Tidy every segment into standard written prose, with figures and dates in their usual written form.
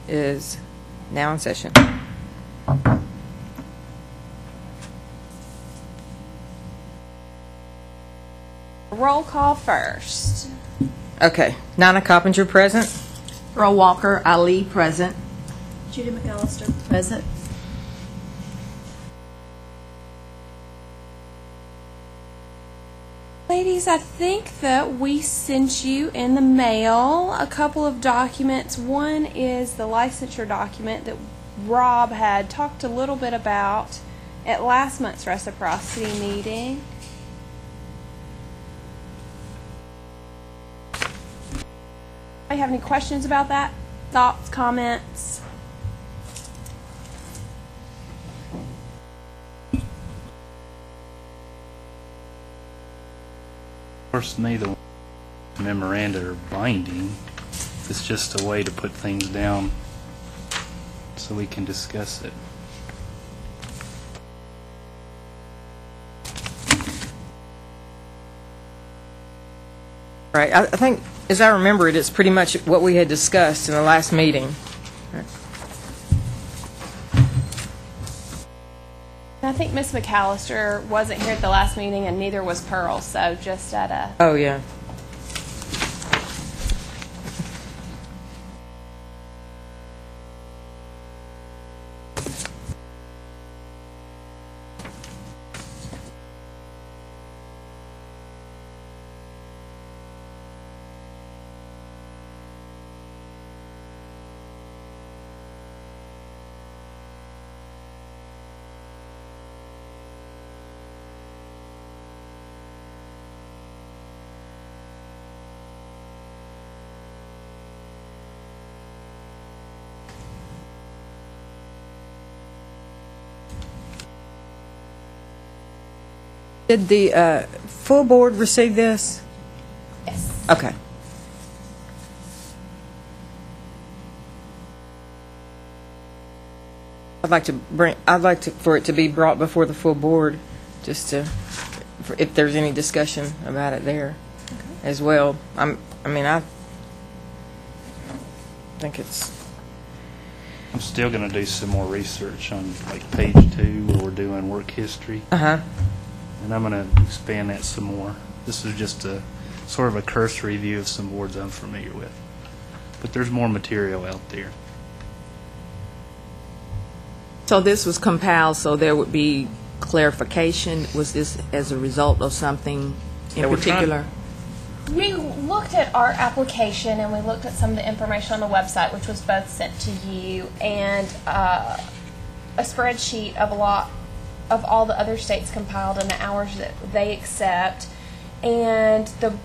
Is now in session. Roll call first. Okay. Nana Coppinger present. Earl Walker, Ali present. Judy McAllister present. Ladies, I think that we sent you in the mail a couple of documents. One is the licensure document that Rob had talked a little bit about at last month's reciprocity meeting. Do you have any questions about that? Thoughts, comments? First, to me, the memoranda are binding. It's just a way to put things down so we can discuss it. Right. I think, as I remember it, it's pretty much what we had discussed in the last meeting. I think Miss McAllister wasn't here at the last meeting, and neither was Pearl, so just at a... Oh, yeah. Did the full board receive this? Yes. Okay. I'd like for it to be brought before the full board, just to, if there's any discussion about it there as well. I think it's. I'm still going to do some more research on like page 2 where we're doing work history. Uh-huh. And I'm going to expand that some more. This is just a sort of a cursory view of some boards I'm familiar with. But there's more material out there. So this was compiled so there would be clarification. Was this as a result of something in particular? We looked at our application and we looked at some of the information on the website, which was both sent to you, and a spreadsheet of a lot of all the other states compiled and the hours that they accept. And the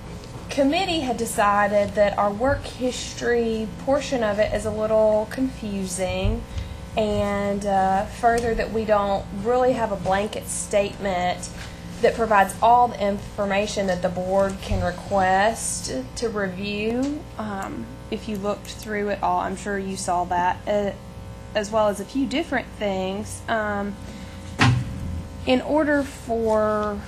committee had decided that our work history portion of it is a little confusing, and further that we don't really have a blanket statement that provides all the information that the board can request to review. If you looked through it all, I'm sure you saw that, as well as a few different things. In order for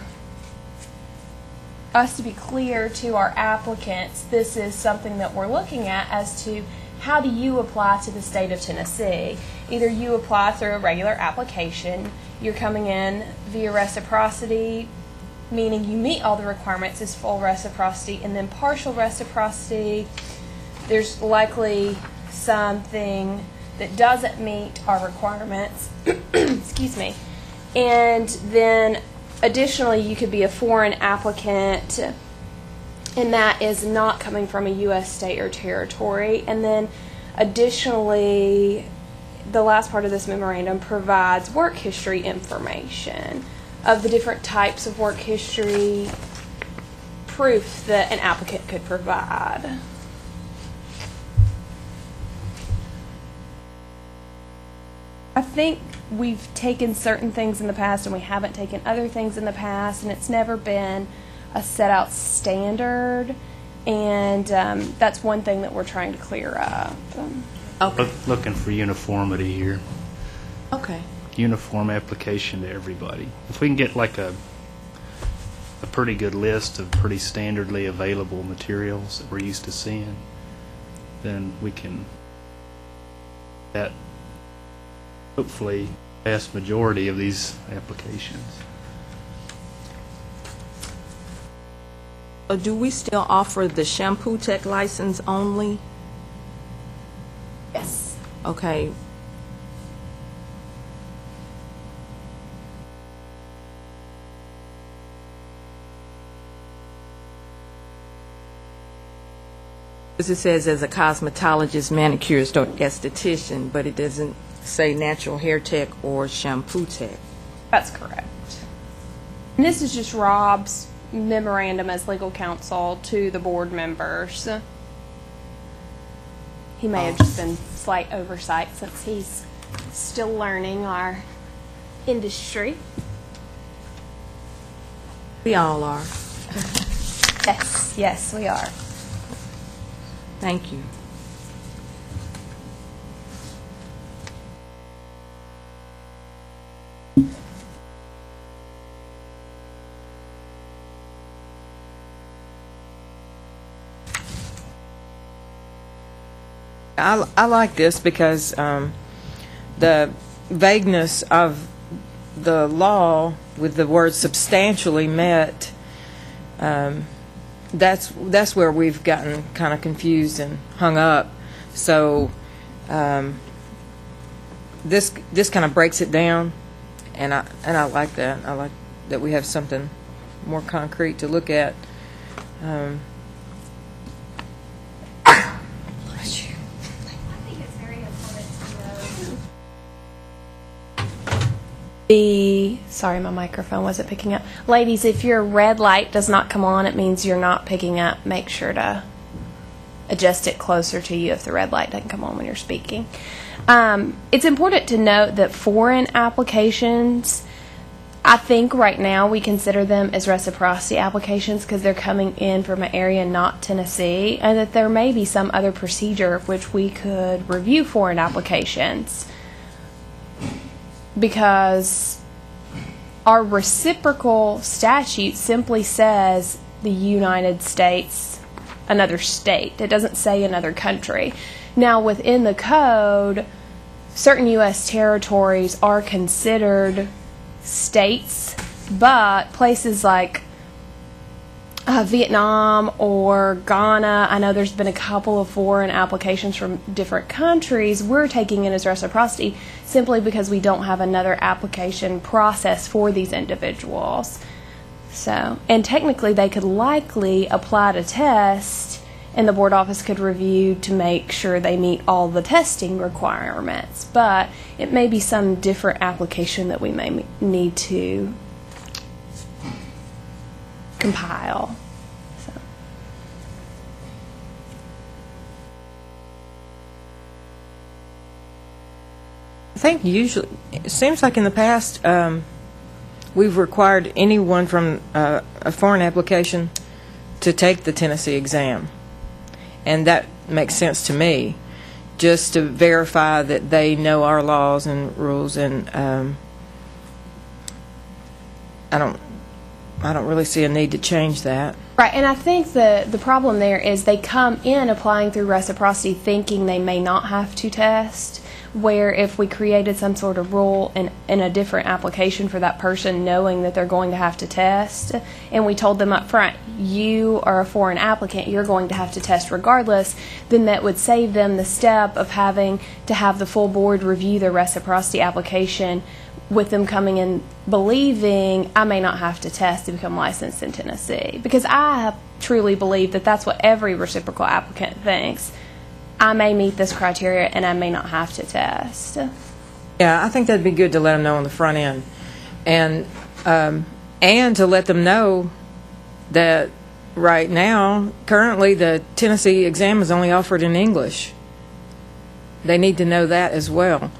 us to be clear to our applicants, this is something that we're looking at as to how do you apply to the state of Tennessee. Either you apply through a regular application, you're coming in via reciprocity, meaning you meet all the requirements, is full reciprocity, and then partial reciprocity, there's likely something that doesn't meet our requirements. Excuse me. And then additionally, you could be a foreign applicant, and that is not coming from a U.S. state or territory. And then additionally, the last part of this memorandum provides work history information of the different types of work history proof that an applicant could provide. I think we've taken certain things in the past and we haven't taken other things in the past, and it's never been a set out standard, and that's one thing that we're trying to clear up. Okay. Looking for uniformity here. Okay. Uniform application to everybody. If we can get like a pretty good list of pretty standardly available materials that we're used to seeing, then we can that hopefully vast majority of these applications. Do we still offer the shampoo tech license only? Yes. Okay. Because it says as a cosmetologist, manicurist, or esthetician, but it doesn't say natural hair tech or shampoo tech. That's correct. And this is just Rob's memorandum as legal counsel to the board members. He may have just been slight oversight since he's still learning our industry. We all are. Yes, we are. Thank you. I like this because the vagueness of the law with the word substantially met, that's where we've gotten kind of confused and hung up. So this kind of breaks it down, and I like that. I like that we have something more concrete to look at. Sorry, my microphone wasn't picking up. Ladies, if your red light does not come on, it means you're not picking up. Make sure to adjust it closer to you if the red light doesn't come on when you're speaking. It's important to note that foreign applications, I think right now we consider them as reciprocity applications because they're coming in from an area not Tennessee, and that there may be some other procedure of which we could review foreign applications. Because our reciprocal statute simply says the United States, another state. It doesn't say another country. Now, within the code, certain U.S. territories are considered states, but places like Vietnam or Ghana, I know there's been a couple of foreign applications from different countries, we're taking it as reciprocity simply because we don't have another application process for these individuals. So, and technically they could likely apply to test, and the board office could review to make sure they meet all the testing requirements, but it may be some different application that we may need to compile. So. I think usually, it seems like in the past, we've required anyone from a foreign application to take the Tennessee exam. And that makes sense to me, just to verify that they know our laws and rules. And I don't really see a need to change that. Right, and I think the problem there is they come in applying through reciprocity thinking they may not have to test, where if we created some sort of rule in a different application for that person knowing that they're going to have to test, and we told them up front, you are a foreign applicant, you're going to have to test regardless, then that would save them the step of having to have the full board review their reciprocity application with them coming in believing I may not have to test to become licensed in Tennessee. Because I truly believe that that's what every reciprocal applicant thinks. I may meet this criteria and I may not have to test. Yeah, I think that'd be good to let them know on the front end. And to let them know that right now, currently, the Tennessee exam is only offered in English. They need to know that as well.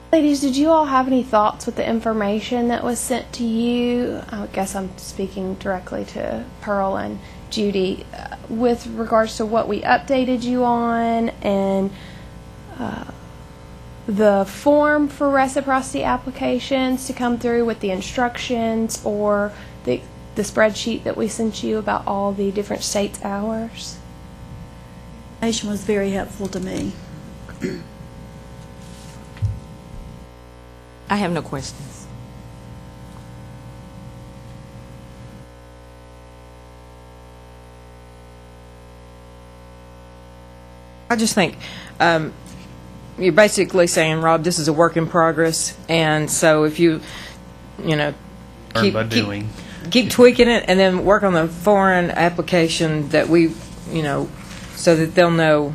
Ladies, did you all have any thoughts with the information that was sent to you? I guess I'm speaking directly to Pearl and Judy with regards to what we updated you on and the form for reciprocity applications to come through with the instructions, or the spreadsheet that we sent you about all the different states' hours? Information was very helpful to me. I have no questions. I just think you're basically saying, Rob, this is a work in progress, and so if you Learn by doing. keep tweaking it, and then work on the foreign application that we, so that they'll know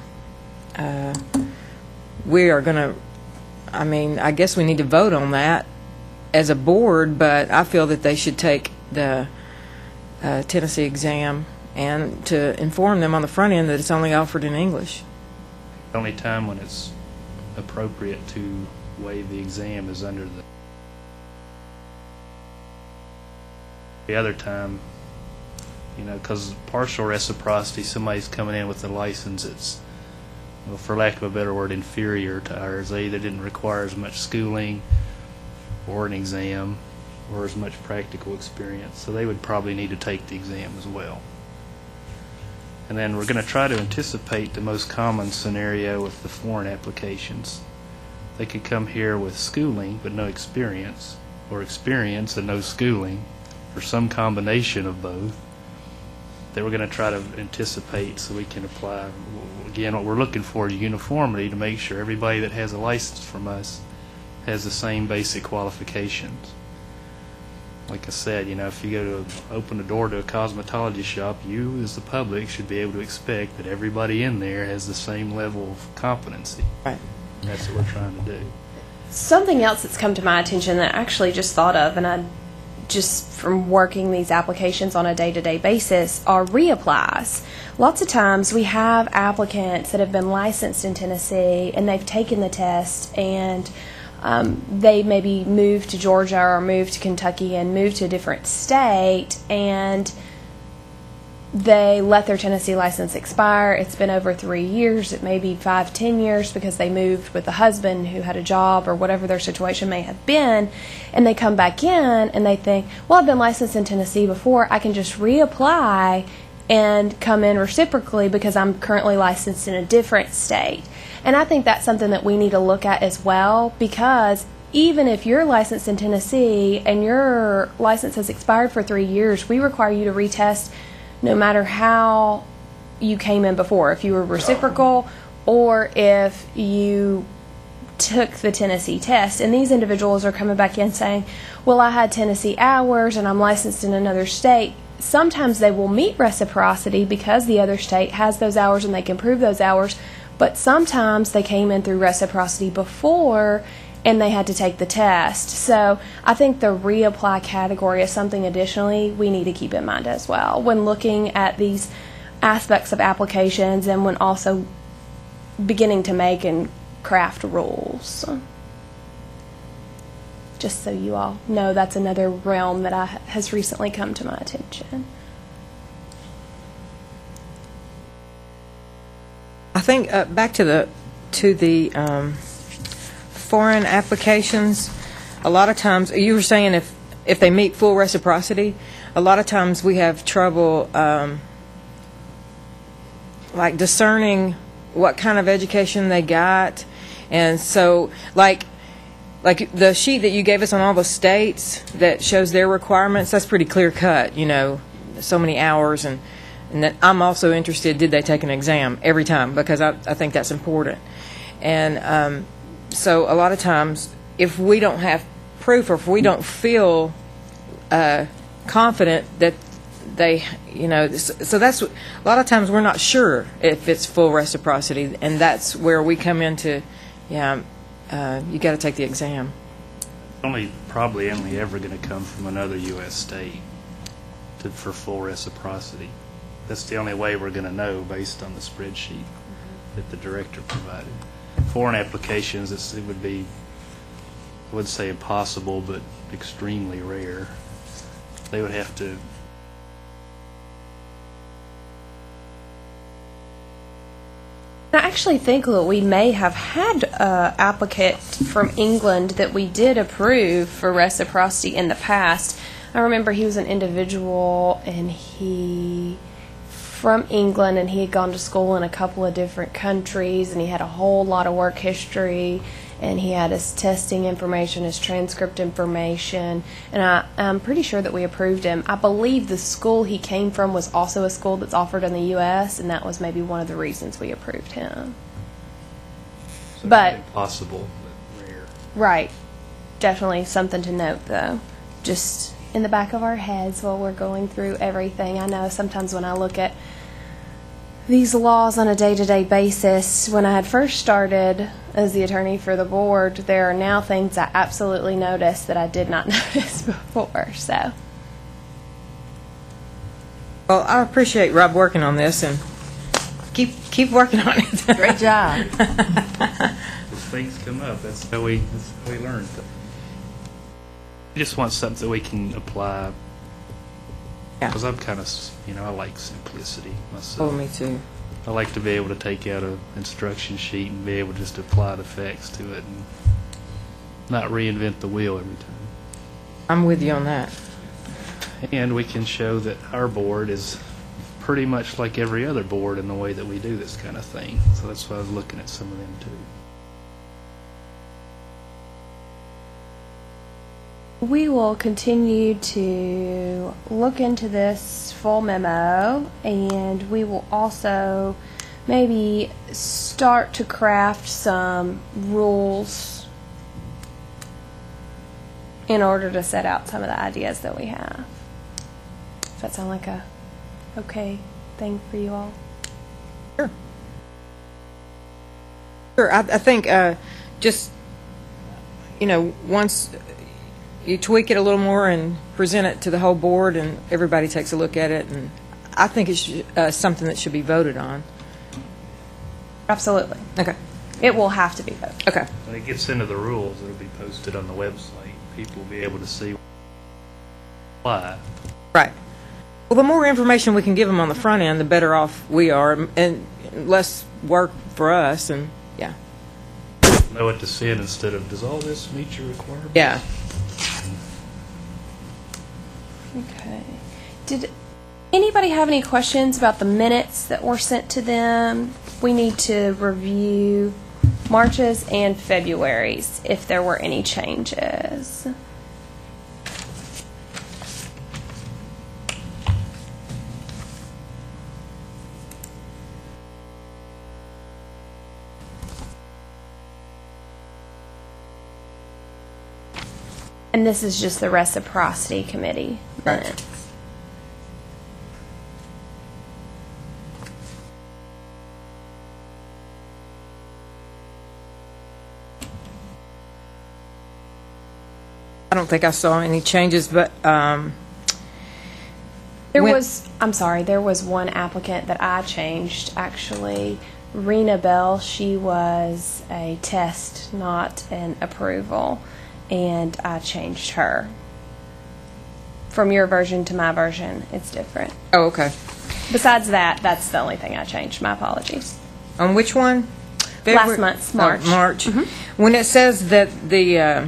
we are going to. I mean, I guess we need to vote on that as a board, but I feel that they should take the Tennessee exam and to inform them on the front end that it's only offered in English. The only time when it's appropriate to waive the exam is under the other time, because partial reciprocity, somebody's coming in with a license that's, for lack of a better word, inferior to ours. They either didn't require as much schooling or an exam or as much practical experience, so they would probably need to take the exam as well. And then we're going to try to anticipate the most common scenario with the foreign applications. They could come here with schooling but no experience, or experience and no schooling, or some combination of both. That we're going to try to anticipate so we can apply. Again, what we're looking for is uniformity to make sure everybody that has a license from us has the same basic qualifications. Like I said, if you go to open the door to a cosmetology shop, you as the public should be able to expect that everybody in there has the same level of competency. Right. And that's what we're trying to do. Something else that's come to my attention that I actually just thought of, and I just from working these applications on a day-to-day basis, are reapplies. Lots of times we have applicants that have been licensed in Tennessee and they've taken the test and they maybe moved to Georgia or moved to Kentucky and moved to a different state, and they let their Tennessee license expire. It's been over 3 years. It may be 5, 10 years because they moved with a husband who had a job or whatever their situation may have been, and they come back in and they think, well, I've been licensed in Tennessee before. I can just reapply and come in reciprocally because I'm currently licensed in a different state. And I think that's something that we need to look at as well, because even if you're licensed in Tennessee and your license has expired for 3 years, we require you to retest no matter how you came in before, if you were reciprocal or if you took the Tennessee test. And these individuals are coming back in saying, well, I had Tennessee hours and I'm licensed in another state. Sometimes they will meet reciprocity because the other state has those hours and they can prove those hours, but sometimes they came in through reciprocity before and they had to take the test. So I think the reapply category is something additionally we need to keep in mind as well when looking at these aspects of applications and when also beginning to make and craft rules. Just so you all know, that's another realm that has recently come to my attention. I think back to the foreign applications, a lot of times, you were saying if they meet full reciprocity, a lot of times we have trouble like discerning what kind of education they got. And so like the sheet that you gave us on all the states that shows their requirements, that's pretty clear cut, so many hours. And that I'm also interested, did they take an exam every time? Because I think that's important. And so a lot of times, if we don't have proof or if we don't feel confident that they, so that's a lot of times we're not sure if it's full reciprocity, and that's where we come into, you got to take the exam. Probably only ever going to come from another U.S. state for full reciprocity. That's the only way we're going to know based on the spreadsheet that the director provided. Foreign applications, it would be I wouldn't say impossible, but extremely rare. They would have to. I actually think that we may have had an applicant from England that we did approve for reciprocity in the past. I remember he was an individual and he from England, and he had gone to school in a couple of different countries, and he had a whole lot of work history, and he had his testing information, his transcript information, and I'm pretty sure that we approved him. I believe the school he came from was also a school that's offered in the U.S., and that was maybe one of the reasons we approved him. So But- impossible, but rare. Right. Definitely something to note, though. Just in the back of our heads while we're going through everything. I know sometimes when I look at these laws on a day-to-day basis, when I had first started as the attorney for the board, there are now things I absolutely notice that I did not notice before. So, Well, I appreciate Rob working on this, and keep working on it. Great job. As things come up, that's how we learn. We just want something that we can apply. Yeah. Because I'm kind of, I like simplicity Oh, myself. me too. I like to be able to take out an instruction sheet and be able just to apply the facts to it and not reinvent the wheel every time. I'm with you on that. And we can show that our board is pretty much like every other board in the way that we do this kind of thing. So that's why I was looking at some of them too. we will continue to look into this full memo, and we will also maybe start to craft some rules in order to set out some of the ideas that we have. Does that sound like a okay thing for you all? Sure. Sure. I think just, once you tweak it a little more and present it to the whole board and everybody takes a look at it, and I think it's something that should be voted on. Absolutely. Okay. It will have to be voted. Okay. When it gets into the rules, it'll be posted on the website. People will be able to see why. Right. Well, the more information we can give them on the front end, the better off we are, and less work for us, and yeah. Know what to send instead of, does all this meet your requirements? Yeah. Okay. Did anybody have any questions about the minutes that were sent to them? We need to review March's and February's if there were any changes. And this is just the reciprocity committee minutes. I don't think I saw any changes, but There When- there was one applicant that I changed, actually. Rena Bell, she was a test, not an approval, and I changed her. From your version to my version, it's different. oh, okay. Besides that, that's the only thing I changed. My apologies. On which one? Last month's, March. Oh, March. When it says that the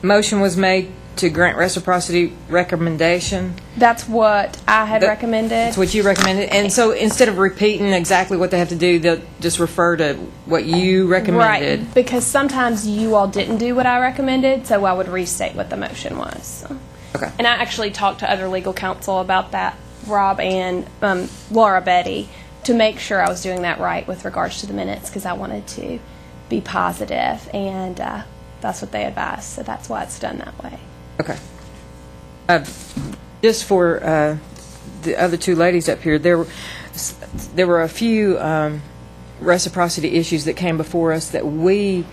motion was made to grant reciprocity recommendation, That's what I had recommended. that's what you recommended, and so instead of repeating exactly what they have to do, they'll just refer to what you recommended. Right, because sometimes you all didn't do what I recommended, so I would restate what the motion was. Okay. And I actually talked to other legal counsel about that, Rob and Laura Betty, to make sure I was doing that right with regards to the minutes, because I wanted to be positive, and that's what they advised, so that's why it's done that way. Okay. Just for the other two ladies up here, there were a few reciprocity issues that came before us that we,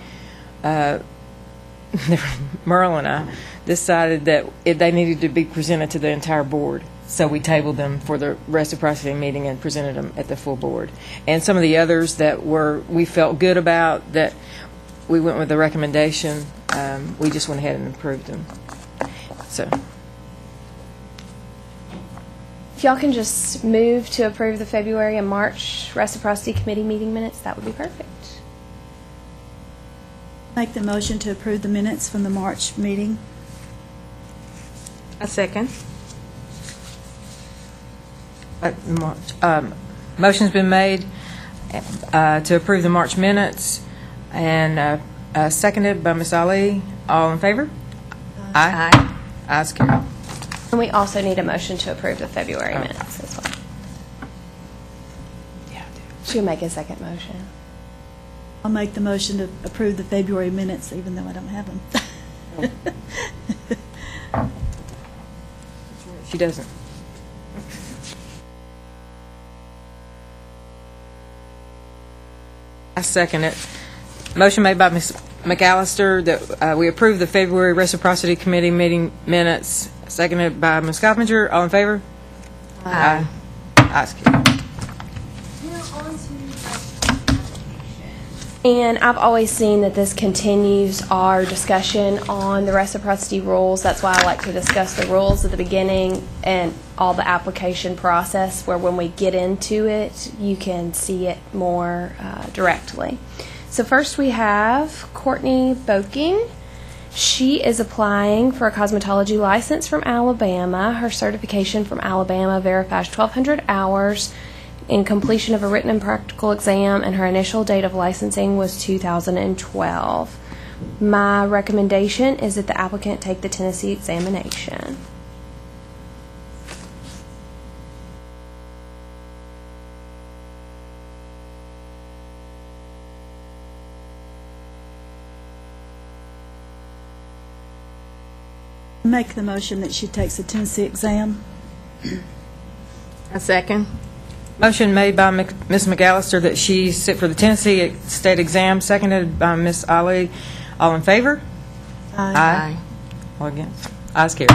Merle and I, decided that they needed to be presented to the entire board. So we tabled them for the reciprocity meeting and presented them at the full board. And some of the others that we felt good about, that we went with the recommendation, we just went ahead and approved them. So, If y'all can just move to approve the February and March Reciprocity Committee meeting minutes, that would be perfect. Make the motion to approve the minutes from the March meeting. A second. Motion's been made to approve the March minutes, and seconded by Ms. Ali. All in favor? Aye. Ayes carried. And we also need a motion to approve the February minutes as well. She'll make a second motion. I'll make the motion to approve the February minutes, even though I don't have them. She doesn't. I second it. Motion made by Ms. McAllister that we approve the February Reciprocity Committee meeting minutes, seconded by Ms. Coppinger. All in favor? Aye. Ayes carried. And I've always seen that this continues our discussion on the reciprocity rules. That's why I like to discuss the rules at the beginning and all the application process, where when we get into it, you can see it more directly. So first we have Courtney Boking. She is applying for a cosmetology license from Alabama. Her certification from Alabama verifies 1,200 hours in completion of a written and practical exam, and her initial date of licensing was 2012. My recommendation is that the applicant take the Tennessee examination. Make the motion that she takes the Tennessee exam. A second. Motion made by Ms. McAllister that she sit for the Tennessee State exam, seconded by Ms. Ali. All in favor? Aye. All against? Ayes carried.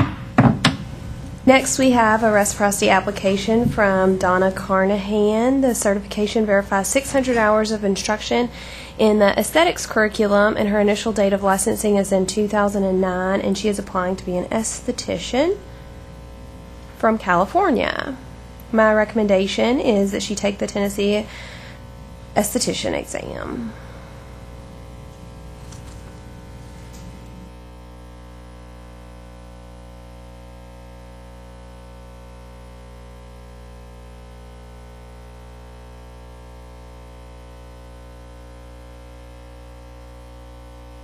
Next, we have a reciprocity application from Donna Carnahan. The certification verifies 600 hours of instruction in the aesthetics curriculum, and her initial date of licensing is in 2009, and she is applying to be an esthetician from California. My recommendation is that she take the Tennessee esthetician exam.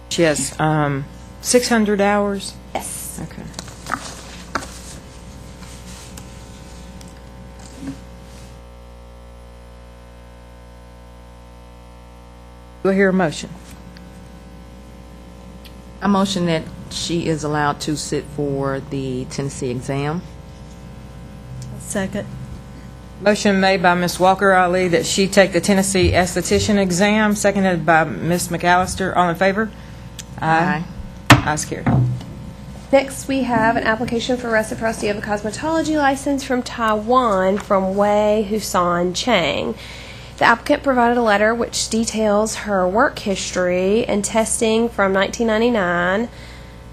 She has 600 hours. Yes. Okay. Do I hear a motion? A motion that she is allowed to sit for the Tennessee exam. Second. Motion made by Ms. Walker Ali that she take the Tennessee esthetician exam, seconded by Ms. McAllister. All in favor? Aye. Ayes carried. Next, we have an application for reciprocity of a cosmetology license from Taiwan from Wei Husan Chang. The applicant provided a letter which details her work history and testing from 1999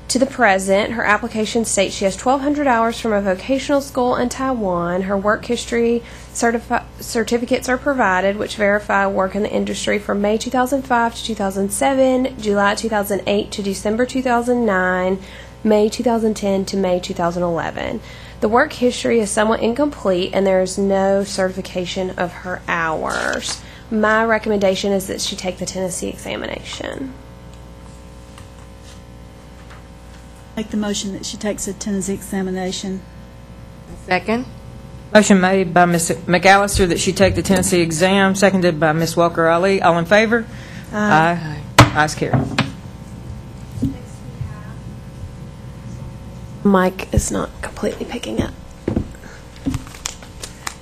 to the present. Her application states she has 1,200 hours from a vocational school in Taiwan. Her work history certificates are provided which verify work in the industry from May 2005 to 2007, July 2008 to December 2009, May 2010 to May 2011. The work history is somewhat incomplete, and there is no certification of her hours. My recommendation is that she take the Tennessee examination. Make the motion that she takes the Tennessee examination. Second. Motion made by Ms. McAllister that she take the Tennessee exam, seconded by Ms. Walker Ali. All in favor? Aye. Ayes carried. Mike is not completely picking up.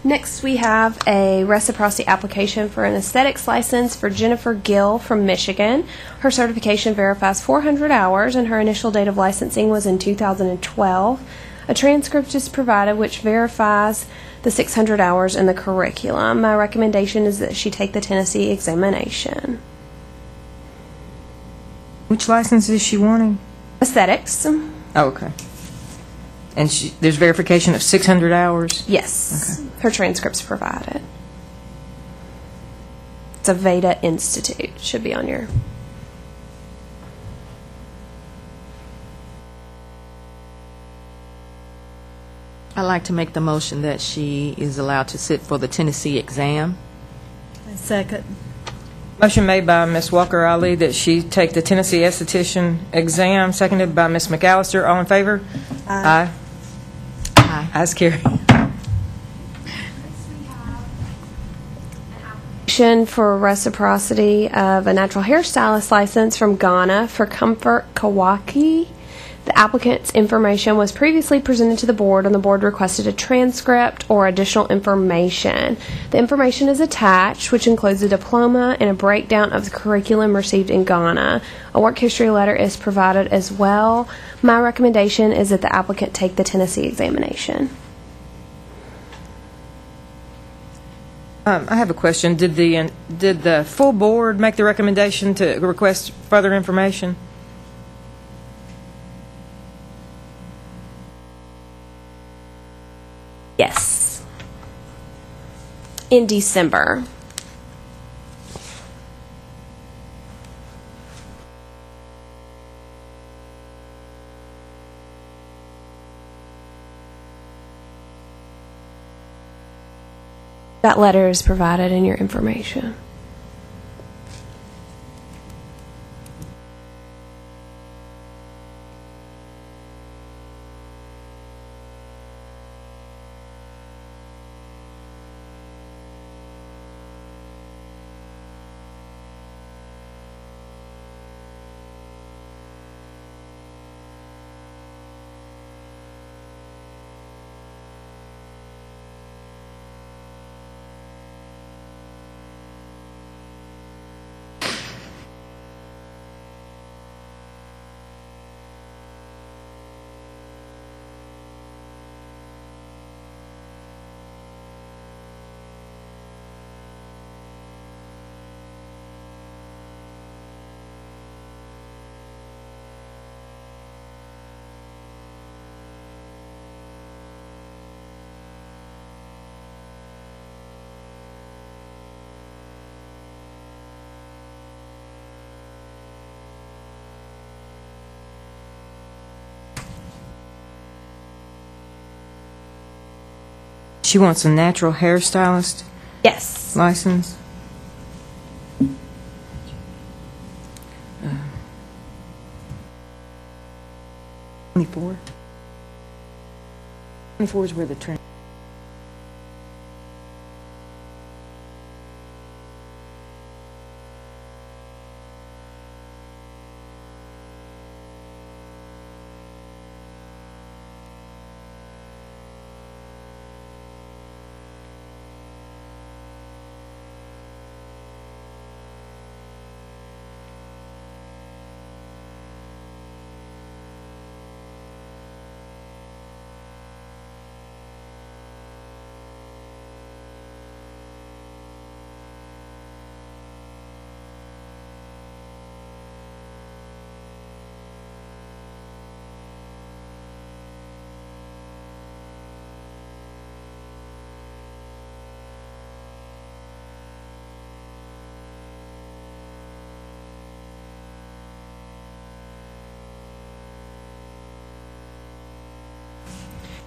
Next, we have a reciprocity application for an aesthetics license for Jennifer Gill from Michigan. Her certification verifies 400 hours, and her initial date of licensing was in 2012. A transcript is provided which verifies the 600 hours in the curriculum. My recommendation is that she take the Tennessee examination. Which license is she wanting? Aesthetics. Oh, okay. And there's verification of 600 hours? Yes. Okay. Her transcript's provided. It's a Veda Institute. Should be on your... I'd like to make the motion that she is allowed to sit for the Tennessee exam. I second. Motion made by Ms. Walker Ali that she take the Tennessee esthetician exam, seconded by Ms. McAllister. All in favor? Aye. Aye. Ayes carried. For reciprocity of a natural hairstylist license from Ghana for Comfort Kawaki. The applicant's information was previously presented to the board, and the board requested a transcript or additional information. The information is attached, which includes a diploma and a breakdown of the curriculum received in Ghana. A work history letter is provided as well. My recommendation is that the applicant take the Tennessee examination. I have a question. Did the full board make the recommendation to request further information? Yes. In December. That letter is provided in your information. She wants a natural hairstylist Yes. license. 24. 24 is where the train.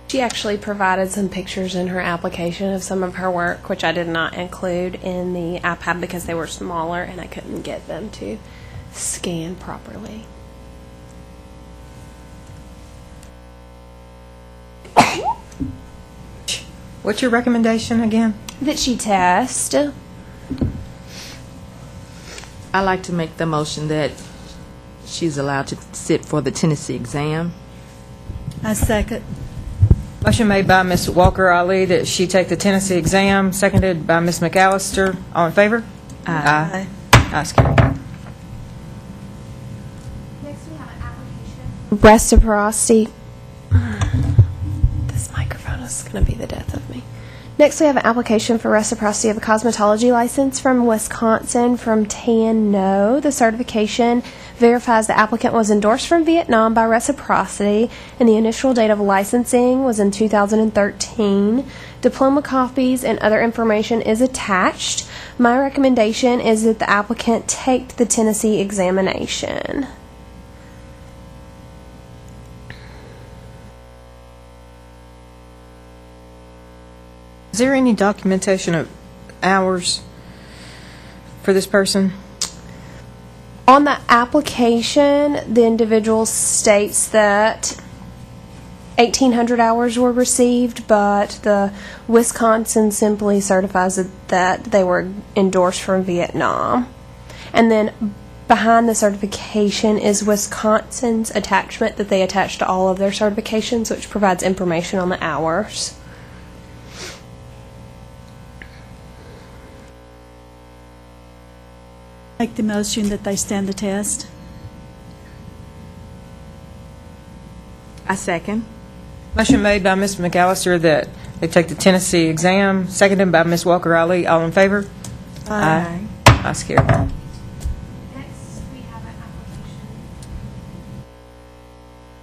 She actually provided some pictures in her application of some of her work, which I did not include in the iPad because they were smaller and I couldn't get them to scan properly. What's your recommendation again? That she test. I'd like to make the motion that she's allowed to sit for the Tennessee exam. I second. Motion made by Ms. Walker Ali that she take the Tennessee exam, seconded by Ms. McAllister. All in favor? Aye. Ayes carried. Next we have an application. Reciprocity. This microphone is going to be the death of me. Next, we have an application for reciprocity of a cosmetology license from Wisconsin from Tan No. The certification verifies the applicant was endorsed from Vietnam by reciprocity, and the initial date of licensing was in 2013. Diploma copies and other information is attached. My recommendation is that the applicant take the Tennessee examination. Is there any documentation of hours for this person? On the application, the individual states that 1,800 hours were received, but the Wisconsin simply certifies that they were endorsed from Vietnam. And then behind the certification is Wisconsin's attachment that they attach to all of their certifications, which provides information on the hours. Make the motion that they stand the test. I second. Motion made by Ms. McAllister that they take the Tennessee exam, seconded by Ms. Walker Ali. All in favor? Aye. Ayes carried.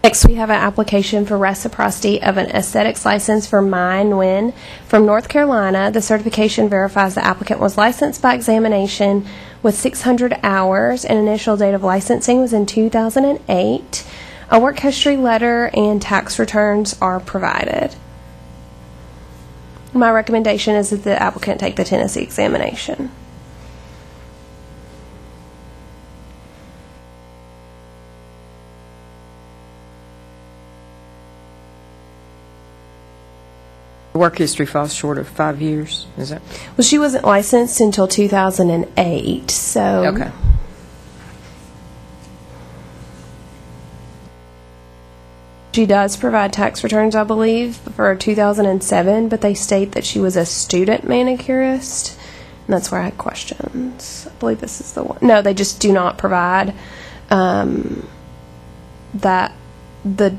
Next, we have an application for reciprocity of an aesthetics license for Mai Nguyen from North Carolina. The certification verifies the applicant was licensed by examination with 600 hours, and initial date of licensing was in 2008. A work history letter and tax returns are provided. My recommendation is that the applicant take the Tennessee examination. Work history falls short of 5 years, is it? Well, she wasn't licensed until 2008, so... Okay. She does provide tax returns, I believe, for 2007, but they state that she was a student manicurist, and that's where I had questions. I believe this is the one. No, they just do not provide that. The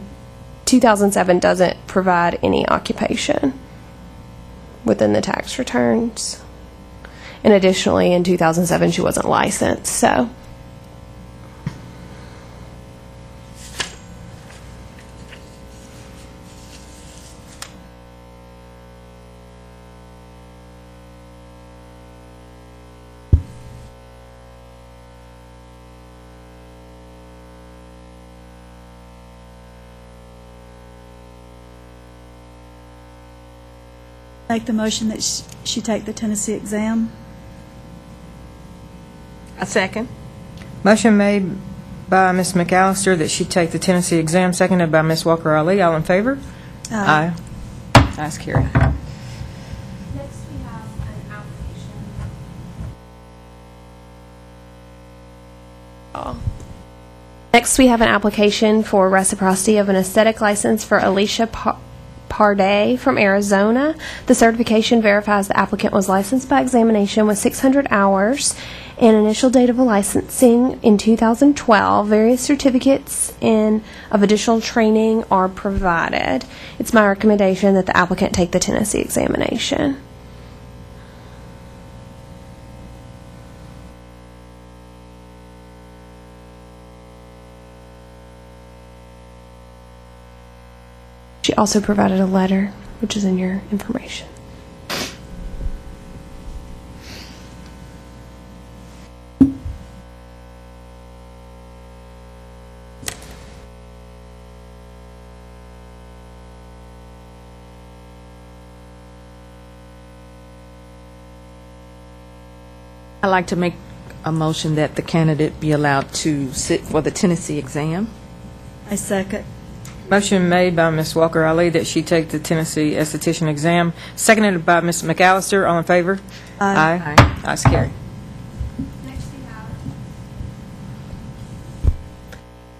2007 doesn't provide any occupation within the tax returns. And additionally, in 2007, she wasn't licensed, so... Make the motion that she take the Tennessee exam. I second. Motion made by Ms. McAllister that she take the Tennessee exam, seconded by Ms. Walker Ali. All in favor? Aye. Ayes carried. Next, we have an application. Next, we have an application for reciprocity of an aesthetic license for Alicia Parday from Arizona. The certification verifies the applicant was licensed by examination with 600 hours and initial date of licensing in 2012. Various certificates of additional training are provided. It's my recommendation that the applicant take the Tennessee examination. She also provided a letter, which is in your information. I'd like to make a motion that the candidate be allowed to sit for the Tennessee exam. I second. Motion made by Ms. Walker Ali that she take the Tennessee esthetician exam, seconded by Ms. McAllister. All in favor? Aye. Ayes carried. Next, we have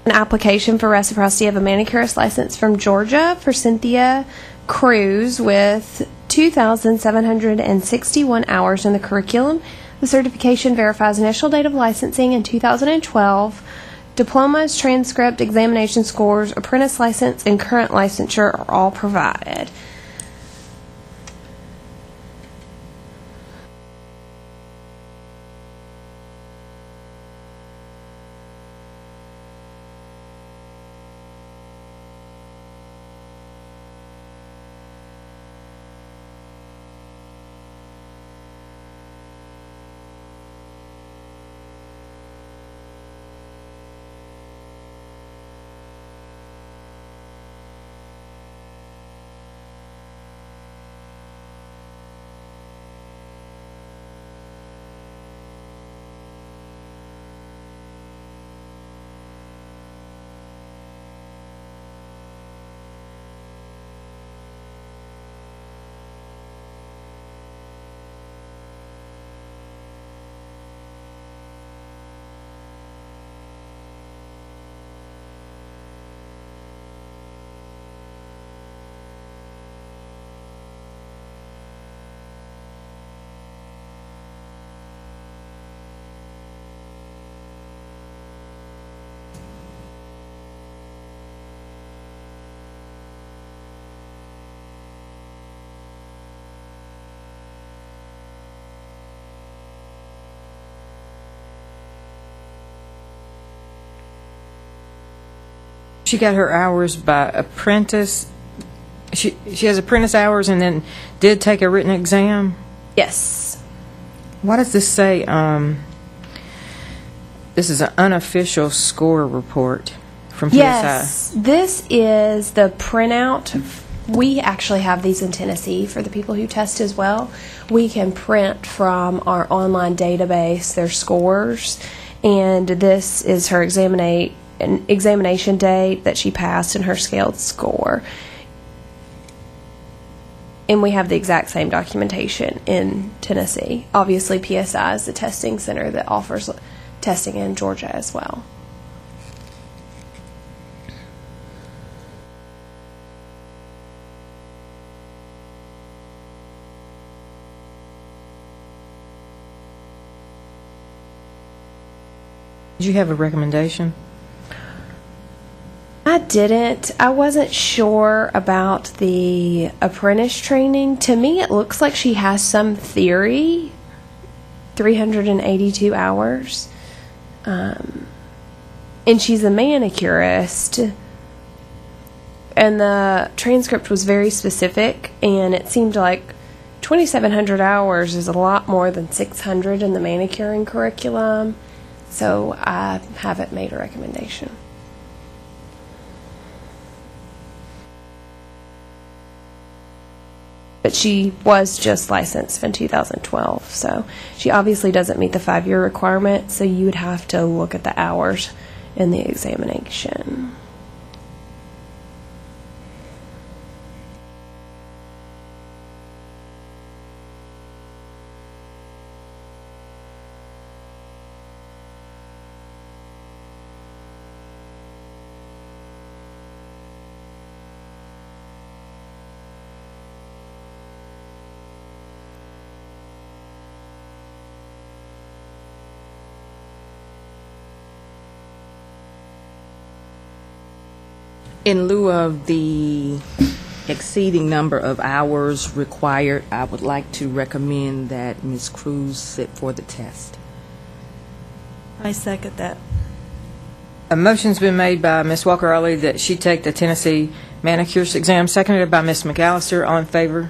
an application for reciprocity of a manicurist license from Georgia for Cynthia Cruz with 2,761 hours in the curriculum. The certification verifies initial date of licensing in 2012. Diplomas, transcript, examination scores, apprentice license, and current licensure are all provided. she got her hours by apprentice. She has apprentice hours and then did take a written exam. Yes. Why does this say, this is an unofficial score report from PSI? Yes, this is the printout. We actually have these in Tennessee for the people who test as well. We can print from our online database their scores, and this is her examination date that she passed and her scaled score. And we have the exact same documentation in Tennessee. Obviously, PSI is the testing center that offers testing in Georgia as well. Did you have a recommendation? I didn't. I wasn't sure about the apprentice training. To me, it looks like she has some theory, 382 hours. And she's a manicurist. And the transcript was very specific, and it seemed like 2,700 hours is a lot more than 600 in the manicuring curriculum. So I haven't made a recommendation. But she was just licensed in 2012, so she obviously doesn't meet the 5-year requirement, so you would have to look at the hours in the examination. In lieu of the exceeding number of hours required, I would like to recommend that Ms. Cruz sit for the test. I second that. A motion's been made by Ms. Walker-Ali that she take the Tennessee manicurist exam, seconded by Ms. McAllister. All in favor?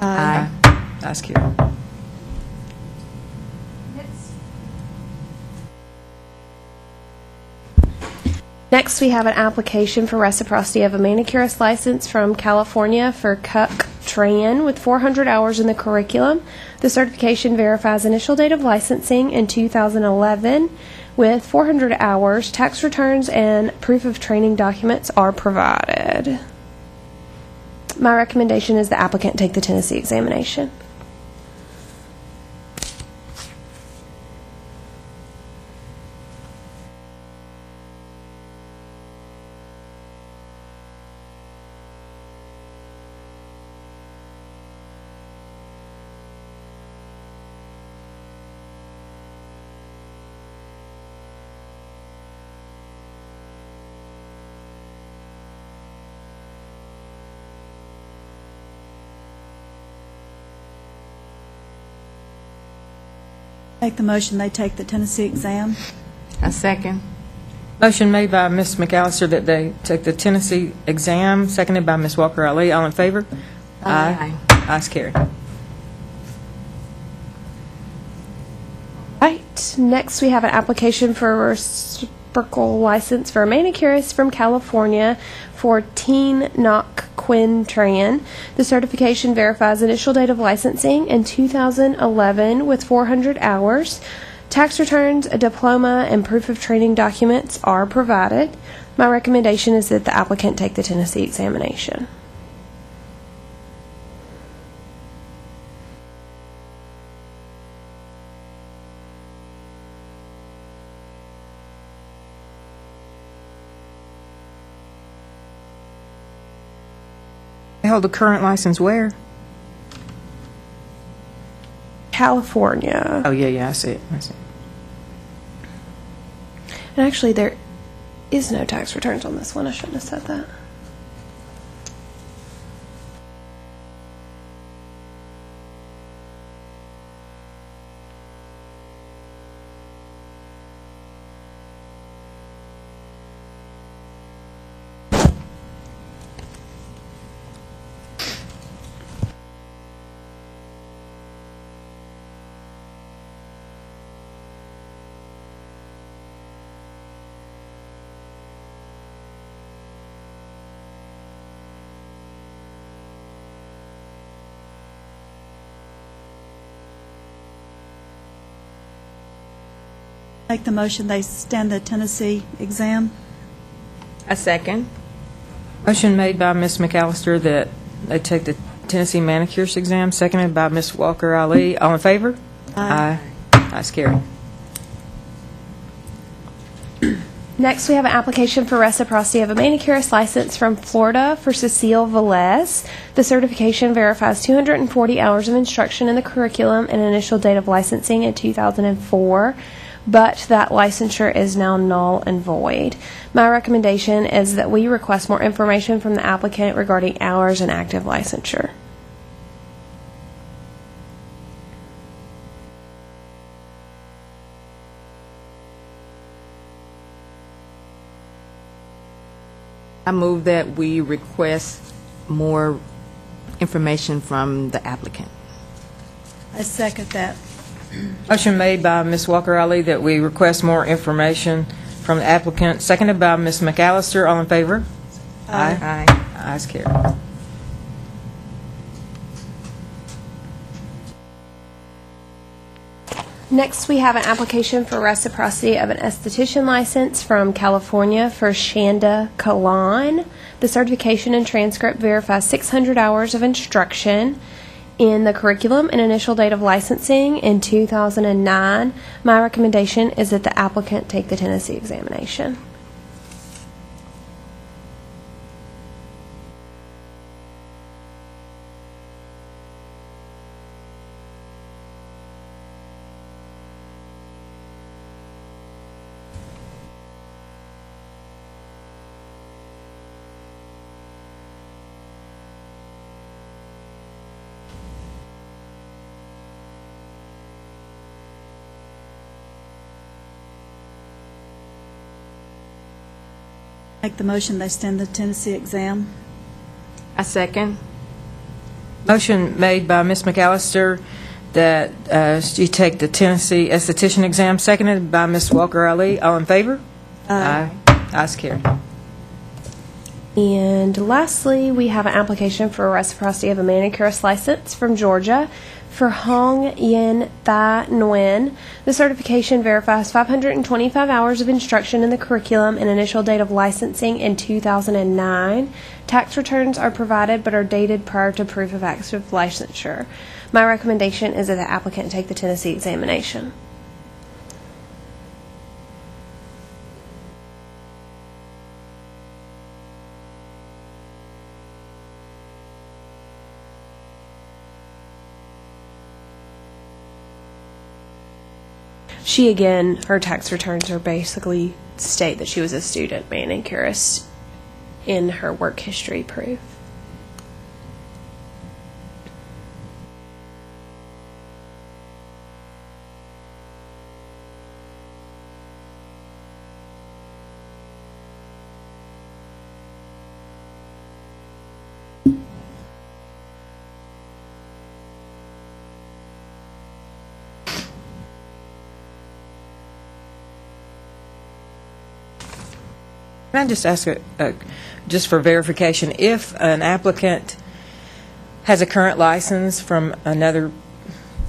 Aye. Ayes, carried. Next, we have an application for reciprocity of a manicurist license from California for Cuck Tran with 400 hours in the curriculum. The certification verifies initial date of licensing in 2011 with 400 hours. Tax returns and proof of training documents are provided. My recommendation is the applicant take the Tennessee examination. Make the motion they take the Tennessee exam. A second. Motion made by Ms. McAllister that they take the Tennessee exam, seconded by Ms. Walker-Ali. All in favor? Aye. Ayes, carried. Right. Next, we have an application for a reciprocal license for a manicurist from California for Teen Knock Quinn Tran. The certification verifies initial date of licensing in 2011 with 400 hours. Tax returns, a diploma, and proof of training documents are provided. My recommendation is that the applicant take the Tennessee examination. They hold a current license where? California. Oh, yeah, I see it. And actually, there is no tax returns on this one. I shouldn't have said that. Make the motion they stand the Tennessee exam. A second. Motion made by Ms. McAllister that they take the Tennessee manicurist exam, seconded by Ms. Walker Ali. All in favor? Aye. Ayes carried. Next, we have an application for reciprocity of a manicurist license from Florida for Cecile Velez. The certification verifies 240 hours of instruction in the curriculum and initial date of licensing in 2004, but that licensure is now null and void. My recommendation is that we request more information from the applicant regarding hours and active licensure. I move that we request more information from the applicant. I second that. Motion made by Ms. Walker Ali that we request more information from the applicant, seconded by Ms. McAllister. All in favor? Aye. Ayes carried. Next, we have an application for reciprocity of an esthetician license from California for Shanda Kalan. The certification and transcript verifies 600 hours of instruction in the curriculum and initial date of licensing in 2009. My recommendation is that the applicant take the Tennessee examination. Make the motion they stand the Tennessee exam. A second. Motion made by Ms. McAllister that you take the Tennessee esthetician exam, seconded by Ms. Walker Ali. All in favor? Aye. Ayes carried. And lastly, we have an application for a reciprocity of a manicurist license from Georgia for Hong Yen Thai Nguyen. The certification verifies 525 hours of instruction in the curriculum and initial date of licensing in 2009. Tax returns are provided but are dated prior to proof of active licensure. My recommendation is that the applicant take the Tennessee examination. She, again, her tax returns are basically state that she was a student manicurist in her work history proof. Can I just ask, just for verification, if an applicant has a current license from another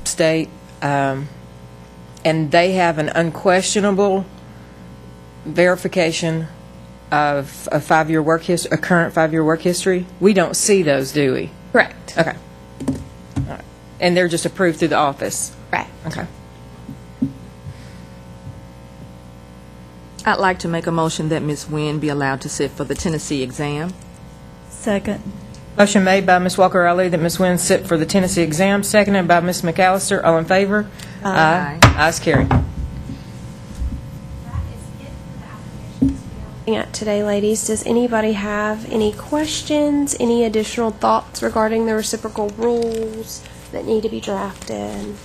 state and they have an unquestionable verification of a 5-year work history, a current 5-year work history, we don't see those, do we? Correct. Okay. All right. And they're just approved through the office? Right. Okay. I'd like to make a motion that Ms. Nguyen be allowed to sit for the Tennessee exam. Second. Motion made by Ms. Walker Ali that Ms. Nguyen sit for the Tennessee exam, seconded by Ms. McAllister. All in favor? Aye. Ayes carried. At today, ladies, does anybody have any questions, any additional thoughts regarding the reciprocal rules that need to be drafted?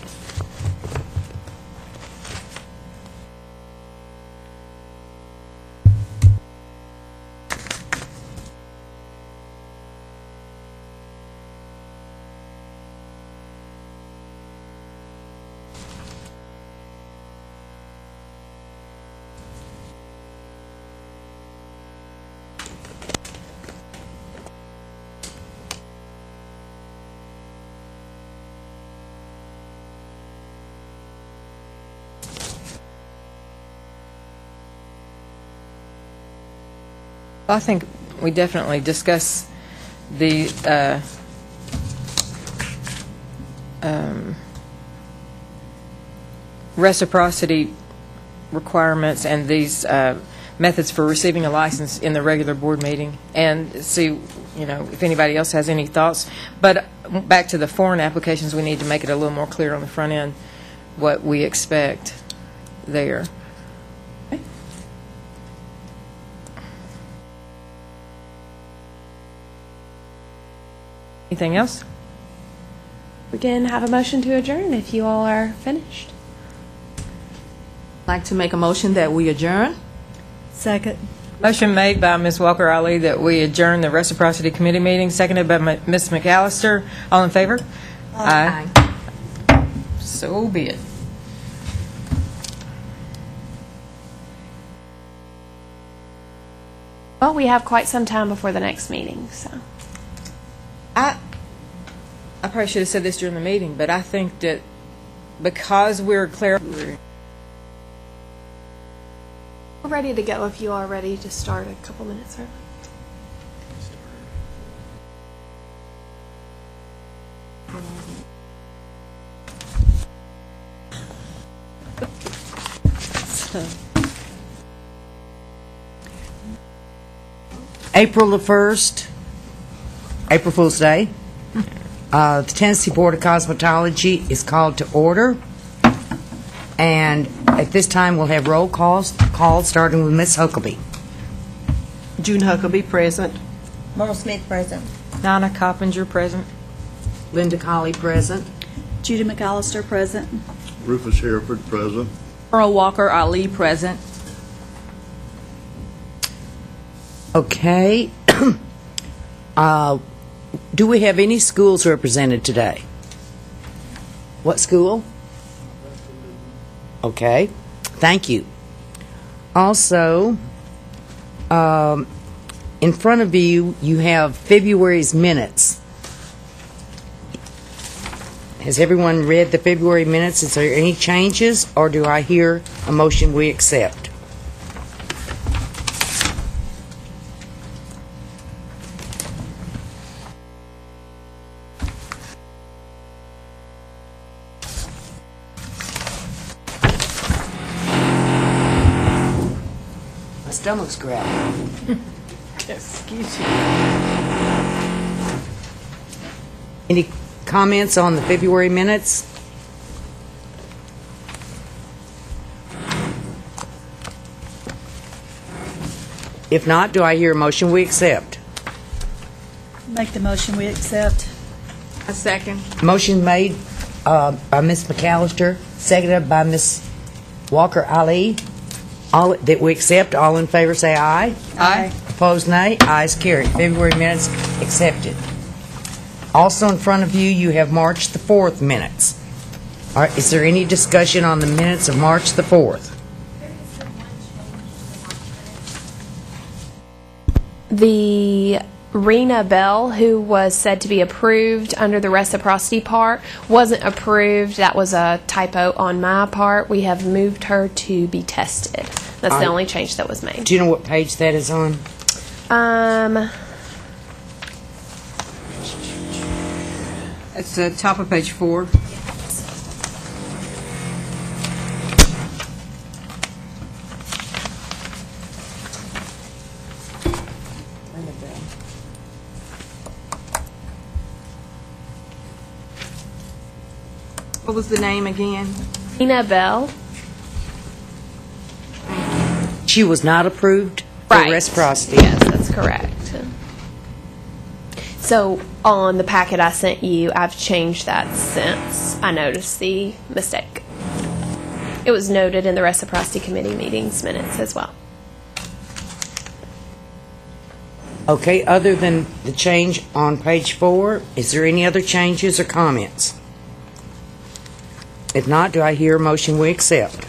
I think we definitely discuss the reciprocity requirements and these methods for receiving a license in the regular board meeting, and see, if anybody else has any thoughts. But back to the foreign applications, we need to make it a little more clear on the front end what we expect there. Anything else? We can have a motion to adjourn if you all are finished. I'd like to make a motion that we adjourn. Second. Motion made by Ms. Walker Ali that we adjourn the Reciprocity Committee meeting, seconded by Ms. McAllister. All in favor? Aye. So be it. Well, we have quite some time before the next meeting, so. I probably should have said this during the meeting, but I think that because we're clear. We're ready to go if you are ready to start a couple minutes early. April the 1st, April Fool's Day. The Tennessee Board of Cosmetology is called to order. And at this time, we'll have roll calls starting with Ms. Huckabee. June Huckabee, present. Merle Smith, present. Donna Coppinger, present. Linda Colley, present. Judy McAllister, present. Rufus Hereford, present. Earl Walker Ali, present. Okay. Do we have any schools represented today? What school? Okay. Thank you. Also, in front of you, you have February's minutes. Has everyone read the February minutes? Is there any changes, or do I hear a motion we accept? My stomach's growling. Excuse you. Any comments on the February minutes? If not, do I hear a motion we accept? Make the motion we accept. A second. Motion made by Ms. McAllister, seconded by Ms. Walker Ali. All that we accept. All in favor say aye. Aye. Opposed, nay. Ayes carried. February minutes accepted. Also in front of you, you have March the 4th minutes. All right, is there any discussion on the minutes of March the 4th? The Rena Bell, who was said to be approved under the reciprocity part, wasn't approved. That was a typo on my part. We have moved her to be tested. That's the only change that was made. Do you know what page that is on? It's the top of page 4. What was the name again? Rena Bell. She was not approved for Right. reciprocity. Yes, that's correct. So on the packet I sent you, I've changed that since I noticed the mistake. It was noted in the Reciprocity Committee meetings minutes as well. Okay, other than the change on page 4, is there any other changes or comments? If not, do I hear a motion we accept?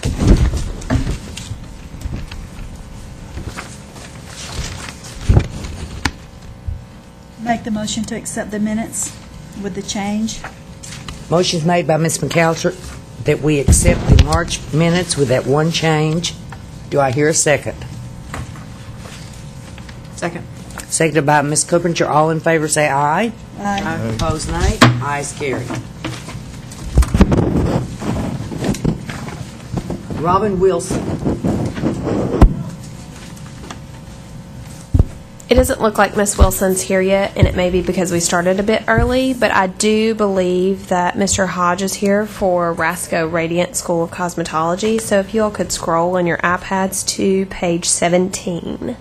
Make the motion to accept the minutes with the change. Motion's made by Ms. McAllister that we accept the March minutes with that one change. Do I hear a second? Second. Seconded by Ms. Coopinger. All in favor say aye. Aye. Opposed, nay. Ayes carried. Robin Wilson. It doesn't look like Miss Wilson's here yet, and it may be because we started a bit early, but I do believe that Mr. Hodge is here for Rasco Radiant School of Cosmetology. So if you all could scroll on your iPads to page 17.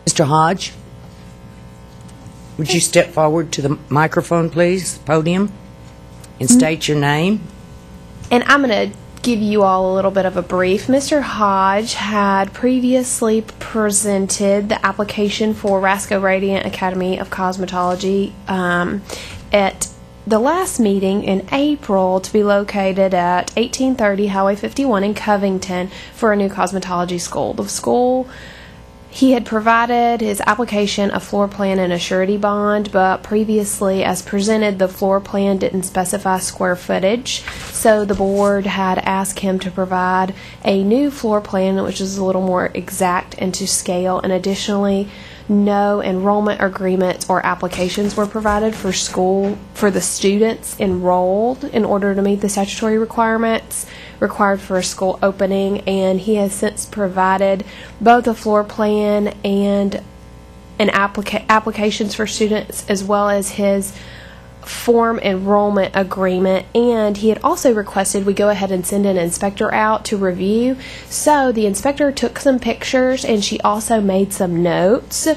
Mr. Hodge, would you step forward to the microphone, please, podium, and state your name? And I'm going to give you all a little bit of a brief. Mr. Hodge had previously presented the application for Rasco Radiant Academy of Cosmetology at the last meeting in April to be located at 1830 Highway 51 in Covington for a new cosmetology school. The school, he had provided his application, a floor plan, and a surety bond, but previously, as presented, the floor plan didn't specify square footage, so the board had asked him to provide a new floor plan, which is a little more exact and to scale, and additionally, no enrollment agreements or applications were provided for the students enrolled in order to meet the statutory requirements required for a school opening, and he has since provided both a floor plan and applications for students, as well as his form enrollment agreement, and he had also requested we go ahead and send an inspector out to review. So the inspector took some pictures, and she also made some notes,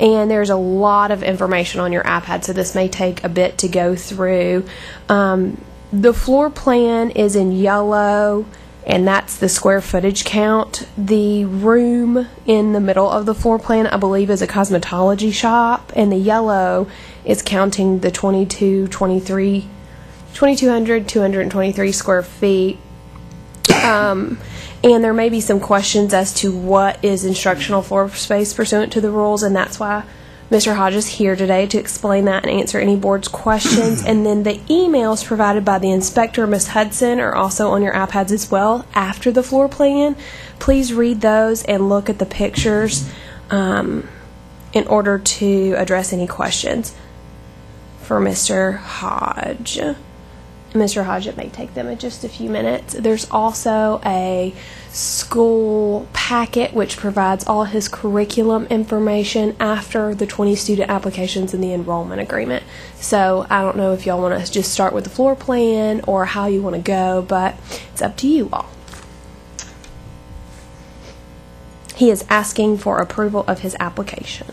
and there's a lot of information on your iPad, so this may take a bit to go through. The floor plan is in yellow, and that's the square footage count. The room in the middle of the floor plan, I believe, is a cosmetology shop, and the yellow is counting the 2,223 square feet. And there may be some questions as to what is instructional floor space pursuant to the rules, and that's why Mr. Hodge is here today to explain that and answer any board's questions. And then the emails provided by the inspector, Ms. Hudson, are also on your iPads as well after the floor plan. Please read those and look at the pictures in order to address any questions for Mr. Hodge. Mr. Hodge, it may take them in just a few minutes. There's also a school packet which provides all his curriculum information after the 20 student applications and the enrollment agreement. So I don't know if y'all want to just start with the floor plan or how you want to go, but it's up to you all. He is asking for approval of his application.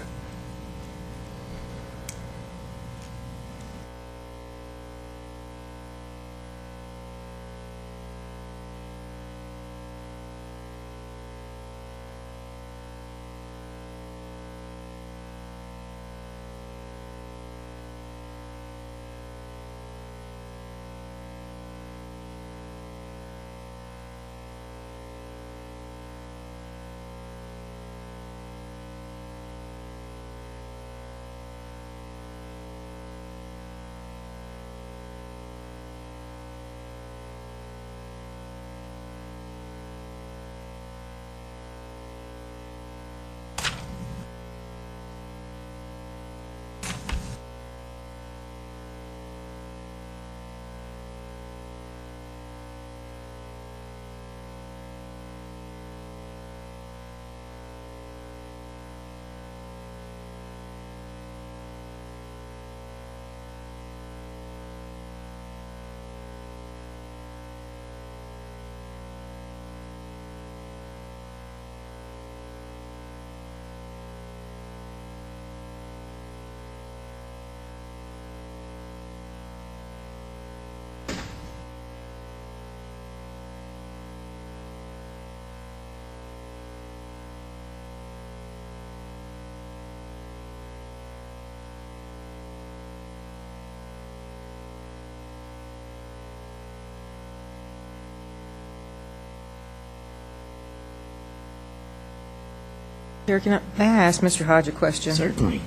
May I ask Mr. Hodge a question? Certainly.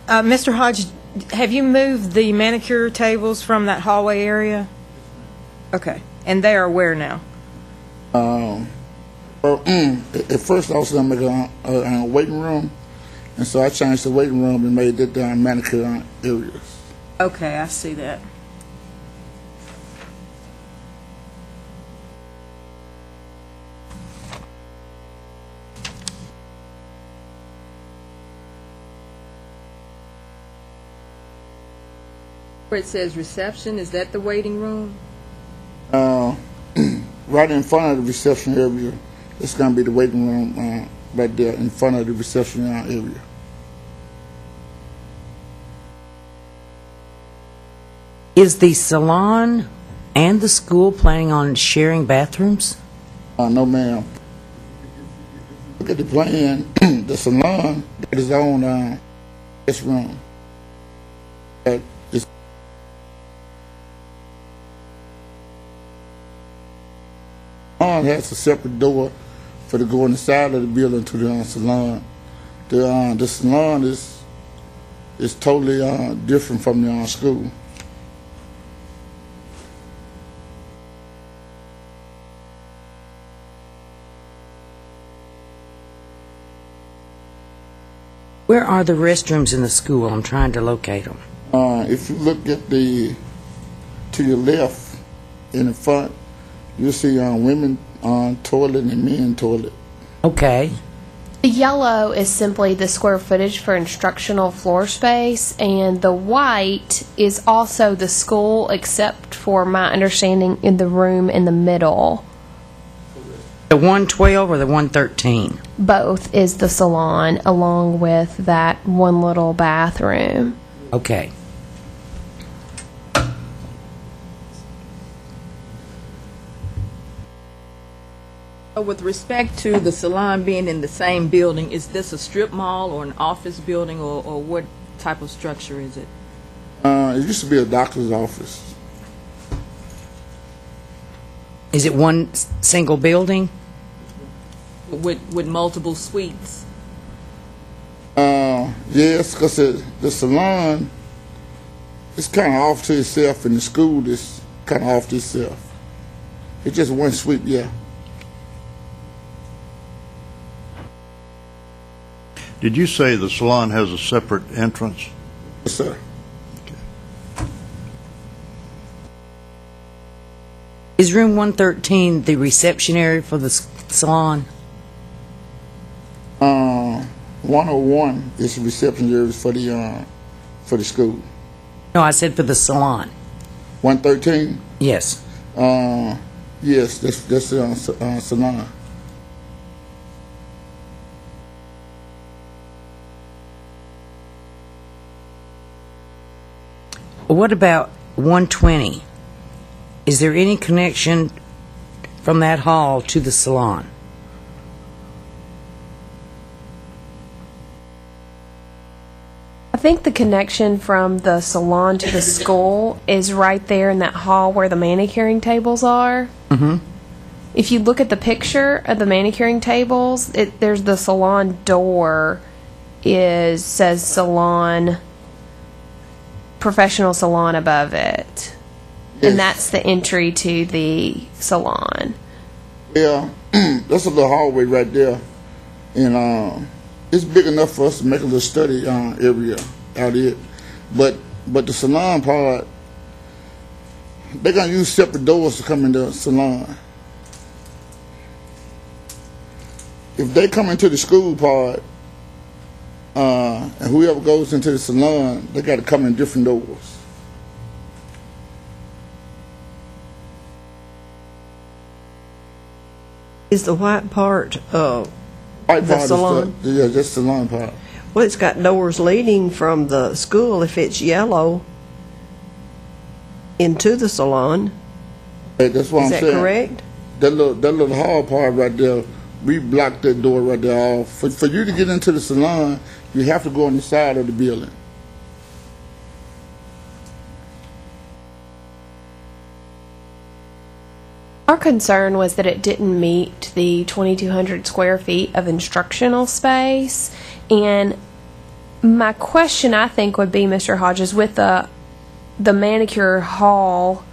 Mr. Hodge, have you moved the manicure tables from that hallway area? Okay. And they are where now? At first I was going to make a waiting room, and so I changed the waiting room and made it manicure areas. Okay, I see that. Where it says reception, is that the waiting room? Right in front of the reception area, it's going to be the waiting room right there in front of the reception area. Is the salon and the school planning on sharing bathrooms? No, ma'am. Look at the plan. The salon that is on this room. That is salon has a separate door for to go on the side of the building to the salon. The salon is totally different from the school. Where are the restrooms in the school? I'm trying to locate them. If you look at to your left in the front, you'll see women toilet and men toilet. Okay. The yellow is simply the square footage for instructional floor space, and the white is also the school, except for my understanding in the room in the middle. The 112 or the 113? Both is the salon, along with that one little bathroom. Okay. With respect to the salon being in the same building, is this a strip mall or an office building, or what type of structure is it? It used to be a doctor's office. Is it one single building? With multiple suites? Yes, because the salon is kind of off to itself, and the school is kind of off to itself. It's just one suite, yeah. Did you say the salon has a separate entrance? Yes, sir. Is room 113 the reception area for the salon? 101 is the reception area for the school. No, I said for the salon. 113? Yes. Yes, that's the salon. What about 120? Is there any connection from that hall to the salon? I think the connection from the salon to the school is right there in that hall where the manicuring tables are. Mm-hmm. If you look at the picture of the manicuring tables, there's the salon door says salon, professional salon above it. Yes. And that's the entry to the salon. Yeah, that's a little hallway right there. And it's big enough for us to make a little study area out of it. But the salon part, they're going to use separate doors to come into the salon. If they come into the school part, and whoever goes into the salon, they got to come in different doors. Is the white part White the part salon? is yeah, just the salon part. Well, it's got doors leading from the school if it's yellow into the salon. Hey, that's what Is I'm that saying. correct? That little hall part right there, we blocked that door right there off. For you to get into the salon, you have to go on the side of the building. Our concern was that it didn't meet the 2,200 square feet of instructional space, and My question, I think, would be, Mr. Hodges, with the manicure hall,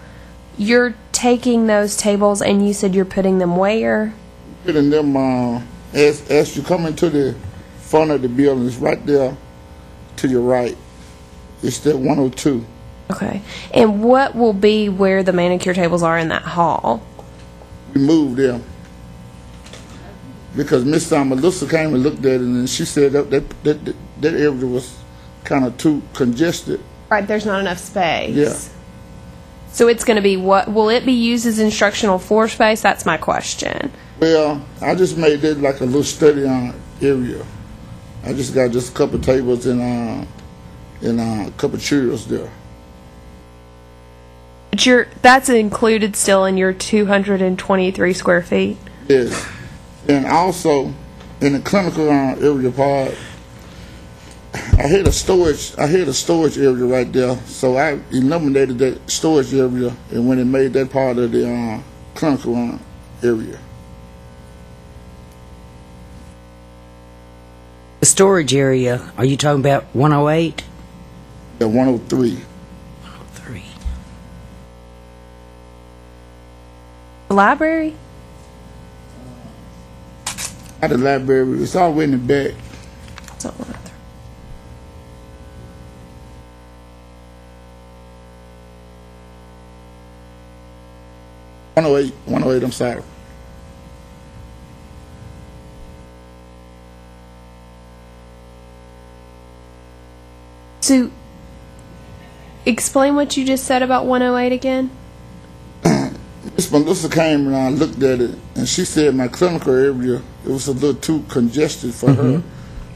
you're taking those tables and you said you're putting them where? Putting them, as you come into the front of the building, it's right there to your right. It's that 102. Okay. And what will be where the manicure tables are in that hall? We moved them because Miss Melissa came and looked at it, and she said that area was kind of too congested. Right, there's not enough space. Yeah. So it's going to be what? Will it be used as instructional floor space? That's my question. Well, I just made it like a little study area. I just got a couple tables and a couple chairs there. But that's included still in your 223 square feet? Yes. And also, in the clinical area part, I had a storage area right there. So I eliminated that storage area and when it made that part of the clinical area. The storage area, are you talking about 108? Yeah, 103. 103. The library? At the library, it's all in the back. It's not 103. 108, I'm sorry. So, explain what you just said about 108 again. Miss Melissa came and looked at it, and she said my clinical area, it was a little too congested for her.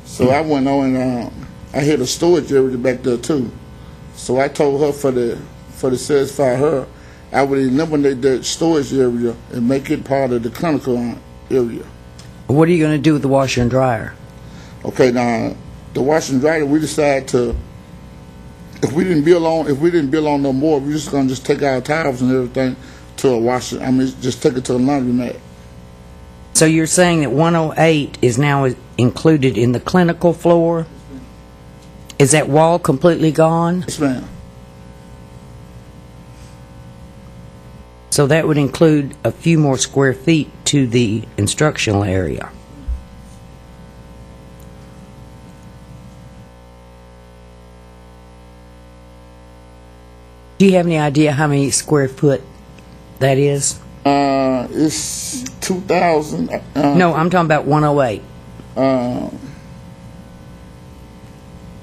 So I went on and I had a storage area back there too. So I told her for to satisfy her, I would eliminate that storage area and make it part of the clinical area. What are you going to do with the washer and dryer? Okay, now the washer and dryer, we decided to, if we didn't build on no more, we're just gonna take our towels and everything to a washer. I mean, just take it to a laundromat. So you're saying that 108 is now included in the clinical floor? Is that wall completely gone? Yes, ma'am. So that would include a few more square feet to the instructional area. Do you have any idea how many square foot that is? It's 2,000. No, I'm talking about 108.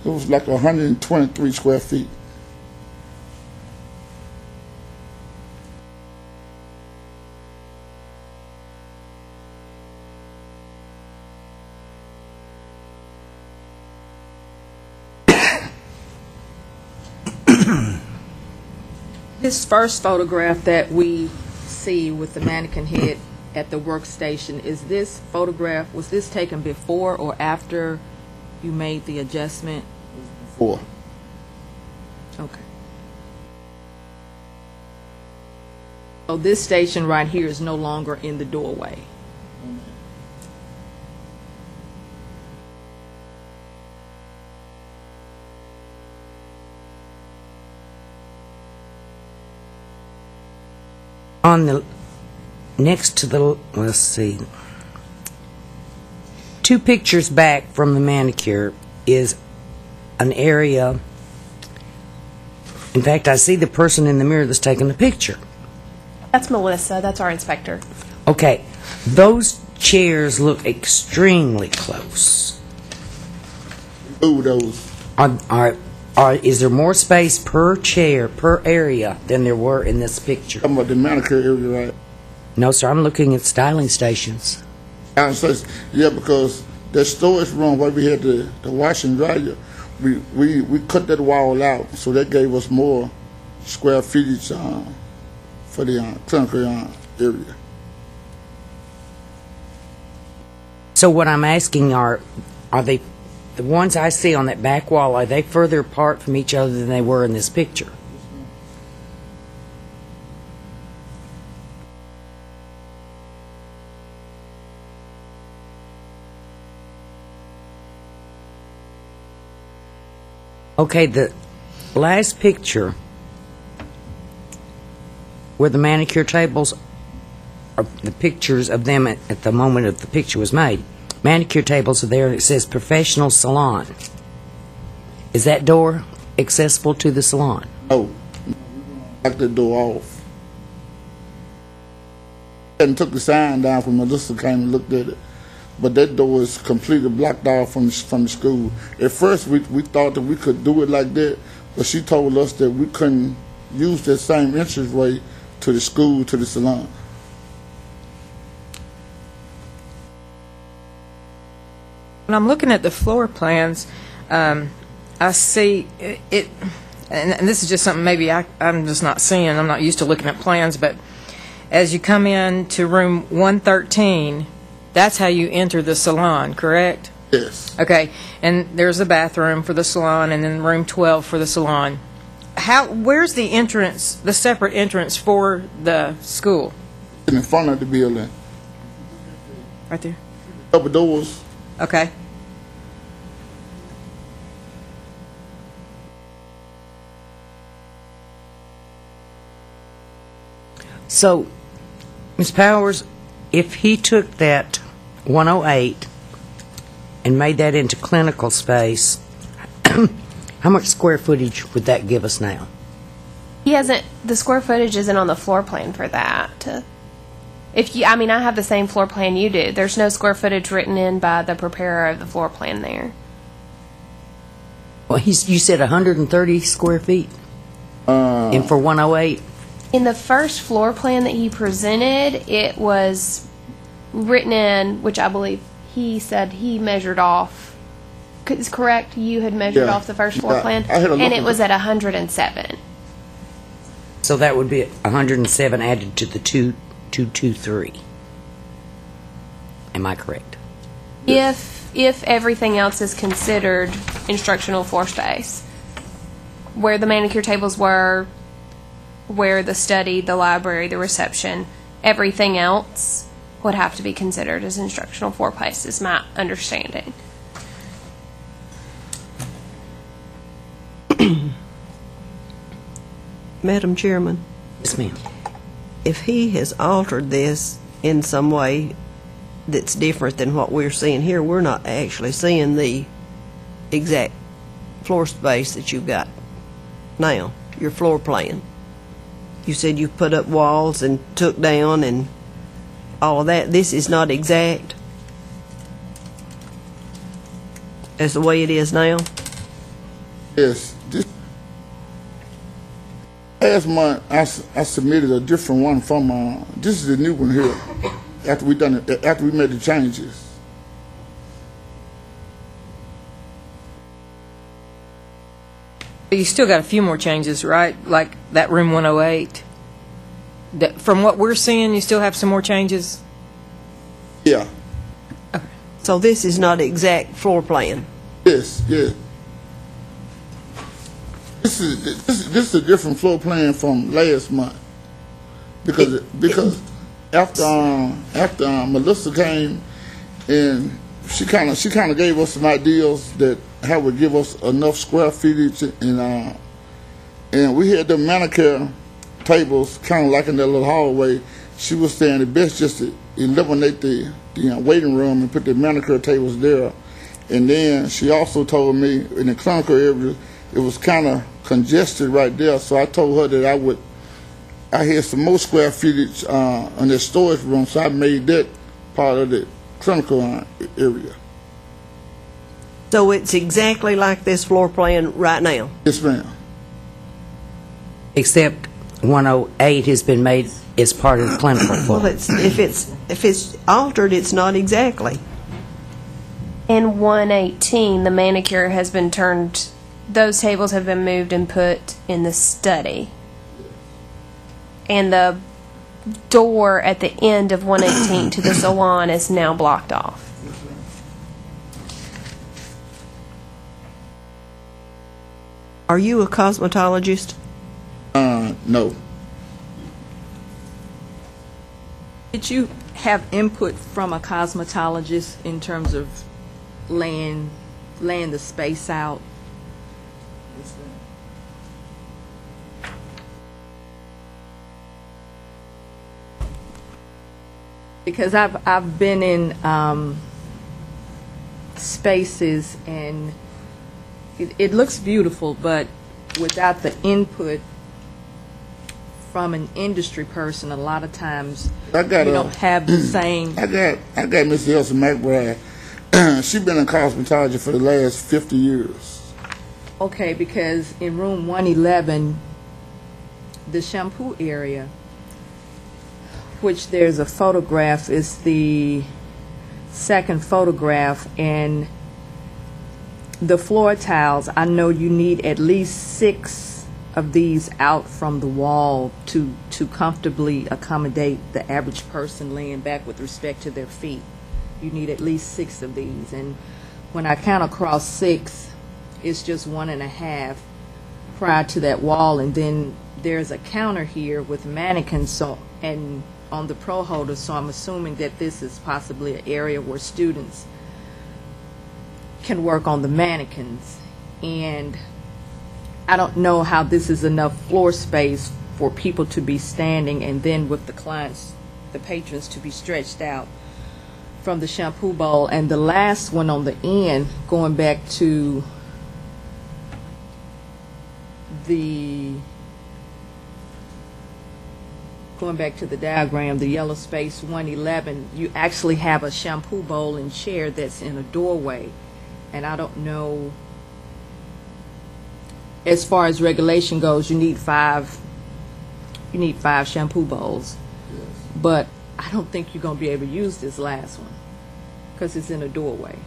It was like 123 square feet. This first photograph that we see with the mannequin head at the workstation, was this taken before or after you made the adjustment? Before. Okay. So this station right here is no longer in the doorway. On the next to the, let's see, 2 pictures back from the manicure is an area. In fact, I see the person in the mirror that's taking the picture. That's Melissa. That's our inspector. Okay, those chairs look extremely close. Ooh, those. Is there more space per chair, per area, than there were in this picture? I'm about the manicure area, right? No, sir, I'm looking at styling stations. Yeah, because that storage room where we had the wash and dryer, we cut that wall out, so that gave us more square footage for the clinical area. So what I'm asking are they, the ones I see on that back wall, are they further apart from each other than they were in this picture? Okay, the last picture where the manicure tables are the pictures of them at the moment of the picture was made. Manicure tables are there, and it says professional salon. Is that door accessible to the salon? No, knocked the door off. And took the sign down when Melissa came and looked at it. But that door is completely blocked off from the school. At first, we thought that we could do it like that, but she told us that we couldn't use that same entranceway to the school, to the salon. When I'm looking at the floor plans, I see it, and this is just something maybe I'm just not seeing. I'm not used to looking at plans, but as you come in to room 113, that's how you enter the salon, correct? Yes. Okay, and there's a bathroom for the salon, and then room 12 for the salon. Where's the entrance, the separate entrance for the school? In front of the building. Right there. Double doors. Okay. So, Ms. Powers, if he took that 108 and made that into clinical space, how much square footage would that give us now? He hasn't, the square footage isn't on the floor plan for that. I mean, I have the same floor plan you do. There's no square footage written in by the preparer of the floor plan there. Well, you said 130 square feet? And for 108? In the first floor plan that he presented, it was written in, which I believe he said he measured off. Is correct? You had measured off the first floor plan? And it was at 107. So that would be 107 added to the 223. Am I correct? If everything else is considered instructional floor space, where the manicure tables were, where the study, the library, the reception, everything else would have to be considered as instructional floor space, is my understanding. Madam Chairman, Yes, ma'am. if he has altered this in some way that's different than what we're seeing here, we're not actually seeing the exact floor space that you've got now, your floor plan. You said you put up walls and took down and all of that. This is not exact as the way it is now. Yes. Last month, I submitted a different one from. This is the new one here. After we made the changes. But you still got a few more changes, right? Like that room 108. From what we're seeing, you still have some more changes? Yeah. So this is not exact floor plan. Yes. Yes. This is a different floor plan from last month because after Melissa came and she kind of gave us some ideas that how would give us enough square footage and we had the manicure tables kind of like in that little hallway. She was saying the best just to eliminate the waiting room and put the manicure tables there, and then she also told me in the clinical area it was kind of congested right there, so I told her that I had some more square footage in the storage room, so I made that part of the clinical area. So it's exactly like this floor plan right now? Yes, ma'am. Except 108 has been made as part of the clinical floor. Well, if it's altered, it's not exactly. In 118, the manicure has been turned, those tables have been moved and put in the study. And the door at the end of 118 to the salon is now blocked off. Are you a cosmetologist? No. Did you have input from a cosmetologist in terms of laying the space out? this room? Because I've been in spaces and it looks beautiful, but without the input from an industry person, a lot of times you don't have the same. I got Miss Elsa McBride. She's been in cosmetology for the last 50 years. Okay, because in room 111, the shampoo area, which there's a photograph, is the second photograph, and the floor tiles, I know you need at least 6 of these out from the wall to comfortably accommodate the average person laying back with respect to their feet. You need at least 6 of these, and when I count across 6, it's just 1.5 prior to that wall, and then there's a counter here with mannequins, so, and on the pro holder, so I'm assuming that this is possibly an area where students can work on the mannequins. And I don't know how this is enough floor space for people to be standing, and then with the clients, the patrons, to be stretched out from the shampoo bowl. And the last one on the end, going back to the diagram, the yellow space 111, you actually have a shampoo bowl and chair that's in a doorway. And I don't know, as far as regulation goes, you need 5 shampoo bowls. Yes. But I don't think you're going to be able to use this last one because it's in a doorway.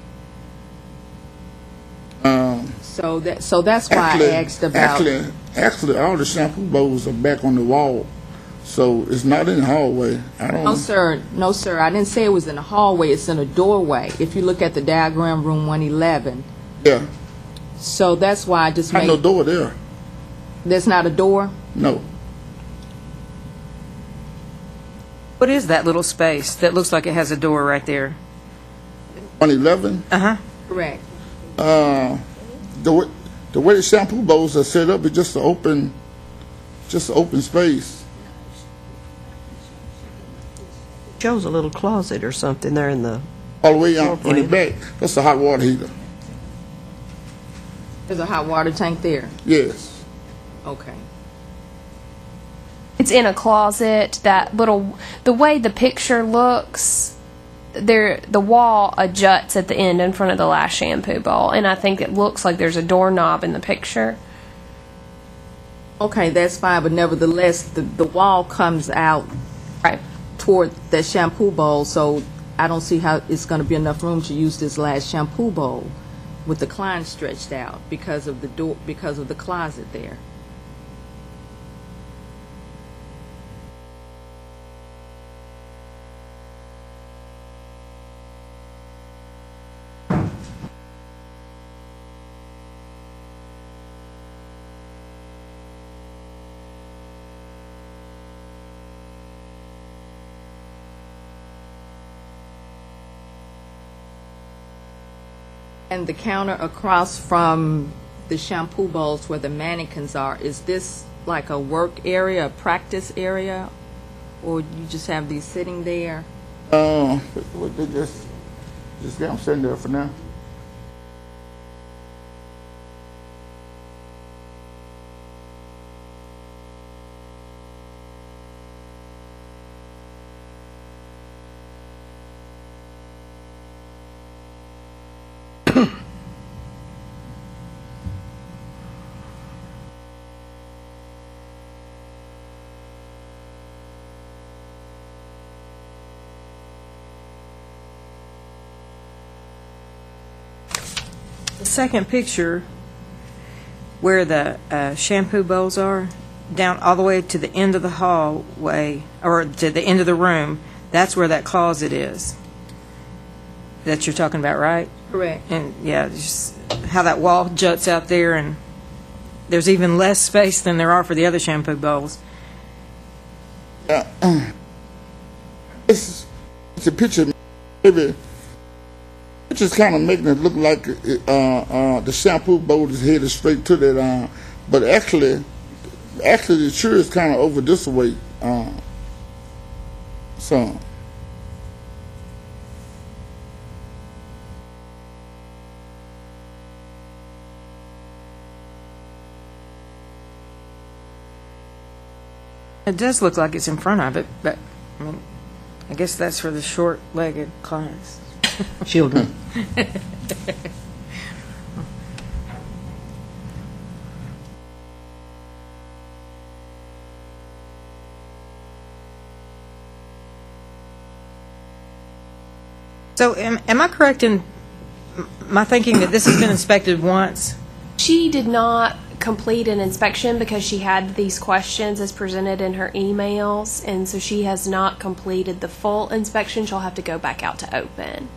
So that's why I asked about. Actually, all the shampoo bowls are back on the wall, so it's not in the hallway. No, sir. I didn't say it was in the hallway. It's in a doorway. If you look at the diagram, room 111. Yeah. So that's why I just made. No door there. There's not a door? No. What is that little space that looks like it has a door right there? 111. Correct. The way the shampoo bowls are set up is just an open space. Shows a little closet or something there in the. All the way on the back. That's a hot water heater. There's a hot water tank there? Yes. Okay. It's in a closet. The way the picture looks, the wall adjuts at the end in front of the last shampoo bowl, and I think it looks like there's a doorknob in the picture. Okay, that's fine, but nevertheless, the wall comes out Right. toward the shampoo bowl, so I don't see how it's going to be enough room to use this last shampoo bowl with the client stretched out because of the door, because of the closet there. And the counter across from the shampoo bowls where the mannequins are, is this like a work area, a practice area, or you just have these sitting there? They just got them sitting there for now. The second picture, where the shampoo bowls are, down all the way to the end of the hallway, or to the end of the room, that's where that closet is. That you're talking about, right? Correct. And yeah, just how that wall juts out there, and there's even less space than there are for the other shampoo bowls. It's a picture. Maybe just kind of making it look like the shampoo bowl is headed straight to that. But actually, the tree is kind of over this way. So. It does look like it's in front of it, but I mean, I guess that's for the short-legged clients. Children. So am I correct in my thinking that this has been inspected once? She did not complete an inspection because she had these questions as presented in her emails, and so she has not completed the full inspection. She'll have to go back out to open.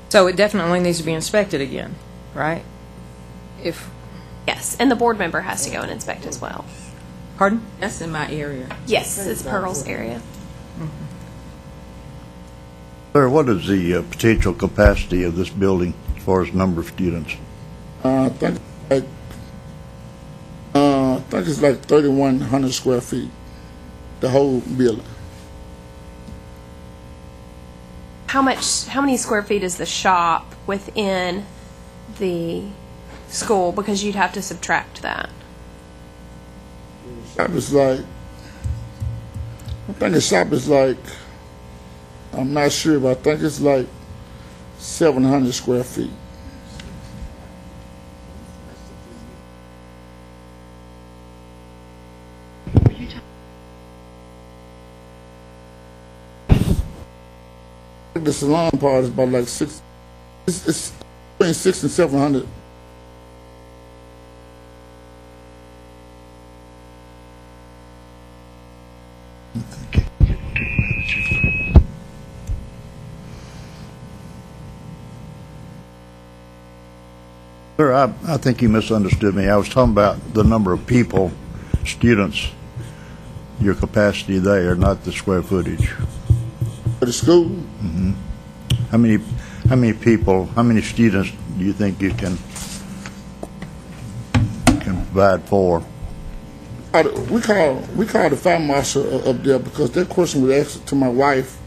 So it definitely needs to be inspected again, right? Yes, and the board member has to go and inspect as well. Pardon? That's in my area. Yes, it's Pearl's area. Sir, what is the potential capacity of this building as far as number of students? I think it's like 3,100 square feet, the whole building. How many square feet is the shop within the school? Because you'd have to subtract that. Shop is like, I think the shop is like, I'm not sure, but I think it's like 700 square feet. The salon part is about like it's between 600 and 700. Sir, I think you misunderstood me. I was talking about the number of people, students, your capacity there, not the square footage. For the school? Mm-hmm. How many people, how many students do you think you can provide for? We called the fire marshal up there because that question was asked to my wife,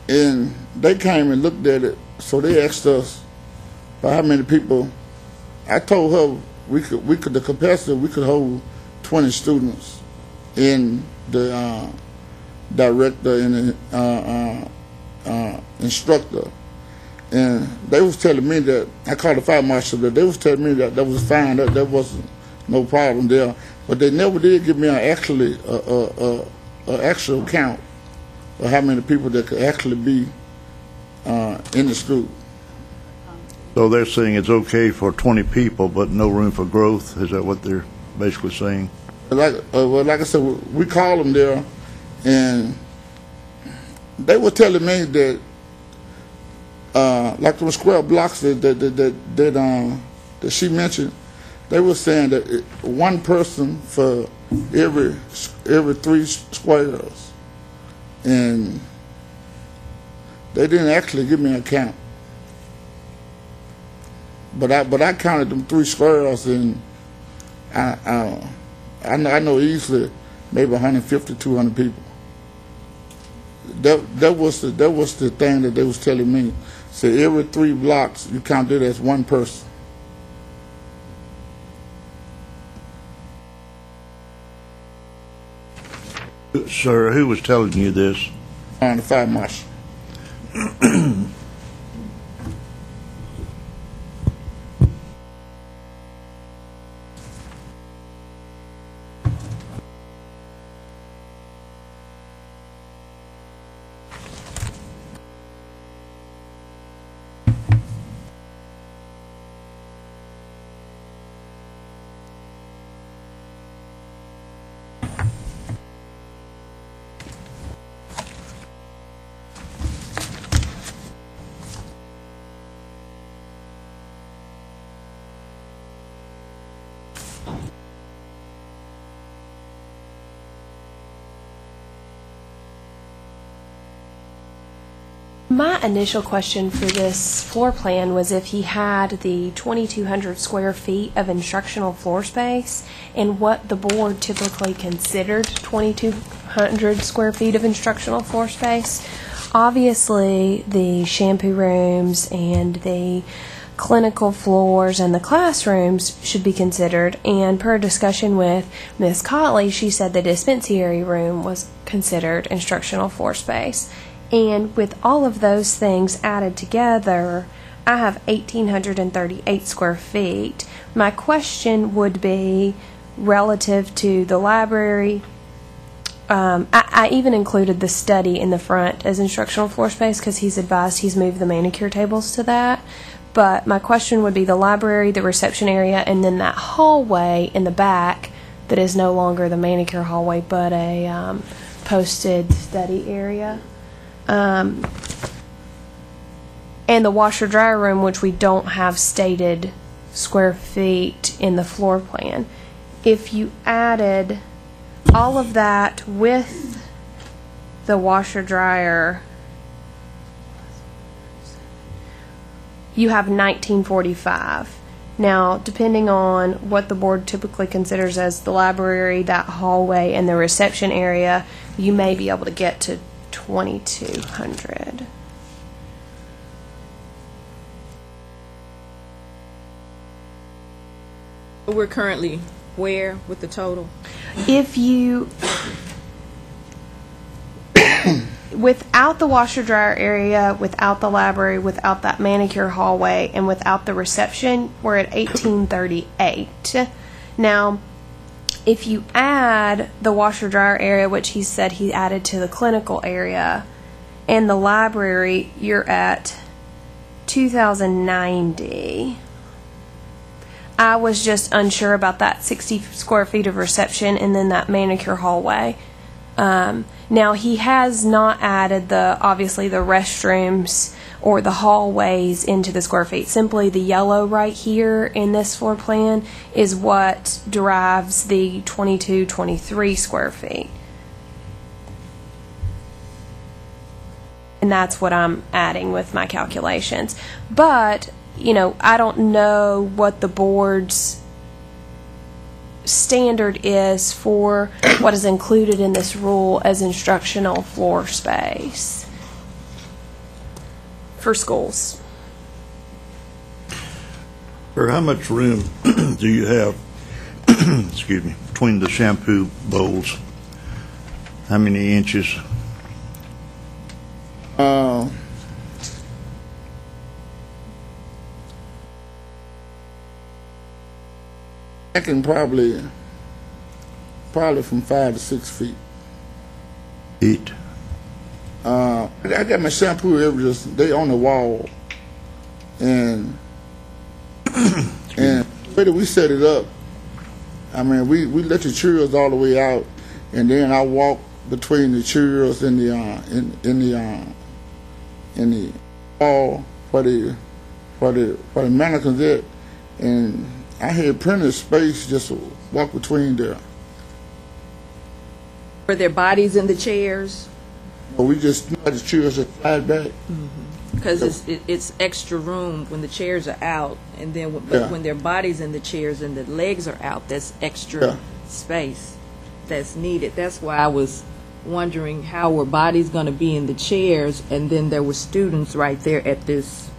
and they came and looked at it. So they asked us about how many people. I told her the capacity we could hold 20 students, and the director and the instructor, and they was telling me that I called the fire marshal. That they was telling me that was fine. That wasn't no problem there. But they never did give me an actual count of how many people that could actually be in the school. So they're saying it's okay for 20 people, but no room for growth. Is that what they're basically saying? Like I said, we called them there, and they were telling me that like those square blocks that she mentioned, they were saying that one person for every 3 squares, and they didn't actually give me a count. But I counted them 3 squares, and I know easily maybe 150, 200 people. That was the thing that they was telling me. So every 3 blocks you count it as one person. Sir, who was telling you this? On the fire marshal. My initial question for this floor plan was if he had the 2,200 square feet of instructional floor space and what the board typically considered 2,200 square feet of instructional floor space. Obviously, the shampoo rooms and the clinical floors and the classrooms should be considered, and per discussion with Ms. Cotley, she said the dispensary room was considered instructional floor space. And with all of those things added together, I have 1,838 square feet. My question would be relative to the library. I even included the study in the front as instructional floor space because he's advised he's moved the manicure tables to that. But my question would be the library, the reception area, and then that hallway in the back that is no longer the manicure hallway but a posted study area. And the washer dryer room, which we don't have stated square feet in the floor plan. If you added all of that with the washer dryer, you have 1945. Now, depending on what the board typically considers as the library, that hallway, and the reception area, you may be able to get to 2,200. We're currently where with the total? If you, without the washer dryer area, without the library, without that manicure hallway, and without the reception, we're at 1,838. Now, if you add the washer dryer area, which he said he added to the clinical area, and the library, you're at 2,090. I was just unsure about that 60 square feet of reception and then that manicure hallway. Now, he has not added obviously the restrooms or the hallways into the square feet. Simply the yellow right here in this floor plan is what derives the 2,223 square feet. And that's what I'm adding with my calculations. But, you know, I don't know what the board's standard is for what is included in this rule as instructional floor space for schools. Or how much room do you have, excuse me, between the shampoo bowls? How many inches? I can probably from 5 to 6 feet. 8. I got my shampoo areas, they on the wall, and the way that we set it up, I mean, we let the churros all the way out, and then I walk between the churros and the wall for the mannequins at, and I had plenty of space just to walk between there. Were there bodies in the chairs? But we just let the chairs just slide back. Because it's extra room when the chairs are out, and then when there are bodies in the chairs and the legs are out, that's extra space that's needed. That's why I was wondering how were bodies going to be in the chairs, and then there were students right there at this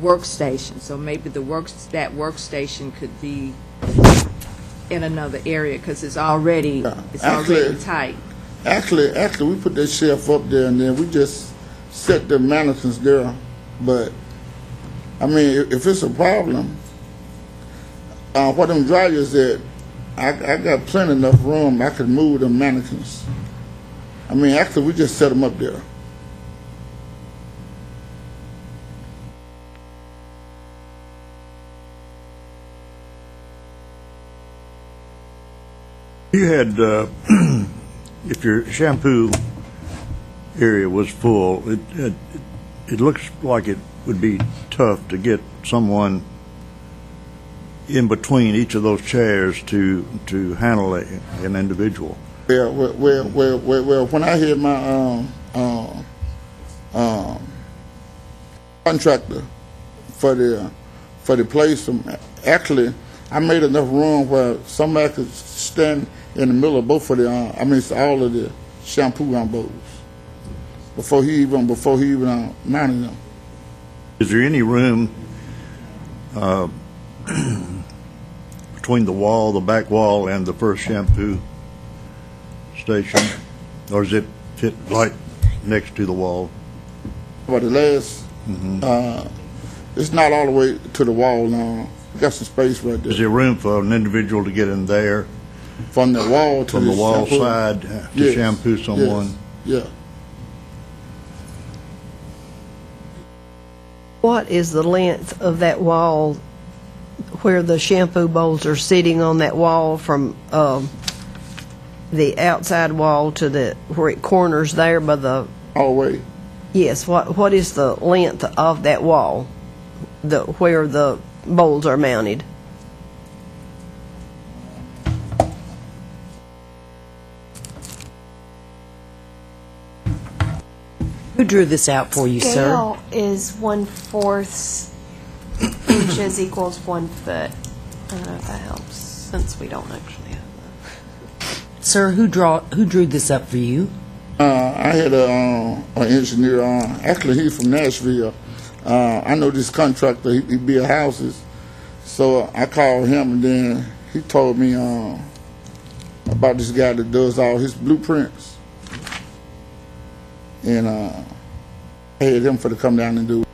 workstation. So maybe that workstation could be in another area because it's already tight. Actually, we put that shelf up there, and then we just set the mannequins there. But I mean, if it's a problem, what them dryers at, I got plenty enough room. I could move the mannequins. I mean, actually, we just set them up there. You had, if your shampoo area was full, it looks like it would be tough to get someone in between each of those chairs to handle an individual. Yeah, well, when I had my contractor for the place. Actually, I made enough room where somebody could stand in the middle of both of the all of the shampoo bowls before he even mounted them. Is there any room between the wall, the back wall, and the first shampoo station, or does it fit right next to the wall? But the last, it's not all the way to the wall now. We got some space right there. Is there room for an individual to get in there from the wall to from the wall shampoo side to shampoo someone? Yes. Yeah. What is the length of that wall where the shampoo bowls are sitting on that wall from the outside wall to where it corners there by the hallway? Yes. What is the length of that wall, where the bowls are mounted? Who drew this out for you, sir? Scale is 1/4 inches equals 1 foot. I don't know if that helps, since we don't actually have that. Sir, who drew this up for you? I had an engineer. Actually, he's from Nashville. I know this contractor. He build houses, so I called him, and then he told me about this guy that does all his blueprints, and I had him to come down and do it.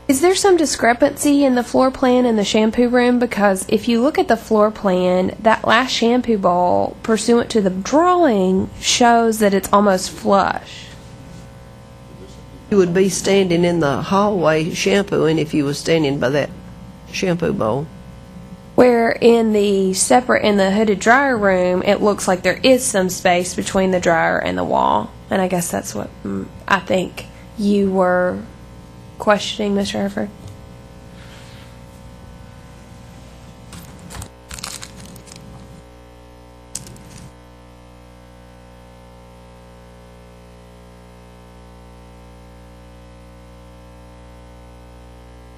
Is there some discrepancy in the floor plan in the shampoo room? Because if you look at the floor plan, that last shampoo bowl, pursuant to the drawing, shows that it's almost flush. You would be standing in the hallway shampooing if you was standing by that shampoo bowl. Where in the hooded dryer room, it looks like there is some space between the dryer and the wall. And I guess that's what I think you were questioning, Mr. Hereford.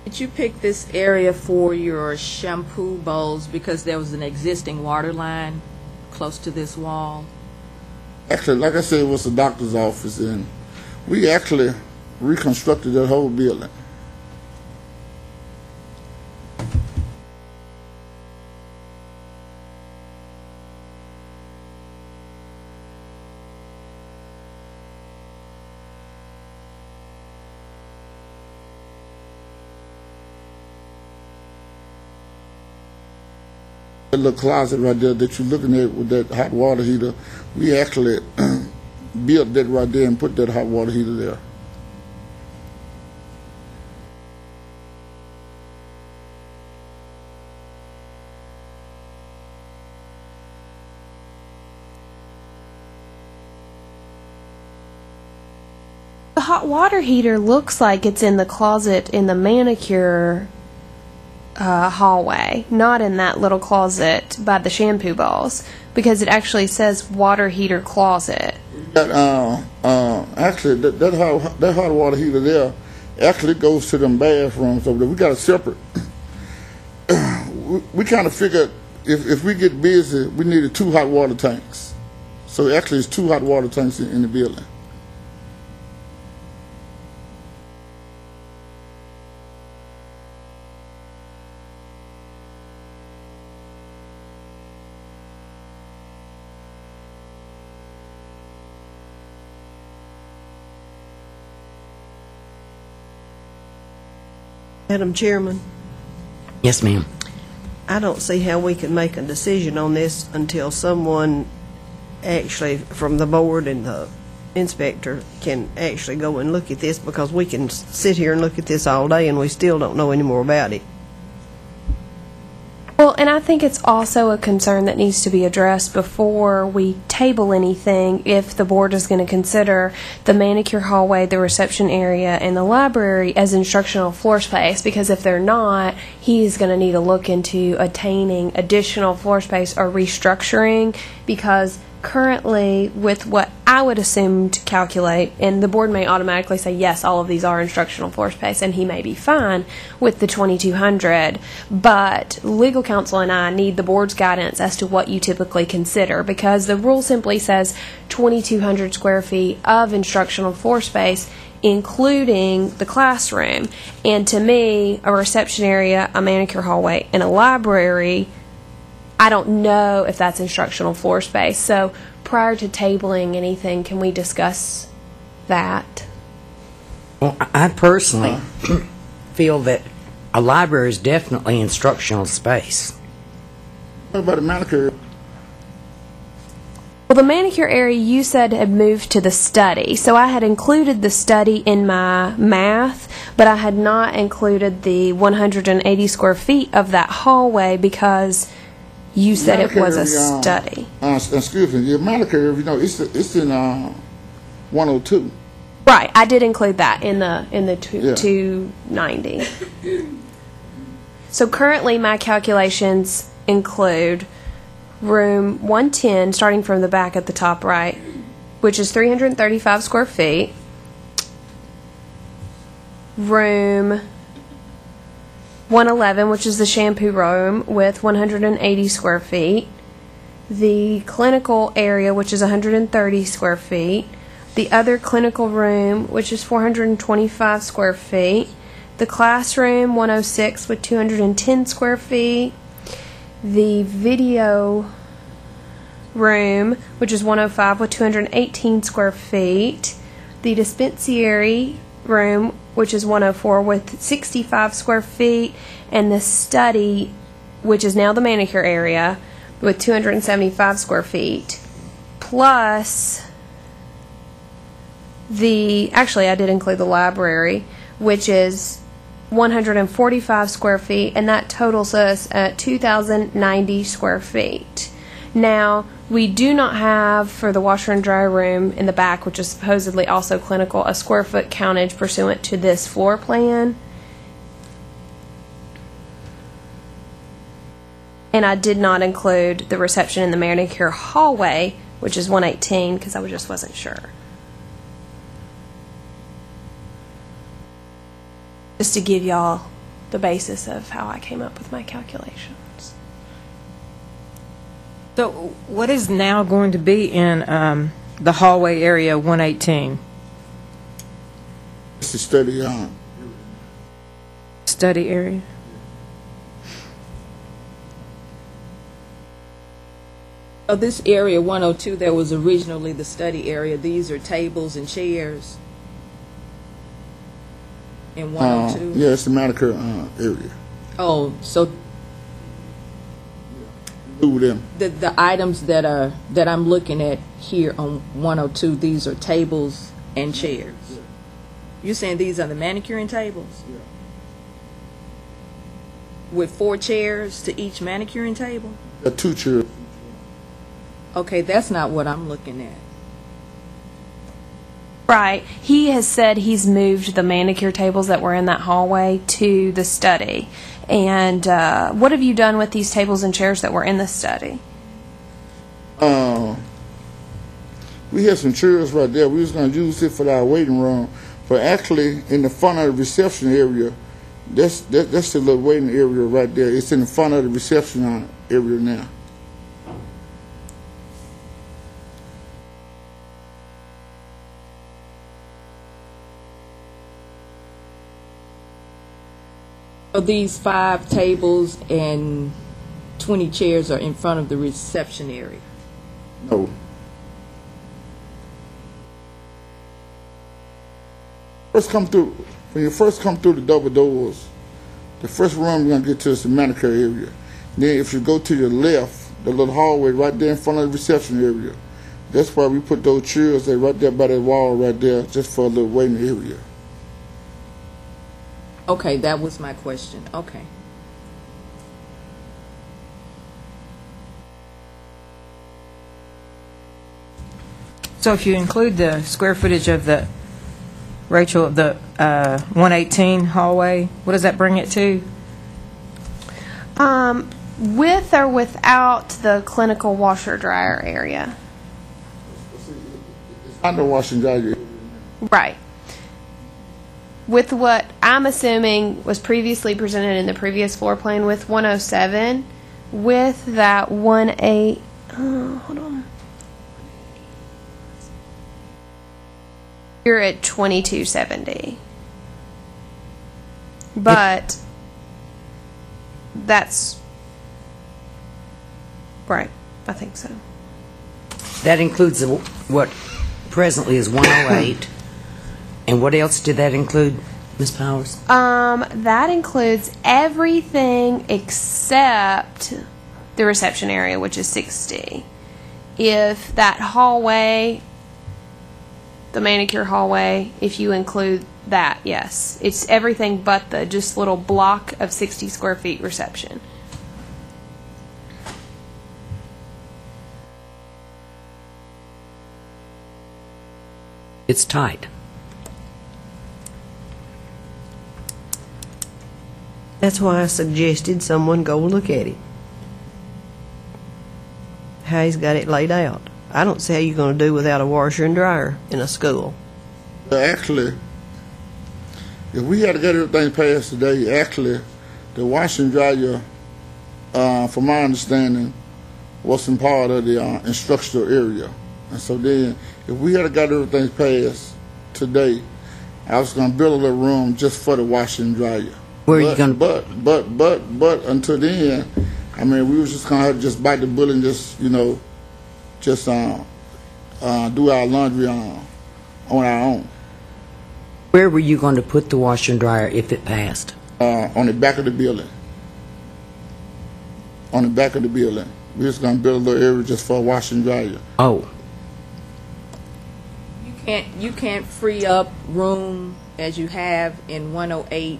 Did you pick this area for your shampoo bowls because there was an existing water line close to this wall? Actually, like I said, it was the doctor's office, and we actually reconstructed that whole building. That little closet right there that you're looking at with that hot water heater, we actually built that right there and put that hot water heater there. The hot water heater looks like it's in the closet in the manicure hallway, not in that little closet by the shampoo bowls, because it actually says water heater closet. Actually, that hot water heater there actually goes to them bathrooms over there. We got a separate. we kind of figured if we get busy, we needed 2 hot water tanks. So actually, it's 2 hot water tanks in the building. Madam Chairman, Yes, ma'am. I don't see how we can make a decision on this until someone actually from the board and the inspector can actually go and look at this, because we can sit here and look at this all day and we still don't know any more about it. Well, and I think it's also a concern that needs to be addressed before we table anything if the board is going to consider the manicure hallway, the reception area, and the library as instructional floor space, because if they're not, he's going to need to look into attaining additional floor space or restructuring, because currently with what I would assume to calculate, and the board may automatically say yes, all of these are instructional floor space, and he may be fine with the 2,200, but legal counsel and I need the board's guidance as to what you typically consider, because the rule simply says 2,200 square feet of instructional floor space, including the classroom. And to me, a reception area, a manicure hallway, and a library, I don't know if that's instructional floor space. So prior to tabling anything, can we discuss that? Well, I personally feel that a library is definitely instructional space. What about the manicure? Well, the manicure area you said had moved to the study. So I had included the study in my math, but I had not included the 180 square feet of that hallway because you said it was a study. Excuse me. Your manicure, it's in 102. Right, I did include that in the 290. So currently, my calculations include room 110, starting from the back at the top right, which is 335 square feet. Room 111, which is the shampoo room, with 180 square feet. The clinical area, which is 130 square feet. The other clinical room, which is 425 square feet. The classroom, 106, with 210 square feet. The video room, which is 105, with 218 square feet. The dispensary room, which is 104, with 65 square feet, and the study, which is now the manicure area, with 275 square feet, plus actually I did include the library, which is 145 square feet, and that totals us at 2,090 square feet. Now, we do not have, for the washer and dryer room in the back, which is supposedly also clinical, a square foot countage pursuant to this floor plan. And I did not include the reception in the manicure hallway, which is 118, because I just wasn't sure. Just to give y'all the basis of how I came up with my calculations. So what is now going to be in the hallway area 118? It's a study Study area? So this area 102 that was originally the study area, these are tables and chairs in 102? Yeah, it's the manicure area. Oh, so Them. the items that I'm looking at here on 102, these are tables and chairs. You're saying these are the manicuring tables? Yeah. With 4 chairs to each manicuring table? 2 chairs. Okay, that's not what I'm looking at. Right. He has said he's moved the manicure tables that were in that hallway to the study. And what have you done with these tables and chairs that were in the study? We had some chairs right there. We was going to use it for our waiting room. But actually, in the front of the reception area, that's the little waiting area right there. It's in the front of the reception area now. So these 5 tables and 20 chairs are in front of the reception area? No. When you first come through the double doors, the first room you're going to get to is the manicure area. Then if you go to your left, the little hallway right there in front of the reception area, that's why we put those chairs there right there by that wall right there, just for a little waiting area. Okay, that was my question. Okay. So if you include the square footage of the, Rachel, the 118 hallway, what does that bring it to? With or without the clinical washer dryer area? It's under wash and dry. Right. With what I'm assuming was previously presented in the previous floor plan with 107, with that 18, hold on. You're at 2270. But that's right. I think so. That includes what presently is 108. And what else did that include, Ms. Powers? That includes everything except the reception area, which is 60. If that hallway, the manicure hallway, if you include that, yes. It's everything but the just little block of 60 square feet reception. It's tight. That's why I suggested someone go look at it. How he's got it laid out. I don't see how you're going to do without a washer and dryer in a school. Actually, if we had to get everything passed today, actually, the wash and dryer, from my understanding, wasn't part of the instructional area. And so then, if we had got everything passed today, I was going to build a little room just for the wash and dryer. Where are you going to? But until then, I mean, we was just going to have to just bite the bullet and just, you know, just do our laundry on our own. Where were you going to put the washer and dryer if it passed? On the back of the building. On the back of the building. We're just going to build a little area just for a wash and dryer. Oh. You can't free up room as you have in 108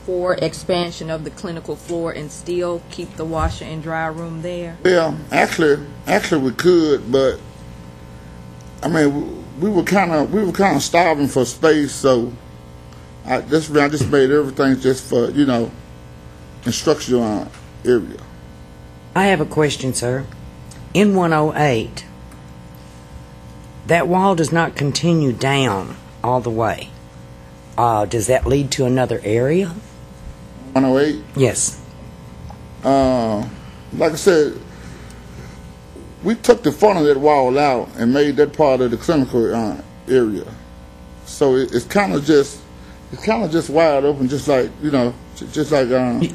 for expansion of the clinical floor and still keep the washer and dryer room there? Yeah, actually we could, but I mean we were kind of starving for space, so I just made everything just for, you know, instructional area. I have a question, sir. In 108, that wall does not continue down all the way. Does that lead to another area? 108? Yes. Like I said, we took the front of that wall out and made that part of the clinical area. So it's kind of just wide open, just like, you know, just like.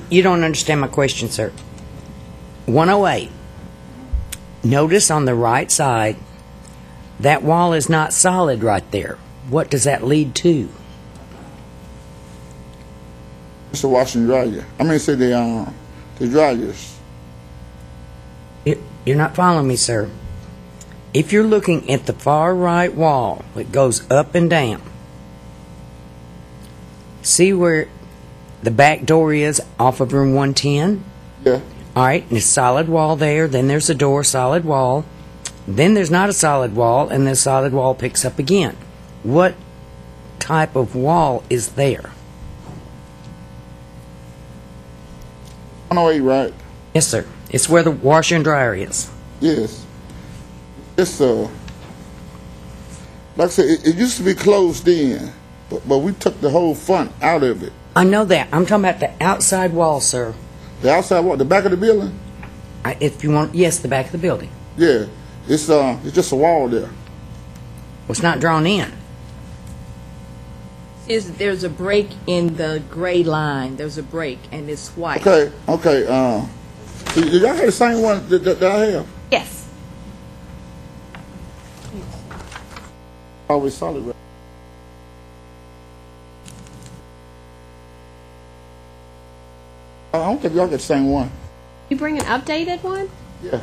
You don't understand my question, sir. 108. Notice on the right side, that wall is not solid right there. What does that lead to? It's a wash and dryer. I mean, say the dryers. You're not following me, sir. If you're looking at the far right wall, it goes up and down. See where the back door is off of room 110? Yeah. All right, and a solid wall there, then there's a door, solid wall. Then there's not a solid wall, and the solid wall picks up again. What type of wall is there? 108, right? Yes, sir. It's where the washer and dryer is. Yes. It's like I said, it used to be closed in, but we took the whole front out of it. I know that. I'm talking about the outside wall, sir. The outside wall, the back of the building? If you want, yes, the back of the building. Yeah. It's just a wall there. Well, it's not drawn in. There's a break in the gray line. There's a break, and it's white. Okay. Did y'all have the same one that I have? Yes. Always solid, right? I don't think y'all got the same one. You bring an updated one? Yeah.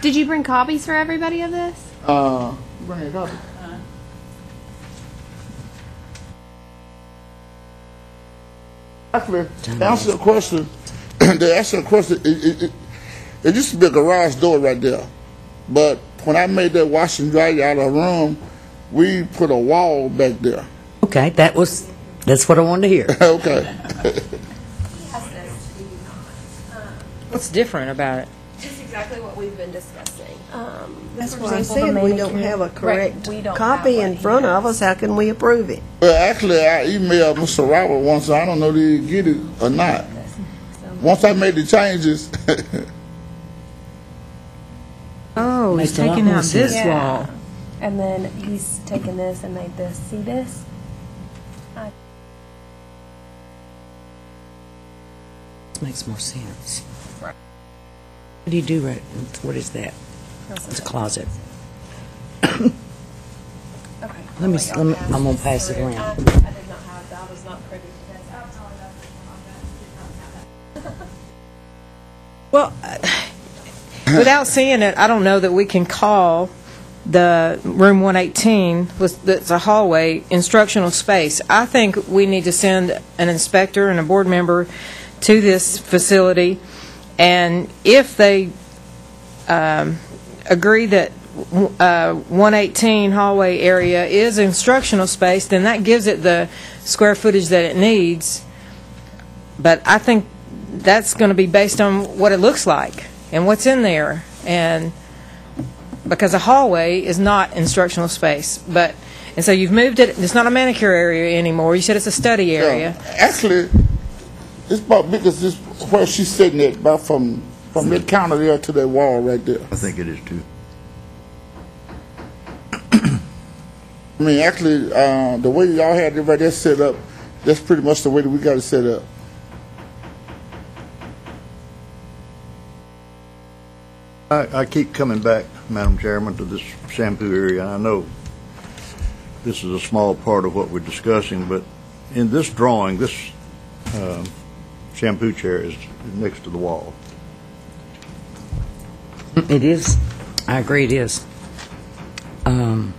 Did you bring copies for everybody of this? Bring a copy. Actually, to answer your question, it used to be a garage door right there. But when I made that wash and dry out of the room, we put a wall back there. Okay, that's what I wanted to hear. Okay. What's different about it? Just exactly what we've been discussing. That's For why I example, the said we don't manicure- have a correct Right, we don't copy have in what he front of has. us. How can we approve it? Well, actually, I emailed Mr. Robert once. I don't know if he get it or not. Once I made the changes, Oh, he's Makes a lot taking more out this sense. wall. And then he's taken this and made this. See this? Makes more sense. Right. What do you do right? What is that? It's a closet. Okay. Let me I'm gonna pass it around. I did not have that. I was not privy to this. I apologize. I did not have that. Well, without seeing it, I don't know that we can call the room 118, that's a hallway, instructional space. I think we need to send an inspector and a board member to this facility, and if they agree that 118 hallway area is instructional space, then that gives it the square footage that it needs. But I think that's going to be based on what it looks like and what's in there, and because a hallway is not instructional space. And so you've moved it. It's not a manicure area anymore. You said it's a study area. actually, it's about because this where she's sitting at, about from that counter there to that wall right there. I think it is too. I mean, actually, the way y'all had it right there set up, that's pretty much the way that we got it set up. I keep coming back, Madam Chairman, to this shampoo area. I know this is a small part of what we're discussing, but in this drawing, this shampoo chair is next to the wall. It is. I agree. It is. And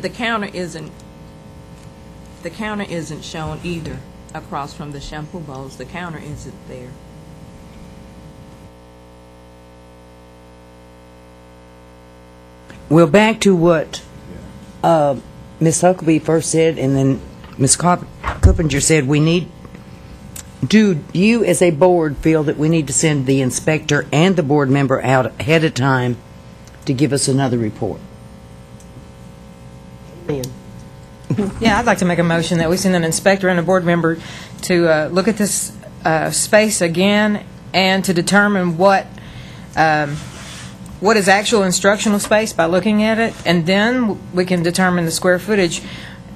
the counter isn't shown either across from the shampoo bowls. The counter isn't there. Well, back to what Ms. Huckabee first said, and then Ms. Kuppinger said we need. Do you, as a board, feel that we need to send the inspector and the board member out ahead of time to give us another report? Yeah, I'd like to make a motion that we send an inspector and a board member to look at this space again and to determine what is actual instructional space by looking at it, and then we can determine the square footage.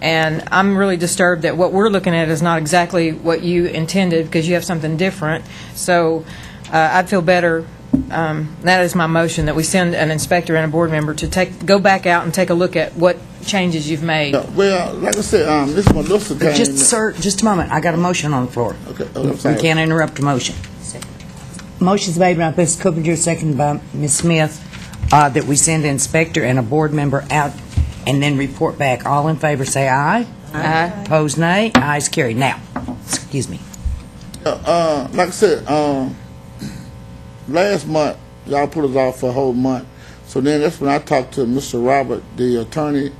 And I'm really disturbed that what we're looking at is not exactly what you intended, because you have something different. So I'd feel better. That is my motion, that we send an inspector and a board member to go back out and take a look at what changes you've made. Well, like I said, this Melissa came. Sir, just a moment. I got a motion on the floor. Okay, I'm sorry. We can't interrupt a motion. Motion's made by Ms. Kuppinger, seconded by Ms. Smith, that we send an inspector and a board member out and then report back. All in favor say aye. Aye. Opposed, nay. Ayes carried. Now, excuse me. Like I said, last month, y'all put us off for a whole month. So then that's when I talked to Mr. Robert, the attorney,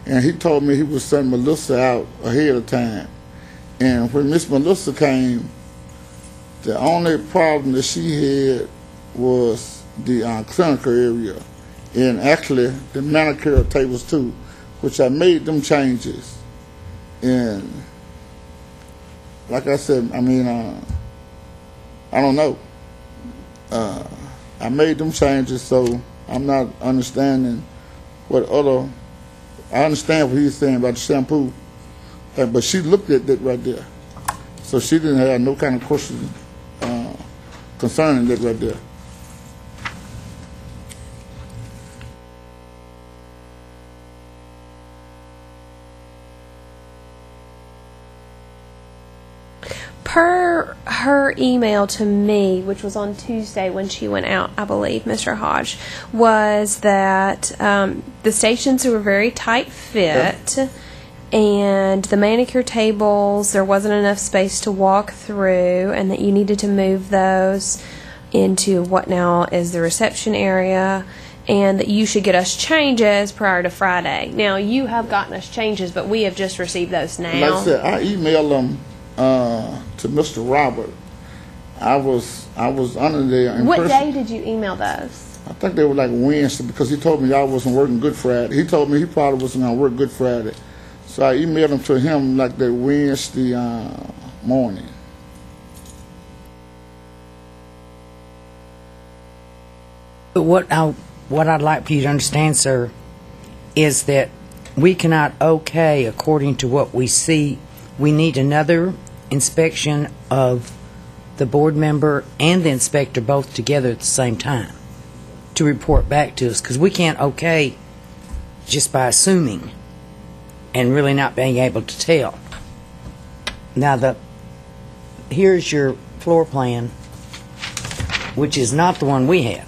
and he told me he would send Melissa out ahead of time. And when Miss Melissa came, the only problem that she had was the clinical area, and actually the manicure tables too, which I made them changes. And like I said, I mean, I don't know. I made them changes, so I'm not understanding what other. I understand what he's saying about the shampoo, but she looked at that right there, so she didn't have no kind of question concerning that right there. Per her email to me, which was on Tuesday when she went out, I believe, Mr. Hodge, was that the stations were very tight fit. and the manicure tables, there wasn't enough space to walk through, and that you needed to move those into what now is the reception area, and that you should get us changes prior to Friday. Now, you have gotten us changes, but we have just received those now. Like I said, I emailed them to Mr. Robert. I was under the impression. What day did you email those? I think they were like Wednesday, because he told me y'all wasn't working Good Friday. He told me he probably wasn't going to work Good Friday. So I emailed them to him like that Wednesday morning. But what I'd like for you to understand, sir, is that we cannot okay, according to what we see, we need another inspection of the board member and the inspector both together at the same time to report back to us, because we can't okay just by assuming and really not being able to tell. Now, here's your floor plan, which is not the one we have.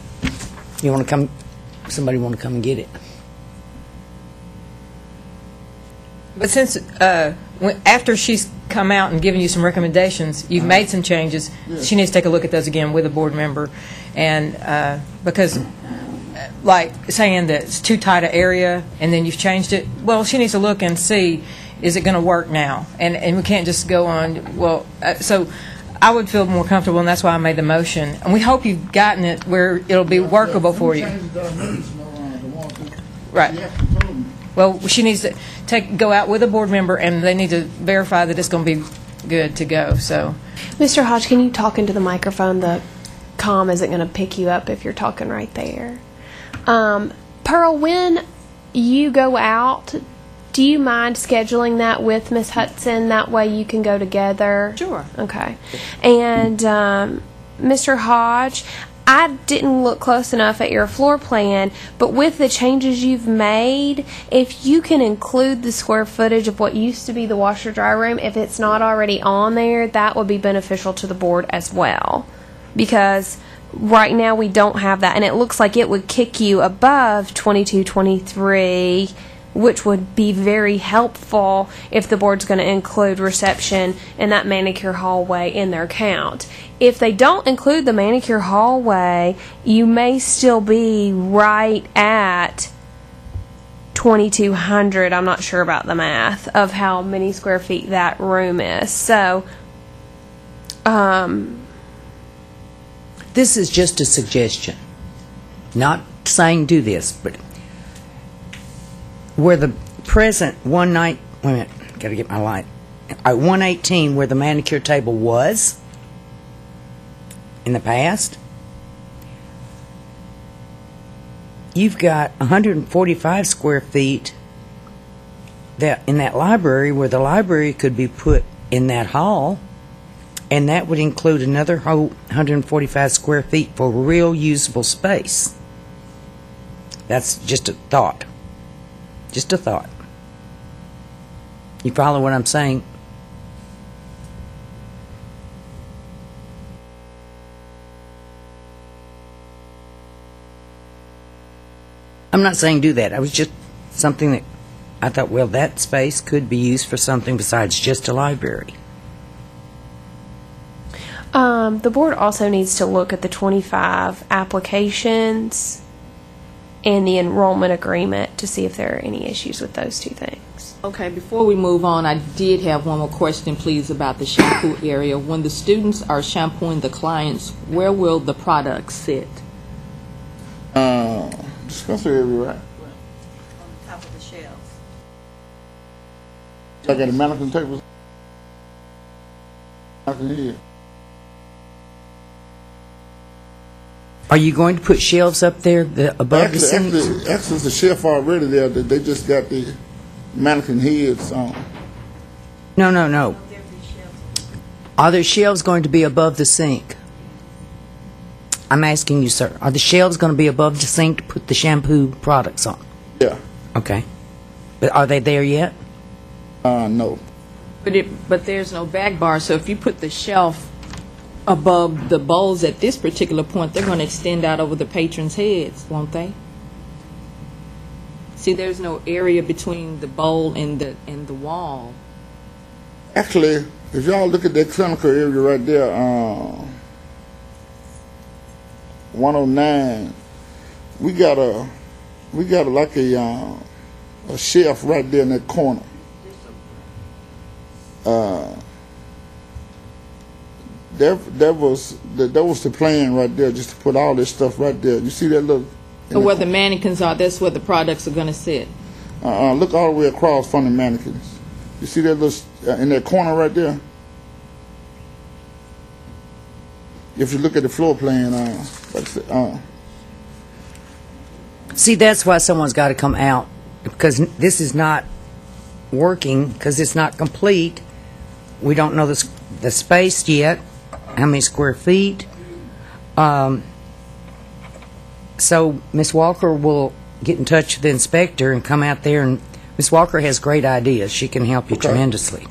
You want to come? Somebody want to come and get it? But since after she's come out and given you some recommendations, you've made some changes. Yeah. She needs to take a look at those again with a board member, and because like saying that it's too tight an area and then you've changed it, well, she needs to look and see, is it going to work now? And we can't just go on. Well, so I would feel more comfortable, and that's why I made the motion. And we hope you've gotten it where it'll be workable for you. Right. Well, she needs to go out with a board member, and they need to verify that it's going to be good to go. So, Mr. Hodge, can you talk into the microphone? The comm isn't going to pick you up if you're talking right there. Pearl, when you go out, do you mind scheduling that with Miss Hudson? That way you can go together. Sure. Okay. And Mr. Hodge, I didn't look close enough at your floor plan, but with the changes you've made, if you can include the square footage of what used to be the washer dry room, if it's not already on there, that would be beneficial to the board as well. Because right now we don't have that, and it looks like it would kick you above 2223, which would be very helpful if the board's going to include reception and that manicure hallway in their count. If they don't include the manicure hallway, you may still be right at 2,200. I'm not sure about the math of how many square feet that room is. So, This is just a suggestion. Not saying do this, but where the present wait a minute, gotta get my light. 118, where the manicure table was in the past, you've got 145 square feet that in that library, where the library could be put in that hall, and that would include another 145 square feet for real usable space. That's just a thought. Just a thought. You follow what I'm saying? I'm not saying do that. I was just something that I thought, well, that space could be used for something besides just a library. the board also needs to look at the 25 applications and the enrollment agreement to see if there are any issues with those two things. Okay, before we move on, I did have one more question, please, about the shampoo area. When the students are shampooing the clients, where will the products sit? Dispensary area, right? On top of the shelves. I got a mannequin table. Mannequin here. Are you going to put shelves up there above the sinks? Actually, there's a shelf already there. That they just got the mannequin heads on. No. Are there shelves going to be above the sink? I'm asking you, sir. Are the shelves going to be above the sink to put the shampoo products on? Yeah. Okay. But are they there yet? No. But there's no back bar, so if you put the shelf above the bowls at this particular point, they're going to extend out over the patrons' heads, won't they? See See, there's no area between the bowl and the wall. Actually, if y'all look at that clinical area right there, 109, we got like a shelf right there in that corner. That was the plan right there, just to put all this stuff right there. You see that little? So where the mannequins are, that's where the products are going to sit. Look all the way across from the mannequins. You see that little in that corner right there? If you look at the floor plan, See, that's why someone's got to come out, because this is not working, because it's not complete. We don't know the space yet, how many square feet. So Ms. Walker will get in touch with the inspector and come out there, and Ms. Walker has great ideas. She can help you tremendously.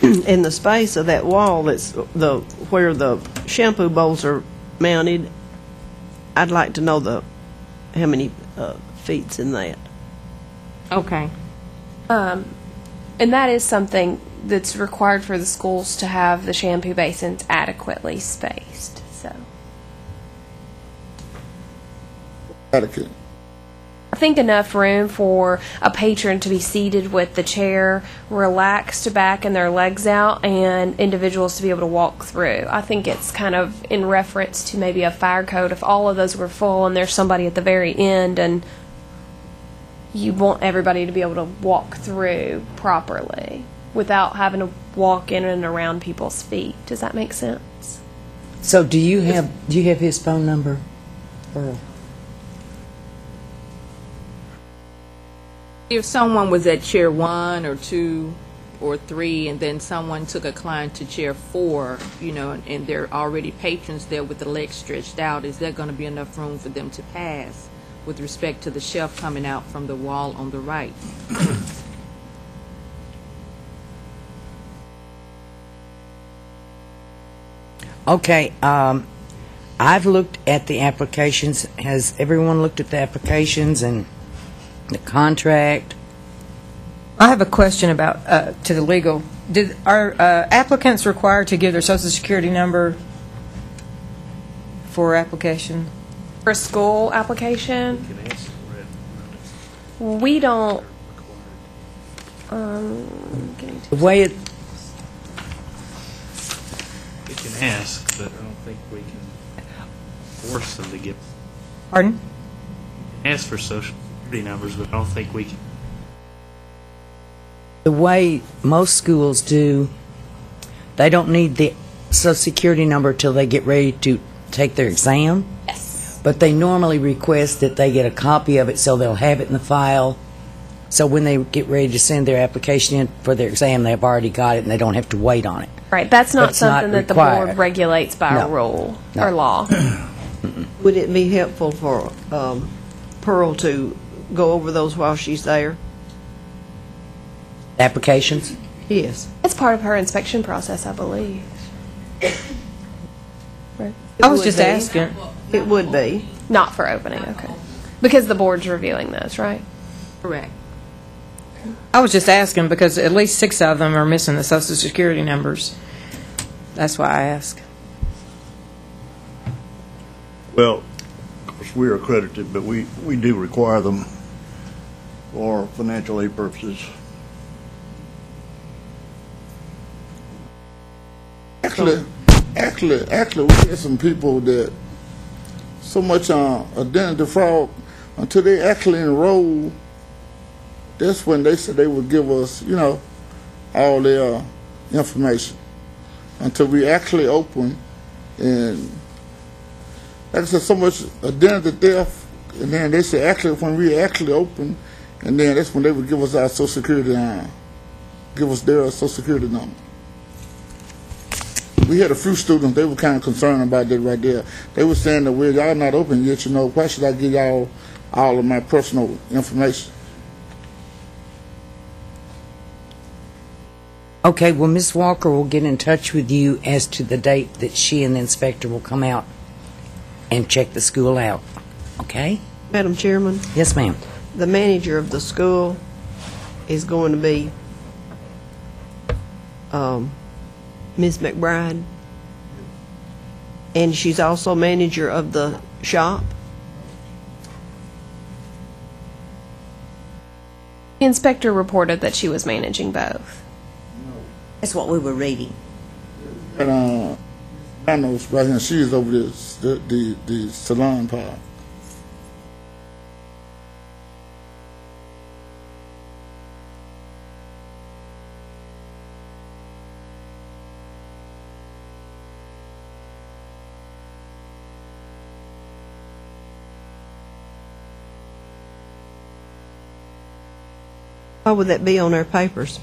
In the space of that wall that's where the shampoo bowls are mounted, I'd like to know how many feet's in that. Okay. And that is something that's required for the schools to have the shampoo basins adequately spaced. So adequate. I think enough room for a patron to be seated with the chair relaxed back and their legs out, and individuals to be able to walk through. I think it's kind of in reference to maybe a fire code. If all of those were full and there's somebody at the very end, and you want everybody to be able to walk through properly without having to walk in and around people's feet. Does that make sense? So do you have his phone number, Earl? If someone was at chair 1 or 2 or 3, and then someone took a client to chair 4, and there are already patrons there with the legs stretched out, is there going to be enough room for them to pass with respect to the shelf coming out from the wall on the right? Okay, I've looked at the applications. Has everyone looked at the applications and the contract? I have a question about, to the legal. Are applicants required to give their Social Security number for application? For a school application, we don't. The way it, We can ask, but I don't think we can force them to give. Pardon? Ask for social security numbers, but I don't think we can. the way most schools do, they don't need the Social Security number till they get ready to take their exam. Yes. But they normally request that they get a copy of it so they'll have it in the file. So when they get ready to send their application in for their exam, they've already got it and they don't have to wait on it. Right. That's not That's not something that the required. board regulates by No. a rule No. or law. Would it be helpful for Pearl to go over those while she's there? Applications? Yes. It's part of her inspection process, I believe. Right. I was would just be. asking. It would be. Not for opening, okay. Because the board's reviewing those, right? Correct. I was just asking because at least 6 of them are missing the Social Security numbers. That's why I ask. Well, of course, we're accredited, but we do require them for financial aid purposes. Actually, we had some people that so much identity fraud until they actually enroll. That's when they said they would give us, all their information until we actually open. And like I said, so much identity theft. And then they said actually when we actually open, and then that's when they would give us our Social Security, give us their Social Security number. We had a few students, they were kind of concerned about that right there. They were saying that, well, y'all not open yet, why should I give y'all all of my personal information? Okay, well, Ms. Walker will get in touch with you as to the date that she and the inspector will come out and check the school out. Okay? Madam Chairman, Yes, ma'am. the manager of the school is going to be Ms. McBride, and she's also manager of the shop. The inspector reported that she was managing both. That's what we were reading. And I know right here, she's over this the salon part. Why would that be on their papers?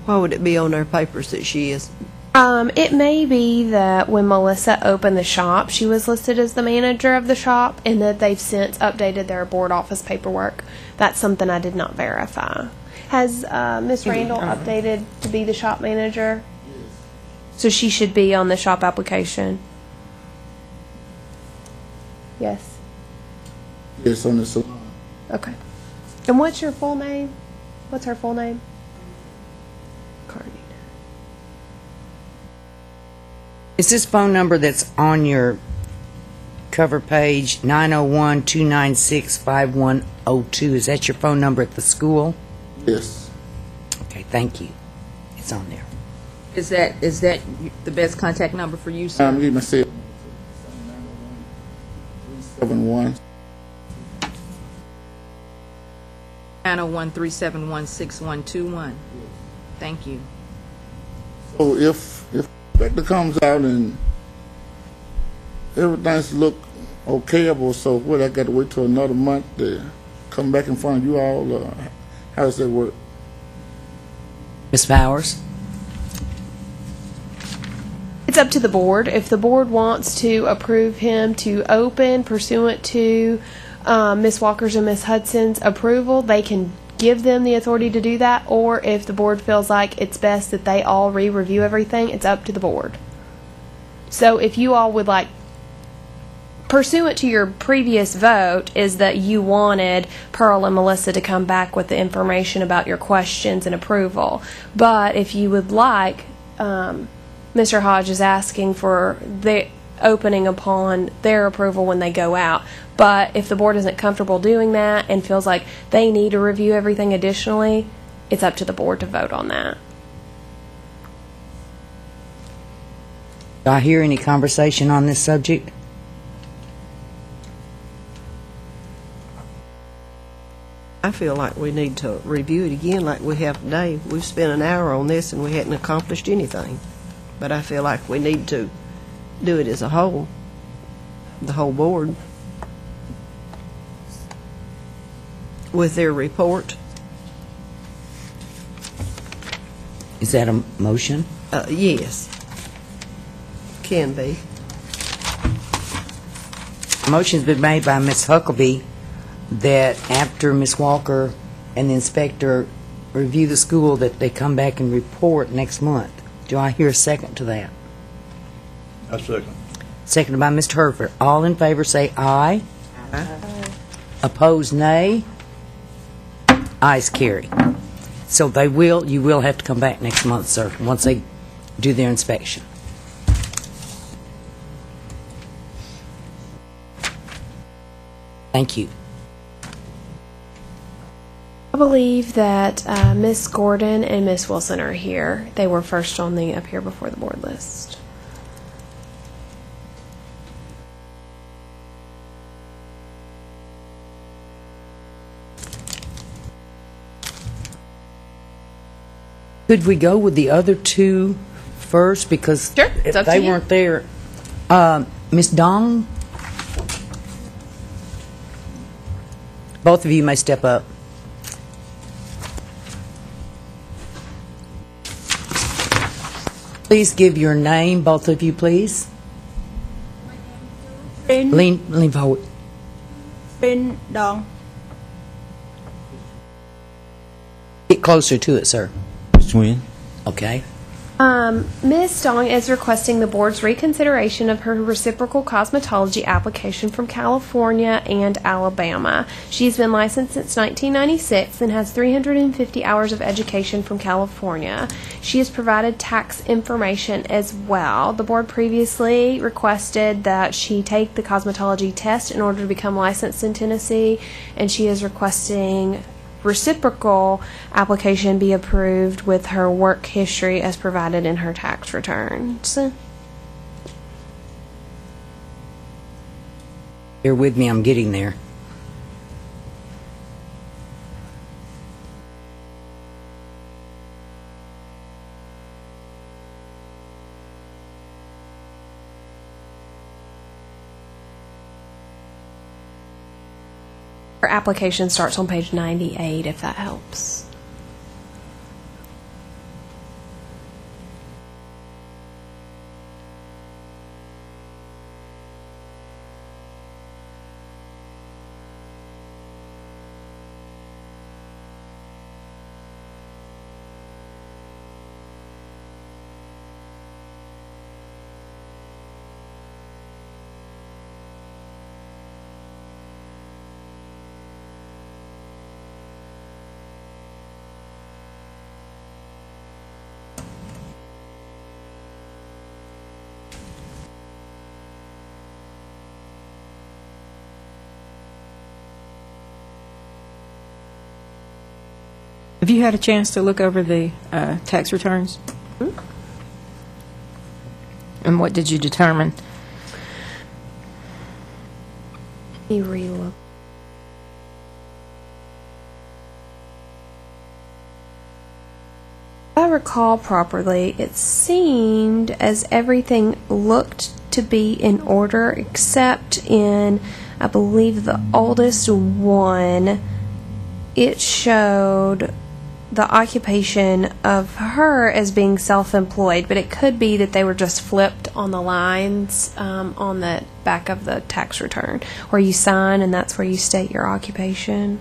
Why would it be on their papers that she is? It may be that when Melissa opened the shop, she was listed as the manager of the shop, and that they've since updated their board office paperwork. That's something I did not verify. Has Miss Randall updated to be the shop manager? So she should be on the shop application. Yes. Yes, on the salon. Okay. And what's your full name? What's her full name? Carney. Is this phone number that's on your cover page, 901-296-5102, is that your phone number at the school? Yes. Okay, thank you. It's on there. Is that the best contact number for you, sir? I'm giving myself 371. 901-371-6121. Thank you. So if inspector comes out and everything's look okayable, so what, I got to wait till another month to come back in front of you all? How does that work? Ms. Bowers? It's up to the board. If the board wants to approve him to open pursuant to Ms. Walker's and Ms. Hudson's approval, they can give them the authority to do that. Or if the board feels like it's best that they all re-review everything, it's up to the board. So if you all would like, pursuant to your previous vote, is that you wanted Pearl and Melissa to come back with the information about your questions and approval. But if you would like, Mr. Hodge is asking for the opening upon their approval when they go out. But if the board isn't comfortable doing that and feels like they need to review everything additionally, it's up to the board to vote on that. Do I hear any conversation on this subject? I feel like we need to review it again like we have today. We've spent an hour on this and we hadn't accomplished anything. But I feel like we need to do it as a whole, the whole board, with their report. Is that a motion? Yes. Can be. A motion's been made by Ms. Huckabee that after Ms. Walker and the inspector review the school, that they come back and report next month. Do I hear a second to that? I second. Seconded by Mr. Herford. All in favor say aye. Aye. Opposed, nay. Ayes carry. So you will have to come back next month, sir, once they do their inspection. Thank you. I believe that Miss Gordon and Miss Wilson are here. They were first on the up here before the board list. Could we go with the other two first? Because Sure, it's up to they you. weren't there. Ms. Dong? Both of you may step up. Please give your name, both of you, please. Lean forward. Bên Đòn. Get closer to it, sir. Twin. Okay. Ms. Dong is requesting the board's reconsideration of her reciprocal cosmetology application from California and Alabama. She's been licensed since 1996 and has 350 hours of education from California. She has provided tax information as well. The board previously requested that she take the cosmetology test in order to become licensed in Tennessee, and she is requesting reciprocal application be approved with her work history as provided in her tax returns. Bear with me, I'm getting there. Her application starts on page 98, if that helps. Have you had a chance to look over the tax returns? Mm-hmm. And what did you determine? Let me relook. If I recall properly, it seemed as everything looked to be in order except in, I believe, the oldest one. It showed the occupation of her as being self-employed, but it could be that they were just flipped on the lines on the back of the tax return, where you sign and that's where you state your occupation.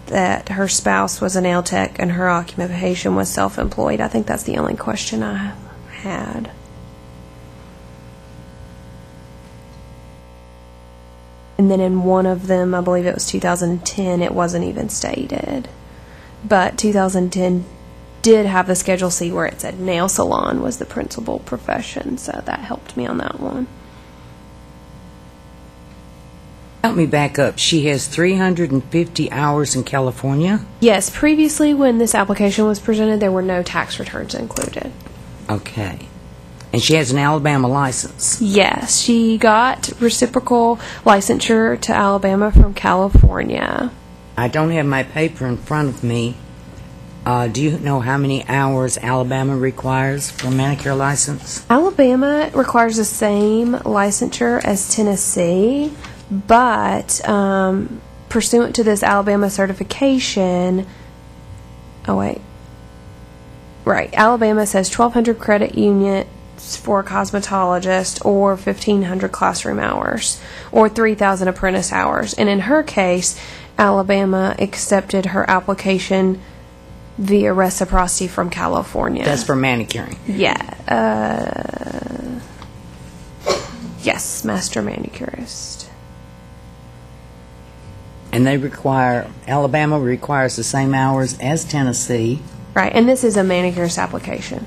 That her spouse was a nail tech and her occupation was self-employed. I think that's the only question I had. And then in one of them, I believe it was 2010, it wasn't even stated. But 2010 did have the Schedule C where it said nail salon was the principal profession, so that helped me on that one. Help me back up. She has 350 hours in California? Yes, previously when this application was presented, there were no tax returns included. Okay. And she has an Alabama license? Yes, she got reciprocal licensure to Alabama from California. I don't have my paper in front of me. Do you know how many hours Alabama requires for a manicure license? Alabama requires the same licensure as Tennessee, but pursuant to this Alabama certification, Alabama says 1,200 credit units for a cosmetologist, or 1,500 classroom hours, or 3,000 apprentice hours. And in her case, Alabama accepted her application via reciprocity from California. That's for manicuring? Yeah. Yes, master manicurist. And Alabama requires the same hours as Tennessee. Right, and this is a manicurist application.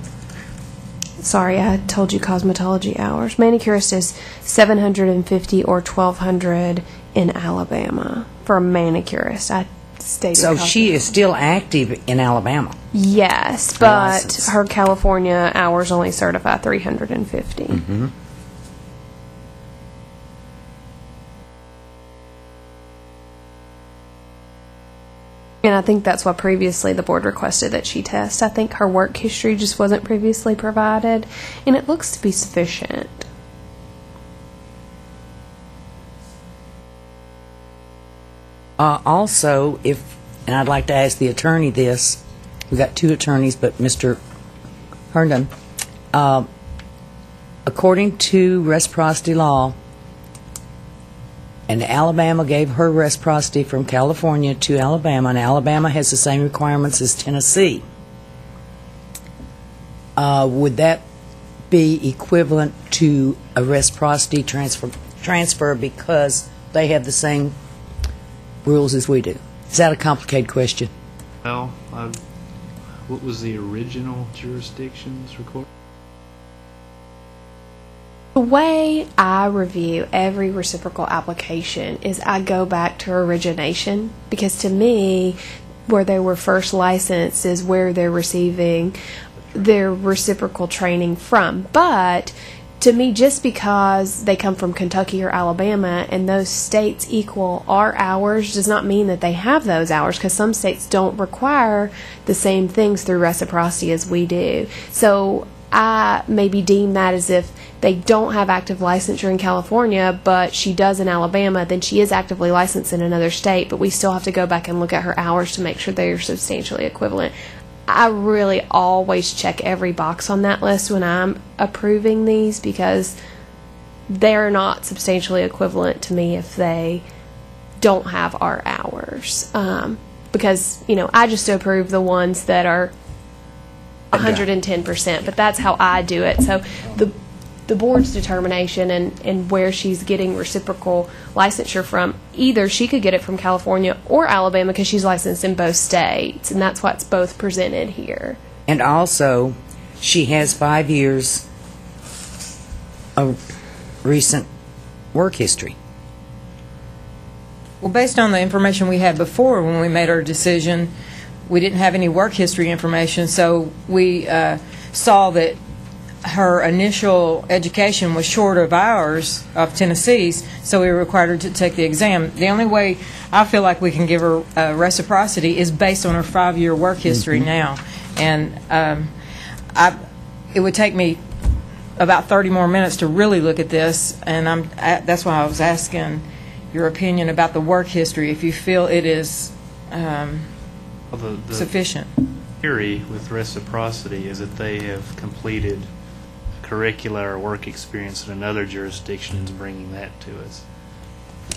Sorry, I told you cosmetology hours. Manicurist is 750 or 1,200 in Alabama for a manicurist. I stated. So she is still active in Alabama? Yes, but her California hours only certify 350. Mm-hmm. And I think that's why previously the board requested that she test. I think her work history just wasn't previously provided, and it looks to be sufficient. Also, and I'd like to ask the attorney this, we've got two attorneys, but Mr. Herndon, according to reciprocity law, and Alabama gave her reciprocity from California to Alabama, and Alabama has the same requirements as Tennessee. would that be equivalent to a reciprocity transfer because they have the same rules as we do? Is that a complicated question? Well, what was the original jurisdictions record? The way I review every reciprocal application is I go back to origination, because to me, where they were first licensed is where they're receiving their reciprocal training from. But to me, just because they come from Kentucky or Alabama and those states equal our hours does not mean that they have those hours, because some states don't require the same things through reciprocity as we do. So I maybe deem that as if they don't have active licensure in California, but she does in Alabama, then she is actively licensed in another state, but we still have to go back and look at her hours to make sure they are substantially equivalent. I really always check every box on that list when I'm approving these, because they're not substantially equivalent to me if they don't have our hours. Because, I just approve the ones that are 110%, but that's how I do it. So the board's determination and where she's getting reciprocal licensure from, either she could get it from California or Alabama because she's licensed in both states, and that's why it's both presented here. And also, she has 5 years of recent work history. Well, based on the information we had before when we made our decision, we didn't have any work history information, so we saw that her initial education was short of ours, of Tennessee's, so we required her to take the exam. The only way I feel like we can give her reciprocity is based on her 5-year work history now. And it would take me about 30 more minutes to really look at this, and that's why I was asking your opinion about the work history, if you feel it is sufficient. Theory with reciprocity is that they have completed curricular or work experience in another jurisdiction and is bringing that to us.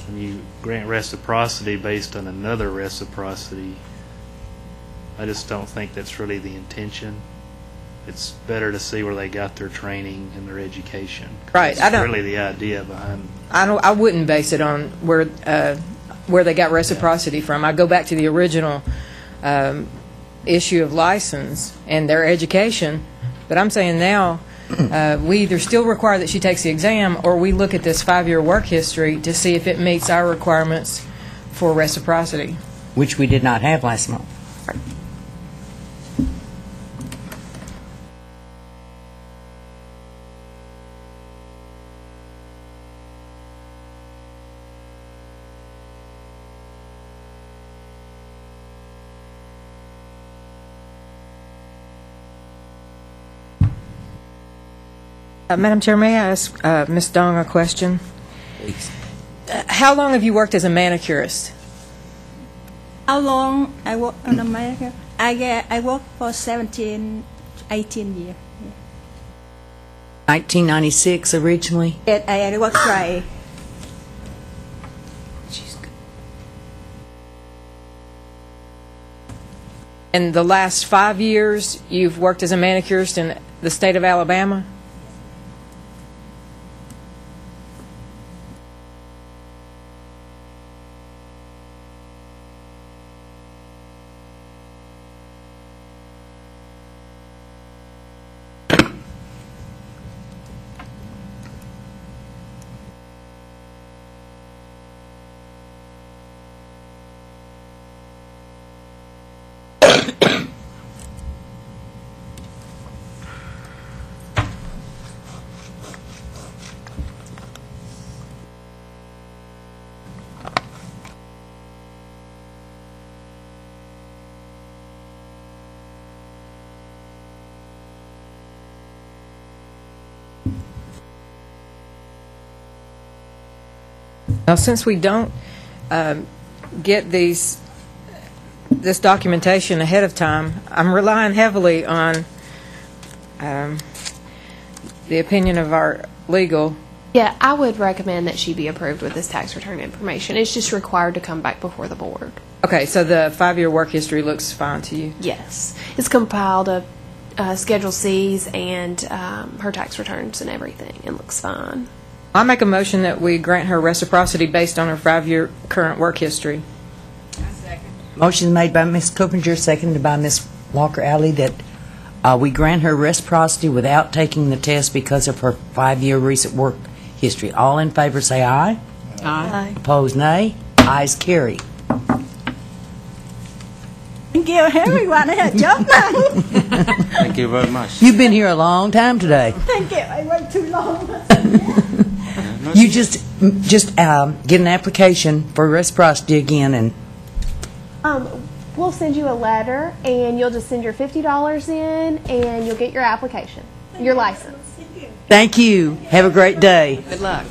When you grant reciprocity based on another reciprocity, I just don't think that's really the intention. It's better to see where they got their training and their education. Right. That's really the idea behind. I wouldn't base it on where they got reciprocity from. I go back to the original issue of license and their education. But I'm saying now we either still require that she takes the exam, or we look at this 5-year work history to see if it meets our requirements for reciprocity. Which we did not have last month. Madam Chair, may I ask Ms. Dong a question? Please. How long have you worked as a manicurist? How long I work on America? I work for 18 years. 1996 originally. I work dry. In the last 5 years, you've worked as a manicurist in the state of Alabama? Now, since we don't get this documentation ahead of time, I'm relying heavily on the opinion of our legal. Yeah, I would recommend that she be approved with this tax return information. It's just required to come back before the board. Okay, so the 5-year work history looks fine to you? Yes. It's compiled Schedule Cs and her tax returns and everything, and looks fine. I make a motion that we grant her reciprocity based on her 5-year current work history. Motion made by Ms. Coopinger, seconded by Ms. Walker-Alley, that we grant her reciprocity without taking the test because of her 5-year recent work history. All in favor say aye. Aye. Opposed, nay. Ayes carry. Thank you, everyone. I had job now. Thank you very much. You've been here a long time today. Thank you. I wait too long. You just get an application for reciprocity again, and We'll send you a letter, and you'll just send your $50 in, and you'll get your application, your license. thank you. Have a great day. Good luck.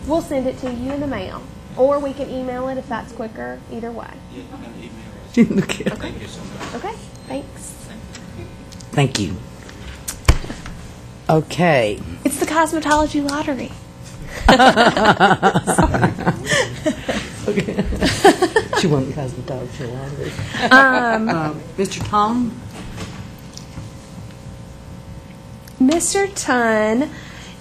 We'll send it to you in the mail, or we can email it if that's quicker. Either way. Okay. Okay. Thanks. Thank you. Okay. It's the cosmetology lottery. She won't be cosmetology lottery. Mr. Tom? Mr. Tunn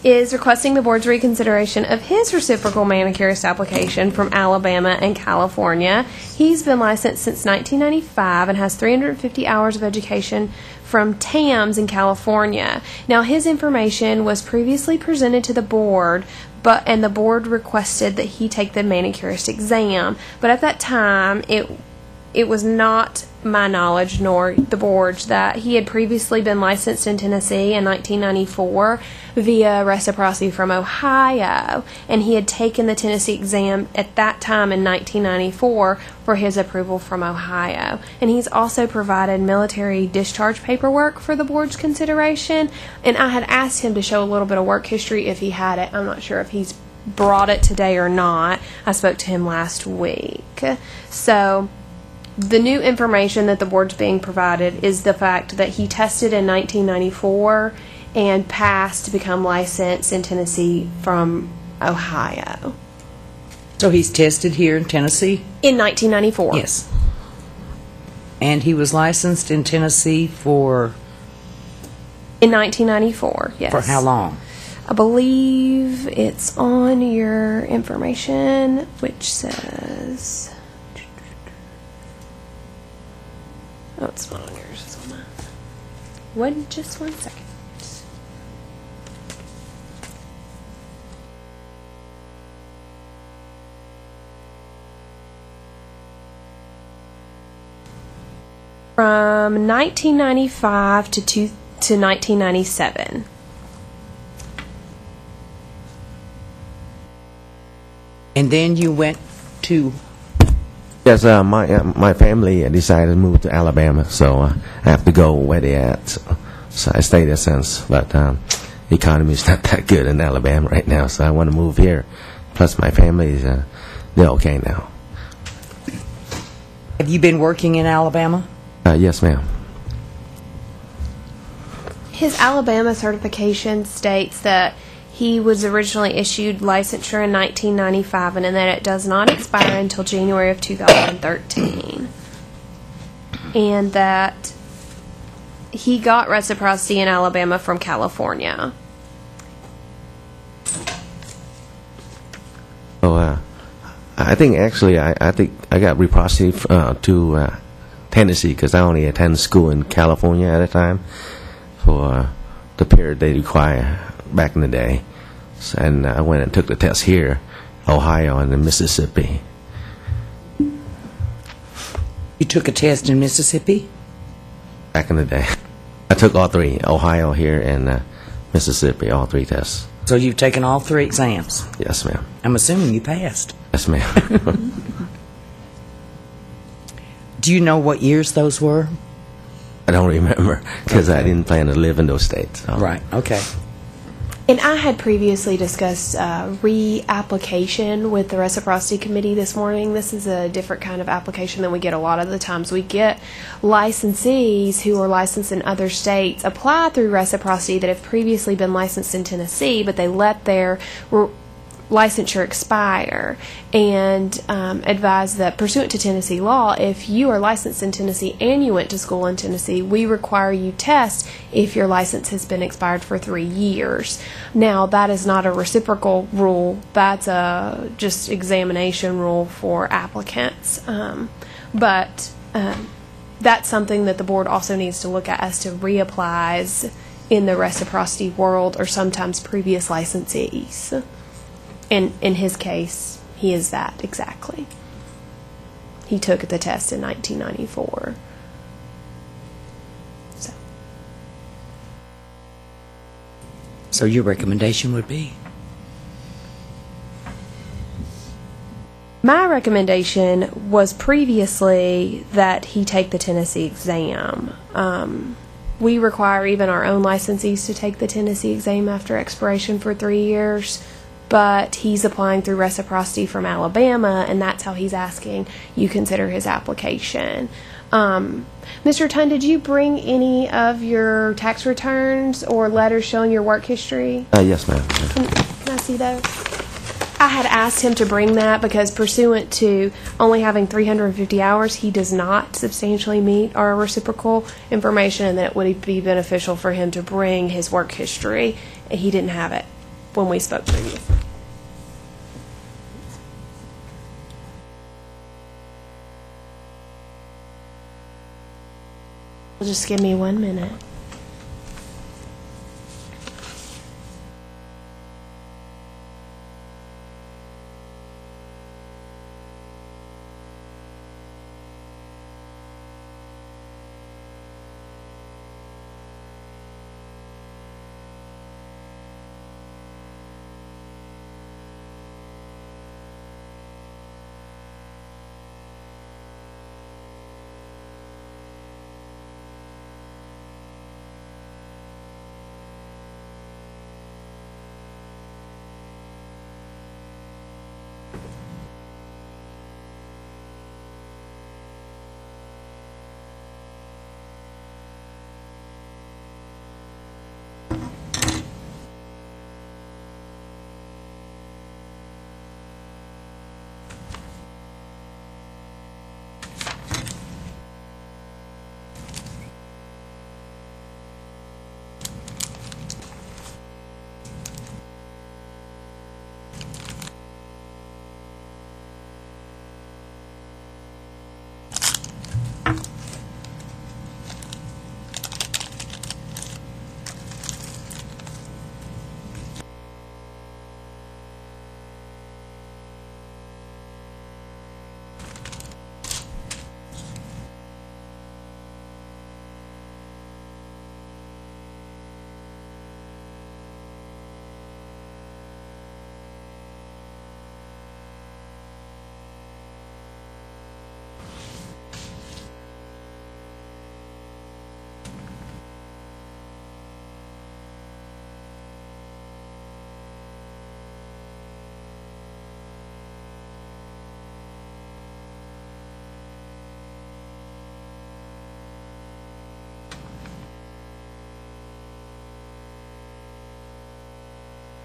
is requesting the board's reconsideration of his reciprocal manicurist application from Alabama and California. He's been licensed since 1995 and has 350 hours of education from TAMS in California. Now, his information was previously presented to the board, and the board requested that he take the manicurist exam. But at that time, it was not my knowledge nor the board's that he had previously been licensed in Tennessee in 1994 via reciprocity from Ohio, and he had taken the Tennessee exam at that time in 1994 for his approval from Ohio. And he's also provided military discharge paperwork for the board's consideration, and I had asked him to show a little bit of work history if he had it. I'm not sure if he's brought it today or not. I spoke to him last week. So the new information that the board's being provided is the fact that he tested in 1994 and passed to become licensed in Tennessee from Ohio. So he's tested here in Tennessee? In 1994. Yes. And he was licensed in Tennessee for? In 1994, yes. For how long? I believe it's on your information, which says... Oh, it's not on yours. It's on mine. Just one second. From 1995 to 1997. And then you went to? Yes, my family decided to move to Alabama, so I have to go where they at. So I stayed there since, but the economy is not that good in Alabama right now, so I want to move here. Plus, my family is they're okay now. Have you been working in Alabama? Yes, ma'am. His Alabama certification states that he was originally issued licensure in 1995 and that it does not expire until January of 2013. And that he got reciprocity in Alabama from California. Oh, I think actually I think I got reciprocity to Tennessee because I only attended school in California at a time for the period they require back in the day. So, and I went and took the test here, Ohio, and in Mississippi. You took a test in Mississippi? Back in the day. I took all three, Ohio, here, and Mississippi, all three tests. So you've taken all 3 exams? Yes, ma'am. I'm assuming you passed. Yes, ma'am. Do you know what years those were? I don't remember because I didn't plan to live in those states. So. Right, okay. And I had previously discussed reapplication with the Reciprocity Committee this morning. This is a different kind of application than we get a lot of the times. We get licensees who are licensed in other states apply through Reciprocity that have previously been licensed in Tennessee, but they let their licensure expire, and advise that pursuant to Tennessee law, if you are licensed in Tennessee and you went to school in Tennessee, we require you test if your license has been expired for 3 years. Now, that is not a reciprocal rule. That's a just examination rule for applicants. But that's something that the board also needs to look at as to reapplies in the reciprocity world or sometimes previous licensees. And in his case, he is that exactly. He took the test in 1994. So your recommendation would be? My recommendation was previously that he take the Tennessee exam. We require even our own licensees to take the Tennessee exam after expiration for 3 years, but he's applying through reciprocity from Alabama, and that's how he's asking you consider his application. Mr. Tunn, did you bring any of your tax returns or letters showing your work history? Yes, ma'am. Can I see those? I had asked him to bring that because pursuant to only having 350 hours, he does not substantially meet our reciprocal information, and that it would be beneficial for him to bring his work history. He didn't have it when we spoke previously. Just give me 1 minute.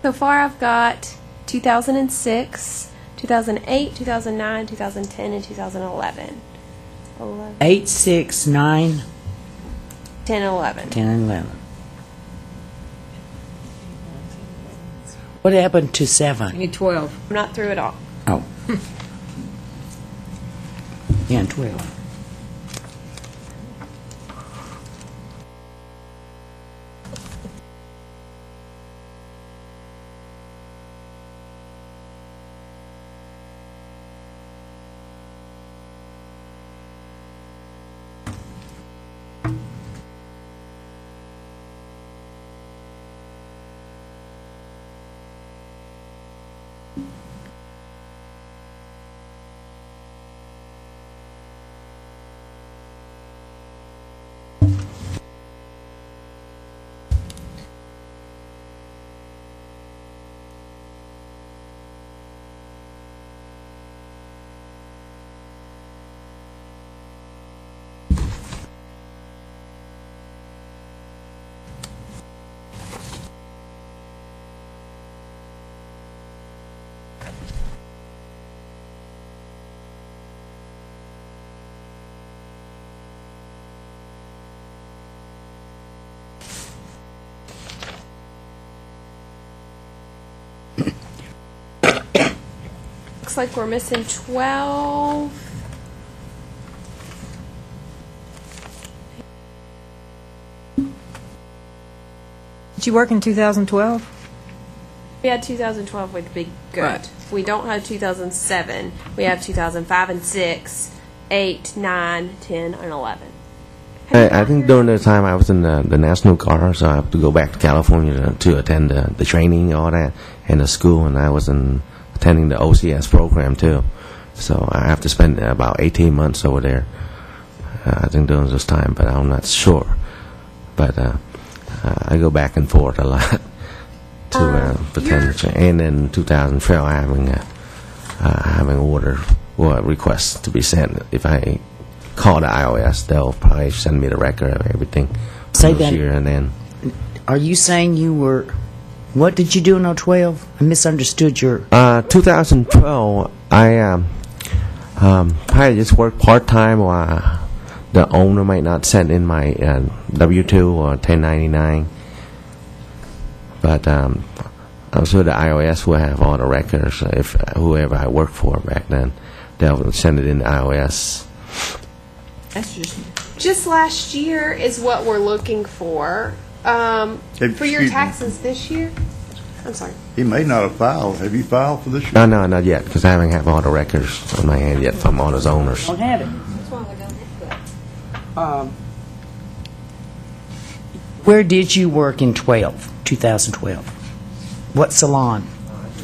So far, I've got 2006, 2008, 2009, 2010, and 2011. 8, 6, 9, 10, and 11. 10, and 11. What happened to 7? need 12. I'm not through it all. Oh. Yeah, and 12. looks like we're missing 12. Did you work in 2012? We had 2012 would be good. Right. We don't have 2007. We have 2005 and 6, 8, 9, 10, and 11. I think during the time I was in the National Guard, so I have to go back to California to attend the training, all that, and the school, and I was attending the OCS program too. So I have to spend about 18 months over there. I think during this time, but I'm not sure. But I go back and forth a lot to attend. And in 2012, having order or request to be sent. If I call the iOS, they'll probably send me the record of everything. Say this that. year, and then Are you saying you were, what did you do in 2012? I misunderstood your, 2012, I probably just worked part-time, or the owner might not send in my W-2 or 1099. But I'm sure the iOS will have all the records. If whoever I worked for back then, they'll send it in the iOS. That's Just last year is what we're looking for. For your Excuse me. taxes this year? I'm sorry. He may not have filed. Have you filed for this year? No, not yet, because I haven't have all the records on my hand yet from all those owners. don't have it. Where did you work in 2012? What salon?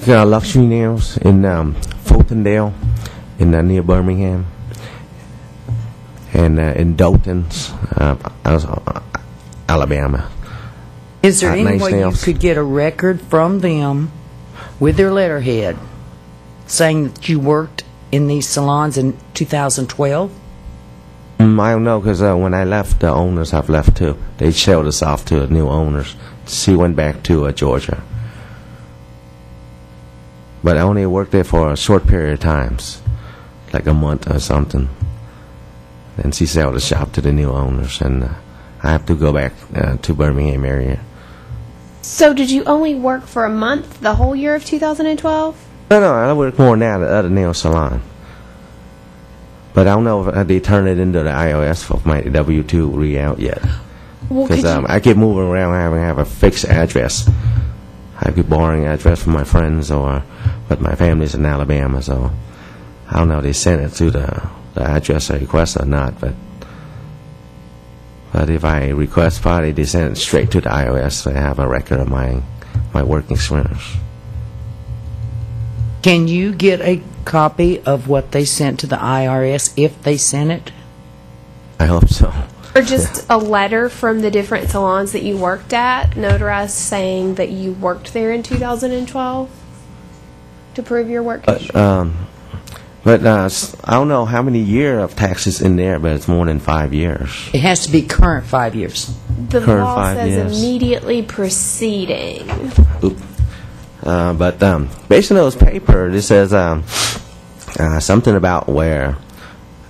Got Luxury Nails in Fultondale, near Birmingham, and in Dalton's, Alabama. Is there any Nice way you nails. could get a record from them with their letterhead saying that you worked in these salons in 2012? I don't know, because when I left, the owners have left too. They sold us off to new owners. She went back to Georgia. But I only worked there for a short period of times, like a month or something. And she sold the shop to the new owners, and I have to go back to Birmingham area. So did you only work for a month the whole year of 2012? No, I work more now at the other nail salon. But I don't know if they turn it into the iOS for my W-2 re-out yet. Well, Because I keep moving around, having have a fixed address. I keep borrowing address from my friends, but my family's in Alabama, so I don't know if they sent it to the address I request or not. But if I request party, they send it straight to the iOS, so I have a record of my work experience. Can you get a copy of what they sent to the IRS if they sent it? I hope so. Or just a letter from the different salons that you worked at, notarized saying that you worked there in 2012 to prove your work history? But I don't know how many years of taxes in there, but it's more than 5 years. It has to be current 5 years. The current law 5 says years. immediately preceding. Oop. But based on those papers, it says something about where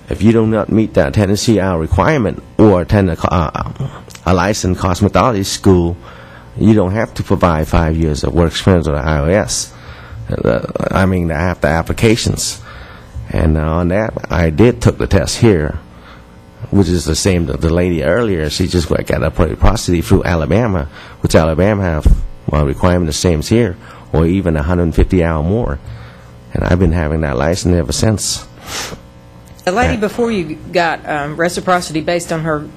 if you do not meet the Tennessee requirement or attend a licensed cosmetology school, you don't have to provide 5 years of work experience with the iOS. I mean, they have the applications. And on that, I took the test here, which is the same. The lady earlier, she just got a reciprocity through Alabama, which Alabama have requirement the same as here, or even 150 hours more. And I've been having that license ever since. The lady before you got reciprocity based on her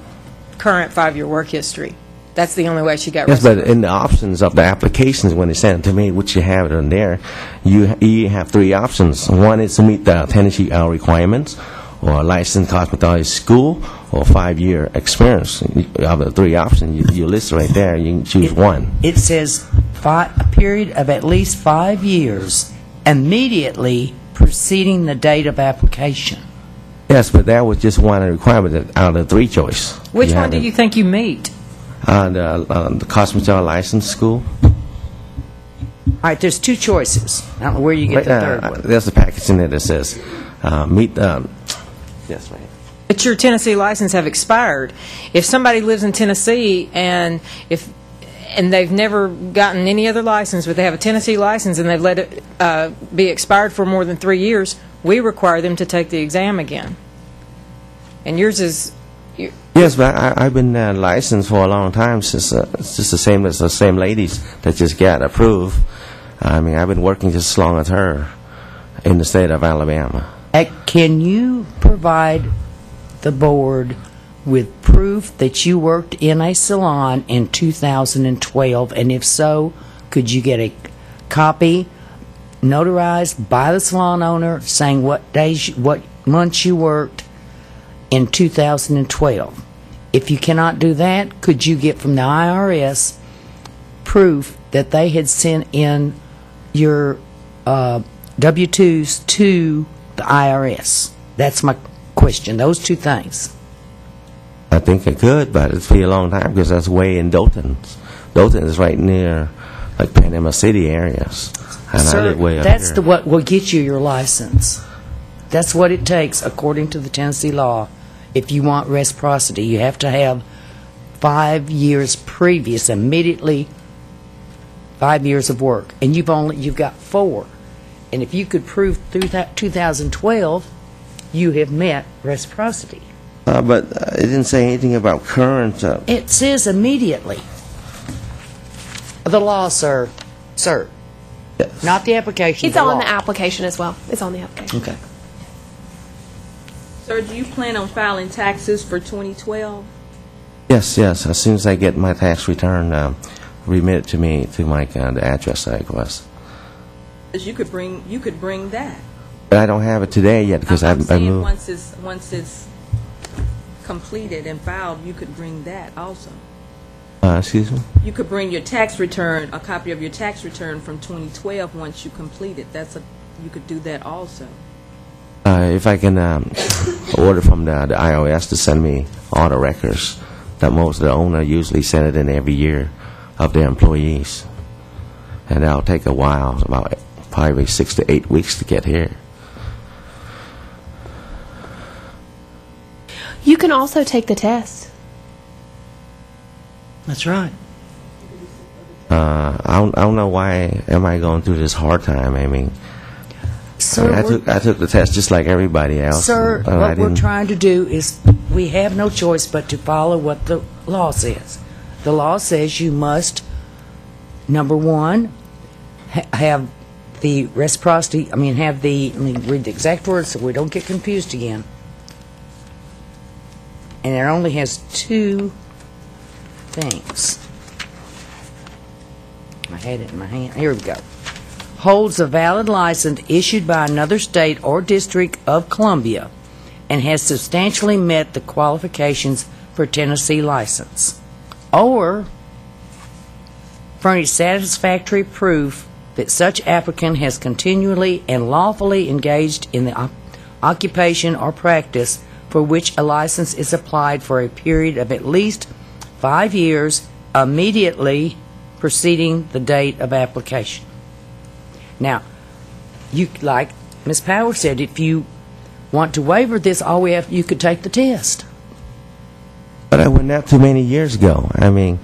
current 5-year work history. That's the only way she got Yes, reciprocity. but in the options of the applications, when they send it to me, which you have it on there, you have 3 options. One is to meet the Tennessee requirements, or a licensed cosmetology school, or 5-year experience. Of the 3 options, you list right there. You can choose one. It says a period of at least 5 years immediately preceding the date of application. Yes, but that was just one requirement out of the 3 choice. Which one do you think you meet? The cosmetology license school. All right, there's 2 choices. I don't know where you get the third one. There's a package in there that says meet. Yes, right. But your Tennessee license have expired. If somebody lives in Tennessee and and they've never gotten any other license, but they have a Tennessee license and they've let it be expired for more than 3 years, we require them to take the exam again. And yours is... Yes, but I've been licensed for a long time, since it's just the same as the same ladies that just got approved. I mean, I've been working just as long as her in the state of Alabama. Can you provide the board with proof that you worked in a salon in 2012? And if so, could you get a copy notarized by the salon owner saying what days, what months you worked in 2012? If you cannot do that, could you get from the IRS proof that they had sent in your W-2s to the IRS? That's my question. Those two things. I think I could, but it'd be a long time because that's way in Dothan. Dothan is right near, like, Panama City areas, and Sir, I live way up that's here. what will get you your license. That's what it takes, according to the Tennessee law. If you want reciprocity, you have to have 5 years previous, immediately 5 years of work, and you've got 4. And if you could prove through that 2012, you have met reciprocity. But it didn't say anything about current. It says immediately. The law, sir. Sir. Yes. Not the application. It's the on law. the application as well. It's on the application. Okay. Sir, do you plan on filing taxes for 2012? Yes, yes. As soon as I get my tax return remitted to me to my the address I request. Because you could bring that. But I don't have it today yet because I I'm saying moved. once it's completed and filed, you could bring that also. Excuse me? You could bring your tax return, a copy of your tax return from 2012 once you complete it. You could do that also. If I can order from the IRS to send me all the records that most of the owner usually send it in every year of their employees. And that'll take a while, about probably 6 to 8 weeks to get here. You can also take the test. That's right. I don't know why am I going through this hard time. I mean, Sir, I took the test just like everybody else. Sir, I what we're didn't- trying to do is, we have no choice but to follow what the law says. The law says you must, number one, have the reciprocity, let me read the exact words so we don't get confused again. And it only has 2 things. I had it in my hand. Here we go. Holds a valid license issued by another state or district of Columbia and has substantially met the qualifications for Tennessee license. Or furnish satisfactory proof that such applicant has continually and lawfully engaged in the occupation or practice for which a license is applied for a period of at least 5 years immediately preceding the date of application. Now, you, like Ms. Power said, if you want to waiver this, you could take the test. But I went out too many years ago. I mean,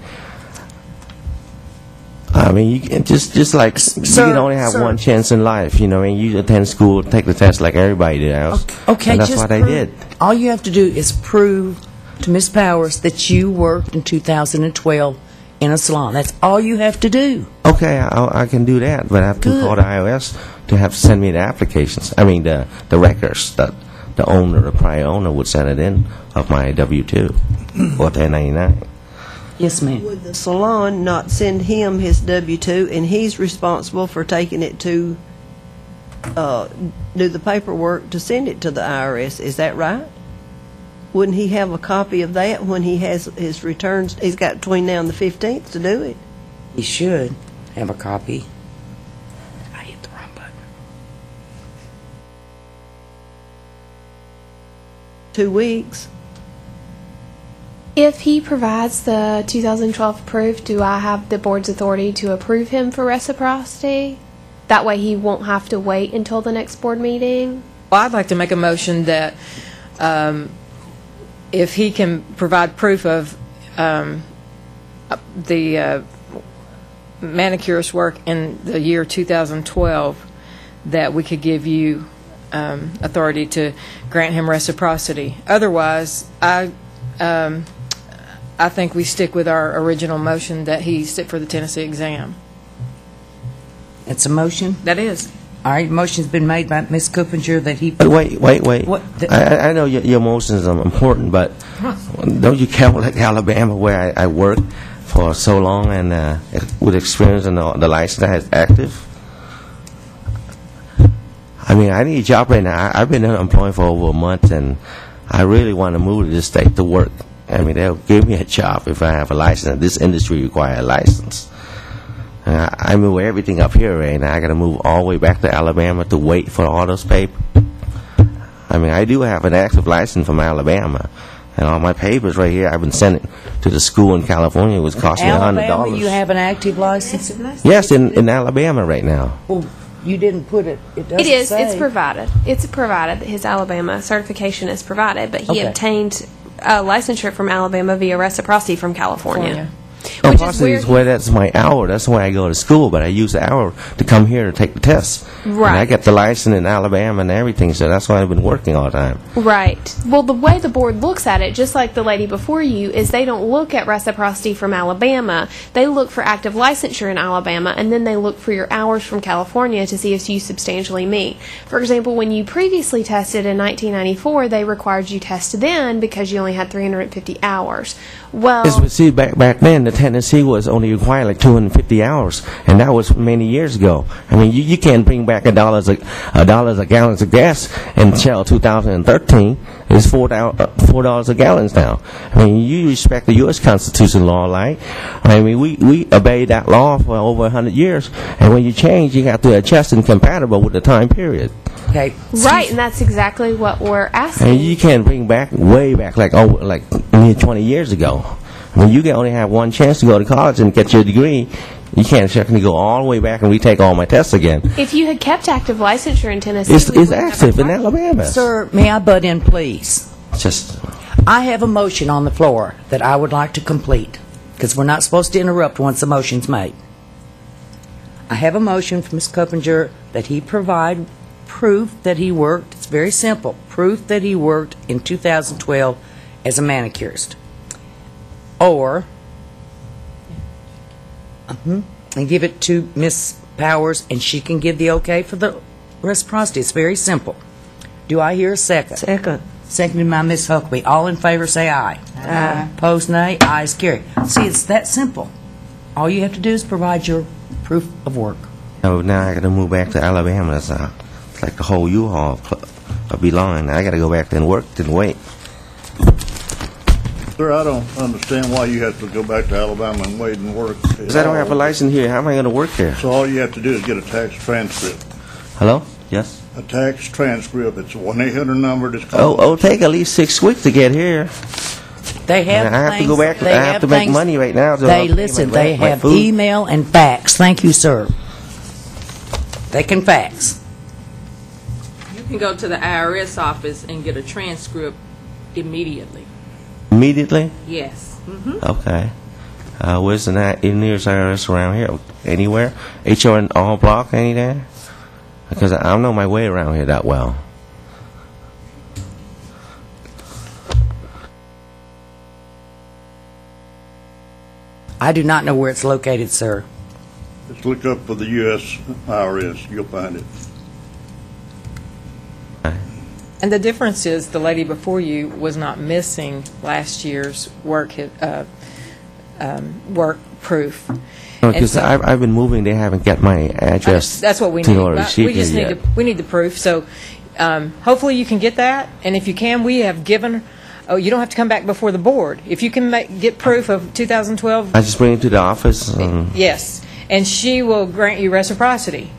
you can just like you can only have one chance in life. You know, and you attend school, take the test like everybody else. Okay, and that's just what I prove- did. All you have to do is prove to Ms. Powers that you worked in 2012 in a salon. That's all you have to do. Okay, I can do that, but I have to Good. call the IRS to have send me the applications. I mean, the records that the owner, the prior owner, would send it in of my W-2 or 1099. Yes, ma'am. Would the salon not send him his W-2, and he's responsible for taking it to do the paperwork to send it to the IRS? Is that right? Wouldn't he have a copy of that when he has his returns? He's got between now and the 15th to do it. He should have a copy. I hit the wrong button. 2 weeks. If he provides the 2012 proof, do I have the board's authority to approve him for reciprocity? That way he won't have to wait until the next board meeting? Well, I'd like to make a motion that if he can provide proof of the manicurist work in the year 2012, that we could give you authority to grant him reciprocity. Otherwise, I think we stick with our original motion that he sit for the Tennessee exam. It's a motion? That is. All right, motion's been made by Ms. Coopinger that he... But wait. What I know your motions are important, but don't you count like Alabama, where I worked for so long and with experience and the license I had active? I mean, I need a job right now. I've been unemployed for over a month, and I really want to move to this state to work. I mean, they'll give me a job if I have a license. This industry requires a license. I move everything up here right now. I got to move all the way back to Alabama to wait for all those papers. I mean, I do have an active license from Alabama, and all my papers right here. I've been sending to the school in California. It was costing me $100. Alabama, you have an active license? Yes, in Alabama right now. Well, you didn't put it. It doesn't It is. say. It's provided. It's provided. His Alabama certification is provided, but he Okay. obtained licensure from Alabama via reciprocity from California. Oh, Which is possibly is where where that's my hour. That's why I go to school, but I use the hour to come here to take the test. Right. And I get the license in Alabama and everything, so that's why I've been working all the time. Right. Well, the way the board looks at it, just like the lady before you, is they don't look at reciprocity from Alabama. They look for active licensure in Alabama, and then they look for your hours from California to see if you substantially meet. For example, when you previously tested in 1994, they required you test then because you only had 350 hours. Well, Yes, but see, back then, the Tennessee was only required like 250 hours, and that was many years ago. I mean, you can't bring back a dollar a gallon of gas until 2013. It's $4 a gallon now. I mean, you respect the U.S. Constitution law, like. I mean, we obey that law for over 100 years, and when you change, you have to adjust and compatible with the time period. Okay. right, and that's exactly what we're asking. And you can't bring back way back like near 20 years ago. I mean, you can only have one chance to go to college and get your degree. You can't certainly go all the way back and retake all my tests again. If you had kept active licensure in Tennessee, It's we wouldn't have active in a problem. Alabama. Sir, may I butt in, please? Just I have a motion on the floor that I would like to complete, because we're not supposed to interrupt once the motion's made. I have a motion from Ms. Coppinger that he provide proof that he worked, it's very simple, proof that he worked in 2012 as a manicurist. Or, and give it to Ms. Powers, and she can give the okay for the reciprocity. It's very simple. Do I hear a second? Second. Seconded by Ms. Huckabee. All in favor say aye. Aye. Opposed, nay. Ayes carried. See, it's that simple. All you have to do is provide your proof of work. now I got to move back to Alabama. That's it's like the whole U-Haul belonging. I got to go back there and work and wait. Sir, I don't understand why you have to go back to Alabama and wait and work. Because I don't have a license here. How am I going to work there? So all you have to do is get a tax transcript. Hello? Yes? A tax transcript. It's a 1-800 number that's called. Oh, take at least 6 weeks to get here. They have I have to things- go back. they I have to make things- money right now. So They I'll pay listen. my They rent, my have food. email and fax. Thank you, sir. They can fax. You can go to the IRS office and get a transcript immediately. Immediately? Yes. Okay. Where's the nearest IRS around here? Anywhere? HR in all block, anything? Because I don't know my way around here that well. I do not know where it's located, sir. Just look up for the U.S. IRS. You'll find it. And the difference is the lady before you was not missing last year's work proof. Because so- I've been moving. They haven't got my address. That's what we to need. know to But receive we just it need yet. we need the proof. So hopefully you can get that. And if you can, we have given. Oh, you don't have to come back before the board. If you can get proof of 2012, I just bring it to the office. yes, and she will grant you reciprocity.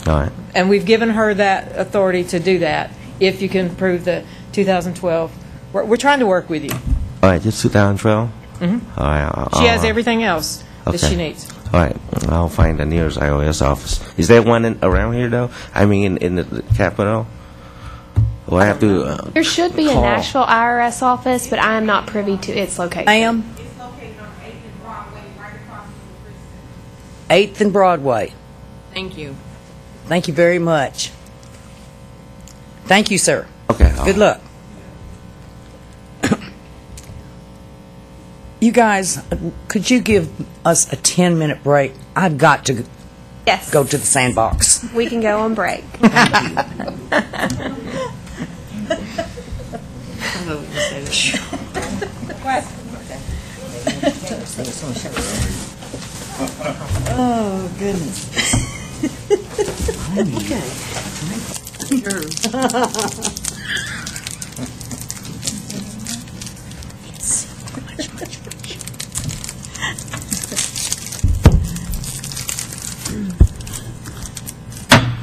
All right. And we've given her that authority to do that if you can prove the 2012. We're trying to work with you. All right, just 2012? Mm-hmm. All right. She has everything else that she needs. All right. I'll find the nearest IRS office. Is there one around here, though? I mean, in the capital? Or I have to... There should be a call. Nashville IRS office, but I am not privy to its location. Ma'am? 8th and Broadway. Thank you. Thank you very much. Thank you, sir. Okay. Good luck. You guys, could you give us a 10-minute break? I've got to Yes. go to the sandbox. We can go on break. Oh, goodness.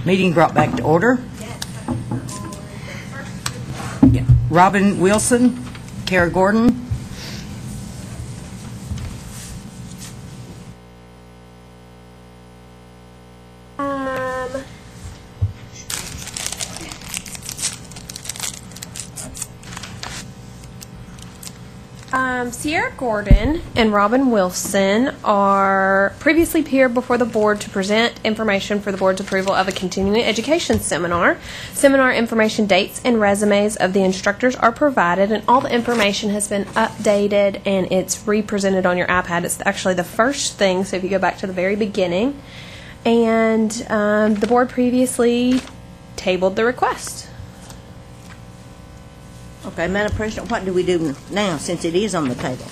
Meeting brought back to order. Yeah. Robin Wilson, Kara Gordon. Sierra Gordon and Robin Wilson are previously appeared before the board to present information for the board's approval of a continuing education seminar. Seminar information dates and resumes of the instructors are provided, and all the information has been updated and it's represented on your iPad. It's actually the first thing, so if you go back to the very beginning. And the board previously tabled the request. Okay, Madam President, what do we do now since it is on the table?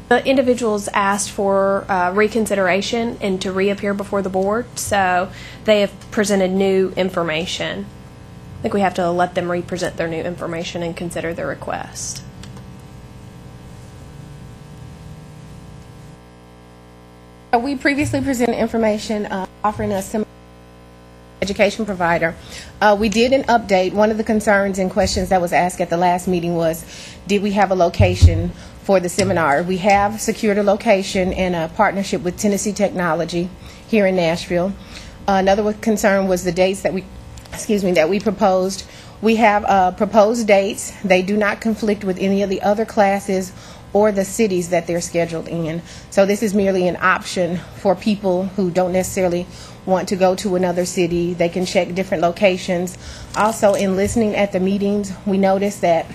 The individuals asked for reconsideration and to reappear before the board, so they have presented new information. I think we have to let them represent their new information and consider the request. We previously presented information offering a similar education provider. We did an update. One of the concerns and questions that was asked at the last meeting was, did we have a location for the seminar? We have secured a location in a partnership with Tennessee Technology here in Nashville. Another concern was the dates that we proposed. We have proposed dates. They do not conflict with any of the other classes or the cities that they're scheduled in. So this is merely an option for people who don't necessarily want to go to another city. They can check different locations. Also, in listening at the meetings, we noticed that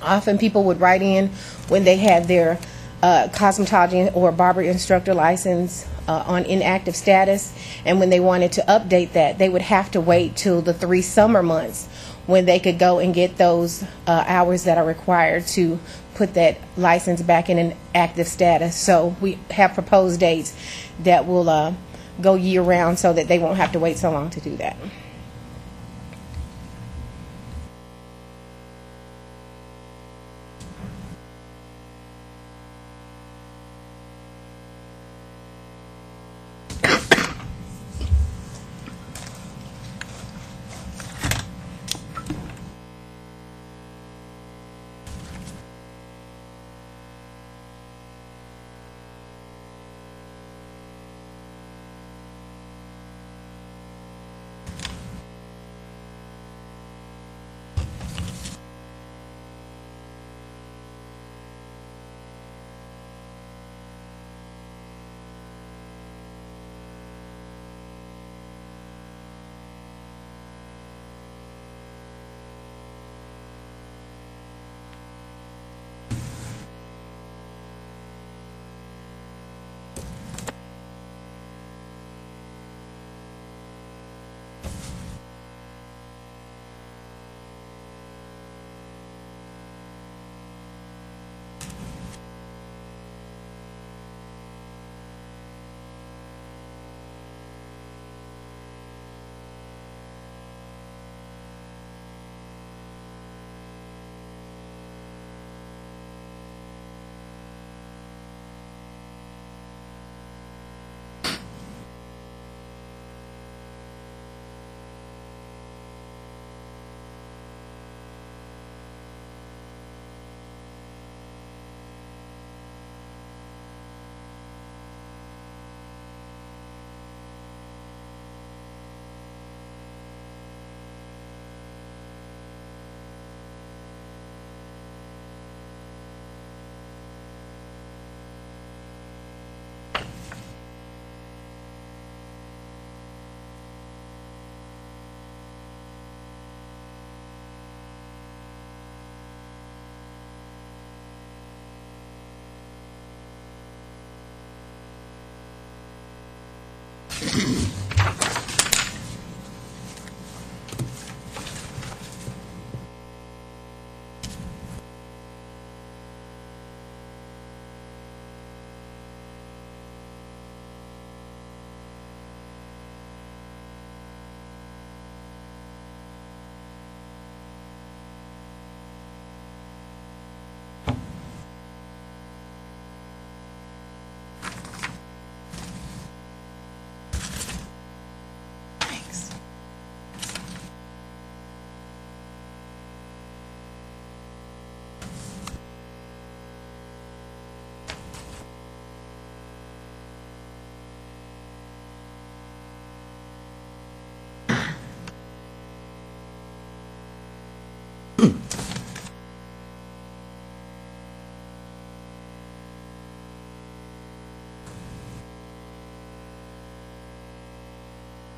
often people would write in when they had their cosmetology or barber instructor license on inactive status, and when they wanted to update that, they would have to wait till the 3 summer months when they could go and get those hours that are required to put that license back in an active status. So we have proposed dates that will go year-round so that they won't have to wait so long to do that.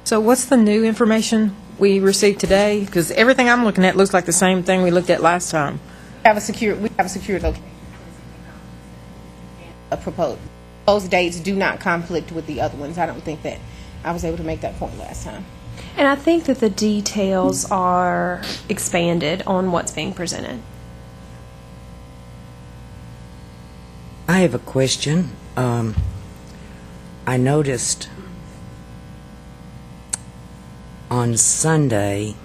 So what's the new information we received today? Because everything I'm looking at looks like the same thing we looked at last time. We have a secure location. Proposed. Those dates do not conflict with the other ones. I don't think that I was able to make that point last time. And I think that the details are expanded on what's being presented. I have a question. I noticed on Sunday,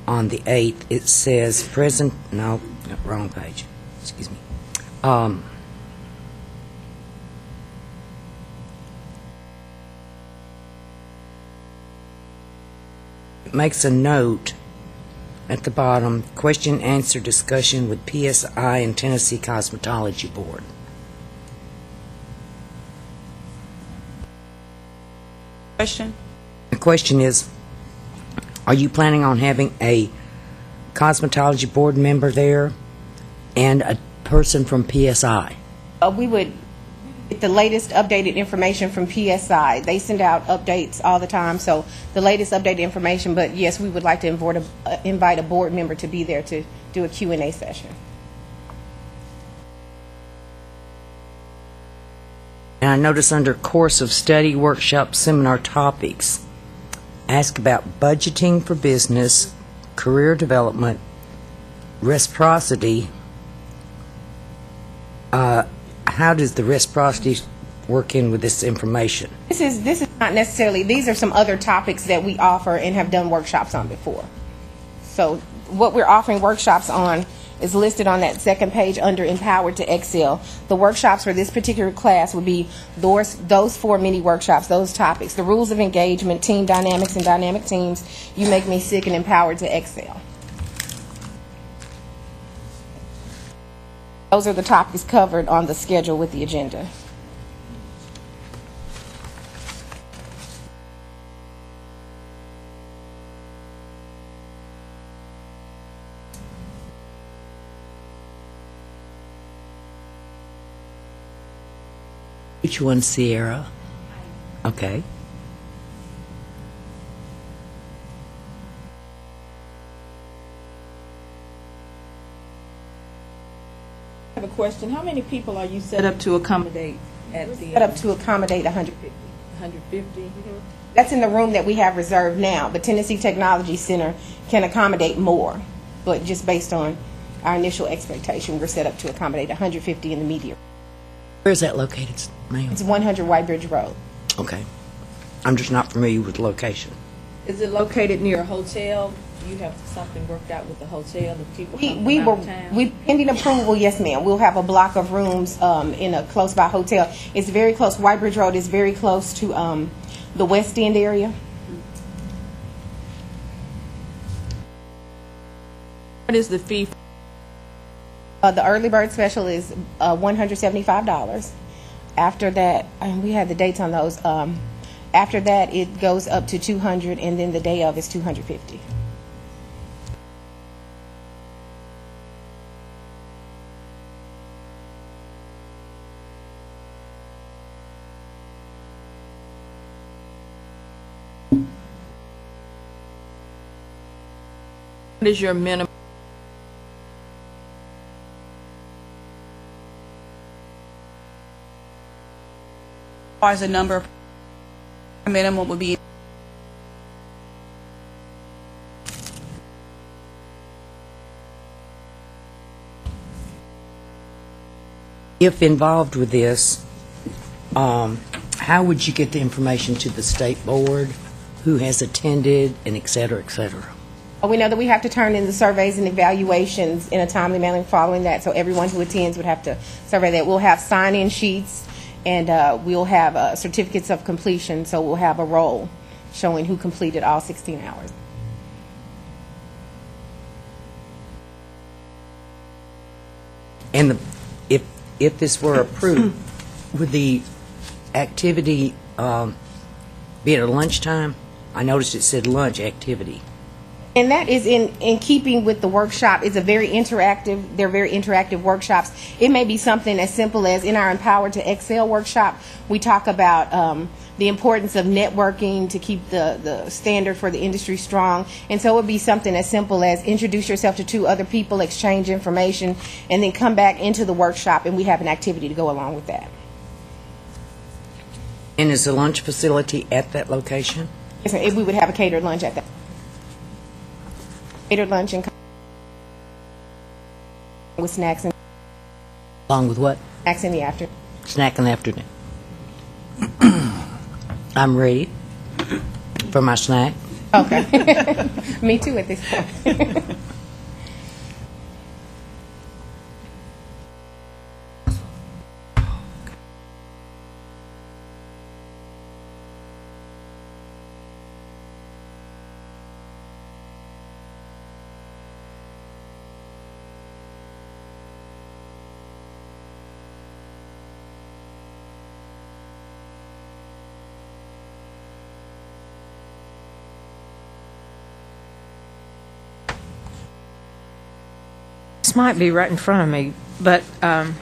on the 8th, it says present, no, wrong page, excuse me. It makes a note at the bottom, question answer discussion with PSI and Tennessee Cosmetology Board. Question? The question is, are you planning on having a cosmetology board member there and a person from PSI? We would get the latest updated information from PSI. They send out updates all the time, so the latest updated information, but yes, we would like to invite a board member to be there to do a Q&A session. And I notice under course of study, workshop, seminar topics, ask about budgeting for business, career development, reciprocity. How does the reciprocity work in with this information? This is not necessarily, these are some other topics that we offer and have done workshops on before. So what we're offering workshops on is listed on that second page under Empowered to Excel. The workshops for this particular class would be those 4 mini workshops, those topics: the rules of engagement, team dynamics and dynamic teams, You Make Me Sick, and Empowered to Excel. Those are the topics covered on the schedule with the agenda. Which one, Sierra? Okay. I have a question. How many people are you set up to accommodate at the... Set up to accommodate 150. 150? That's in the room that we have reserved now, but Tennessee Technology Center can accommodate more. But just based on our initial expectation, we're set up to accommodate 150 in the media. Where is that located, ma'am? It's 100 White Bridge Road. Okay. I'm just not familiar with the location. Is it located near a hotel? Do you have something worked out with the hotel if people come from out of town? Pending approval, yes, ma'am. We'll have a block of rooms in a close-by hotel. It's very close. White Bridge Road is very close to the West End area. What is the fee? The early bird special is $175. After that, and we had the dates on those. After that, it goes up to $200, and then the day of is $250. What is your minimum? As a number of Minimum would be If involved with this, how would you get the information to the state board, who has attended, and et cetera, et cetera? We know that we have to turn in the surveys and evaluations in a timely manner following that, so everyone who attends would have to survey that. We'll have sign-in sheets, and we'll have certificates of completion, so we'll have a roll showing who completed all 16 hours. And if this were approved, would the activity be at a lunchtime? I noticed it said lunch activity. And that is in keeping with the workshop. It's a very interactive, they're very interactive workshops. It may be something as simple as in our Empowered to Excel workshop, we talk about the importance of networking to keep the standard for the industry strong. And so it would be something as simple as introduce yourself to 2 other people, exchange information, and then come back into the workshop and we have an activity to go along with that. And is the lunch facility at that location? Yes, sir. If we would have a catered lunch at that. Catered lunch and with snacks and Along with what? snacks in the afternoon. Snack in the afternoon. I'm ready for my snack. Okay. Me too at this point. This might be right in front of me, but I'm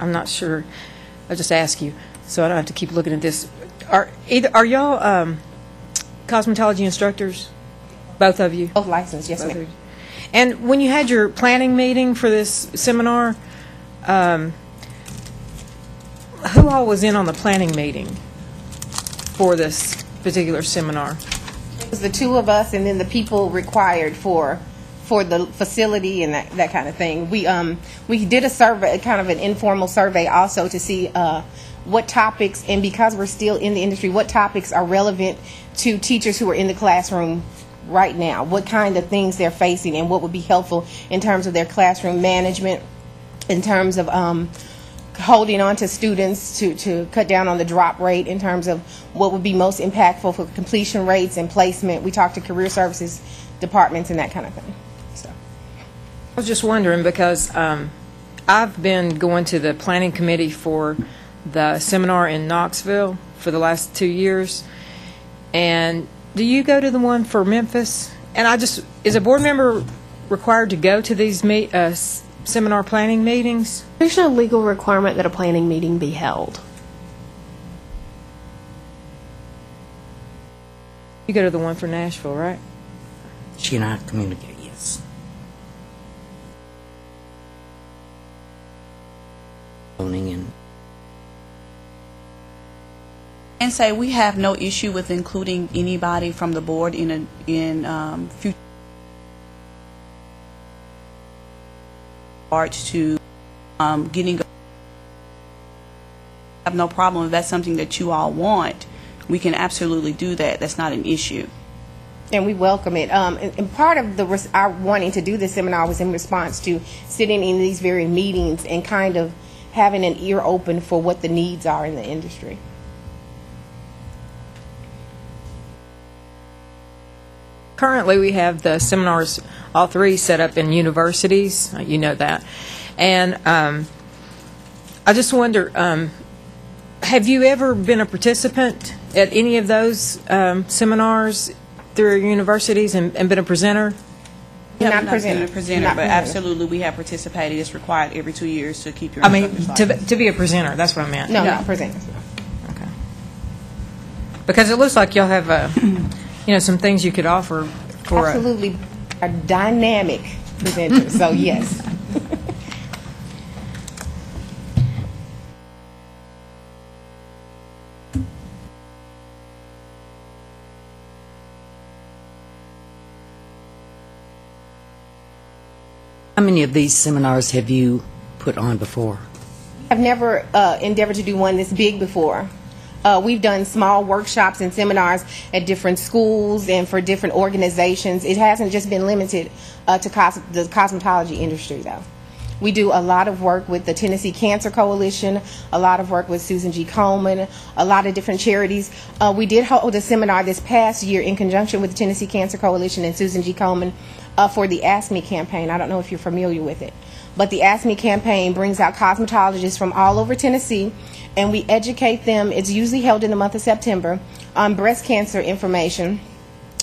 not sure. I'll just ask you, so I don't have to keep looking at this. Are y'all cosmetology instructors? Both of you? Both licensed, yes, ma'am. And when you had your planning meeting for this seminar, who all was in on the planning meeting for this particular seminar? It was the 2 of us and then the people required for the facility and that kind of thing. We did a survey, kind of an informal survey also to see what topics, and because we're still in the industry, what topics are relevant to teachers who are in the classroom right now, what kind of things they're facing and what would be helpful in terms of their classroom management, in terms of holding on to students to cut down on the drop rate, in terms of what would be most impactful for completion rates and placement. We talked to career services departments and that kind of thing. I was just wondering because I've been going to the planning committee for the seminar in Knoxville for the last 2 years. And do you go to the one for Memphis? And is a board member required to go to these seminar planning meetings? There's no legal requirement that a planning meeting be held. You go to the one for Nashville, right? She and I communicate, yes. and say we have no issue with including anybody from the board in future regards to getting. I have no problem if that's something that you all want. We can absolutely do that. That's not an issue. And we welcome it. And part of our wanting to do this seminar was in response to sitting in these very meetings and kind of having an ear open for what the needs are in the industry. Currently, we have the seminars, all three, set up in universities. You know that. And I just wonder, have you ever been a participant at any of those seminars through universities and been a presenter? We have not been a presenter, but absolutely we have participated. It's required every 2 years to keep your. I mean, to be a presenter. That's what I meant. No, not presenter. Okay. Because it looks like y'all have, some things you could offer for. Absolutely, a dynamic presenter. So yes. many of these seminars have you put on before? I've never endeavored to do one this big before. We've done small workshops and seminars at different schools and for different organizations. It hasn't just been limited to the cosmetology industry, though. We do a lot of work with the Tennessee Cancer Coalition, a lot of work with Susan G. Komen, a lot of different charities. We did hold a seminar this past year in conjunction with the Tennessee Cancer Coalition and Susan G. Komen for the Ask Me campaign. I don't know if you're familiar with it. But the Ask Me campaign brings out cosmetologists from all over Tennessee, and we educate them. It's usually held in the month of September on breast cancer information.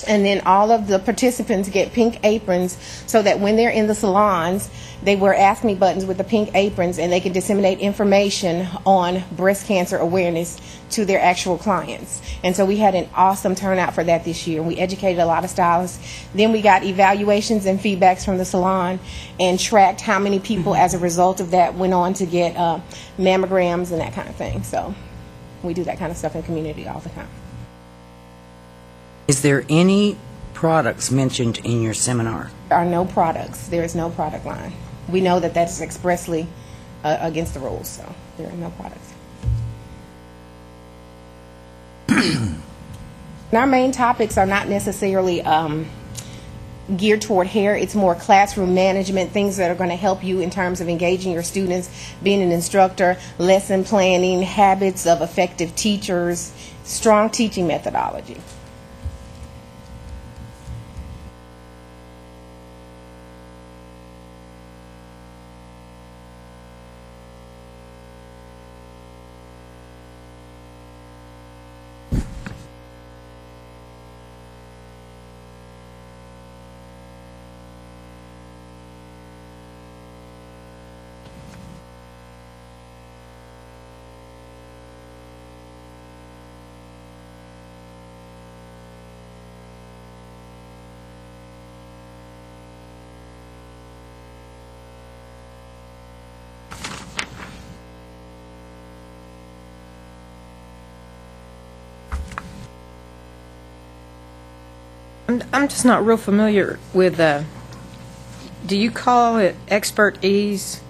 And then all of the participants get pink aprons so that when they're in the salons, they wear Ask Me buttons with the pink aprons, and they can disseminate information on breast cancer awareness to their actual clients. And so we had an awesome turnout for that this year. We educated a lot of stylists. Then we got evaluations and feedbacks from the salon and tracked how many people as a result of that went on to get mammograms and that kind of thing. So we do that kind of stuff in the community all the time. Is there any products mentioned in your seminar? There are no products. There is no product line. We know that that's expressly against the rules, so there are no products. And our main topics are not necessarily geared toward hair. It's more classroom management, things that are going to help you in terms of engaging your students, being an instructor, lesson planning, habits of effective teachers, strong teaching methodology. I'm just not real familiar with, do you call it Expert Ease?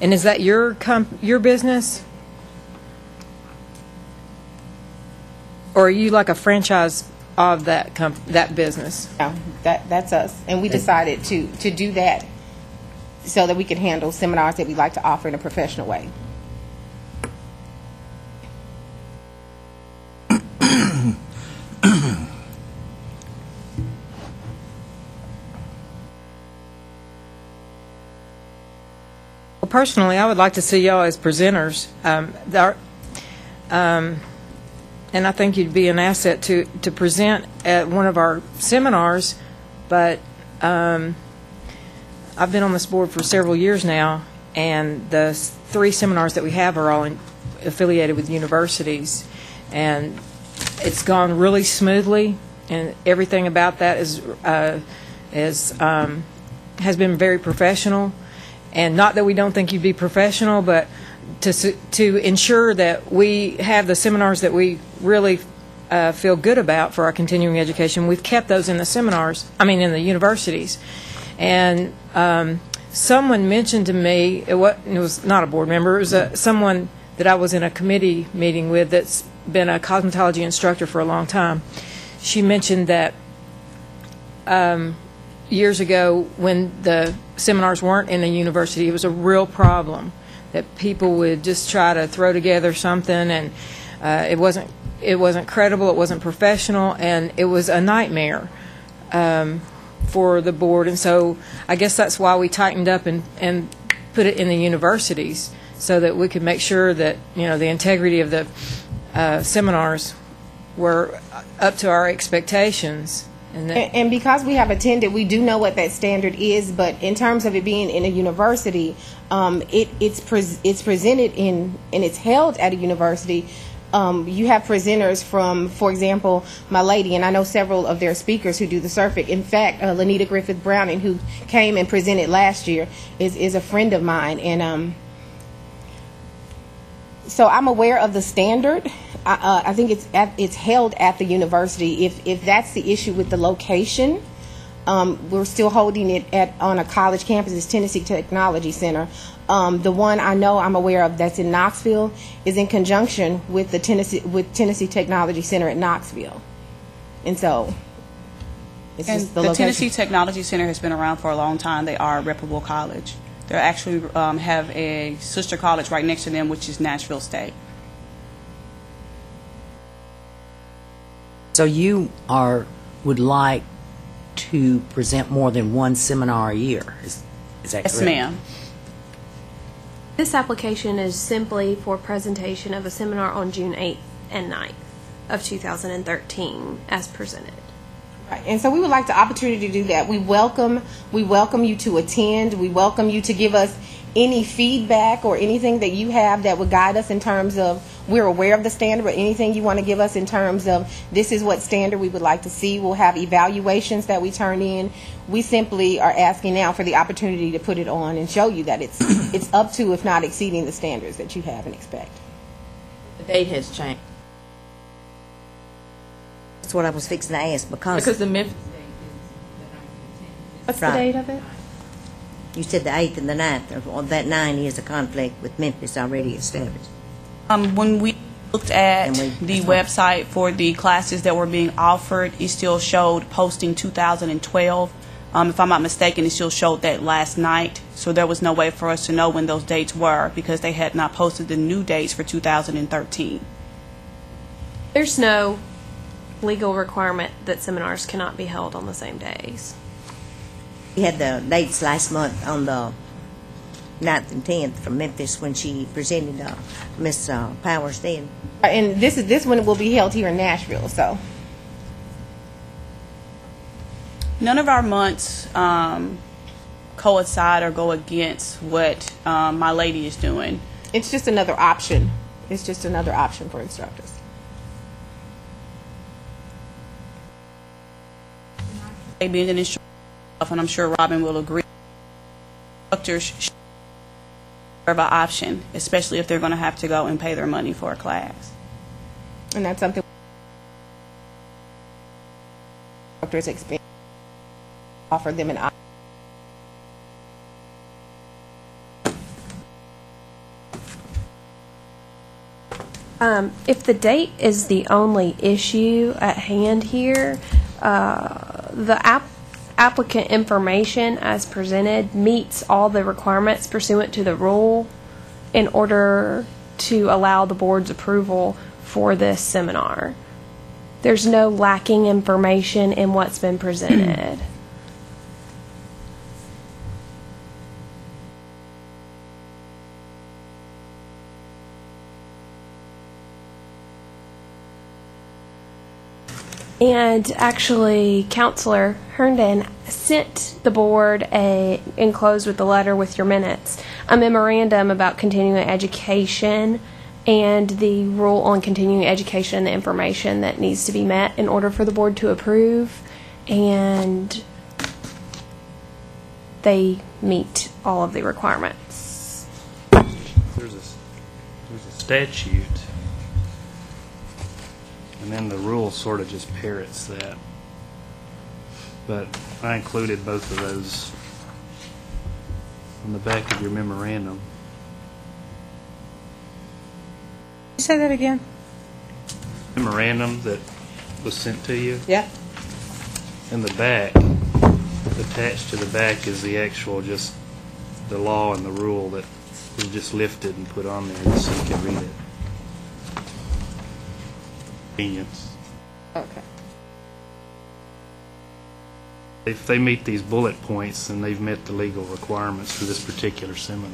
And is that your business? Or are you like a franchise of that business? No, that's us. And we decided to do that so that we could handle seminars that we like to offer in a professional way. Personally, I would like to see y'all as presenters, and I think you'd be an asset to present at one of our seminars. But I've been on this board for several years now, and the 3 seminars that we have are all affiliated with universities, and it's gone really smoothly, and everything about that has been very professional. And not that we don't think you'd be professional, but to ensure that we have the seminars that we really feel good about for our continuing education, we've kept those in the seminars, in the universities. And someone mentioned to me, it was not a board member, it was someone that I was in a committee meeting with that's been a cosmetology instructor for a long time. She mentioned that years ago when the seminars weren't in the university, it was a real problem that people would just try to throw together something, and it wasn't credible, it wasn't professional, and it was a nightmare for the board. And so I guess that's why we tightened up and put it in the universities, so that we could make sure that the integrity of the seminars were up to our expectations. And because we have attended, we do know what that standard is. But in terms of it being in a university, it's presented in, and it's held at a university. You have presenters from, for example, My Lady, and I know several of their speakers who do the Surfic. In fact, Lanita Griffith Browning, who came and presented last year, is a friend of mine. And so I'm aware of the standard. I think it's held at the university. If that's the issue with the location, We're still holding it on a college campus. It's Tennessee Technology Center. The one I know I'm aware of that's in Knoxville is in conjunction with the Tennessee Technology Center at Knoxville, and so. It's And just the location. Tennessee Technology Center has been around for a long time. They are a reputable college. They actually have a sister college right next to them, which is Nashville State. So you would like to present more than one seminar a year, is that correct? Yes, ma'am. This application is simply for presentation of a seminar on June 8th and 9th of 2013 as presented. Right. And so we would like the opportunity to do that. We welcome you to attend. We welcome you to give us any feedback or anything that you have that would guide us in terms of, we're aware of the standard, but anything you want to give us in terms of this is what standard we would like to see. We'll have evaluations that we turn in. We simply are asking now for the opportunity to put it on and show you that it's up to, if not exceeding, the standards that you have and expect. The date has changed. That's what I was fixing to ask, Because the Memphis What's Right. the date of it? you said the 8th and the 9th, or that 9 is a conflict with Memphis already established. When we looked at And the website for the classes that were being offered, it still showed posting 2012. If I'm not mistaken, it still showed that last night. So there was no way for us to know when those dates were because they had not posted the new dates for 2013. There's no legal requirement that seminars cannot be held on the same days. We had the dates last month on the 9th and 10th from Memphis when she presented Miss Powers then. And this one will be held here in Nashville. So None of our months coincide or go against what My Lady is doing. it's just another option. It's just another option for instructors. They being an instructor, and I'm sure Robin will agree, instructors should have an option, especially if they're going to have to go and pay their money for a class. And that's something instructors experience. Offer them an option. If the date is the only issue at hand here, the applicant information as presented meets all the requirements pursuant to the rule in order to allow the board's approval for this seminar. There's no lacking information in what's been presented. And actually, Counselor Herndon sent the board enclosed with the letter with your minutes, a memorandum about continuing education and the rule on continuing education and the information that needs to be met in order for the board to approve. And they meet all of the requirements. There's a statute, and then the rule sort of just parrots that. But I included both of those on the back of your memorandum. You say that again? Memorandum that was sent to you. Yeah. In the back, attached to the back is the actual, just the law and the rule that was just lifted and put on there so you can read it. Convenience. Okay. If they meet these bullet points, then they've met the legal requirements for this particular seminar.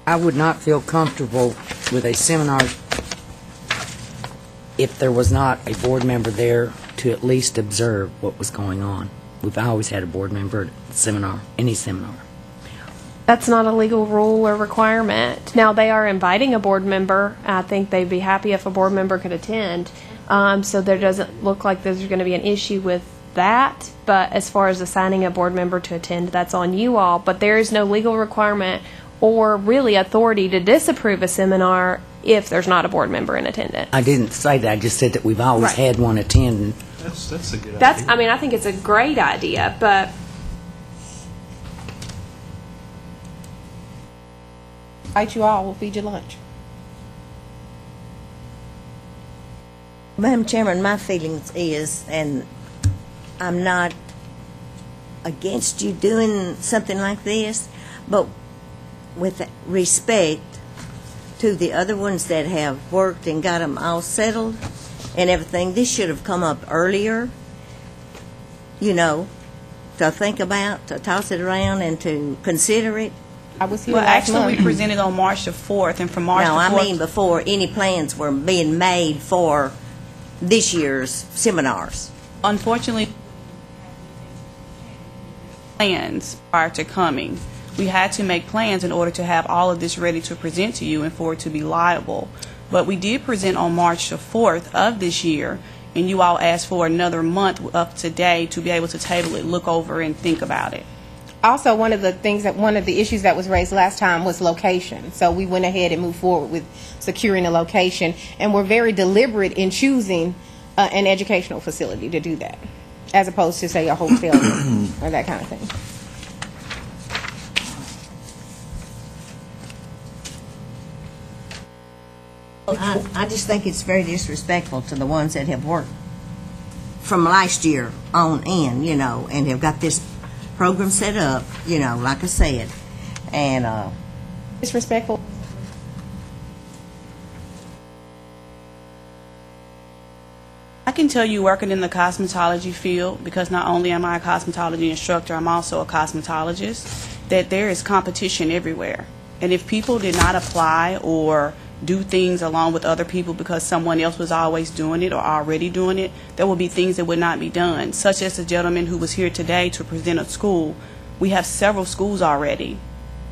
I would not feel comfortable with a seminar if there was not a board member there to at least observe what was going on. We've always had a board member at the seminar, any seminar. That's not a legal rule or requirement. Now, they are inviting a board member. I think they'd be happy if a board member could attend. So there doesn't look like there's going to be an issue with that, but as far as assigning a board member to attend, that's on you all. But there is no legal requirement or really authority to disapprove a seminar if there's not a board member in attendance. I didn't say that. I just said that we've always Right. had one attend. That's a good That's, idea. I mean, I think it's a great idea, but Invite you all, we'll feed you lunch. Madam Chairman, my feelings is, and I'm not against you doing something like this, but with respect to the other ones that have worked and got them all settled and everything, this should have come up earlier, you know, to think about, to toss it around and to consider it. I was here Well, last actually, we month. presented on March the 4th, and from March No, the I 4th... mean before any plans were being made for this year's seminars. Unfortunately, plans prior to coming. We had to make plans in order to have all of this ready to present to you and for it to be liable. But we did present on March the 4th of this year, and you all asked for another month up to date to be able to table it, look over, and think about it. Also, one of the issues that was raised last time was location. So we went ahead and moved forward with securing a location, and we're very deliberate in choosing an educational facility to do that, as opposed to, say, a hotel or that kind of thing. I just think it's very disrespectful to the ones that have worked from last year on in, you know, and have got this program set up, you know, like I said, and Disrespectful. I can tell you, working in the cosmetology field, because not only am I a cosmetology instructor, I'm also a cosmetologist, that there is competition everywhere. And if people did not apply or do things along with other people because someone else was always doing it or already doing it, there will be things that would not be done, such as the gentleman who was here today to present a school. We have several schools already,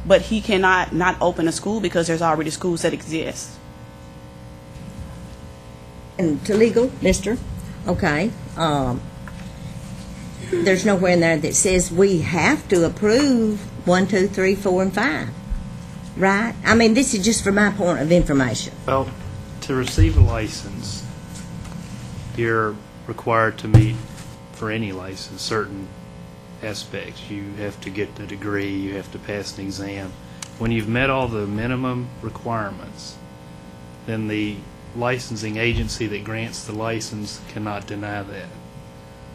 but he cannot not open a school because there's already schools that exist. and to legal, mister, okay, there's nowhere in there that says we have to approve 1, 2, 3, 4, and 5, right? I mean, this is just for my point of information. Well, to receive a license, you're required to meet, for any license, certain aspects. You have to get the degree, you have to pass an exam. When you've met all the minimum requirements, then the licensing agency that grants the license cannot deny that,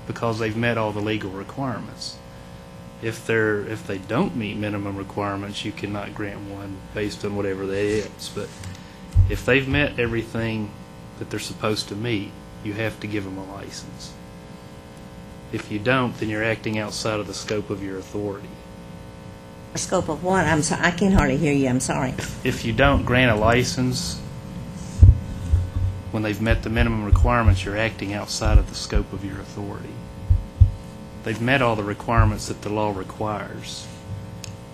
because they've met all the legal requirements. If they don't meet minimum requirements, you cannot grant one based on whatever that is. But if they've met everything that they're supposed to meet, you have to give them a license. If you don't, then you're acting outside of the scope of your authority. The scope of what? I'm sorry, I can hardly hear you, I'm sorry. If you don't grant a license when they've met the minimum requirements, you're acting outside of the scope of your authority. They've met all the requirements that the law requires.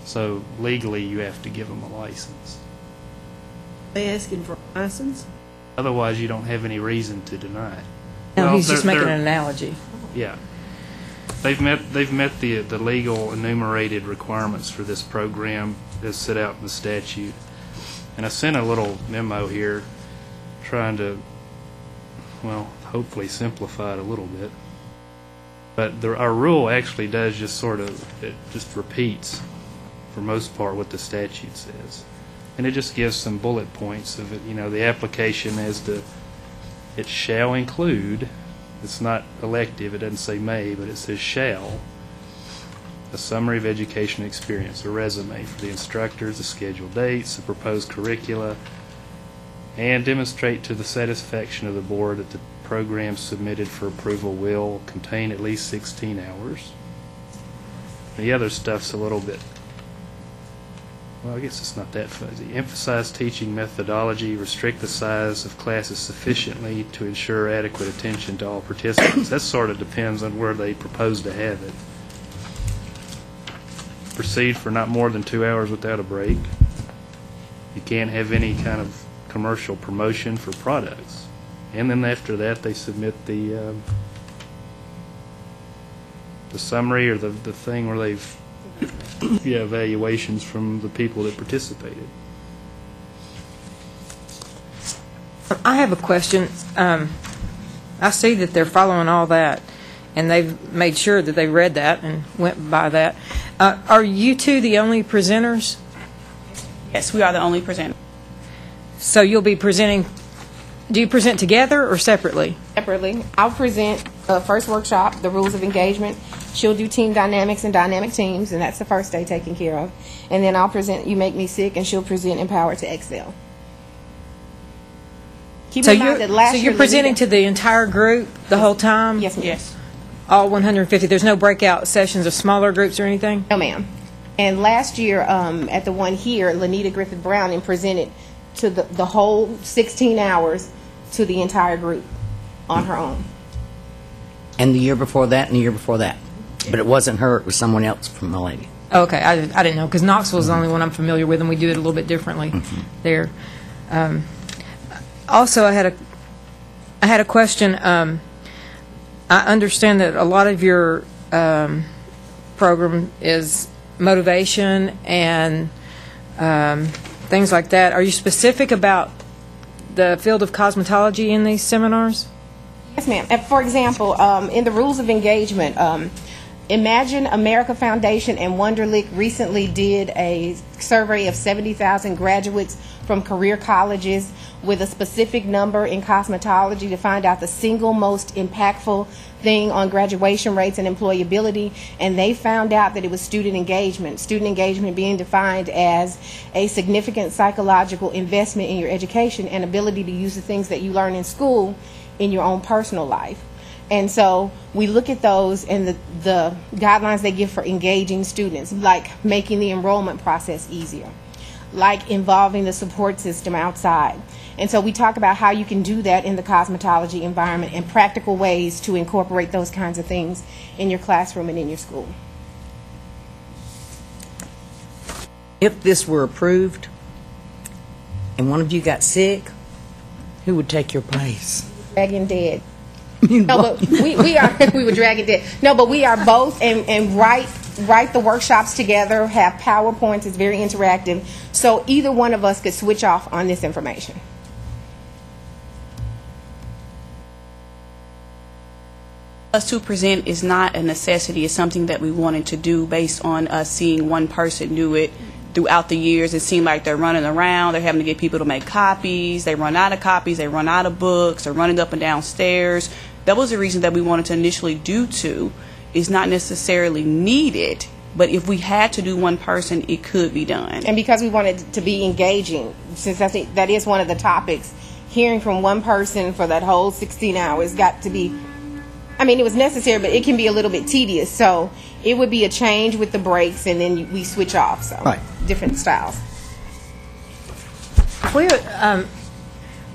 So legally, you have to give them a license. They asking for a license? Otherwise, you don't have any reason to deny it. No, Well, he's just they're- making an analogy. Yeah. They've met the legal enumerated requirements for this program as set out in the statute. And I sent a little memo here trying to, well, hopefully simplify it a little bit. But our rule actually does just it just repeats, for most part, what the statute says. And it just gives some bullet points of it, the application as to, it shall include, it's not elective, it doesn't say may, but it says shall, a summary of education experience, a resume for the instructors, the scheduled dates, the proposed curricula, and demonstrate to the satisfaction of the board that the program submitted for approval will contain at least 16 hours. The other stuff's a little bit, well, I guess it's not that fuzzy. Emphasize teaching methodology, restrict the size of classes sufficiently to ensure adequate attention to all participants. That sort of depends on where they propose to have it. Proceed for not more than 2 hours without a break. You can't have any kind of commercial promotion for products. And then after that, they submit the the summary or the thing where they've evaluations from the people that participated. I have a question. I see that they're following all that, and they've made sure that they read that and went by that. Are you two the only presenters? Yes, we are the only presenter. So you'll be presenting, do you present together or separately? Separately. I'll present the first workshop, the rules of engagement. She'll do team dynamics and dynamic teams, and that's the first day taken care of. And then I'll present You Make Me Sick, and she'll present Empowered to Excel. Keep in mind that last so year you're presenting to the entire group the whole time? Yes, ma'am. Yes. All 150. There's no breakout sessions of smaller groups or anything? No, ma'am. And last year, at the one here, Lanita Griffith Browning presented to the whole 16 hours to the entire group on her own. And the year before that, and the year before that. But it wasn't her, it was someone else from the lady. Okay, I didn't know, because Knoxville is the only one I'm familiar with, and we do it a little bit differently there. Also, I had a question. I understand that a lot of your program is motivation and things like that. Are you specific about the field of cosmetology in these seminars? Yes, ma'am. For example, in the rules of engagement, Imagine America Foundation and Wonderlic recently did a survey of 70,000 graduates from career colleges with a specific number in cosmetology to find out the single most impactful thing on graduation rates and employability, and they found out that it was student engagement. Student engagement being defined as a significant psychological investment in your education and ability to use the things that you learn in school in your own personal life. And so we look at those and the guidelines they give for engaging students, like making the enrollment process easier, like involving the support system outside. And so we talk about how you can do that in the cosmetology environment and practical ways to incorporate those kinds of things in your classroom and in your school. If this were approved and one of you got sick, who would take your place? Dragging dead. No, but we would drag it dead. No, but we are both and write the workshops together, have PowerPoints, it's very interactive. So either one of us could switch off on this information. Us to present is not a necessity. It's something that we wanted to do based on us seeing one person do it throughout the years. It seemed like they're running around, they're having to get people to make copies, they run out of copies, they run out of books, they're running up and down stairs. That was the reason that we wanted to initially do two. It's not necessarily needed, but if we had to do one person, it could be done. And because we wanted to be engaging, since I think that is one of the topics, hearing from one person for that whole 16 hours got to be, I mean, it was necessary, but it can be a little bit tedious. So it would be a change with the breaks, and then we switch off. So right. Different styles.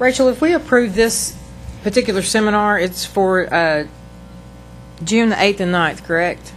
Rachel, if we approve this particular seminar, it's for June the 8th and 9th, correct?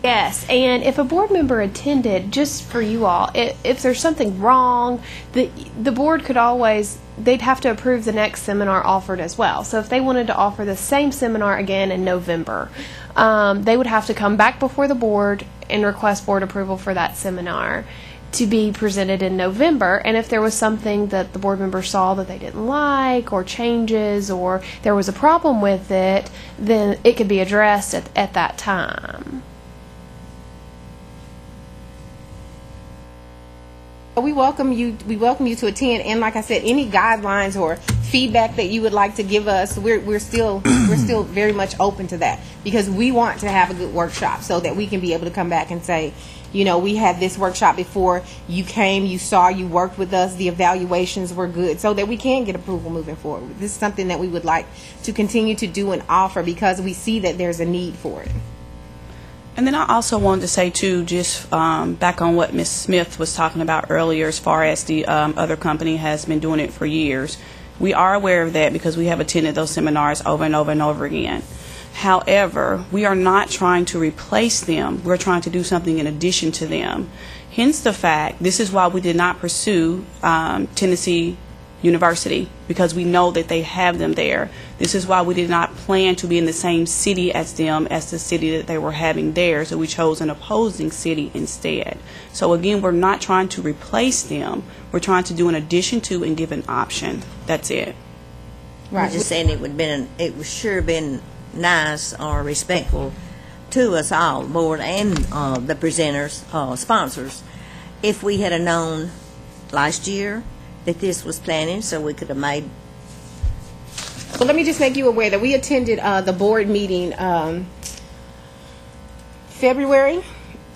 Yes, and if a board member attended, just for you all, if there's something wrong, the board could always, they'd have to approve the next seminar offered as well. So if they wanted to offer the same seminar again in November, they would have to come back before the board and request board approval for that seminar to be presented in November. And if there was something that the board member saw that they didn't like, or changes, or there was a problem with it, then it could be addressed at that time. We welcome you to attend, and like I said, any guidelines or feedback that you would like to give us, we're still very much open to that, because we want to have a good workshop so that we can be able to come back and say, you know, we had this workshop before, you came, you saw, you worked with us, the evaluations were good, so that we can get approval moving forward. This is something that we would like to continue to do and offer, because we see that there's a need for it. And then I also wanted to say, too, just back on what Ms. Smith was talking about earlier, as far as the other company has been doing it for years. We are aware of that because we have attended those seminars over and over and over again. However, we are not trying to replace them. We're trying to do something in addition to them. Hence the fact, this is why we did not pursue Tennessee University because we know that they have them there. This is why we did not plan to be in the same city as them, as the city that they were having there, so we chose an opposing city instead. So again, we're not trying to replace them. We're trying to do an addition to and give an option. That's it. Right. I'm just saying it would sure been nice or respectful to us all, board and the presenters, sponsors, if we had known last year that this was planning, so we could have made. Well, let me just make you aware that we attended the board meeting February,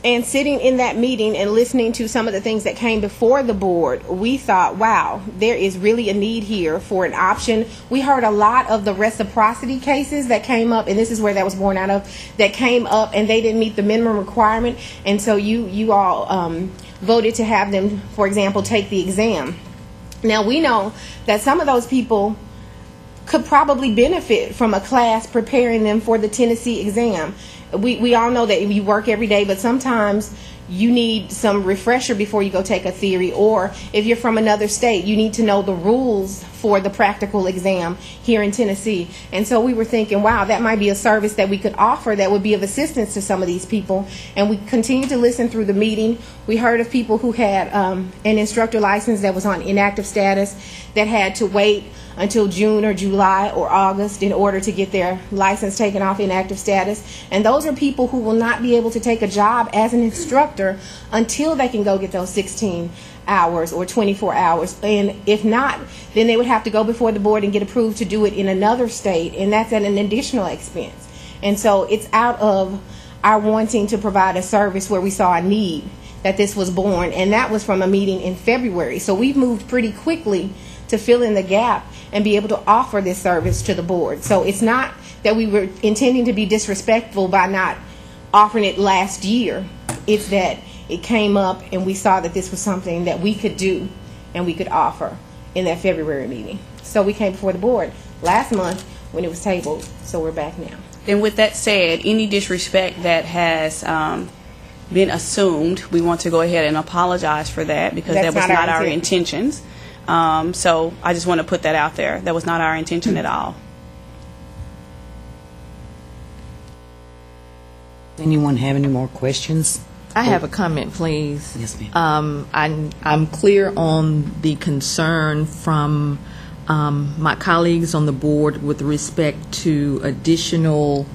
and sitting in that meeting and listening to some of the things that came before the board, we thought, wow, there is really a need here for an option. We heard a lot of the reciprocity cases that came up, and this is where that was born out of, that came up and they didn't meet the minimum requirement, and so you all voted to have them, for example, take the exam. Now, we know that some of those people could probably benefit from a class preparing them for the Tennessee exam. We all know that you work every day, but sometimes you need some refresher before you go take a theory, or if you're from another state, you need to know the rules for the practical exam here in Tennessee. And so we were thinking, wow, that might be a service that we could offer that would be of assistance to some of these people. And we continued to listen through the meeting. We heard of people who had an instructor license that was on inactive status that had to wait until June or July or August in order to get their license taken off inactive status. And those are people who will not be able to take a job as an instructor until they can go get those 16 hours or 24 hours. And if not, then they would have to go before the board and get approved to do it in another state, and that's at an additional expense. And so it's out of our wanting to provide a service where we saw a need that this was born, and that was from a meeting in February. So we've moved pretty quickly to fill in the gap and be able to offer this service to the board. So it's not that we were intending to be disrespectful by not offering it last year. It's that it came up and we saw that this was something that we could do and we could offer in that February meeting. So we came before the board last month when it was tabled, so we're back now. And with that said, any disrespect that has been assumed, we want to go ahead and apologize for that, because that was not our intentions. So I just want to put that out there. That was not our intention at all. Anyone have any more questions? I have a comment, please. Yes, ma'am. I'm clear on the concern from my colleagues on the board with respect to additional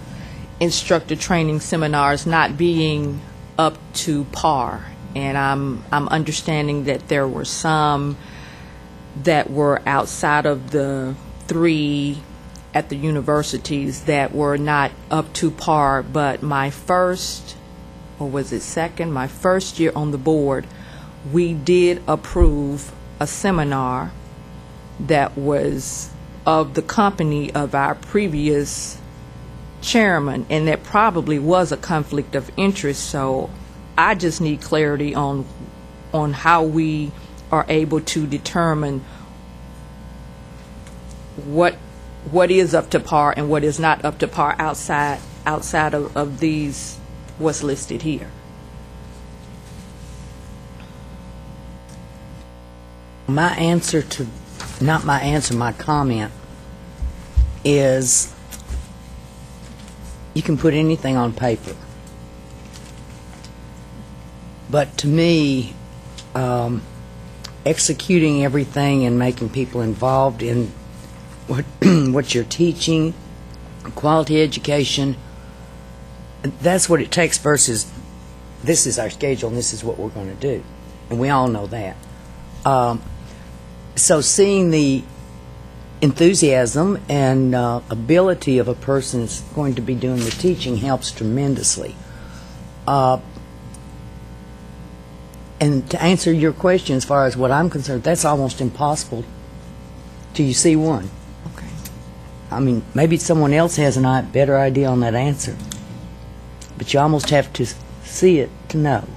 instructor training seminars not being up to par. And I'm understanding that there were some that were outside of the 3 at the universities that were not up to par, but my first, or was it second, my first year on the board, we did approve a seminar that was of the company of our previous chairman, and that probably was a conflict of interest. So I just need clarity on how we are able to determine what is up to par and what is not up to par outside of these what's listed here. My answer to, not my answer, my comment is you can put anything on paper. But to me, executing everything and making people involved in what you're teaching, quality education, that's what it takes versus this is our schedule and this is what we're going to do. And we all know that. So seeing the enthusiasm and ability of a person that's going to be doing the teaching helps tremendously. And to answer your question, as far as what I'm concerned, that's almost impossible till you see one. Okay. I mean, maybe someone else has a better idea on that answer, but you almost have to see it to know.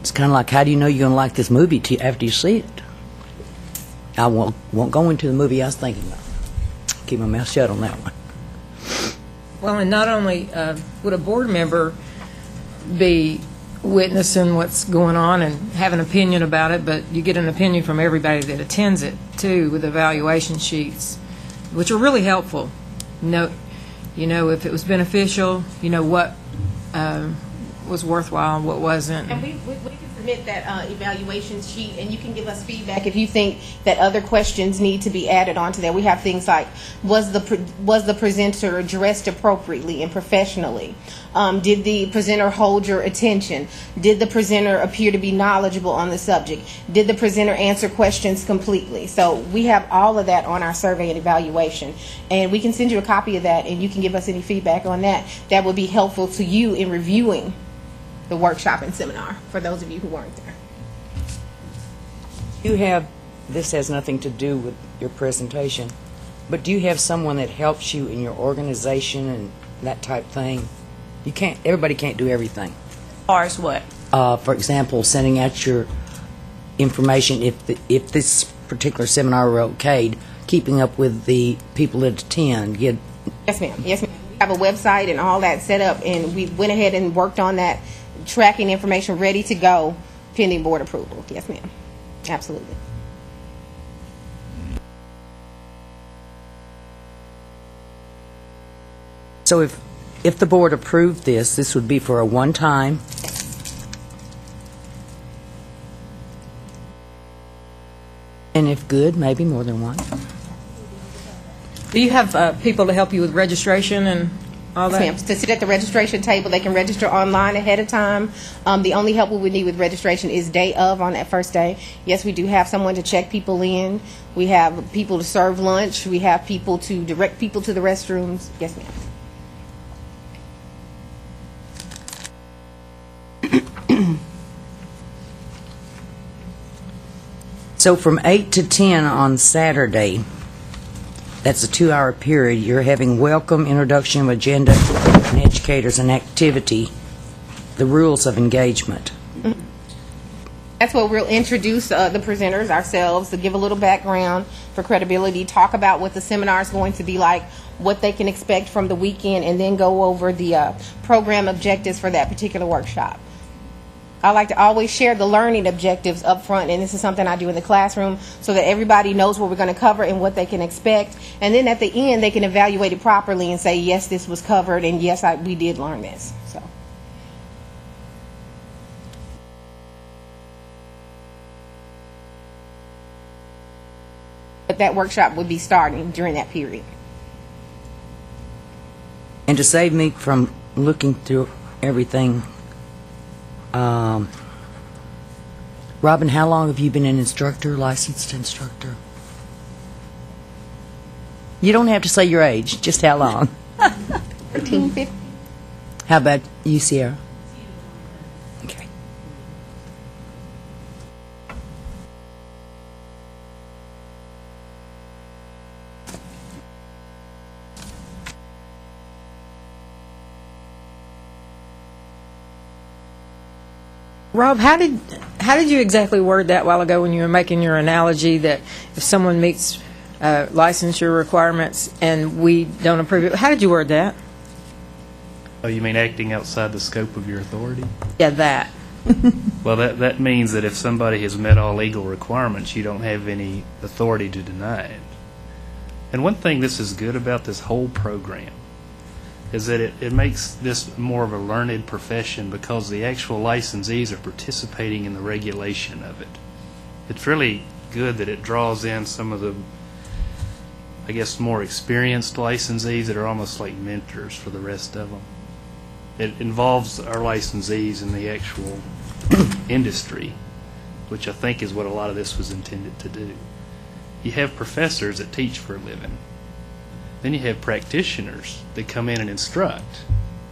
It's kind of like, how do you know you're going to like this movie after you see it? I won't go into the movie I was thinking of. Keep my mouth shut on that one. Well, and not only would a board member be witnessing what's going on and have an opinion about it, but you get an opinion from everybody that attends it, too, with evaluation sheets, which are really helpful. You know if it was beneficial, you know what was worthwhile and what wasn't. And we can submit that evaluation sheet, and you can give us feedback if you think that other questions need to be added onto there. We have things like, was the presenter dressed appropriately and professionally? Did the presenter hold your attention? Did the presenter appear to be knowledgeable on the subject? Did the presenter answer questions completely? So we have all of that on our survey and evaluation, and we can send you a copy of that, and you can give us any feedback on that. That would be helpful to you in reviewing the workshop and seminar for those of you who weren't there. You have, this has nothing to do with your presentation, but do you have someone that helps you in your organization and that type thing? You can't, everybody can't do everything. As far as what? For example, sending out your information if this particular seminar were okayed, keeping up with the people that attend. Yes, ma'am. Yes, ma'am. We have a website and all that set up, and we went ahead and worked on that, tracking information ready to go pending board approval. Yes, ma'am. Absolutely. So if the board approved this, this would be for a one-time. And if good, maybe more than one. Do you have people to help you with registration and all that? Yes, ma'am. To sit at the registration table, they can register online ahead of time. The only help we would need with registration is day of, on that first day. Yes, we do have someone to check people in. We have people to serve lunch. We have people to direct people to the restrooms. Yes, ma'am. So from 8 to 10 on Saturday, that's a 2-hour period, you're having welcome, introduction of agenda, and educators and activity, the rules of engagement. That's what we'll introduce the presenters ourselves, to give a little background for credibility, talk about what the seminar is going to be like, what they can expect from the weekend, and then go over the program objectives for that particular workshop. I like to always share the learning objectives up front, and this is something I do in the classroom so that everybody knows what we're going to cover and what they can expect. And then at the end, they can evaluate it properly and say, yes, this was covered, and yes, we did learn this. So. But that workshop would be starting during that period. And to save me from looking through everything, Robin, how long have you been an instructor, licensed instructor? You don't have to say your age, just how long. 14, 15. How about you, Sierra? Okay. Rob, how did you exactly word that a while ago when you were making your analogy that if someone meets licensure requirements and we don't approve it? How did you word that? Oh, you mean acting outside the scope of your authority? Yeah, that. Well, that means that if somebody has met all legal requirements, you don't have any authority to deny it. And one thing this is good about this whole program is that it makes this more of a learned profession because the actual licensees are participating in the regulation of it. It's really good that it draws in some of the, I guess, more experienced licensees that are almost like mentors for the rest of them. It involves our licensees in the actual industry, which I think is what a lot of this was intended to do. You have professors that teach for a living. Then you have practitioners that come in and instruct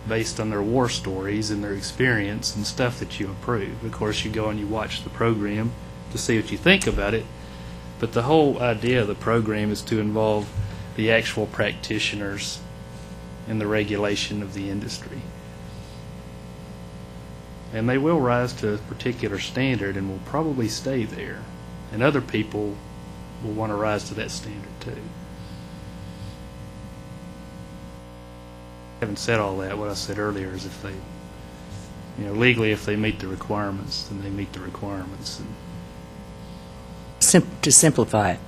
based on their war stories and their experience and stuff that you approve. Of course, you go and you watch the program to see what you think about it, but the whole idea of the program is to involve the actual practitioners in the regulation of the industry. And they will rise to a particular standard and will probably stay there. And other people will want to rise to that standard too. Having said all that, what I said earlier is if legally, if they meet the requirements, then they meet the requirements. And To simplify it.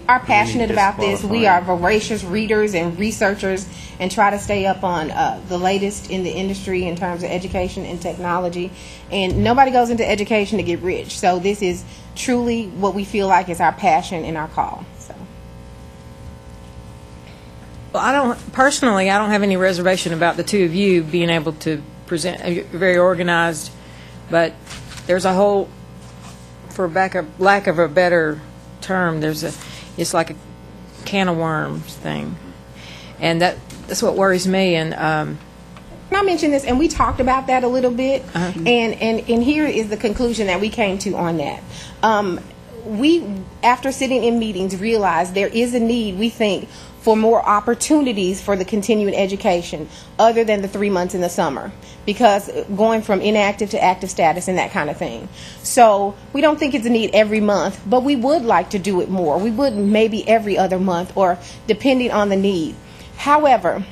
Are passionate about this. We are disqualified. voracious readers and researchers and try to stay up on the latest in the industry in terms of education and technology. And nobody goes into education to get rich. So this is truly what we feel like is our passion and our call. So. Well, I don't have any reservation about the two of you being able to present. You're very organized, but there's a whole, for lack of a better term, it's like a can of worms thing, and that's what worries me. And Can I mention this? And we talked about that a little bit, and here is the conclusion that we came to on that. We, after sitting in meetings, realized there is a need, we think, for more opportunities for the continuing education other than the 3 months in the summer, because going from inactive to active status and that kind of thing. So we don't think it's a need every month, but we would like to do it more. We would maybe every other month, or depending on the need. However,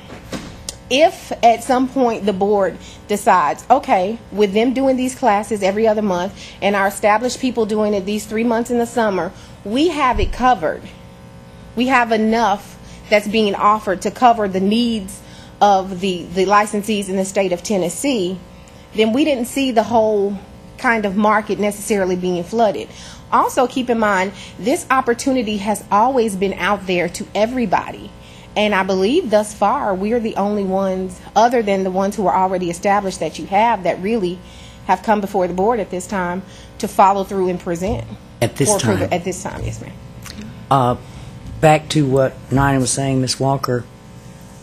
if at some point the board decides, okay, with them doing these classes every other month and our established people doing it these 3 months in the summer, we have it covered. We have enough that's being offered to cover the needs of the licensees in the state of Tennessee, then we didn't see the whole kind of market necessarily being flooded. Also, keep in mind, this opportunity has always been out there to everybody. And I believe thus far, we're the only ones, other than the ones who are already established that you have, that really have come before the board at this time to follow through and present. At this time? At this time, yes, ma'am. Back to what Nina was saying, Ms. Walker,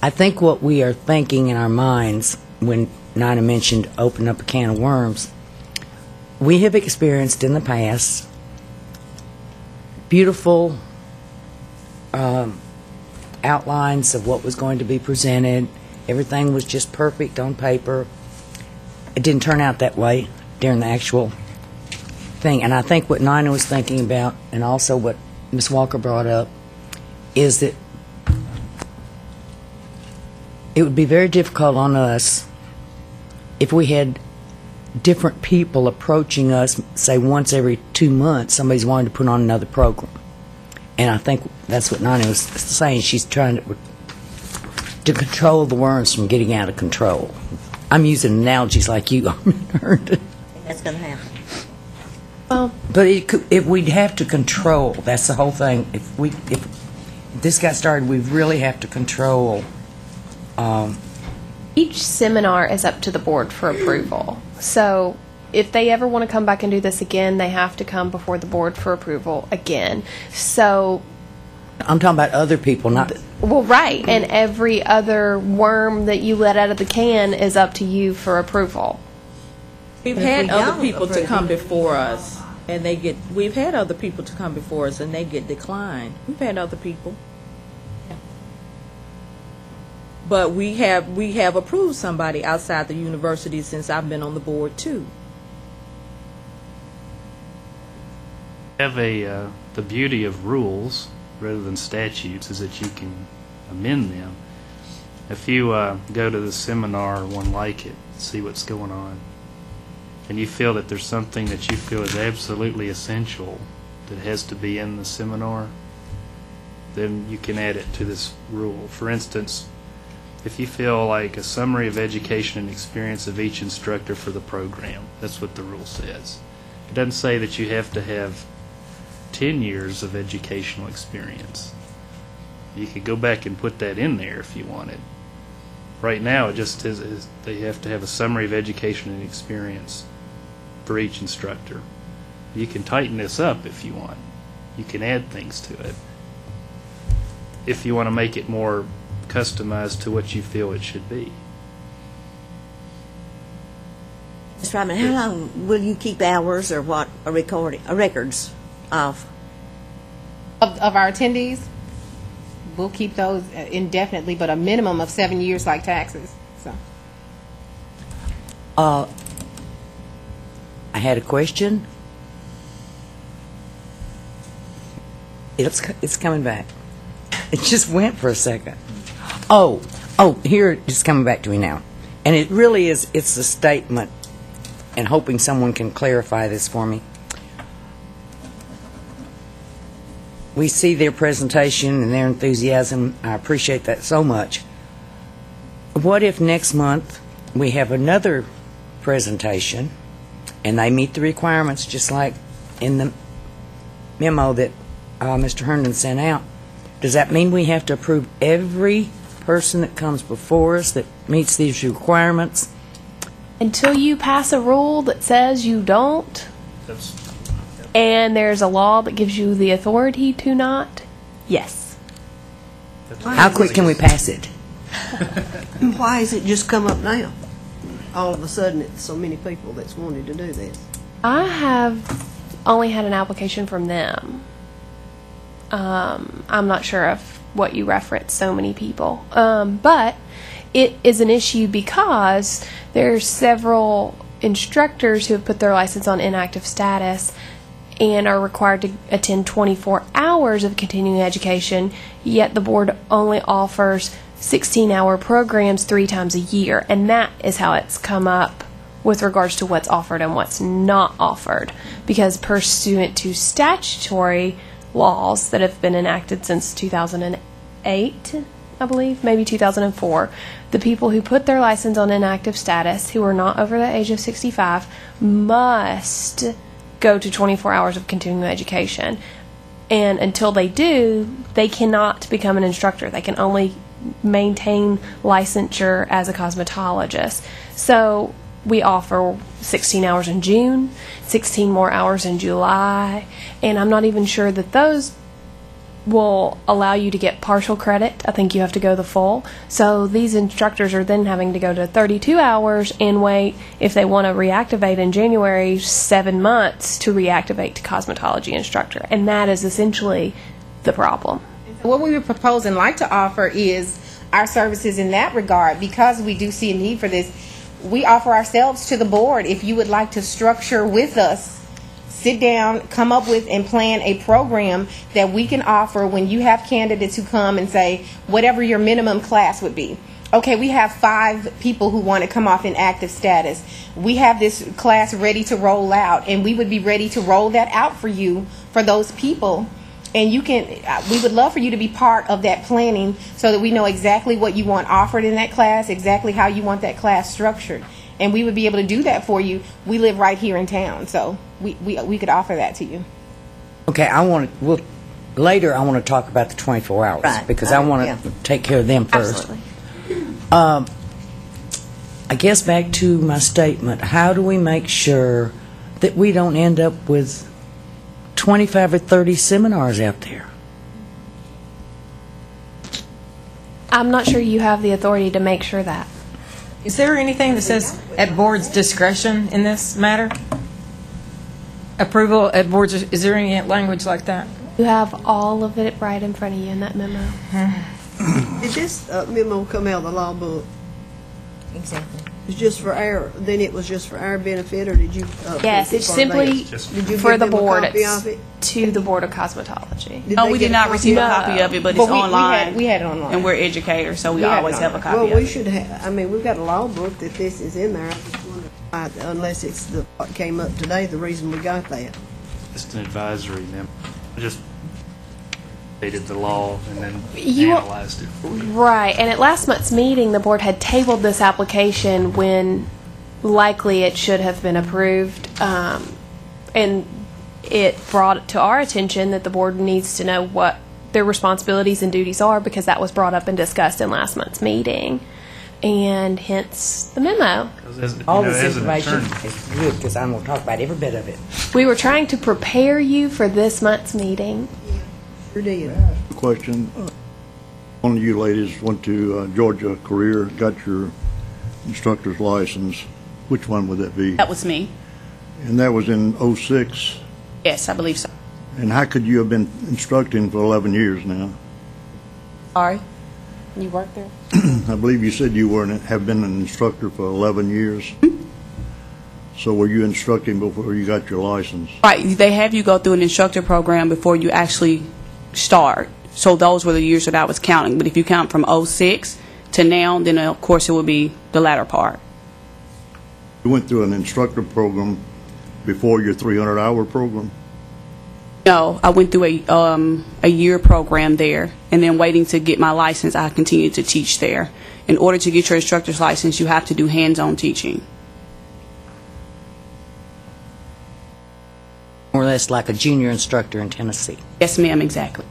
I think what we are thinking in our minds when Nina mentioned open up a can of worms, we have experienced in the past beautiful outlines of what was going to be presented. Everything was just perfect on paper. It didn't turn out that way during the actual thing. And I think what Nina was thinking about, and also what Ms. Walker brought up, is that it would be very difficult on us if we had different people approaching us, say once every 2 months, somebody's wanting to put on another program. And I think that's what Nani was saying. She's trying to control the worms from getting out of control. I'm using analogies like you. That's going to happen. Well, but if we'd have to control, that's the whole thing. If this got started, we really have to control. Each seminar is up to the board for approval. So if they ever want to come back and do this again, they have to come before the board for approval again. So I'm talking about other people, not... Well, right. And every other worm that you let out of the can is up to you for approval. We've had other people to come before us, and we've had other people to come before us, and they get declined. We've had other people. But we have approved somebody outside the university since I've been on the board too. The beauty of rules rather than statutes is that you can amend them. If you go to the seminar or one like it, see what's going on, and you feel that there's something that you feel is absolutely essential that has to be in the seminar, then you can add it to this rule. For instance, if you feel like a summary of education and experience of each instructor for the program, that's what the rule says. It doesn't say that you have to have 10 years of educational experience. You could go back and put that in there if you wanted. Right now, it just is they have to have a summary of education and experience for each instructor. You can tighten this up if you want. You can add things to it if you want to make it more customized to what you feel it should be. Mr. Rodman, how long will you keep hours or what, records of our attendees? We'll keep those indefinitely, but a minimum of 7 years like taxes. So. I had a question. It's coming back. It just went for a second. Oh, here it's coming back to me now. And it really is, it's a statement, and hoping someone can clarify this for me. We see their presentation and their enthusiasm. I appreciate that so much. What if next month we have another presentation and they meet the requirements just like in the memo that Mr. Herndon sent out? Does that mean we have to approve every person that comes before us that meets these requirements? Until you pass a rule that says you don't, and there's a law that gives you the authority to not, yes. How quick can we pass it? Why has it just come up now? All of a sudden, it's so many people that's wanted to do this. I have only had an application from them. I'm not sure of what you referenced, so many people. But it is an issue because there's several instructors who have put their license on inactive status and are required to attend 24 hours of continuing education, yet the board only offers 16-hour programs 3 times a year, and that is how it's come up with regards to what's offered and what's not offered, because pursuant to statutory laws that have been enacted since 2008, I believe, maybe 2004, the people who put their license on inactive status who are not over the age of 65 must go to 24 hours of continuing education, and until they do, they cannot become an instructor. They can only maintain licensure as a cosmetologist. So we offer 16 hours in June, 16 more hours in July, and I'm not even sure that those will allow you to get partial credit. I think you have to go the full. So these instructors are then having to go to 32 hours and wait, if they want to reactivate in January, 7 months to reactivate to cosmetology instructor. And that is essentially the problem. What we would propose and like to offer is our services in that regard, because we do see a need for this. We offer ourselves to the board. If you would like to structure with us, sit down, come up with and plan a program that we can offer when you have candidates who come and say, whatever your minimum class would be. Okay, we have 5 people who want to come off in active status. We have this class ready to roll out, and we would be ready to roll that out for you, for those people. And you can, we would love for you to be part of that planning so that we know exactly what you want offered in that class, exactly how you want that class structured. And we would be able to do that for you. We live right here in town, so we could offer that to you. Okay, later I want to talk about the 24 hours, Right. because I want to take care of them first. Absolutely. I guess back to my statement, how do we make sure that we don't end up with 25 or 30 seminars out there? I'm not sure you have the authority to make sure that. Is there anything that says at board's discretion in this matter? Approval at board's, is there any language like that? You have all of it right in front of you in that memo. Did this memo come out of the law book? Exactly. It's just for our, then it was just for our benefit, or did you? Yes, it's simply Did you for give the them a board. copy It's of it? to the Board of Cosmetology. Did No, they we get did a not copy receive a of it? copy of it, but But it's we online. we had it online. And we're educators, so we had it always have a copy Well, of we it. should have, I mean, we've got a law book that this is in there. I just wonder, unless it's what came up today, the reason we got that. Just an advisory memo. Just stated the law and then You- analyzed it for you. Right, and at last month's meeting, the board had tabled this application when likely it should have been approved, and it brought to our attention that the board needs to know what their responsibilities and duties are, because that was brought up and discussed in last month's meeting, and hence the memo. All this information is good, because I'm going to talk about every bit of it. We were trying to prepare you for this month's meeting. Sure did. Question. One of you ladies went to Georgia Career, got your instructor's license. Which one would that be? That was me. And that was in '06. Yes, I believe so. And how could you have been instructing for 11 years now? Sorry? You worked there? I believe you said you have been an instructor for 11 years. So were you instructing before you got your license? Right, they have you go through an instructor program before you actually start. So those were the years that I was counting. But if you count from '06 to now, then of course it would be the latter part. You went through an instructor program before your 300-hour program? No, I went through a year program there, and then waiting to get my license, I continued to teach there. In order to get your instructor's license, you have to do hands-on teaching. More or less like a junior instructor in Tennessee. Yes, ma'am, exactly.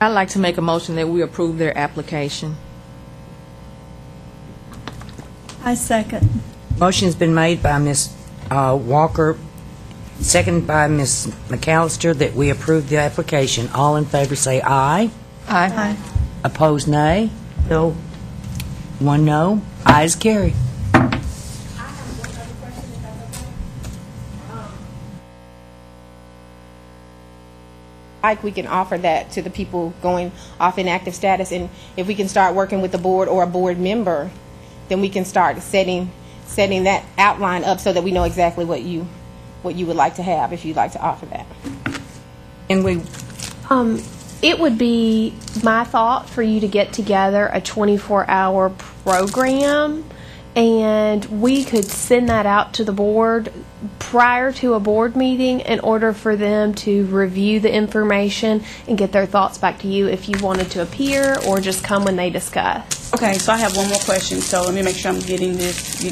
I'd like to make a motion that we approve their application. I second. Motion's been made by Ms. Walker, seconded by Ms. McAllister, that we approve the application. All in favor say aye. Aye. Opposed, nay. No. One no. Ayes carry. Like we can offer that to the people going off inactive status, and if we can start working with the board or a board member, then we can start setting that outline up so that we know exactly what you would like to have if you'd like to offer that. And we It would be my thought for you to get together a 24-hour program, and we could send that out to the board prior to a board meeting in order for them to review the information and get their thoughts back to you if you wanted to appear or just come when they discuss. Okay, so I have one more question. So let me make sure I'm getting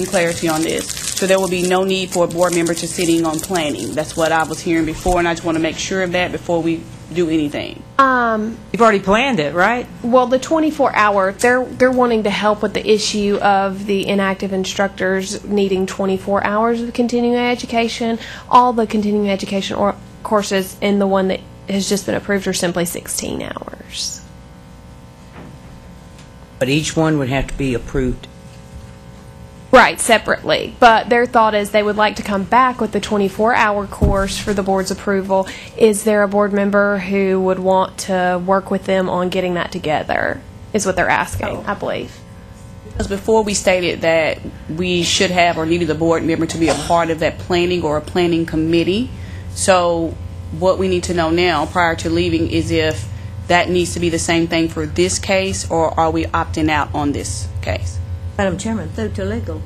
clarity on this. So there will be no need for a board member to sitting on planning. That's what I was hearing before, and I just want to make sure of that before we do anything. You've already planned it, right? Well, the 24-hour, they're wanting to help with the issue of the inactive instructors needing 24 hours of continuing education. All the continuing education courses in the one that has just been approved are simply 16 hours. But each one would have to be approved. Right, separately. But their thought is they would like to come back with the 24-hour course for the board's approval. Is there a board member who would want to work with them on getting that together, is what they're asking, I believe. Because before we stated that we should have or needed a board member to be a part of that planning or a planning committee. So what we need to know now prior to leaving is if that needs to be the same thing for this case, or are we opting out on this case? Madam Chairman, through to legal,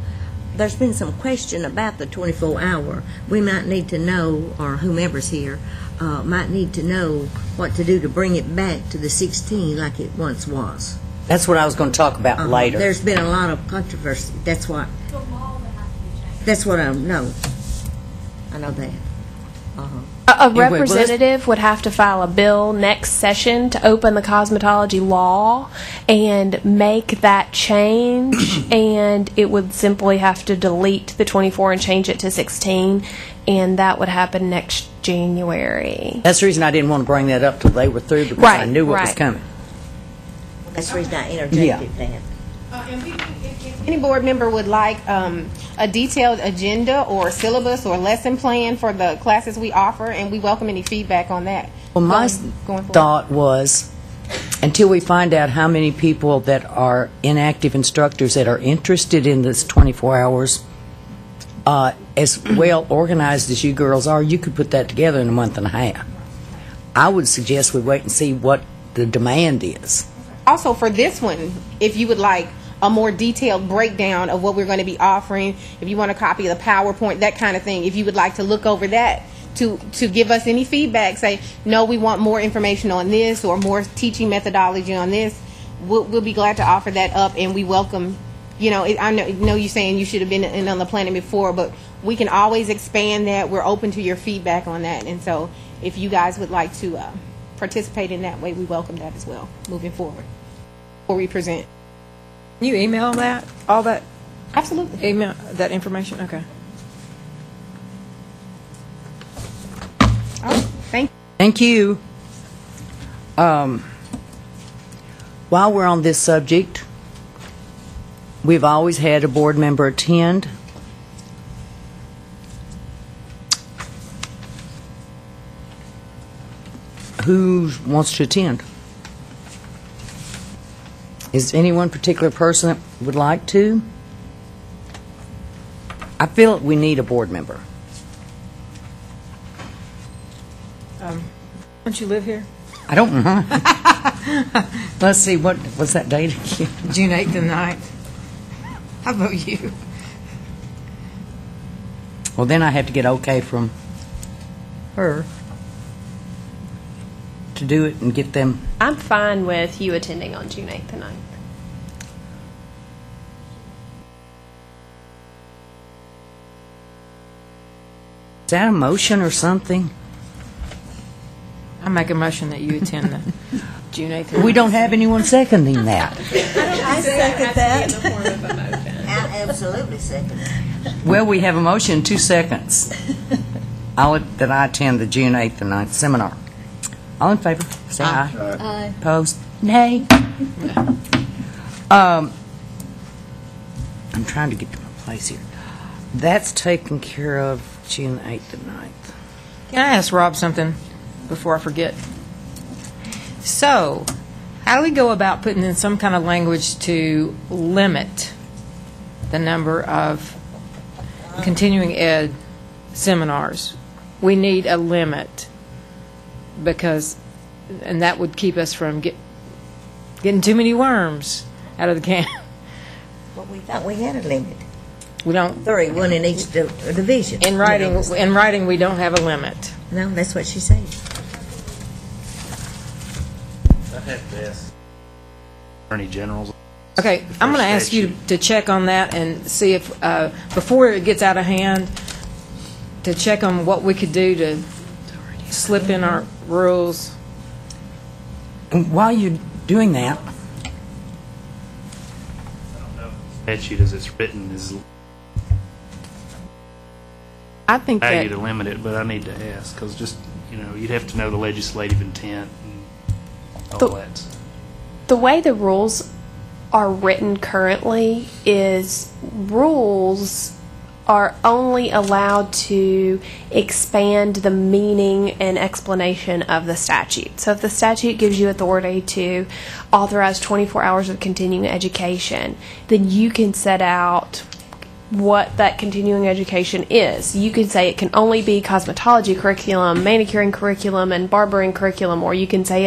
there's been some question about the 24-hour. We might need to know, or whomever's here, might need to know what to do to bring it back to the 16 like it once was. That's what I was going to talk about later. There's been a lot of controversy. That's what I know. I know that. A representative would have to file a bill next session to open the cosmetology law and make that change, and it would simply have to delete the 24 and change it to 16, and that would happen next January. That's the reason I didn't want to bring that up till they were through, because I knew what was coming. That's the reason I interjected that. If any board member would like a detailed agenda or syllabus or lesson plan for the classes we offer, and we welcome any feedback on that. Well, my thought was, until we find out how many people that are inactive instructors that are interested in this 24 hours, as well organized as you girls are, you could put that together in a month and a half. I would suggest we wait and see what the demand is. Also, for this one, if you would like a more detailed breakdown of what we're going to be offering, if you want a copy of the PowerPoint, that kind of thing, if you would like to look over that to give us any feedback, say, no, we want more information on this or more teaching methodology on this, we'll be glad to offer that up, and we welcome, I know you're saying you should have been in on the planning before, but we can always expand that. We're open to your feedback on that, and so if you guys would like to participate in that way, we welcome that as well, moving forward, or we present. You email that, all that? Absolutely. Email that information? Okay. Thank you. While we're on this subject, we've always had a board member attend. Who wants to attend? Is any one particular person that would like to? I feel we need a board member. Don't you live here? I don't know. Let's see, what's that date again? June 8th and 9th. How about you? Well, then I have to get okay from her to do it and get them. I'm fine with you attending on June 8th and 9th. Is that a motion or something? I make a motion that you attend the June 8th. We don't have anyone seconding that. I second that. I absolutely second that. Well, we have a motion, 2 seconds. That I attend the June 8th and 9th seminar. All in favor, say aye. Aye. Opposed? Nay. I'm trying to get to my place here. That's taken care of June 8th and 9th. Can I ask Rob something before I forget? So, how do we go about putting in some kind of language to limit the number of continuing ed seminars? We need a limit because, and that would keep us from getting too many worms out of the can. Well, we thought we had a limit. We don't. 3, one in each division. In writing, we don't have a limit. No, that's what she said. I have to ask Attorney General's. Okay, I'm going to ask you to check on that and see if, before it gets out of hand, to check on what we could do to slip in our rules. And while you're doing that, Statute as it's written is I think value that to limit it, but I need to ask because just you'd have to know the legislative intent and all that. The way the rules are written currently is rules are only allowed to expand the meaning and explanation of the statute. So if the statute gives you authority to authorize 24 hours of continuing education, then you can set out what that continuing education is. You can say it can only be cosmetology curriculum, manicuring curriculum, and barbering curriculum, or you can say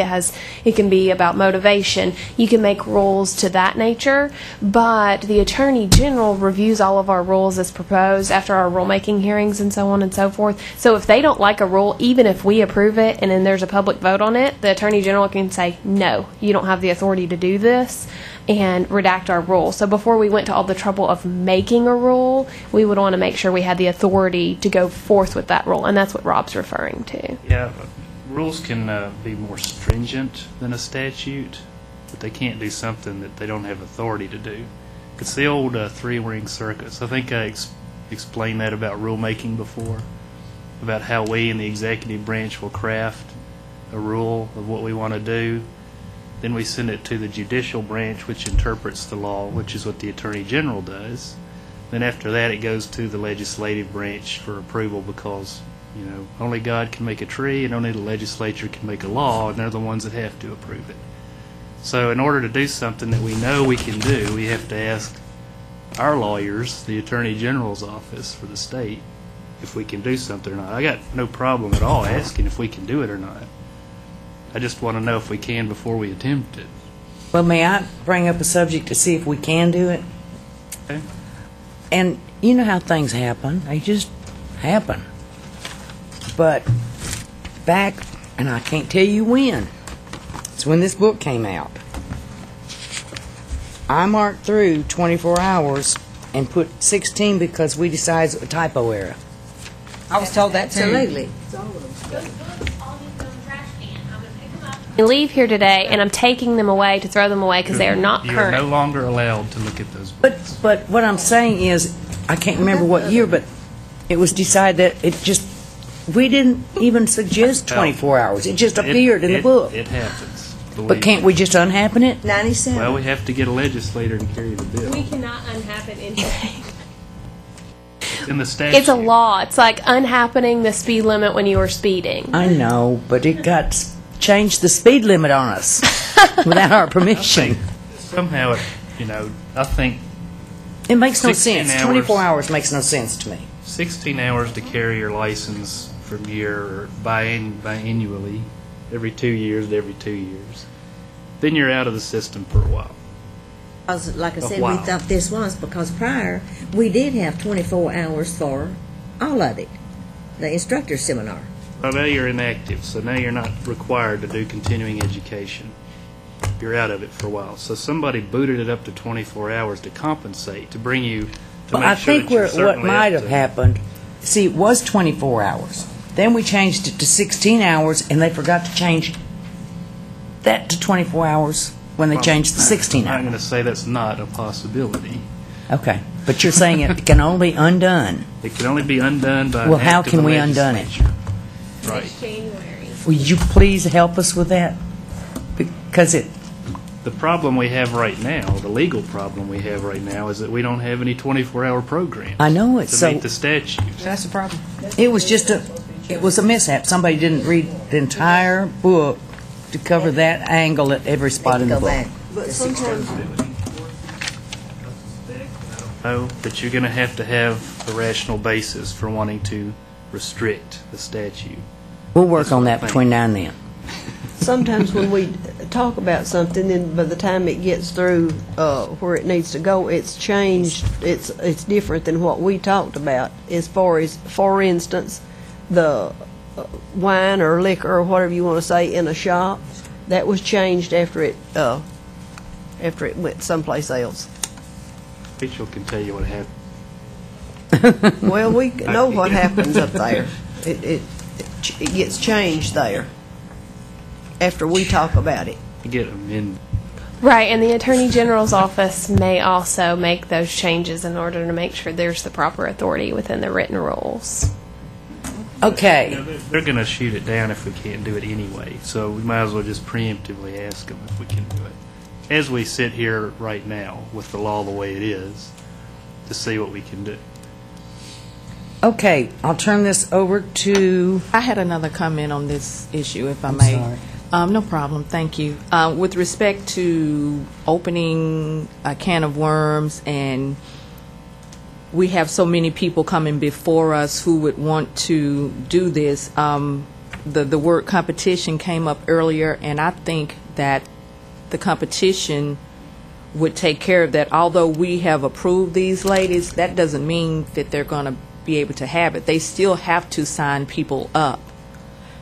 it can be about motivation. You can make rules to that nature, but the Attorney General reviews all of our rules as proposed after our rulemaking hearings and so on and so forth. So if they don't like a rule, even if we approve it and then there's a public vote on it, the Attorney General can say, no, you don't have the authority to do this, and redact our rule. So before we went to all the trouble of making a rule, we would want to make sure we had the authority to go forth with that rule, and that's what Rob's referring to. Yeah, rules can be more stringent than a statute, but they can't do something that they don't have authority to do. It's the old three-ring circus. I think I explained that about rulemaking before, about how we in the executive branch will craft a rule of what we want to do. Then we send it to the judicial branch, which interprets the law, which is what the Attorney General does. Then after that, it goes to the legislative branch for approval because, only God can make a tree and only the legislature can make a law, and they're the ones that have to approve it. So in order to do something that we know we can do, we have to ask our lawyers, the Attorney General's office for the state, if we can do something or not. I got no problem at all asking if we can do it or not. I just want to know if we can before we attempt it. well, may I bring up a subject to see if we can do it? Okay. And you know how things happen. They just happen. But back, and I can't tell you when, it's when this book came out. I marked through 24 hours and put 16 because we decided it was a typo error. I was told that too. Absolutely. I leave here today, and I'm taking them away to throw them away because they are not You are current. no longer allowed to look at those books. But what I'm saying is, I can't remember what year, but it was decided that it just, we didn't even suggest 24 hours. It just appeared in the book. It happens. But can't we just unhappen it? 97. Well, we have to get a legislator to carry the bill. We cannot unhappen anything. It's in the statute. It's a law. It's like unhappening the speed limit when you were speeding. I know, but it got changed the speed limit on us without our permission. Somehow, I think It makes no 16 sense. hours. 24 hours makes no sense to me. 16 hours to carry your license from year or biannually, every 2 years to every 2 years. Then you're out of the system for a while. Like I said, Wow. we thought this was because prior, we did have 24 hours for all of it, the instructor seminar. Well, now you're inactive, so now you're not required to do continuing education. You're out of it for a while. So somebody booted it up to 24 hours to compensate, to bring you, to Well, make I sure think that you're what certainly might up have to- happened, see, it was 24 hours. Then we changed it to 16 hours, and they forgot to change that to 24 hours when they Well, changed the 16 I'm hours. going to say that's not a possibility. Okay, but you're saying it can only be undone. It can only be undone by Well, an how act of can the we undone it? legislature. Right. Will you please help us with that? Because The problem we have right now, the legal problem we have right now, is that we don't have any 24-hour programs. I know it, to so- meet the statutes. that's the problem. It was a mishap. Somebody didn't read the entire book to cover that angle at every spot in the book. But sometimes, No, but you're going to have a rational basis for wanting to restrict the statute. We'll work on that between now and then. sometimes when we talk about something, then by the time it gets through where it needs to go, it's changed. It's different than what we talked about. As far as, for instance, the wine or liquor or whatever you want to say in a shop, that was changed after it went someplace else. Rachel can tell you what happened. Well, we know what happens up there. It gets changed there after we talk about it. You get them in. Right, and the Attorney General's office may also make those changes in order to make sure there's the proper authority within the written rules. Okay. They're going to shoot it down if we can't do it anyway, so we might as well just preemptively ask them if we can do it. As we sit here right now, with the law the way it is, to see what we can do. Okay, I'll turn this over to... I had another comment on this issue, if I may. sorry. No problem, thank you. With respect to opening a can of worms, and we have so many people coming before us who would want to do this, the word competition came up earlier, and I think that the competition would take care of that. Although we have approved these ladies, that doesn't mean that they're going to be able to have it. They still have to sign people up.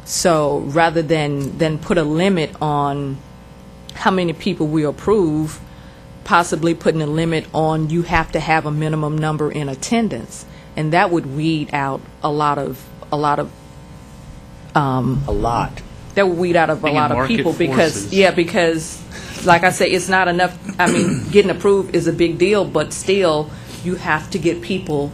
So rather than put a limit on how many people we approve, possibly putting a limit on you have to have a minimum number in attendance, and that would weed out a lot. That would weed out of a Bringing lot of market people forces. because like I say, it's not enough. I mean, getting approved is a big deal, but still, you have to get people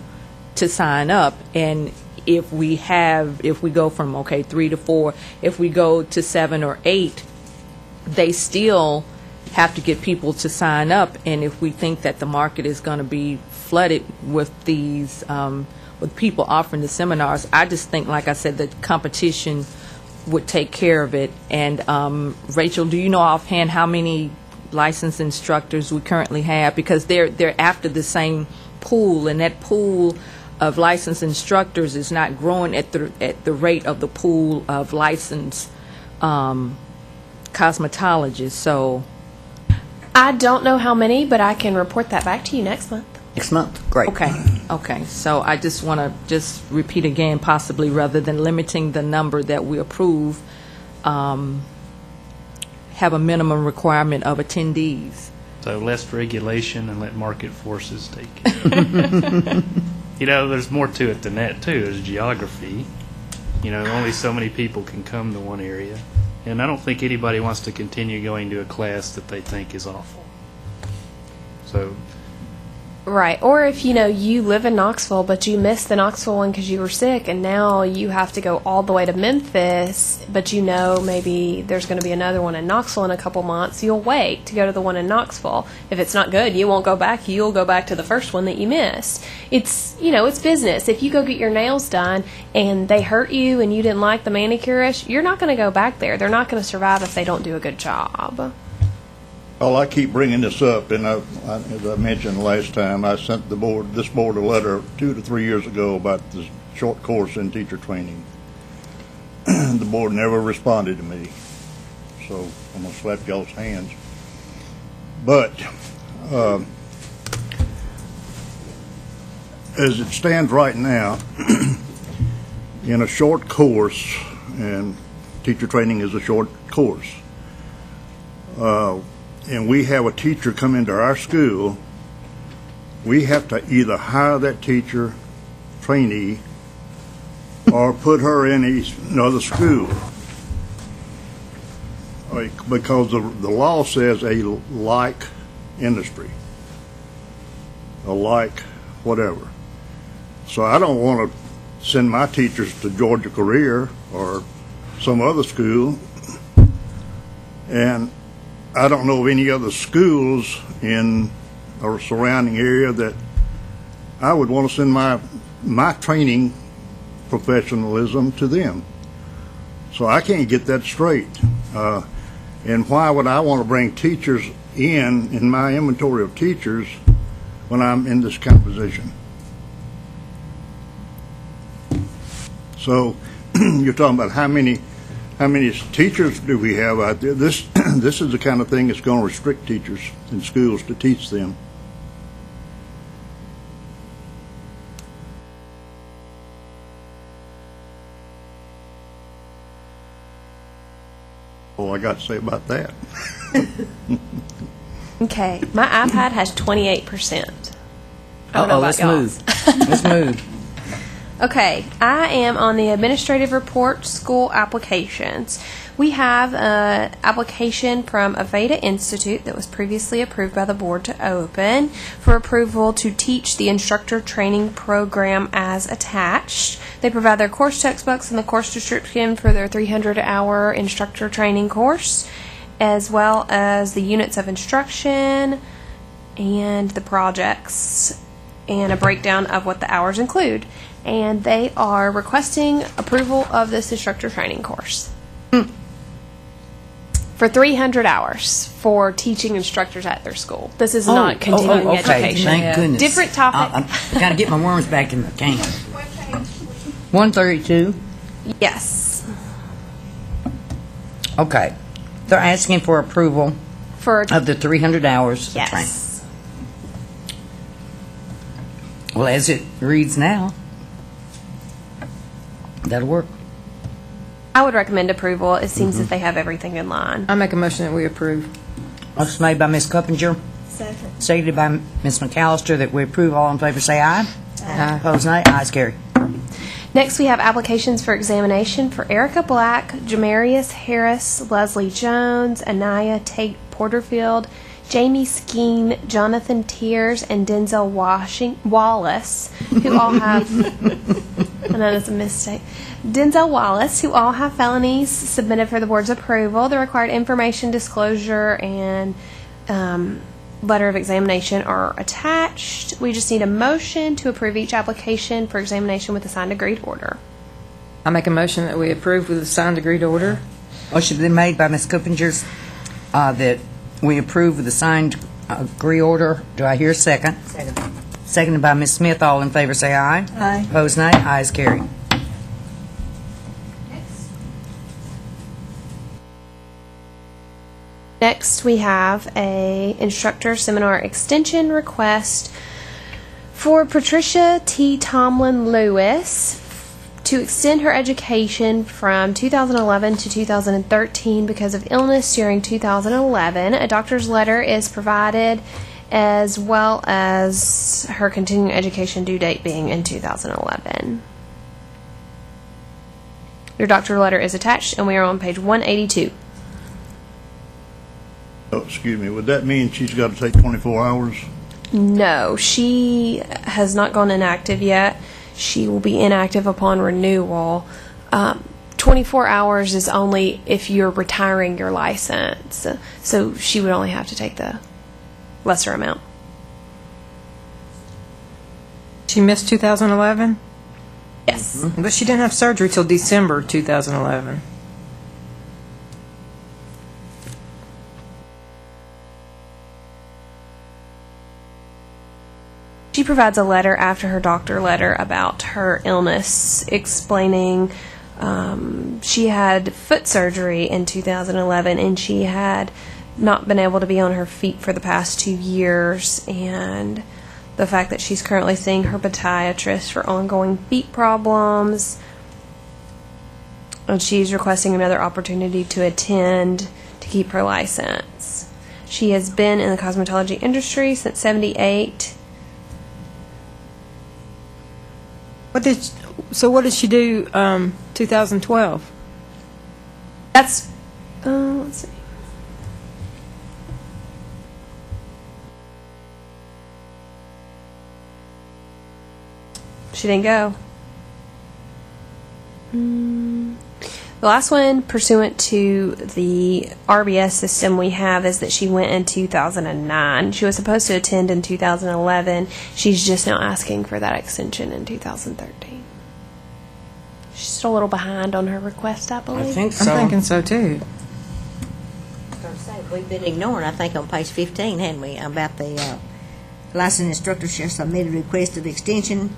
to sign up. And if we go from 3 to 4, if we go to 7 or 8, they still have to get people to sign up. And if we think that the market is going to be flooded with these with people offering the seminars, I just think, like I said, the competition would take care of it. And Rachel, do you know offhand how many licensed instructors we currently have? Because they're after the same pool, and that pool of licensed instructors is not growing at the rate of the pool of licensed cosmetologists. So I don't know how many, but I can report that back to you next month. Next month, great. Okay. So I just want to just repeat again, possibly rather than limiting the number that we approve, have a minimum requirement of attendees. So less regulation and let market forces take care. There's more to it than that, too. There's geography. Only so many people can come to one area. And I don't think anybody wants to continue going to a class that they think is awful. So... Right. Or if, you live in Knoxville, but you missed the Knoxville one because you were sick, and now you have to go all the way to Memphis, but maybe there's going to be another one in Knoxville in a couple months, you'll wait to go to the one in Knoxville. If it's not good, you won't go back. You'll go back to the first one that you missed. It's, it's business. If you go get your nails done and they hurt you and you didn't like the manicurist, you're not going to go back there. They're not going to survive if they don't do a good job. Well, I keep bringing this up, and as I mentioned last time, I sent this board a letter 2 to 3 years ago about this short course in teacher training. The board never responded to me, so I'm going to slap y'all's hands. But as it stands right now, in a short course, and teacher training is a short course, and we have a teacher come into our school, we have to either hire that teacher, trainee, or put her in another school. Because the law says a like industry, a like whatever. So I don't want to send my teachers to Georgia Career or some other school, and I don't know of any other schools in our surrounding area that I would want to send my training professionalism to them. So I can't get that straight. And why would I want to bring teachers in my inventory of teachers when I'm in this kind of position? So you're talking about how many teachers do we have out there? This is the kind of thing that's going to restrict teachers in schools to teach them. All I got to say about that. Okay, my iPad has 28%. I don't know about let's y'all's. move. Let's move. Okay, I am on the administrative report school applications. We have an application from Aveda Institute that was previously approved by the board to open for approval to teach the instructor training program as attached. They provide their course textbooks and the course description for their 300-hour instructor training course, as well as the units of instruction and the projects and a breakdown of what the hours include. And they are requesting approval of this instructor training course for 300 hours for teaching instructors at their school. This is not continuing education. Thank goodness. Different topic. I got to get my worms back in my can. 132. Yes. Okay. They're asking for approval of the 300 hours of training. Yes. Well, as it reads now, that'll work. I would recommend approval. It seems that they have everything in line. I make a motion that we approve. Motion made by Ms. Cuppinger, Second. seconded by Ms. McAllister, that we approve. All in favor say aye. Aye. Opposed, nay. Ayes, carry. Next, we have applications for examination for Erica Black, Jamarius Harris, Leslie Jones, Anaya Tate Porterfield, Jamie Skeen, Jonathan Tears, and Denzel Wallace, who all have, I know that's a mistake, Denzel Wallace, who all have felonies submitted for the board's approval. The required information, disclosure, and letter of examination are attached. We just need a motion to approve each application for examination with a signed agreed order. I make a motion that we approve with a signed agreed order. Motion been made by Ms. Cuppinger that we approve with the signed agree order. Do I hear a second? Second. Seconded by Ms. Smith. All in favor say aye. Aye. Opposed, nay. Ayes, carry. Next, we have a instructor seminar extension request for Patricia T. Tomlin Lewis to extend her education from 2011 to 2013 because of illness during 2011. A doctor's letter is provided, as well as her continuing education due date being in 2011. Your doctor letter is attached, and we are on page 182. Oh, excuse me, would that mean she's got to take 24 hours? No, she has not gone inactive yet. She will be inactive upon renewal. 24 hours is only if you're retiring your license. So she would only have to take the lesser amount. She missed 2011? Yes. But she didn't have surgery till December 2011. She provides a letter after her doctor letter about her illness, explaining she had foot surgery in 2011 and she had not been able to be on her feet for the past 2 years, and the fact that she's currently seeing her podiatrist for ongoing feet problems, and she's requesting another opportunity to attend to keep her license. She has been in the cosmetology industry since '78. What did she do 2012? That's let's see. She didn't go. The last one, pursuant to the RBS system we have, is that she went in 2009. She was supposed to attend in 2011. She's just now asking for that extension in 2013. She's still a little behind on her request, I believe. I think so. I'm thinking so too. We've been ignoring, I think, on page 15, hadn't we, about the licensed instructor shall submit a request of extension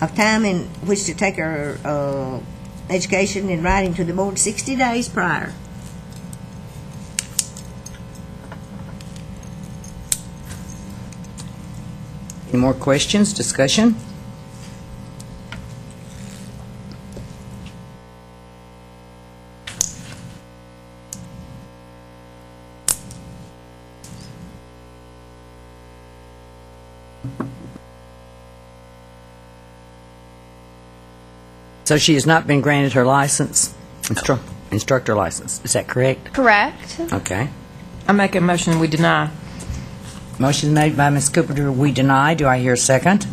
of time in which to take her education in writing to the board 60 days prior. Any more questions, discussion? So she has not been granted her license, instructor license. Is that correct? Correct. Okay. I make a motion we deny. Motion made by Ms. Cooper, we deny. Do I hear a second?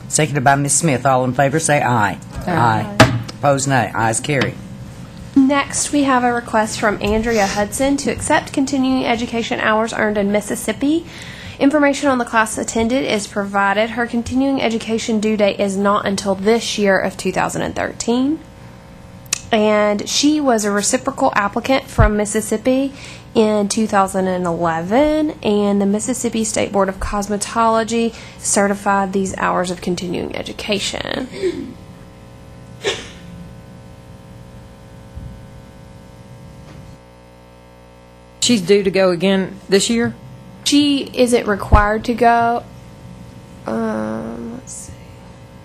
Seconded by Ms. Smith. All in favor say aye. Aye. Opposed, nay. Ayes carry. Next, we have a request from Andrea Hudson to accept continuing education hours earned in Mississippi. Information on the class attended is provided. Her continuing education due date is not until this year of 2013. And she was a reciprocal applicant from Mississippi in 2011, and the Mississippi State Board of Cosmetology certified these hours of continuing education. She's due to go again this year? She isn't required to go. Let's see.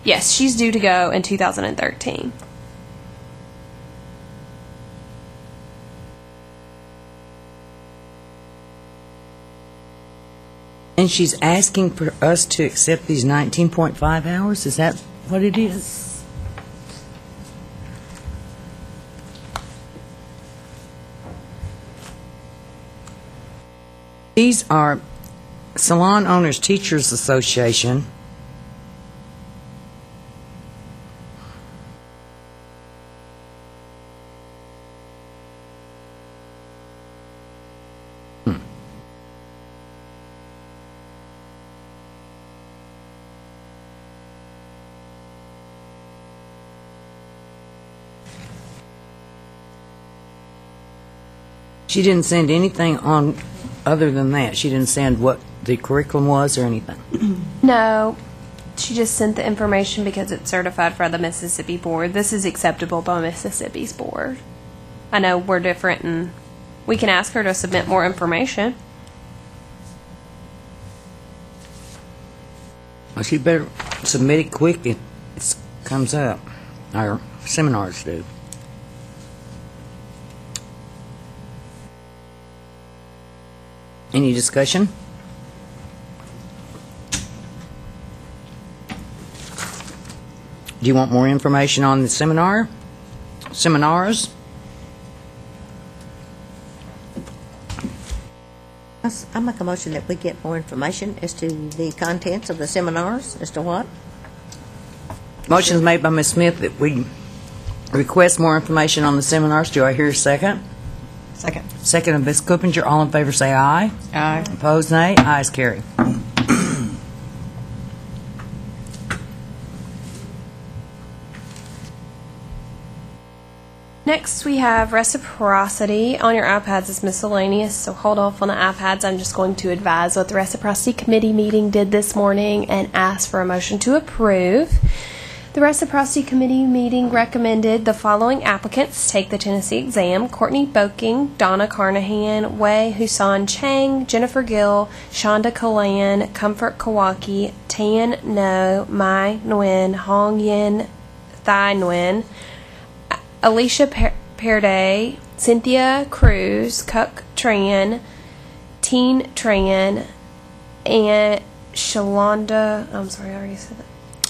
Yes, she's due to go in 2013. And she's asking for us to accept these 19.5 hours? Is that what it is? These are Salon Owners Teachers Association. She didn't send anything on other than that. She didn't send what the curriculum was or anything. No, she just sent the information because it's certified by the Mississippi Board. This is acceptable by Mississippi's board. I know we're different, and we can ask her to submit more information. Well, she better submit it quick. It comes up. Our seminars do. Any discussion? Do you want more information on the seminars? I make a motion that we get more information as to the contents of the seminars, as to what? Motion is made by Ms. Smith that we request more information on the seminars. Do I hear a second? Second. Second of Ms. Coopinger. All in favor say aye. Aye. Opposed, nay. Ayes carry. Next, we have reciprocity. On your iPads, it's miscellaneous, so hold off on the iPads. I'm just going to advise what the reciprocity committee meeting did this morning and ask for a motion to approve. The reciprocity committee meeting recommended the following applicants take the Tennessee exam: Courtney Boking, Donna Carnahan, Wei Husan Chang, Jennifer Gill, Shonda Kalan, Comfort Kawaki, Tan No, Mai Nguyen, Hong Yin Thai Nguyen, Alicia Perday, Cynthia Cruz, Kuk Tran, Teen Tran, and Shalonda, I'm sorry, I already said that.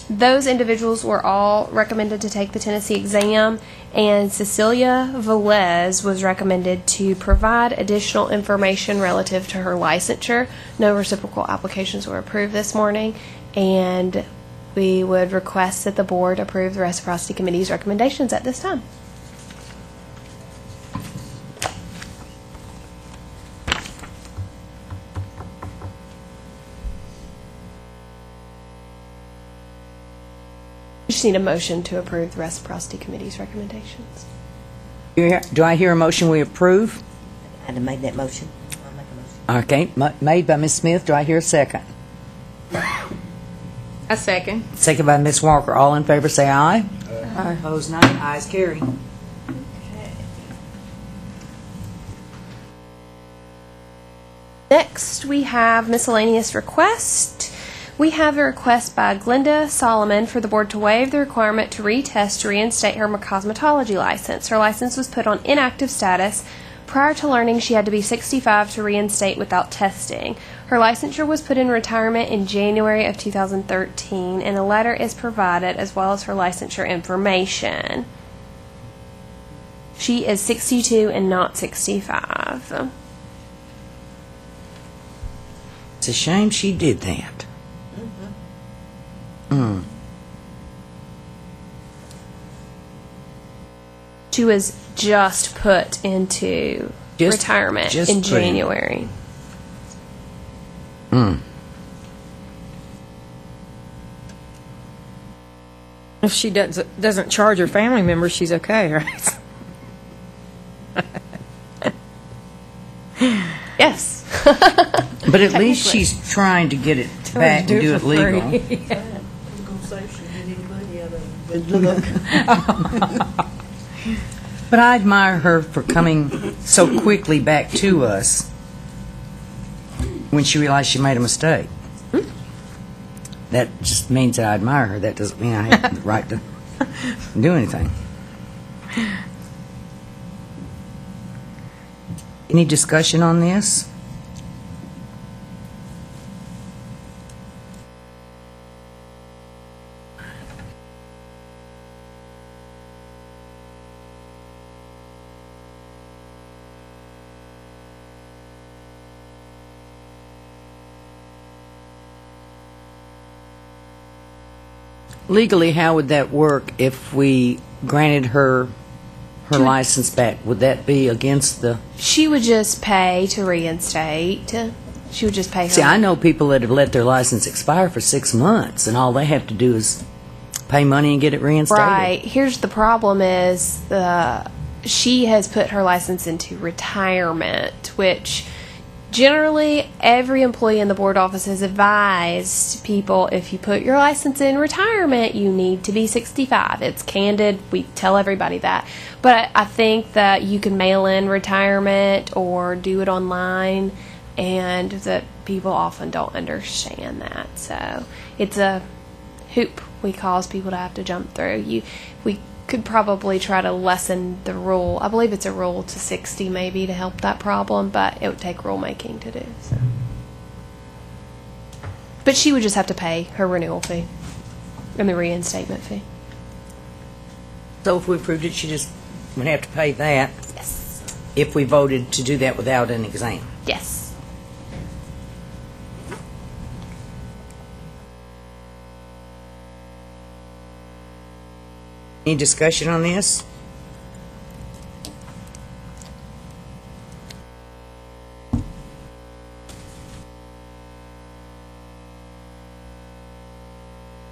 Those individuals were all recommended to take the Tennessee exam, and Cecilia Velez was recommended to provide additional information relative to her licensure. No reciprocal applications were approved this morning, and we would request that the board approve the Reciprocity Committee's recommendations at this time. We just need a motion to approve the Reciprocity Committee's recommendations. Do I hear a motion we approve? I'd have made that motion. I'll make a motion. Okay, made by Ms. Smith. Do I hear a second? A second. Second by Ms. Walker. All in favor say aye. Aye. Opposed, nay. Ayes carry. Next, we have miscellaneous request. We have a request by Glenda Solomon for the board to waive the requirement to retest to reinstate her cosmetology license. Her license was put on inactive status. Prior to learning she had to be 65 to reinstate without testing. Her licensure was put in retirement in January of 2013, and a letter is provided as well as her licensure information. She is 62 and not 65. It's a shame she did that. She was just put into retirement in January. If she doesn't charge her family members, she's okay, right? Yes. But at least she's trying to get it back and do it legal. But I admire her for coming so quickly back to us when she realized she made a mistake. That just means that I admire her. That doesn't mean I have the right to do anything. Any discussion on this? Legally, how would that work if we granted her license back? Would that be against the... She would just pay to reinstate. She would just pay her. See, I know people that have let their license expire for 6 months, and all they have to do is pay money and get it reinstated. Right. Here's the problem is she has put her license into retirement, which... Generally, every employee in the board office has advised people, if you put your license in retirement, you need to be 65. It's candid. We tell everybody that. But I think that you can mail in retirement or do it online, and that people often don't understand that. So it's a hoop we cause people to have to jump through. We could probably try to lessen the rule. I believe it's a rule to 60 maybe to help that problem, but it would take rulemaking to do. So. But she would just have to pay her renewal fee and the reinstatement fee. So if we approved it, she just would have to pay that? Yes. If we voted to do that without an exam? Yes. Any discussion on this?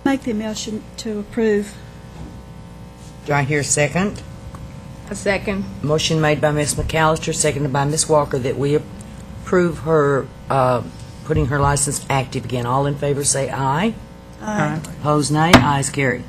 Make the motion to approve. Do I hear a second? A second. Motion made by Ms. McAllister, seconded by Ms. Walker, that we approve her putting her license active again. All in favor say aye. Aye. Opposed, nay. Ayes carried.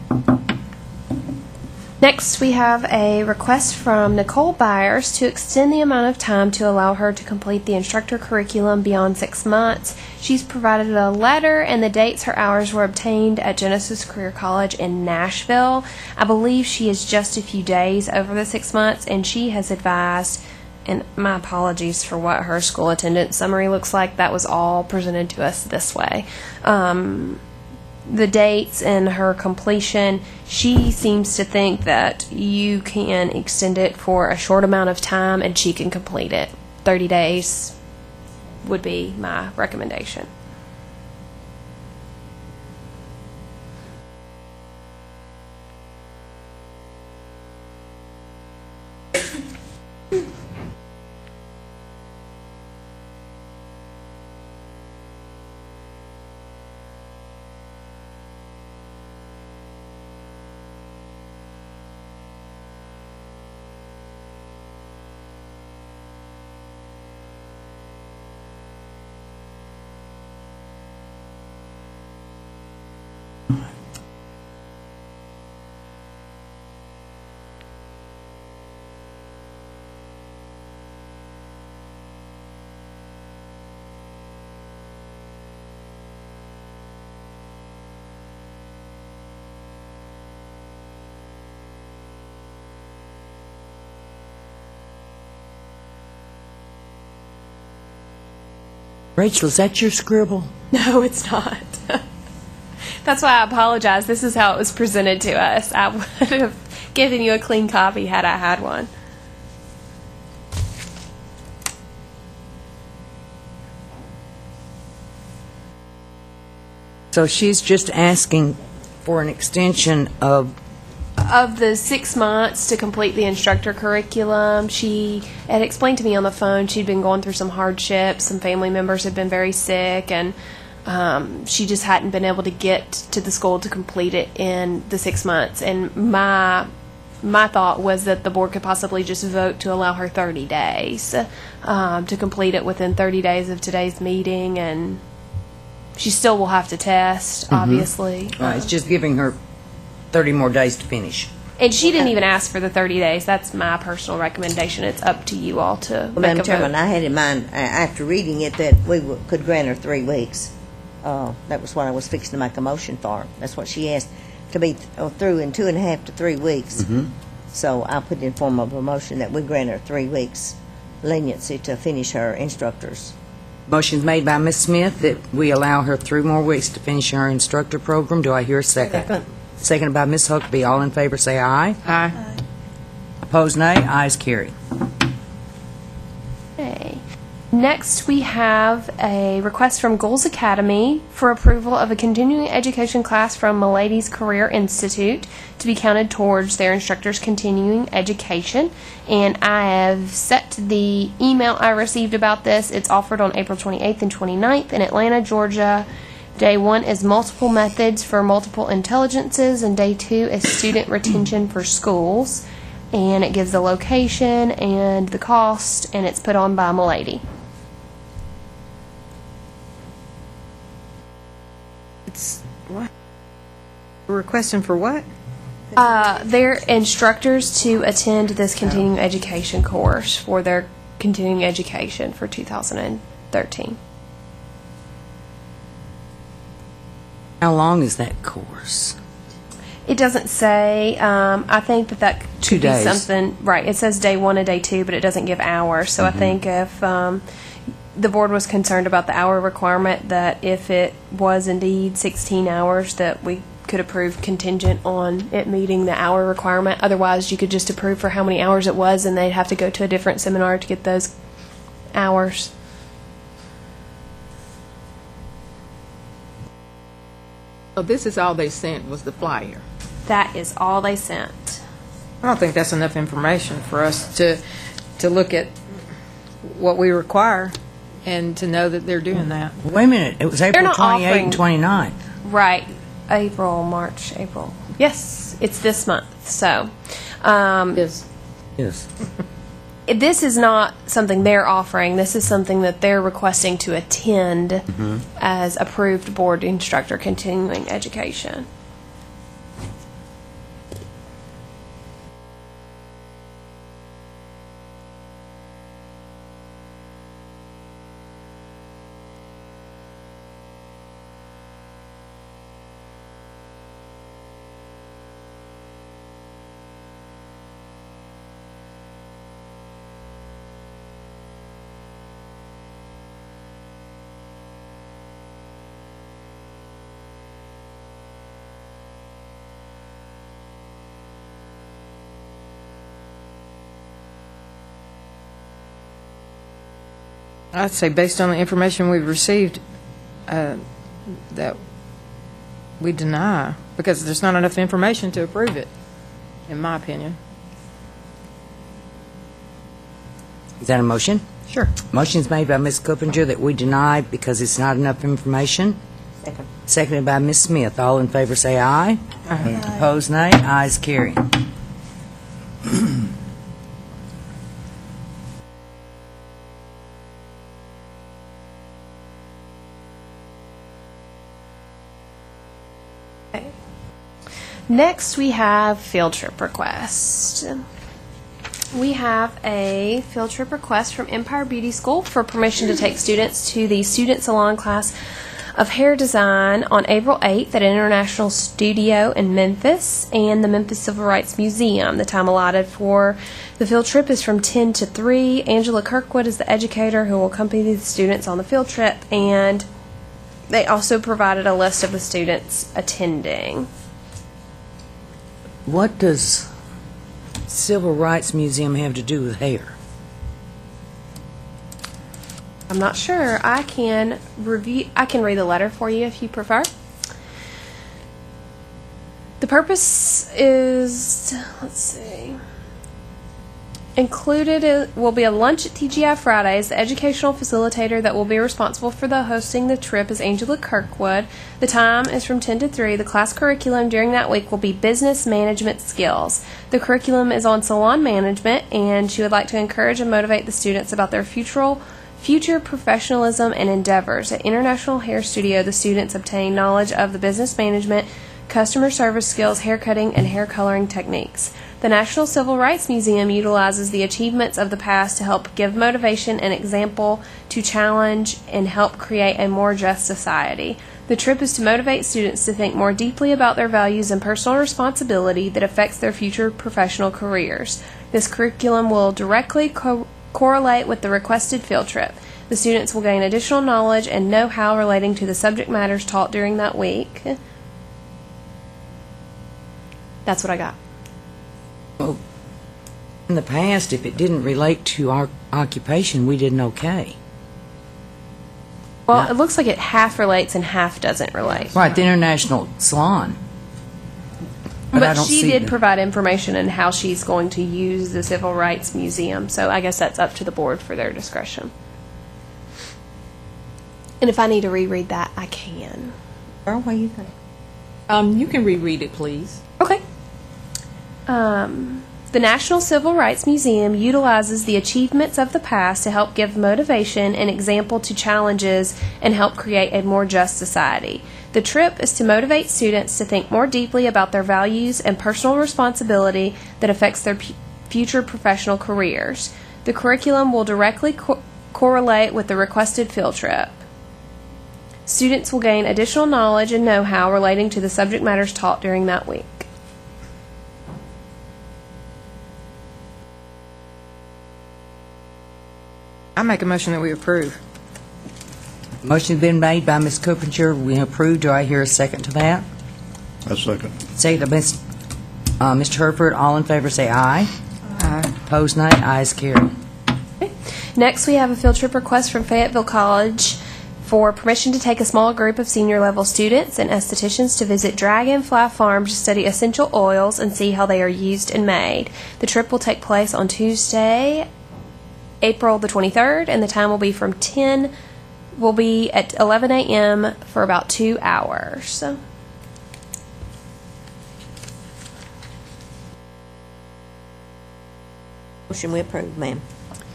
Next, we have a request from Nicole Byers to extend the amount of time to allow her to complete the instructor curriculum beyond 6 months. She's provided a letter and the dates her hours were obtained at Genesis Career College in Nashville. I believe she is just a few days over the 6 months, and she has advised, and my apologies for what her school attendance summary looks like. That was all presented to us this way. The dates and her completion, she seems to think that you can extend it for a short amount of time and she can complete it. 30 days would be my recommendation. Rachel, is that your scribble? No, it's not. That's why I apologize. This is how it was presented to us. I would have given you a clean copy had I had one. So she's just asking for an extension of the 6 months to complete the instructor curriculum. She had explained to me on the phone she'd been going through some hardships. Some family members had been very sick, and she just hadn't been able to get to the school to complete it in the 6 months. And my thought was that the board could possibly just vote to allow her 30 days to complete it within 30 days of today's meeting, and she still will have to test, obviously. Right, it's just giving her 30 more days to finish. And she didn't even ask for the 30 days. That's my personal recommendation. It's up to you all to make Madam a Chairman, vote. I had in mind, after reading it, that we could grant her 3 weeks. That was what I was fixing to make a motion for. That's what she asked, to be through in 2.5 to 3 weeks. So I put in form of a motion that we grant her 3 weeks leniency to finish her instructors. Motion's made by Ms. Smith that we allow her 3 more weeks to finish her instructor program. Do I hear a second? Seconded by Ms. Huckabee. All in favor say aye. Aye. Opposed, nay. Ayes carried. Okay. Next, we have a request from Goals Academy for approval of a continuing education class from Milady's Career Institute to be counted towards their instructor's continuing education. And I have set the email I received about this. It's offered on April 28th and 29th in Atlanta, Georgia. Day 1 is multiple methods for multiple intelligences, and day 2 is student retention for schools. And it gives the location and the cost, and it's put on by Milady. It's what? We're requesting for what? They're instructors to attend this continuing education course for their continuing education for 2013. How long is that course? It doesn't say. I think that 2 could be days. something. Right. It says day 1 and day 2, but it doesn't give hours. So I think if the board was concerned about the hour requirement, that if it was indeed 16 hours, that we could approve contingent on it meeting the hour requirement. Otherwise, you could just approve for how many hours it was, and they'd have to go to a different seminar to get those hours. So this is all they sent was the flyer. That is all they sent. I don't think that's enough information for us to look at what we require and to know that they're doing that. Wait a minute. It was April not 28th and offering- 29th. Right. April, March, April. Yes, it's this month. So, Yes. Yes. This is not something they're offering. This is something that they're requesting to attend as approved board instructor continuing education. I'd say based on the information we've received, that we deny, because there's not enough information to approve it, in my opinion. Is that a motion? Sure. Motion is made by Ms. Coppinger that we deny because it's not enough information. Second. Seconded by Ms. Smith. All in favor say aye. Aye. Opposed, nay. Ayes carry. Next, we have field trip request. We have a field trip request from Empire Beauty School for permission to take students to the Student Salon class of hair design on April 8th at International Studio in Memphis and the Memphis Civil Rights Museum. The time allotted for the field trip is from 10 to 3. Angela Kirkwood is the educator who will accompany the students on the field trip, and they also provided a list of the students attending. What does Civil Rights Museum have to do with hair? I'm not sure. I can read the letter for you if you prefer. The purpose is, let's see, included will be a lunch at TGI Fridays. The educational facilitator that will be responsible for hosting the trip is Angela Kirkwood. The time is from 10 to 3. The class curriculum during that week will be business management skills. The curriculum is on salon management, and she would like to encourage and motivate the students about their future professionalism and endeavors. At International Hair Studio, the students obtain knowledge of the business management, customer service skills, hair cutting, and hair coloring techniques. The National Civil Rights Museum utilizes the achievements of the past to help give motivation and example to challenge and help create a more just society. The trip is to motivate students to think more deeply about their values and personal responsibility that affects their future professional careers. This curriculum will directly correlate with the requested field trip. The students will gain additional knowledge and know-how relating to the subject matters taught during that week. That's what I got. Well, in the past, if it didn't relate to our occupation, we didn't okay. Well, it looks like it half relates and half doesn't relate. Right, the International Salon. But I don't she see did the- provide information on how she's going to use the Civil Rights Museum, so I guess that's up to the board for their discretion. And if I need to reread that, I can. Earl, what do you think? You can reread it, please. Okay. The National Civil Rights Museum utilizes the achievements of the past to help give motivation and example to challenges and help create a more just society. The trip is to motivate students to think more deeply about their values and personal responsibility that affects their future professional careers. The curriculum will directly correlate with the requested field trip. Students will gain additional knowledge and know-how relating to the subject matters taught during that week. I make a motion that we approve. Motion's been made by Ms. Coppinger. We approve. Do I hear a second to that? A second. Second by Mr. Herford. All in favor say aye. Aye. Opposed, nay. Ayes carry. Next, we have a field trip request from Fayetteville College for permission to take a small group of senior-level students and estheticians to visit Dragonfly Farm to study essential oils and see how they are used and made. The trip will take place on Tuesday, April the 23rd, and the time will be at 11 a.m. for about 2 hours. Motion we approve, ma'am.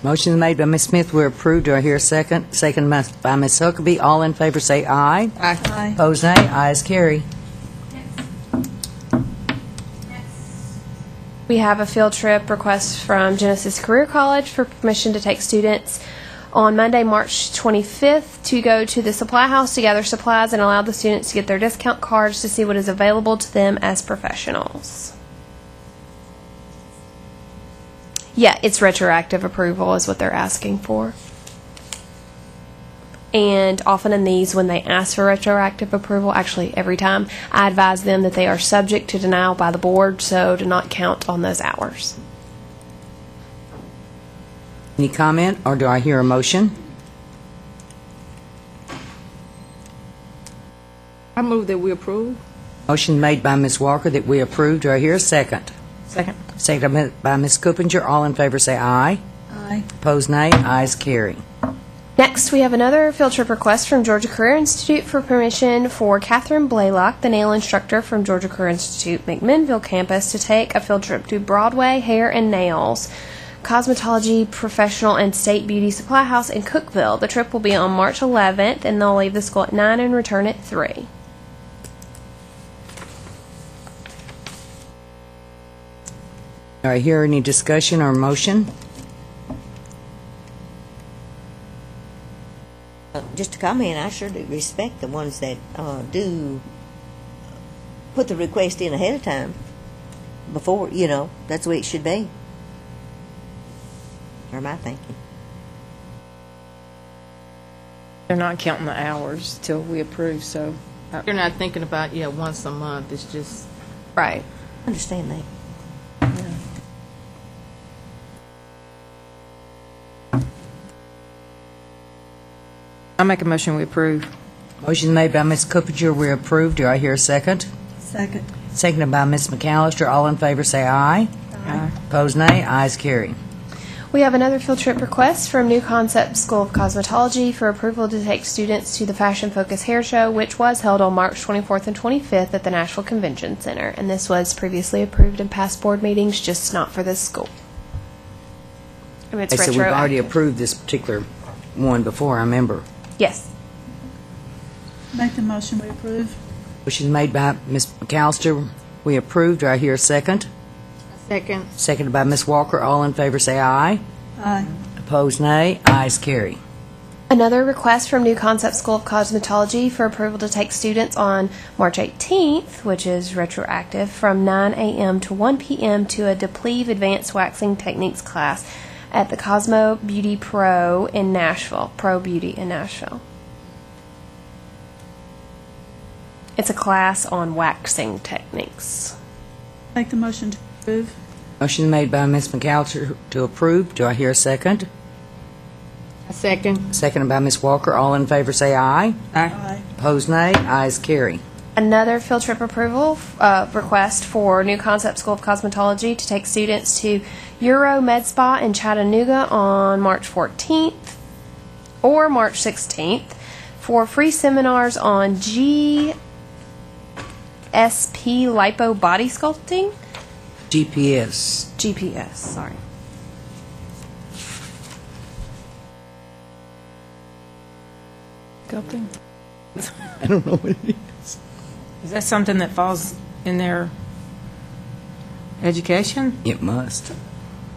Motion is made by Ms. Smith, we approve. Do I hear a second? Second by Ms. Huckabee. All in favor say aye. Aye. Opposed, nay. Ayes carry. We have a field trip request from Genesis Career College for permission to take students on Monday, March 25th to go to the supply house to gather supplies and allow the students to get their discount cards to see what is available to them as professionals. Yeah, it's retroactive approval is what they're asking for. And often in these, when they ask for retroactive approval, actually every time, I advise them that they are subject to denial by the board, so to not count on those hours. Any comment, or do I hear a motion? I move that we approve. Motion made by Ms. Walker that we approve. Do I hear a second? Second. Second by Ms. Coopinger. All in favor say aye. Aye. Opposed, nay. Ayes carry. Next, we have another field trip request from Georgia Career Institute for permission for Catherine Blaylock, the nail instructor from Georgia Career Institute McMinnville campus, to take a field trip to Broadway Hair and Nails, Cosmetology Professional and State Beauty Supply House in Cookeville. The trip will be on March 11th, and they'll leave the school at 9 and return at 3. Do I hear any discussion or motion? Just to comment, I sure do respect the ones that do put the request in ahead of time. Before, that's the way it should be. Or my thinking. They're not counting the hours till we approve, so. You're not thinking about, once a month. It's just. Right. Understand that. I make a motion we approve. Motion made by Ms. Coopinger. We approve. Do I hear a second? Second. Seconded by Ms. McAllister. All in favor say aye. Aye. Opposed, nay. Ayes carry. We have another field trip request from New Concept School of Cosmetology for approval to take students to the Fashion Focus Hair Show, which was held on March 24th and 25th at the Nashville Convention Center. And this was previously approved in past board meetings, just not for this school. I mean, it's So we've already retroactive. approved this particular one before, I remember. Yes. Make the motion we approve. Motion made by Ms. McAllister. We approve. Do I hear a second? Second. Seconded by Ms. Walker. All in favor say aye. Aye. Opposed, nay. Ayes carry. Another request from New Concept School of Cosmetology for approval to take students on March 18th, which is retroactive, from 9 a.m. to 1 p.m. to a Depleve Advanced Waxing Techniques class at the Cosmo Beauty Pro in Nashville. Pro Beauty in Nashville. It's a class on waxing techniques. Make the motion to approve. Motion made by Ms. McAllister to approve. Do I hear a second? A second. Seconded by Ms. Walker. All in favor say aye. Aye. Opposed, nay. Ayes carry. Another field trip approval request for New Concept School of Cosmetology to take students to Euro Med Spa in Chattanooga on March 14th or March 16th for free seminars on GSP lipo body sculpting. GPS, sorry. Sculpting? I don't know what it is. Is that something that falls in their education? It must.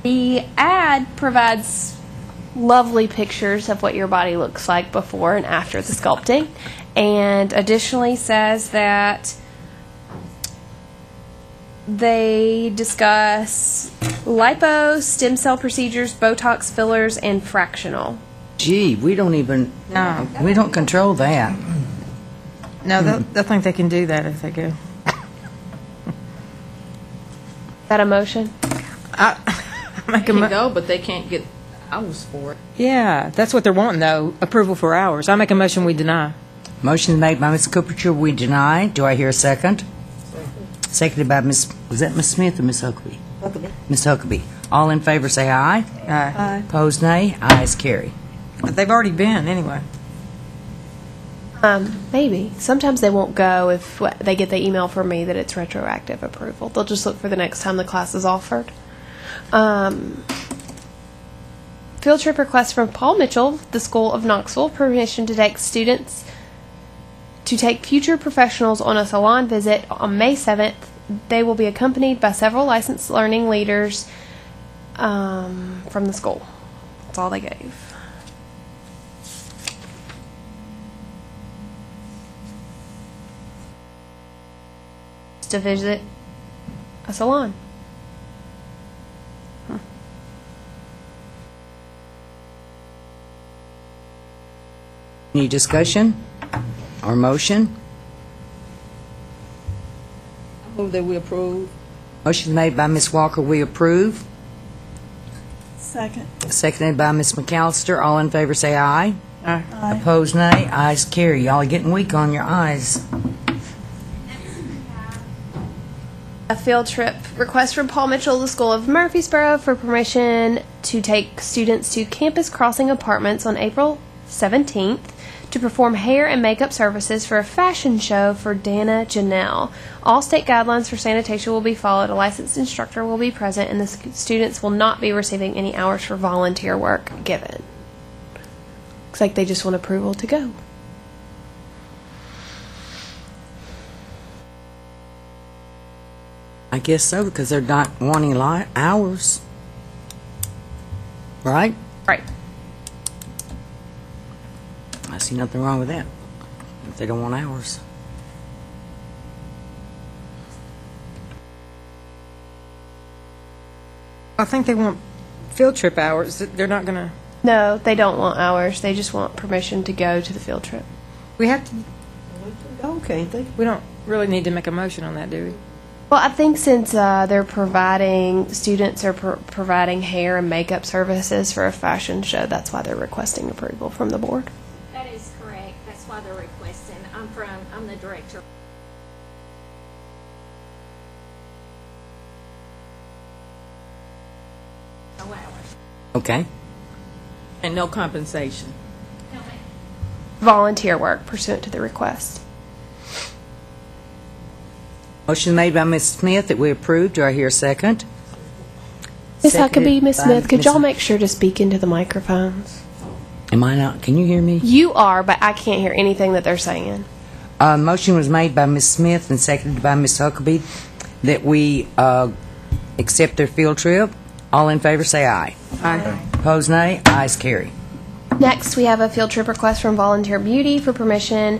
The ad provides lovely pictures of what your body looks like before and after the sculpting, and additionally says that they discuss lipo, stem cell procedures, Botox fillers, and fractional. Gee, we don't even, No. we don't control that. No, they'll think they can do that if they go. Is that a motion? I make They a can mo- go, but they can't get hours for it. Yeah, that's what they're wanting, though, approval for hours. I make a motion we deny. Motion made by Ms. Cooper. We deny. Do I hear a second? Seconded by Ms., was that Ms. Smith or Ms. Huckabee? Huckabee. Ms. Huckabee. All in favor say aye. Aye. Aye. Opposed, nay. Ayes carry. But they've already been, anyway. Maybe. Sometimes they won't go if they get the email from me that it's retroactive approval. They'll just look for the next time the class is offered. field trip request from Paul Mitchell, the School of Knoxville, permission to take students to take future professionals on a salon visit on May 7th. They will be accompanied by several licensed learning leaders from the school. That's all they gave. To visit a salon. Any discussion or motion? I move that we approve. Motion made by Ms. Walker, we approve. Second. Seconded by Ms. McAllister. All in favor say aye. Aye. Aye. Opposed, nay. Ayes carry. Y'all are getting weak on your eyes. A field trip request from Paul Mitchell, the School of Murfreesboro, for permission to take students to Campus Crossing Apartments on April 17th to perform hair and makeup services for a fashion show for Dana Janelle. All state guidelines for sanitation will be followed. A licensed instructor will be present, and the students will not be receiving any hours for volunteer work given. Looks like they just want approval to go. I guess so, because they're not wanting a lot hours. Right? Right. I see nothing wrong with that, if they don't want hours. I think they want field trip hours. They're not going to. No, they don't want hours. They just want permission to go to the field trip. We have to. Oh, can't they? We don't really need to make a motion on that, do we? Well, I think since they're providing, students are providing hair and makeup services for a fashion show, that's why they're requesting approval from the board. That is correct. That's why they're requesting. I'm the director. No hours. Okay. And no compensation. No, ma'am. Volunteer work pursuant to the request. Motion made by Ms. Smith that we approve. Do I hear a second? Ms. Huckabee, Seconded Ms. by Smith, could Ms. y'all make sure to speak into the microphones? Am I not? Can you hear me? You are, but I can't hear anything that they're saying. Motion was made by Ms. Smith and seconded by Ms. Huckabee that we accept their field trip. All in favor say aye. Aye. Opposed, nay. Ayes carry. Next, we have a field trip request from Volunteer Beauty for permission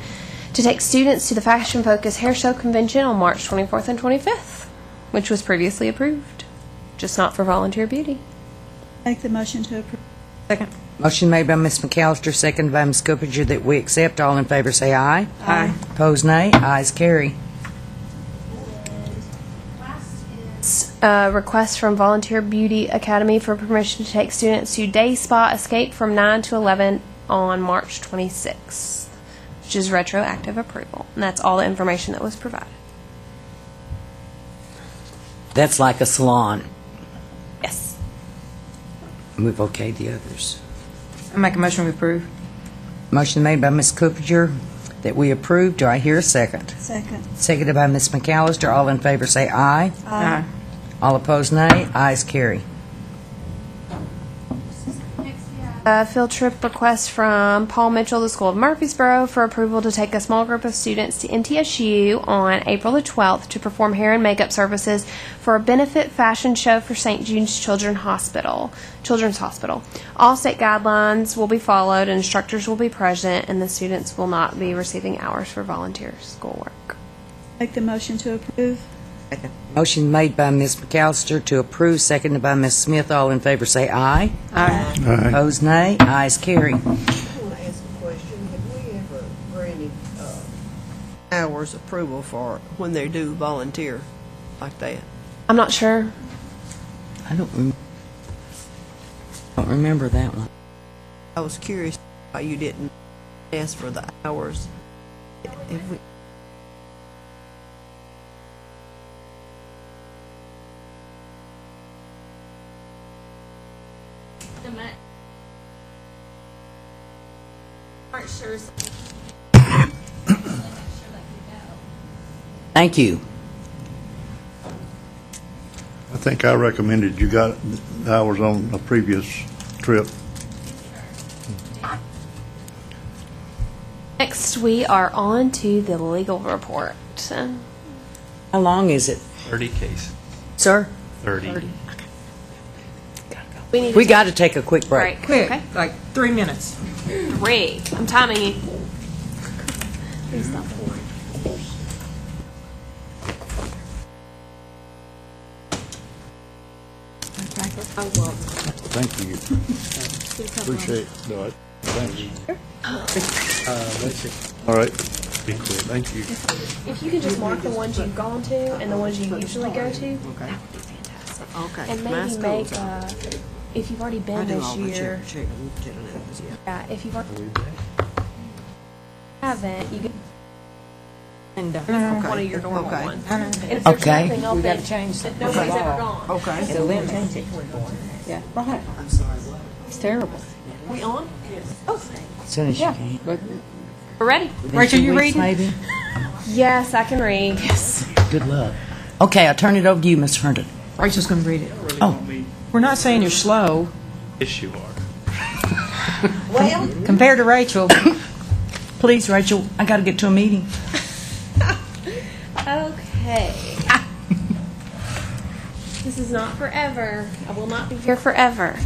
to take students to the Fashion Focus Hair Show Convention on March 24th and 25th, which was previously approved, just not for Volunteer Beauty. Make the motion to approve. Second. Motion made by Ms. McAllister, seconded by Ms. Coopinger that we accept. All in favor say aye. Aye. Opposed, nay. Ayes carry. Request from Volunteer Beauty Academy for permission to take students to Day Spa Escape from 9 to 11 on March 26th, which is retroactive approval. And that's all the information that was provided. That's like a salon. Yes. We've okayed the others. I make a motion we approve. Motion made by Ms. Coopinger that we approve. Do I hear a second? Second. Seconded by Ms. McAllister. All in favor say aye. Aye. All opposed, nay. Ayes carry. Field trip request from Paul Mitchell, the School of Murfreesboro, for approval to take a small group of students to NTSU on April the 12th to perform hair and makeup services for a benefit fashion show for St. Jude's Children's Hospital. All state guidelines will be followed, and instructors will be present, and the students will not be receiving hours for volunteer schoolwork. Make the motion to approve. Motion made by Ms. McAllister to approve, seconded by Ms. Smith. All in favor say aye. Aye. Aye. Opposed, nay. Ayes carry. I want to ask a question. Have we ever granted hours approval for when they do volunteer like that? I'm not sure. I don't remember that one. I was curious why you didn't ask for the hours. If we, Aren't sure. Thank you. I think I recommended you got hours on a previous trip. Next, we are on to the legal report. How long is it, 30 case. sir? 30. We got to take a quick break. Quick, Okay. like 3 minutes. 3. I'm timing you. Please stop. Thank you. Appreciate it. Thank you. Let's see. All right. Be quick. Thank you. If you could just mark the ones you've gone to and the ones you usually go to, that would be fantastic. Okay. And My maybe school's make, if you've already I been do this all the year, yeah, if you've already haven't, you could one of your normal Okay. ones. And if there's Okay. something open that nobody's ever gone. Okay. So then change it. Yeah, right. It's terrible. We on? As soon as you can. We're ready. Within Rachel, 2 you weeks, reading? Maybe. Yes, I can read. Yes. Good luck. Okay, I'll turn it over to you, Ms. Herndon. Rachel's going to read it. Oh, We're not saying you're slow. Yes, you are. Well, Compared to Rachel, please, Rachel, I got to get to a meeting. Okay. This is not forever. I will not be here forever.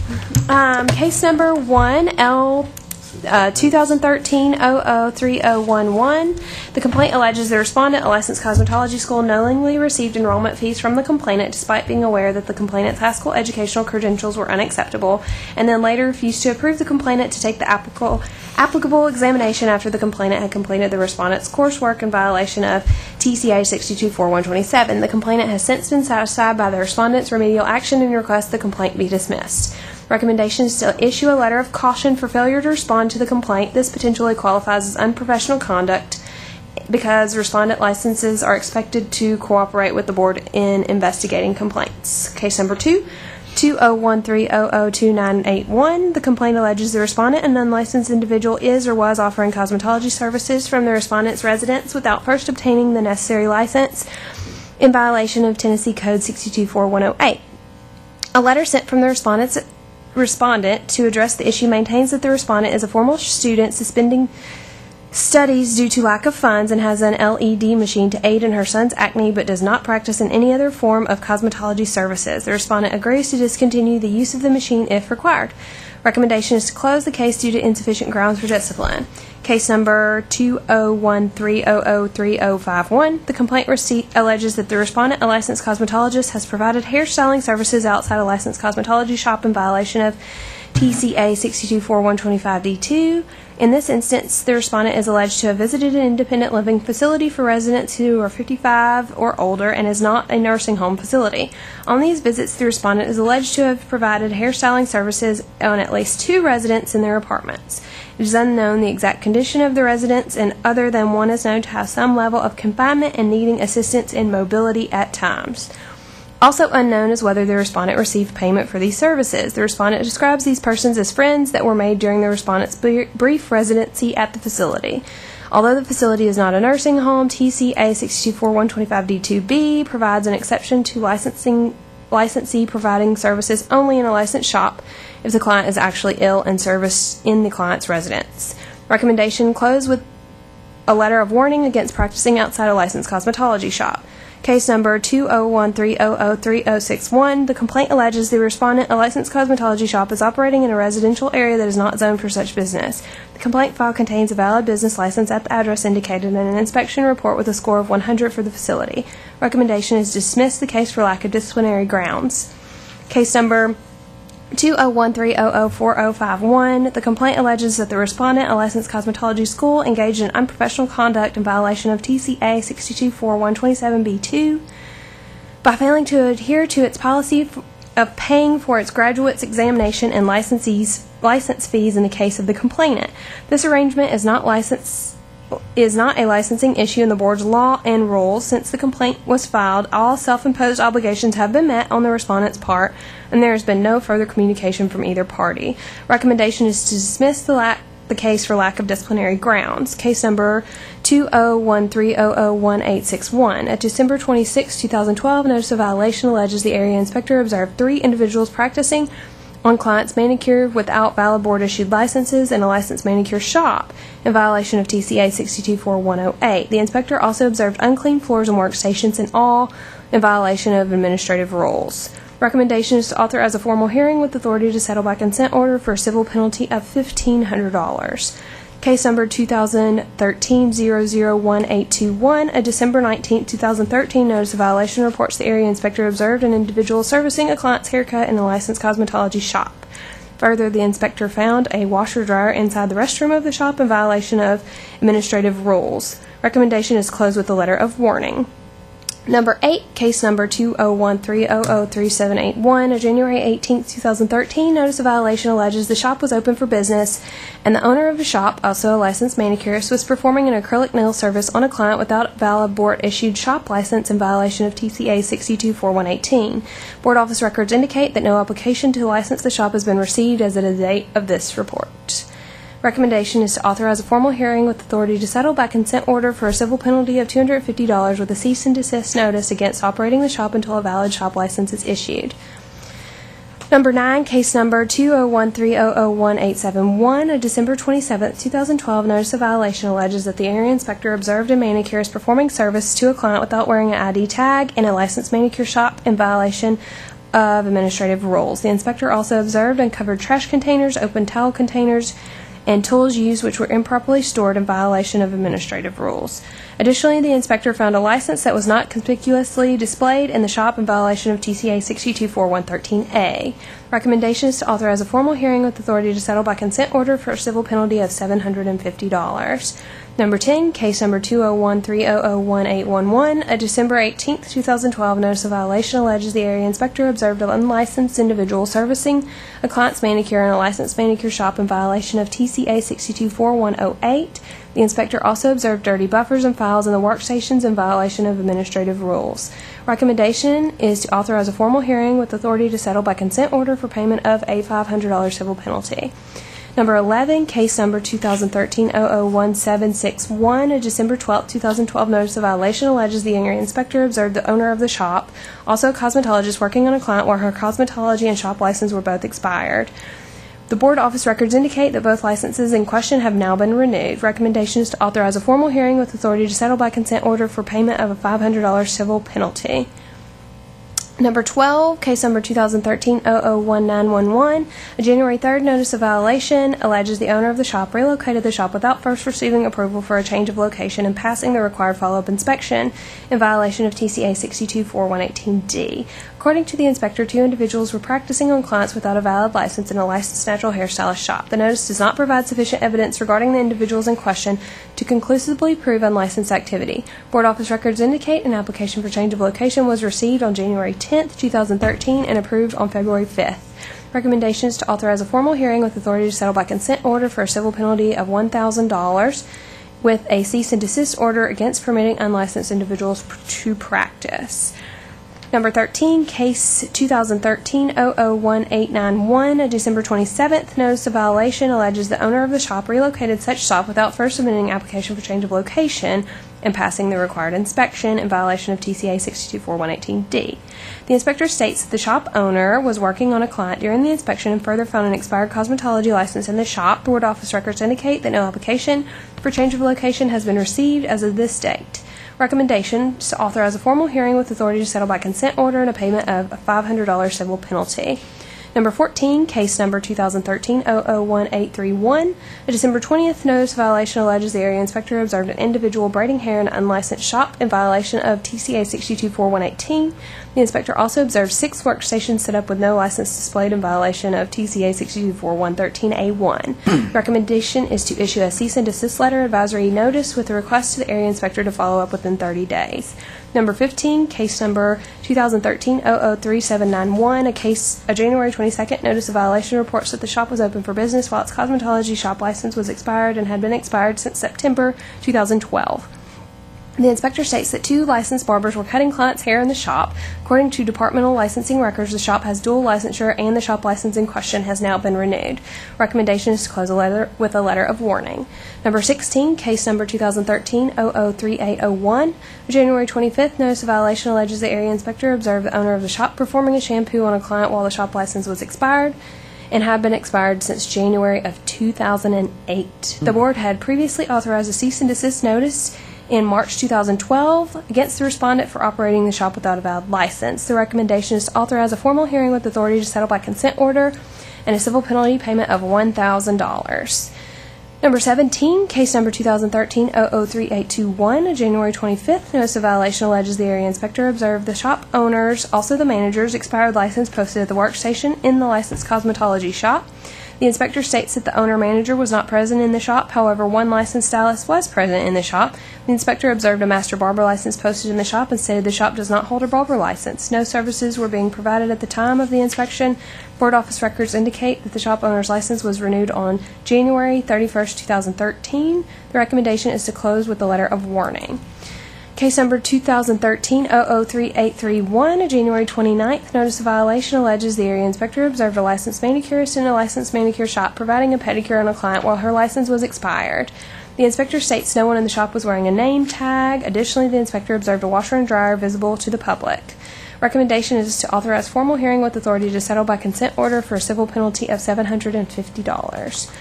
Case number 1L 2013-003011. The complaint alleges the respondent, a licensed cosmetology school, knowingly received enrollment fees from the complainant despite being aware that the complainant's high school educational credentials were unacceptable, and then later refused to approve the complainant to take the applicable examination after the complainant had completed the respondent's coursework in violation of TCA 624127. The complainant has since been satisfied by the respondent's remedial action and requests the complaint be dismissed. Recommendation is to issue a letter of caution for failure to respond to the complaint. This potentially qualifies as unprofessional conduct because respondent licenses are expected to cooperate with the board in investigating complaints. Case number 2, 2013002981. The complaint alleges the respondent, an unlicensed individual, is or was offering cosmetology services from the respondent's residence without first obtaining the necessary license in violation of Tennessee Code 624108. A letter sent from the respondent to address the issue maintains that the respondent is a former student suspending studies due to lack of funds and has an LED machine to aid in her son's acne but does not practice in any other form of cosmetology services. The respondent agrees to discontinue the use of the machine if required. Recommendation is to close the case due to insufficient grounds for discipline. Case number 201300351. The complaint alleges that the respondent, a licensed cosmetologist, has provided hairstyling services outside a licensed cosmetology shop in violation of TCA 624125D2. In this instance, the respondent is alleged to have visited an independent living facility for residents who are 55 or older and is not a nursing home facility. On these visits, the respondent is alleged to have provided hairstyling services on at least 2 residents in their apartments. It is unknown the exact condition of the residents, and other than one is known to have some level of confinement and needing assistance in mobility at times. Also unknown is whether the respondent received payment for these services. The respondent describes these persons as friends that were made during the respondent's brief residency at the facility. Although the facility is not a nursing home, TCA 624125D2B provides an exception to licensee providing services only in a licensed shop if the client is actually ill and serviced in the client's residence. Recommendation: close with a letter of warning against practicing outside a licensed cosmetology shop. Case number 20130036061. The complaint alleges the respondent, a licensed cosmetology shop, is operating in a residential area that is not zoned for such business. The complaint file contains a valid business license at the address indicated and an inspection report with a score of 100 for the facility. Recommendation is to dismiss the case for lack of disciplinary grounds. Case number 201300451. The complaint alleges that the respondent, a licensed cosmetology school, engaged in unprofessional conduct in violation of TCA 624127B2 by failing to adhere to its policy of paying for its graduates' examination and license fees in the case of the complainant. This arrangement is not a licensing issue in the board's law and rules. Since the complaint was filed, all self-imposed obligations have been met on the respondent's part, and there has been no further communication from either party. Recommendation is to dismiss the case for lack of disciplinary grounds. Case number 20130011861. At December 26, 2012, notice of violation alleges the area inspector observed 3 individuals practicing on clients' manicure without valid board-issued licenses in a licensed manicure shop in violation of TCA 624108. The inspector also observed unclean floors and workstations in all in violation of administrative rules. Recommendation is to authorize a formal hearing with authority to settle by consent order for a civil penalty of $1,500. Case number 2013-001821, a December 19, 2013 notice of violation reports the area inspector observed an individual servicing a client's haircut in a licensed cosmetology shop. Further, the inspector found a washer-dryer inside the restroom of the shop in violation of administrative rules. Recommendation is closed with a letter of warning. Number 8, case number 20130033781, a January 18, 2013 notice of violation alleges the shop was open for business and the owner of the shop, also a licensed manicurist, was performing an acrylic nail service on a client without valid board-issued shop license in violation of TCA 624118. Board office records indicate that no application to license the shop has been received as of the date of this report. Recommendation is to authorize a formal hearing with authority to settle by consent order for a civil penalty of $250 with a cease and desist notice against operating the shop until a valid shop license is issued. Number 9, case number 20130011871, a December 27, 2012 notice of violation alleges that the area inspector observed a manicurist performing service to a client without wearing an ID tag in a licensed manicure shop in violation of administrative rules. The inspector also observed uncovered trash containers, open towel containers, and tools used which were improperly stored in violation of administrative rules. Additionally, the inspector found a license that was not conspicuously displayed in the shop in violation of TCA 624113A. Recommendation is to authorize a formal hearing with authority to settle by consent order for a civil penalty of $750. Number 10, case number 20130011811, a December 18, 2012 notice of violation alleges the area inspector observed an unlicensed individual servicing a client's manicure in a licensed manicure shop in violation of TCA 624108. The inspector also observed dirty buffers and files in the workstations in violation of administrative rules. Recommendation is to authorize a formal hearing with authority to settle by consent order for payment of a $500 civil penalty. Number 11, case number 2013-001761, a December 12, 2012 notice of violation alleges the area inspector observed the owner of the shop, also a cosmetologist, working on a client where her cosmetology and shop license were both expired. The board office records indicate that both licenses in question have now been renewed. Recommendation is to authorize a formal hearing with authority to settle by consent order for payment of a $500 civil penalty. Number 12, case number 2013-001911, a January 3rd notice of violation alleges the owner of the shop relocated the shop without first receiving approval for a change of location and passing the required follow-up inspection in violation of TCA 624118D. According to the inspector, 2 individuals were practicing on clients without a valid license in a licensed natural hairstylist shop. The notice does not provide sufficient evidence regarding the individuals in question to conclusively prove unlicensed activity. Board office records indicate an application for change of location was received on January 10th, 2013 and approved on February 5th. Recommendation is to authorize a formal hearing with authority to settle by consent order for a civil penalty of $1,000 with a cease and desist order against permitting unlicensed individuals to practice. Number 13, case 2013-001891, a December 27th notice of violation alleges the owner of the shop relocated such shop without first submitting application for change of location and passing the required inspection in violation of TCA 624118D. The inspector states that the shop owner was working on a client during the inspection and further found an expired cosmetology license in the shop. Board office records indicate that no application for change of location has been received as of this date. Recommendation is to authorize a formal hearing with authority to settle by consent order and a payment of a $500 civil penalty. Number 14, case number 2013-001831, a December 20th notice of violation alleges the area inspector observed an individual braiding hair in an unlicensed shop in violation of TCA 624118. The inspector also observed 6 workstations set up with no license displayed in violation of TCA 624113A1. Recommendation is to issue a cease and desist letter advisory notice with a request to the area inspector to follow up within 30 days. Number 15, case number 2013-003791, a January 22nd notice of violation reports that the shop was open for business while its cosmetology shop license was expired and had been expired since September 2012. The inspector states that 2 licensed barbers were cutting clients' hair in the shop. According to departmental licensing records, the shop has dual licensure and the shop license in question has now been renewed. Recommendation is to close a letter with a letter of warning. Number 16, case number 2013-003801, a January 25th notice of violation alleges the area inspector observed the owner of the shop performing a shampoo on a client while the shop license was expired and have been expired since January of 2008. The board had previously authorized a cease and desist notice in March 2012 against the respondent for operating the shop without a valid license. The recommendation is to authorize a formal hearing with authority to settle by consent order and a civil penalty payment of $1,000. Number 17, case number 2013-003821, January 25th, notice of violation alleges the area inspector observed the shop owner's, also the manager's, expired license posted at the workstation in the licensed cosmetology shop. The inspector states that the owner-manager was not present in the shop. However, one licensed stylist was present in the shop. The inspector observed a master barber license posted in the shop and stated the shop does not hold a barber license. No services were being provided at the time of the inspection. Board office records indicate that the shop owner's license was renewed on January 31st, 2013. The recommendation is to close with a letter of warning. Case number 2013-003831, January 29th, notice of violation alleges the area inspector observed a licensed manicurist in a licensed manicure shop providing a pedicure on a client while her license was expired. The inspector states no one in the shop was wearing a name tag. Additionally, the inspector observed a washer and dryer visible to the public. Recommendation is to authorize formal hearing with authority to settle by consent order for a civil penalty of $750.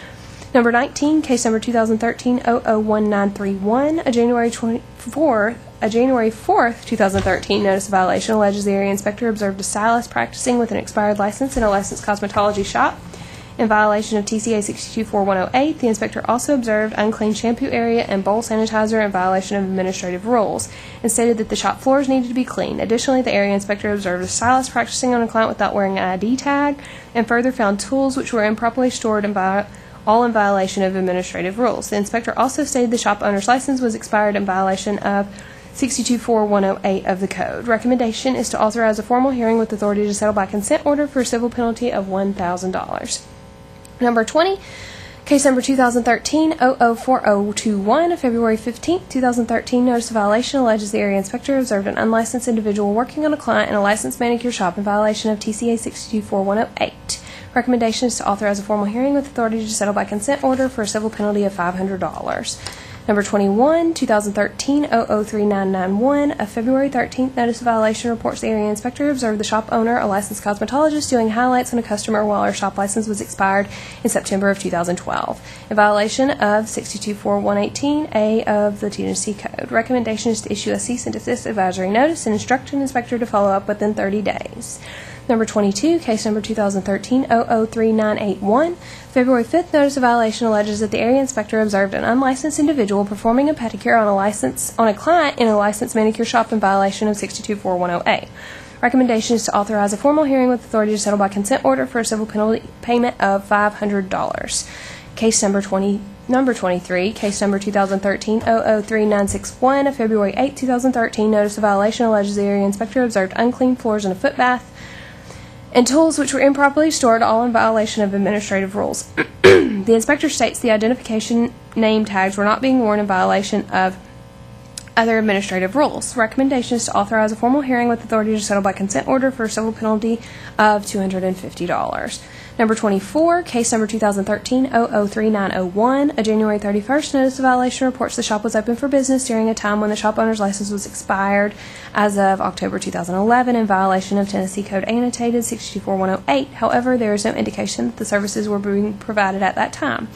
Number 19, case number 2013-001931, a January 4th, 2013 notice of violation alleges the area inspector observed a stylist practicing with an expired license in a licensed cosmetology shop. In violation of TCA 624-108, the inspector also observed unclean shampoo area and bowl sanitizer in violation of administrative rules and stated that the shop floors needed to be cleaned. Additionally, the area inspector observed a stylist practicing on a client without wearing an ID tag and further found tools which were improperly stored all in violation of administrative rules. The inspector also stated the shop owner's license was expired in violation of 624-108 of the code. Recommendation is to authorize a formal hearing with authority to settle by consent order for a civil penalty of $1,000. Number 20, case number 2013-004021, February 15th, 2013, notice of violation alleges the area inspector observed an unlicensed individual working on a client in a licensed manicure shop in violation of TCA 624-108. Recommendation is to authorize a formal hearing with authority to settle by consent order for a civil penalty of $500. Number 21, 2013-003991, a February 13th notice of violation reports the area inspector observed the shop owner, a licensed cosmetologist, doing highlights on a customer while her shop license was expired in September of 2012, in violation of 624-118A of the Tennessee Code. Recommendation is to issue a cease and desist advisory notice and instruct an inspector to follow up within 30 days. Number 22, case number 2013-003981, February 5th notice of violation alleges that the area inspector observed an unlicensed individual performing a pedicure on a client in a licensed manicure shop in violation of 624-108. Recommendation is to authorize a formal hearing with authority to settle by consent order for a civil penalty payment of $500. Case number 23, case number 2013-003961, of February 8, 2013, notice of violation alleges the area inspector observed unclean floors in a foot bath and tools which were improperly stored, all in violation of administrative rules. The inspector states the identification name tags were not being worn in violation of other administrative rules. Recommendation is to authorize a formal hearing with authority to settle by consent order for a civil penalty of $250. Number 24, case number 2013-003901, a January 31st notice of violation reports the shop was open for business during a time when the shop owner's license was expired as of October 2011 in violation of Tennessee Code annotated 624-108. However, there is no indication that the services were being provided at that time.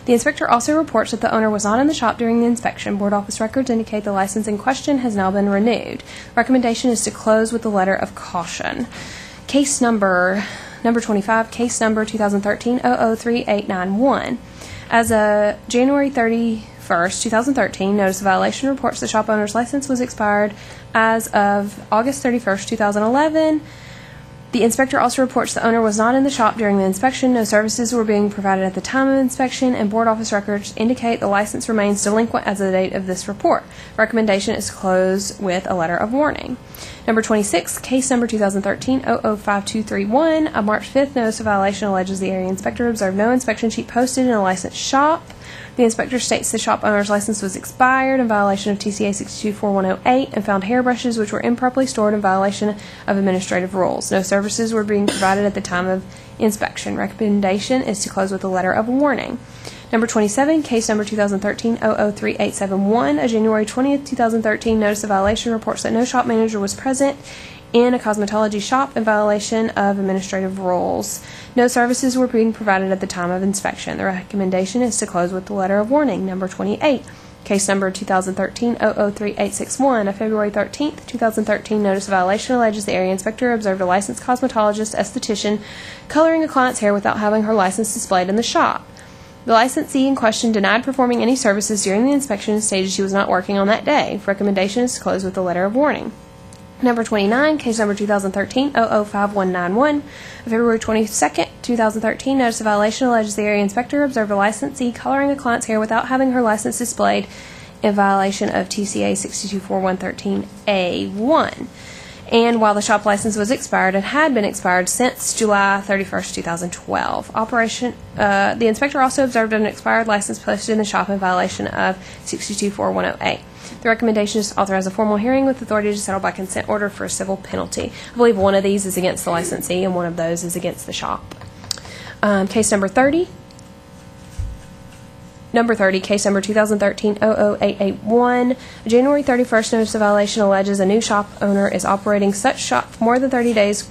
The inspector also reports that the owner was not in the shop during the inspection. Board office records indicate the license in question has now been renewed. Recommendation is to close with a letter of caution. Case number 25, case number 2013-003891. As of January 31st, 2013, notice of violation reports the shop owner's license was expired as of August 31st, 2011. The inspector also reports the owner was not in the shop during the inspection, no services were being provided at the time of inspection, and board office records indicate the license remains delinquent as of the date of this report. Recommendation is to close with a letter of warning. Number 26, case number 2013-005231, a March 5th notice of violation alleges the area inspector observed no inspection sheet posted in a licensed shop. The inspector states the shop owner's license was expired in violation of TCA 624-108 and found hairbrushes which were improperly stored in violation of administrative rules. No services were being provided at the time of inspection. Recommendation is to close with a letter of warning. Number 27, case number 2013-003871, a January 20th, 2013 notice of violation reports that no shop manager was present in a cosmetology shop in violation of administrative rules. No services were being provided at the time of inspection. The recommendation is to close with the letter of warning. Number 28, case number 2013-003861, a February 13th, 2013 notice of violation alleges the area inspector observed a licensed cosmetologist esthetician coloring a client's hair without having her license displayed in the shop. The licensee in question denied performing any services during the inspection and stated she was not working on that day. Recommendation is to close with a letter of warning. Number 29, case number 2013-005191, February 22nd, 2013, notice of violation alleges the area inspector observed a licensee coloring a client's hair without having her license displayed in violation of TCA 624113A1. And while the shop license was expired and had been expired since July 31st, 2012. The inspector also observed an expired license posted in the shop in violation of 624108. The recommendation is to authorize a formal hearing with authority to settle by consent order for a civil penalty. I believe one of these is against the licensee and one of those is against the shop. Case number 30. Number 30, case number 2013-00881. A January 31st notice of violation alleges a new shop owner is operating such shop for more than 30 days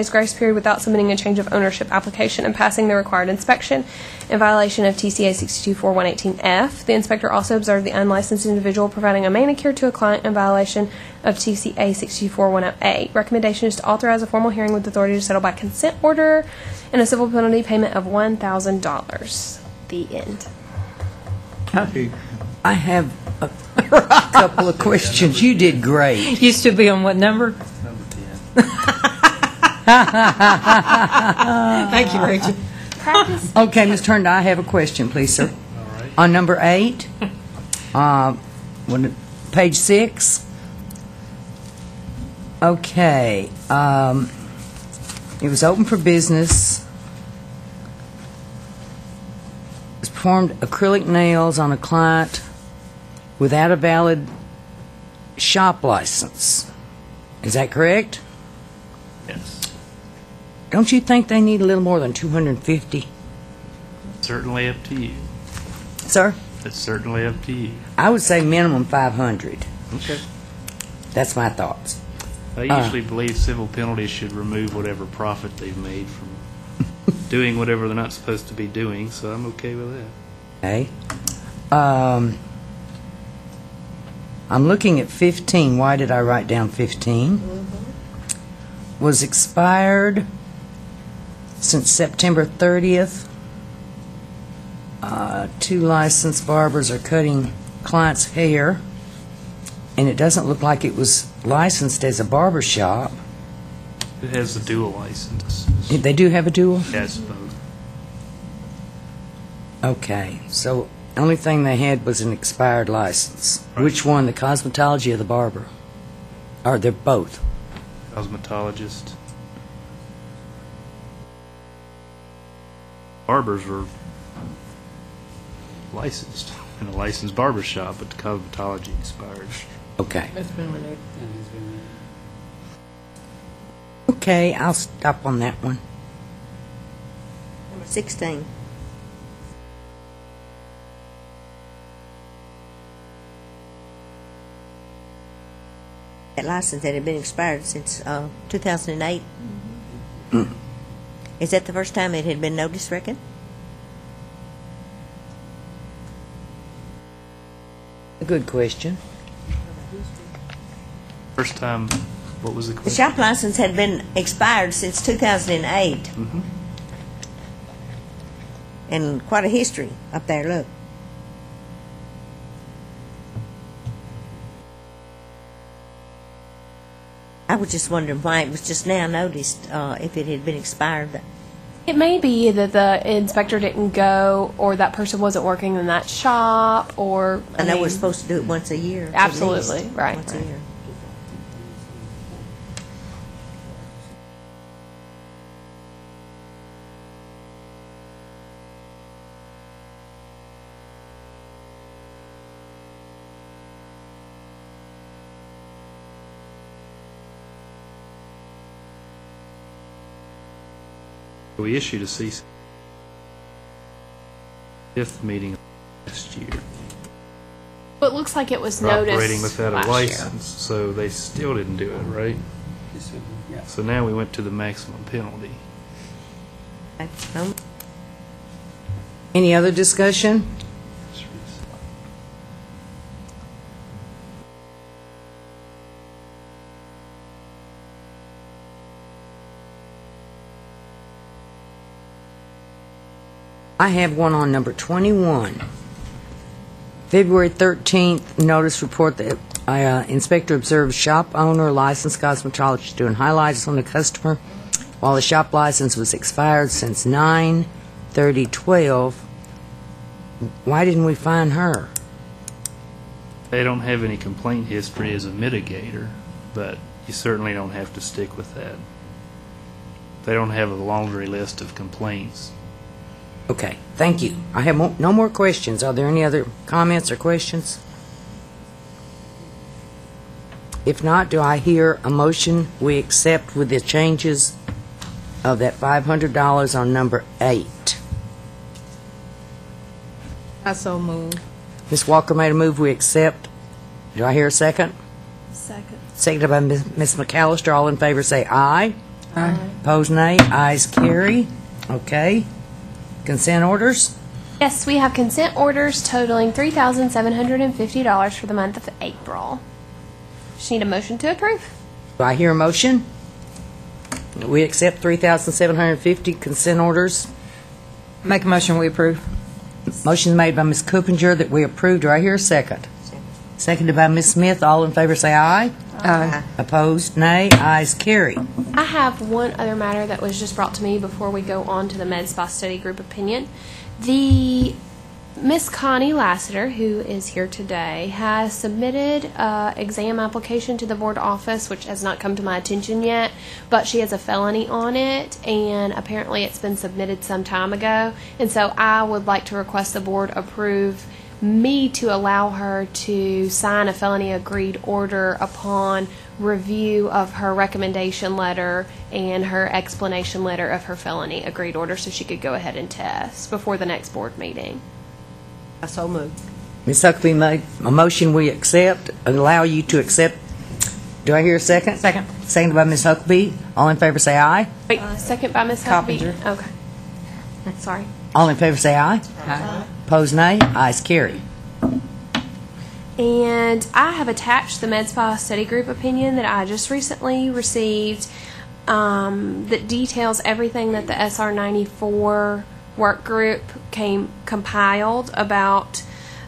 grace period without submitting a change of ownership application and passing the required inspection in violation of TCA 624118F. The inspector also observed the unlicensed individual providing a manicure to a client in violation of TCA 624108. Recommendation is to authorize a formal hearing with authority to settle by consent order and a civil penalty payment of $1,000. The end. I have a couple of questions. You did great. Used to be on what number? Number 10. Thank you, Rachel. Okay, Ms. Turner, I have a question, please, sir. All right. On number 8, page 6. Okay. It was open for business. It performed acrylic nails on a client without a valid shop license. Is that correct? Yes. Don't you think they need a little more than 250? Certainly up to you. Sir? It's certainly up to you. I would say minimum 500. Okay. That's my thoughts. I usually believe civil penalties should remove whatever profit they've made from doing whatever they're not supposed to be doing, so I'm okay with that. Okay. I'm looking at 15. Why did I write down 15? Was expired since September 30th. 2 licensed barbers are cutting clients' hair, and it doesn't look like it was licensed as a barber shop. It has a dual license. They do have a dual? Yes, both. Okay, so the only thing they had was an expired license. Right. Which one, the cosmetology or the barber? Or they're both? Cosmetologist. Barbers were licensed in a licensed barber shop, but the cosmetology expired. Okay. It's been renewed. Okay, I'll stop on that one. Number 16. That license that had been expired since 2008. Is that the first time it had been noticed, reckon? A good question. First time, what was the The question? shop license had been expired since 2008. Mm-hmm. And quite a history up there, look. I was just wondering why it was just now noticed, if it had been expired. It may be that the inspector didn't go, or that person wasn't working in that shop, or I know we're mean, supposed to do it once a year. at Absolutely, least, right, Once right. a year. We issued a cease. 5th meeting last year. But it looks like it was for noticed operating without a last year. license, so they still didn't do it, right? So now we went to the maximum penalty. Any other discussion? I have one on number 21. February 13th, notice report that inspector observed shop owner licensed cosmetologist doing highlights on the customer while the shop license was expired since 9/30/12. Why didn't we find her? They don't have any complaint history as a mitigator, but you certainly don't have to stick with that. They don't have a laundry list of complaints. Okay, thank you. I have no more questions. Are there any other comments or questions? If not, do I hear a motion we accept with the changes of that $500 on number 8? I so move. Ms. Walker made a move we accept. Do I hear a second? Second. Seconded by Ms. McAllister. All in favor say aye. Aye. Opposed, nay. Ayes carry. Okay. Consent orders? Yes, we have consent orders totaling $3,750 for the month of April. Just need a motion to approve. Do I hear a motion? We accept 3,750 consent orders. Make a motion, we approve. Motion made by Ms. Coopinger that we approve. Do I hear a second? Seconded by Ms. Smith. All in favor say aye. Aye. Opposed, nay. Ayes carry. I have one other matter that was just brought to me before we go on to the Med Spa Study Group opinion. The Miss Connie Lassiter, who is here today, has submitted an exam application to the board office, which has not come to my attention yet, but she has a felony on it, and apparently it's been submitted some time ago. And so I would like to request the board approve me to allow her to sign a felony agreed order upon review of her recommendation letter and her explanation letter of her felony agreed order, so she could go ahead and test before the next board meeting. I so moved. Ms. Huckabee made a motion we accept and allow you to accept. Do I hear a second? Second. Seconded by Ms. Huckabee. All in favor say aye. Wait, second by Ms. Coppinger. Huckabee. Okay. Sorry. All in favor say aye. Aye. Opposed, nay. Ayes carry. And I have attached the Med Spa Study Group opinion that I just recently received that details everything that the SR 94 work group compiled about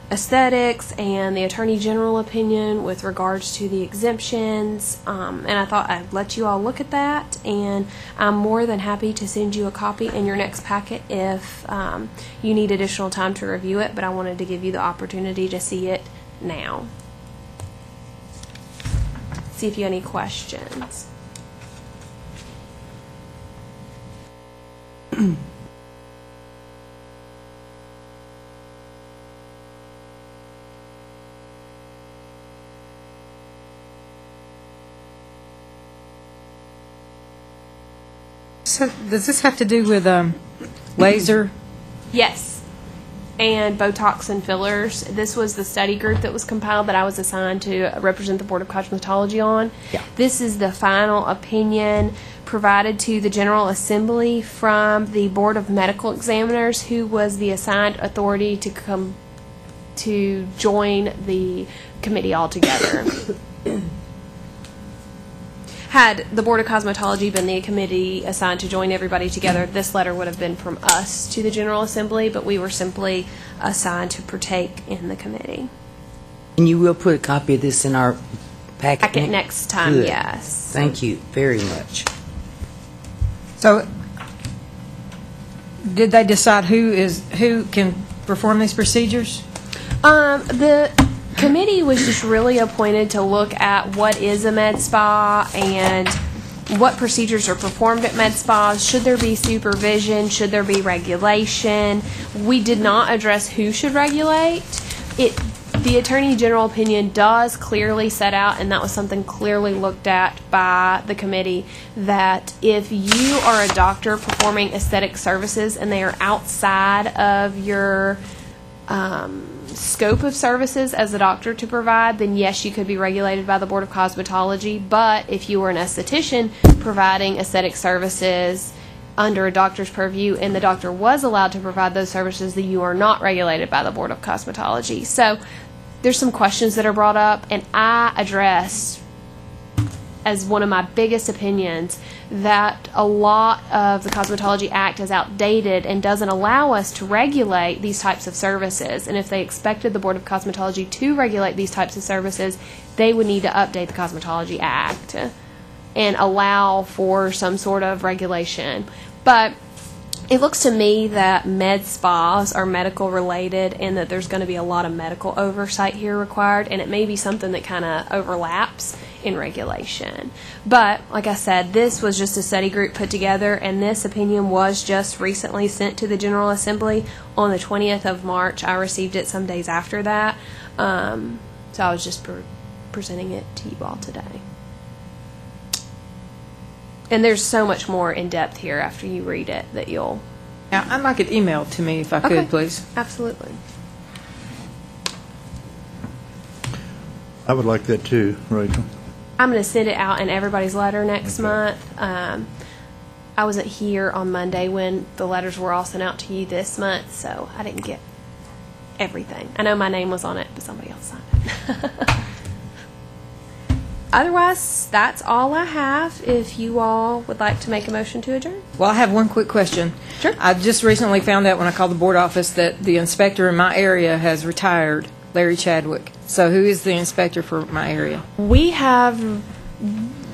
aesthetics and the Attorney General opinion with regards to the exemptions. And I thought I'd let you all look at that, and I'm more than happy to send you a copy in your next packet if you need additional time to review it, but I wanted to give you the opportunity to see it now. See if you have any questions. So does this have to do with laser? Yes. And Botox and fillers. This was the study group that was compiled that I was assigned to represent the Board of Cosmetology on. Yeah. This is the final opinion provided to the General Assembly from the Board of Medical Examiners, who was the assigned authority to join the committee altogether. Had the Board of Cosmetology been the committee assigned to join everybody together, this letter would have been from us to the General Assembly, but we were simply assigned to partake in the committee. And you will put a copy of this in our packet Next time, Good. yes. Thank you very much. So did they decide who can perform these procedures? The committee was just really appointed to look at what is a med spa and what procedures are performed at med spas. Should there be supervision? Should there be regulation? We did not address who should regulate. The Attorney General opinion does clearly set out, and that was something clearly looked at by the committee, that if you are a doctor performing aesthetic services and they are outside of your scope of services as a doctor to provide, then yes, you could be regulated by the Board of Cosmetology. But if you were an esthetician providing aesthetic services under a doctor's purview and the doctor was allowed to provide those services, then you are not regulated by the Board of Cosmetology. So there's some questions that are brought up, and I addressed as one of my biggest opinions that a lot of the Cosmetology Act is outdated and doesn't allow us to regulate these types of services. And if they expected the Board of Cosmetology to regulate these types of services, they would need to update the Cosmetology Act and allow for some sort of regulation. But it looks to me that med spas are medical related and that there's going to be a lot of medical oversight here required, and it may be something that kind of overlaps in regulation. But like I said, this was just a study group put together, and this opinion was just recently sent to the General Assembly on the 20th of March. I received it some days after that, so I was just presenting it to you all today. And there's so much more in depth here after you read it that you'll... Yeah, I'd like it emailed to me if I could, please. Absolutely. I would like that too, Rachel. I'm going to send it out in everybody's letter next month. I wasn't here on Monday when the letters were all sent out to you this month, so I didn't get everything. I know my name was on it, but somebody else signed it. Otherwise, that's all I have. If you all would like to make a motion to adjourn. Well, I have one quick question. Sure. I just recently found out when I called the board office that the inspector in my area has retired, Larry Chadwick. So who is the inspector for my area? We have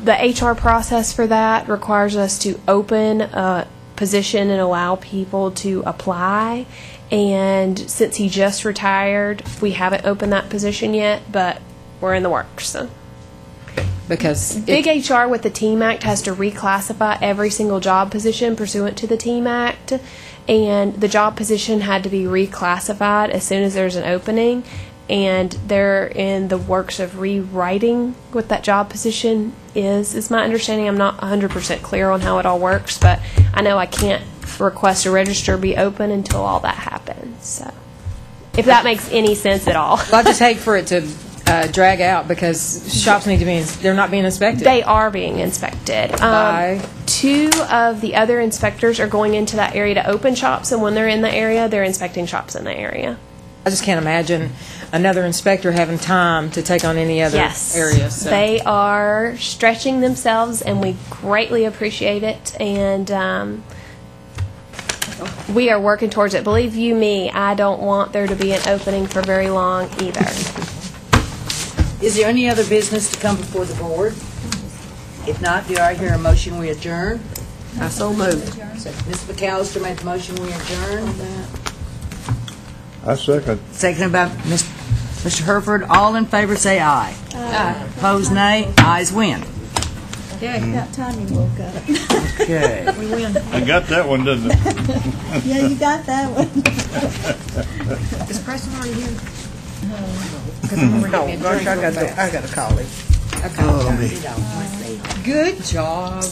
the HR process for that requires us to open a position and allow people to apply. And since he just retired, we haven't opened that position yet, but we're in the works. So. Because Big HR with the TEAM Act has to reclassify every single job position pursuant to the TEAM Act, and the job position had to be reclassified as soon as there's an opening, and they're in the works of rewriting what that job position is my understanding. I'm not 100% clear on how it all works, but I know I can't request a register be open until all that happens. So, if that makes any sense at all. Well, I just hate for it to drag out because shops need to be, they're not being inspected. They are being inspected. By? 2 of the other inspectors are going into that area to open shops, and when they're in the area, they're inspecting shops in the area. I just can't imagine another inspector having time to take on any other areas. So. They are stretching themselves, and we greatly appreciate it, and we are working towards it. Believe you me, I don't want there to be an opening for very long either. Is there any other business to come before the board? If not, do I hear a motion we adjourn? I so moved. Ms. McAllister made the motion we adjourn. I second. Seconded by Mr. Herford. All in favor say aye. Aye. Opposed nay. Ayes win. Okay. About time you woke up. Okay. We win. I got that one, didn't I? Yeah, you got that one. Is Preston already here? No, gosh, I got to call him. Okay. Good job.